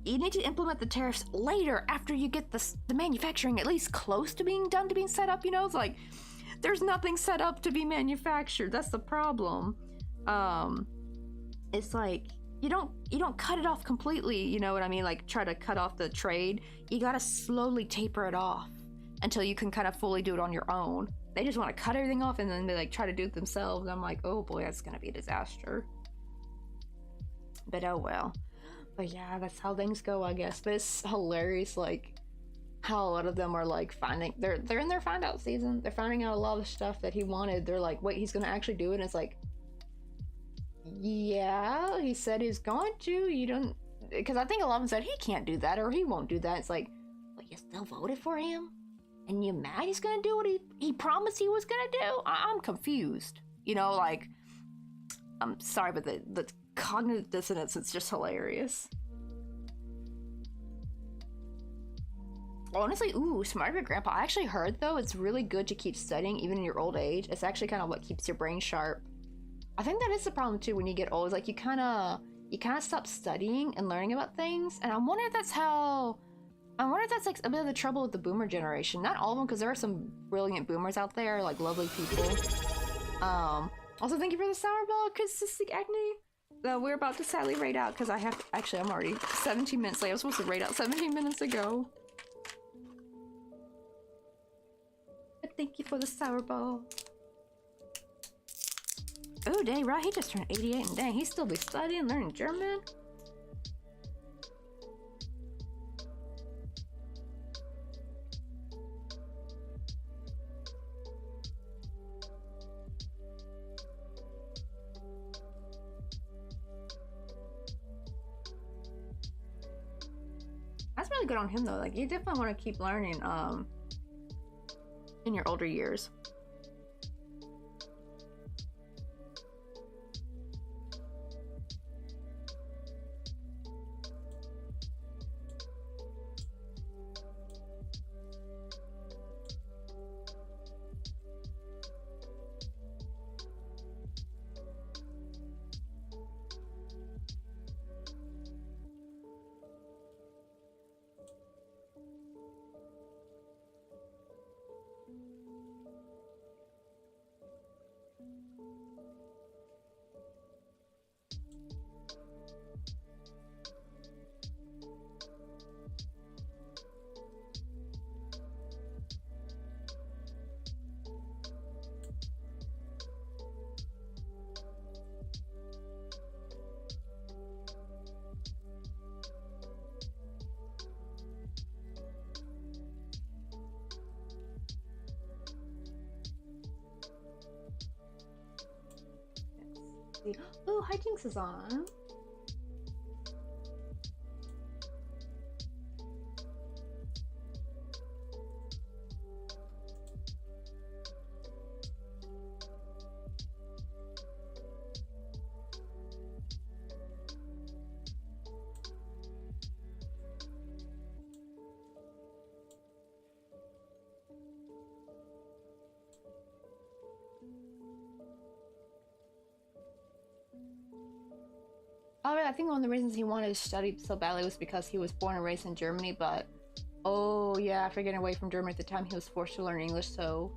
you need to implement the tariffs later after you get the manufacturing at least close to being done, to being set up, you know? It's like, there's nothing set up to be manufactured. That's the problem. It's like, you don't cut it off completely, you know what I mean? Like, try to cut off the trade. You gotta slowly taper it off until you can kind of fully do it on your own. They just want to cut everything off and then they like try to do it themselves. I'm like, oh boy, that's gonna be a disaster. But oh well. But yeah, that's how things go, I guess. But it's hilarious, like how a lot of them are like finding they're in their find out season. They're finding out a lot of stuff that he wanted. They're like, wait, he's gonna actually do it? And it's like, yeah, he said he's going to. You don't, because I think a lot of them said he can't do that or he won't do that. It's like, but you still voted for him? And you mad he's gonna do what he promised he was gonna do? I'm confused. You know, like, I'm sorry, but the cognitive dissonance is just hilarious. Honestly, ooh, smarter grandpa. I actually heard, though, it's really good to keep studying even in your old age. It's actually kind of what keeps your brain sharp. I think that is the problem, too, when you get old. It's like you kind of stop studying and learning about things. And I wonder if that's like a bit of the trouble with the boomer generation. Not all of them, because there are some brilliant boomers out there, like lovely people. Also, thank you for the sour ball, because cystic acne. We're about to sadly raid out, because I'm already 17 minutes late. I was supposed to raid out 17 minutes ago. But thank you for the sour ball. Oh, dang, right, he just turned 88, and dang, he still be studying, learning German? That's really good on him, though. Like, you definitely want to keep learning, in your older years. see. Oh, Hijinks is on. Oh, I think one of the reasons he wanted to study so badly was because he was born and raised in Germany, but oh yeah, after getting away from Germany at the time, he was forced to learn English, so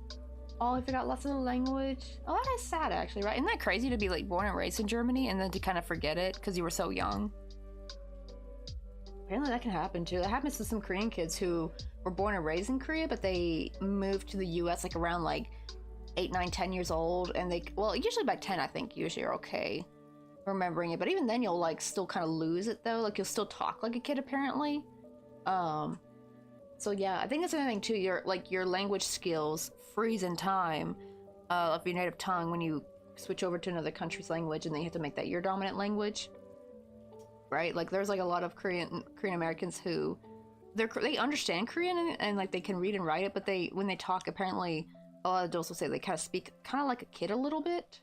oh, I forgot lots of the language. Oh, that is sad actually, right? Isn't that crazy to be like born and raised in Germany and then to kind of forget it because you were so young? Apparently that can happen too. That happens to some Korean kids who were born and raised in Korea, but they moved to the US like around like 8, 9, 10 years old, and they, well, usually by 10 I think usually you're okay remembering it, but even then you'll like still kind of lose it though, like you'll still talk like a kid apparently. So yeah, I think that's another thing too, your language skills freeze in time of your native tongue when you switch over to another country's language, and then you have to make that your dominant language, right? Like there's like a lot of Korean Americans who they understand Korean and like they can read and write it, but when they talk, apparently a lot of adults will say they kind of speak kind of like a kid a little bit.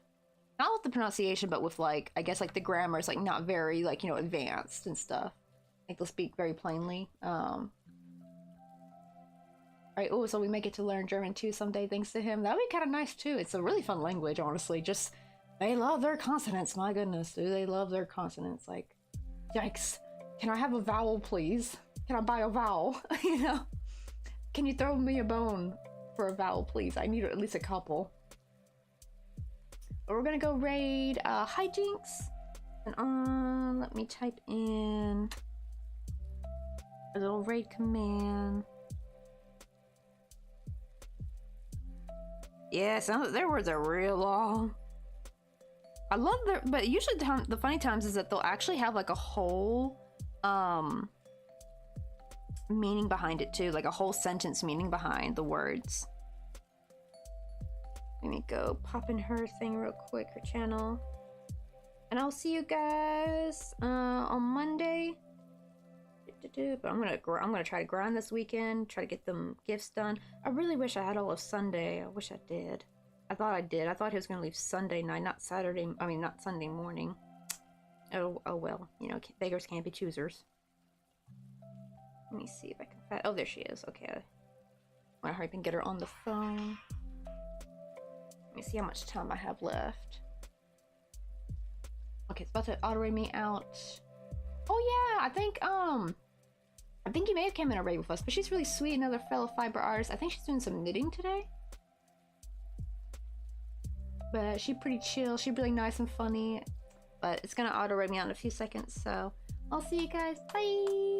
Not with the pronunciation, but with like, I guess like the grammar is like not very like, you know, advanced and stuff. Like they'll speak very plainly. Alright, oh, so we may get to learn German too someday thanks to him. That would be kind of nice too. It's a really fun language, honestly. Just, they love their consonants. My goodness, do they love their consonants. Like, yikes. Can I have a vowel, please? Can I buy a vowel? You know? Can you throw me a bone for a vowel, please? I need at least a couple. We're gonna go raid Hijinks, and let me type in a little raid command. Yeah, their words are real long. I love but usually the funny times is that they'll actually have like a whole meaning behind it too, like a whole sentence meaning behind the words. Let me go pop in her thing real quick, her channel. And I'll see you guys on Monday. But I'm gonna try to grind this weekend, try to get them gifts done. I really wish I had all of Sunday. I wish I did. I thought I did. I thought he was gonna leave Sunday night, not Saturday. I mean, not Sunday morning. Oh well, you know, beggars can't be choosers. Let me see if I can find. Oh, there she is. Okay. I want to hurry up and get her on the phone. Let me see how much time I have left. Okay, it's about to auto-raid me out. Oh yeah, I think you may have came in a raid with us, but she's really sweet, another fellow fiber artist. I think she's doing some knitting today. But she's pretty chill, she's really nice and funny. But it's gonna auto-raid me out in a few seconds, so I'll see you guys. Bye!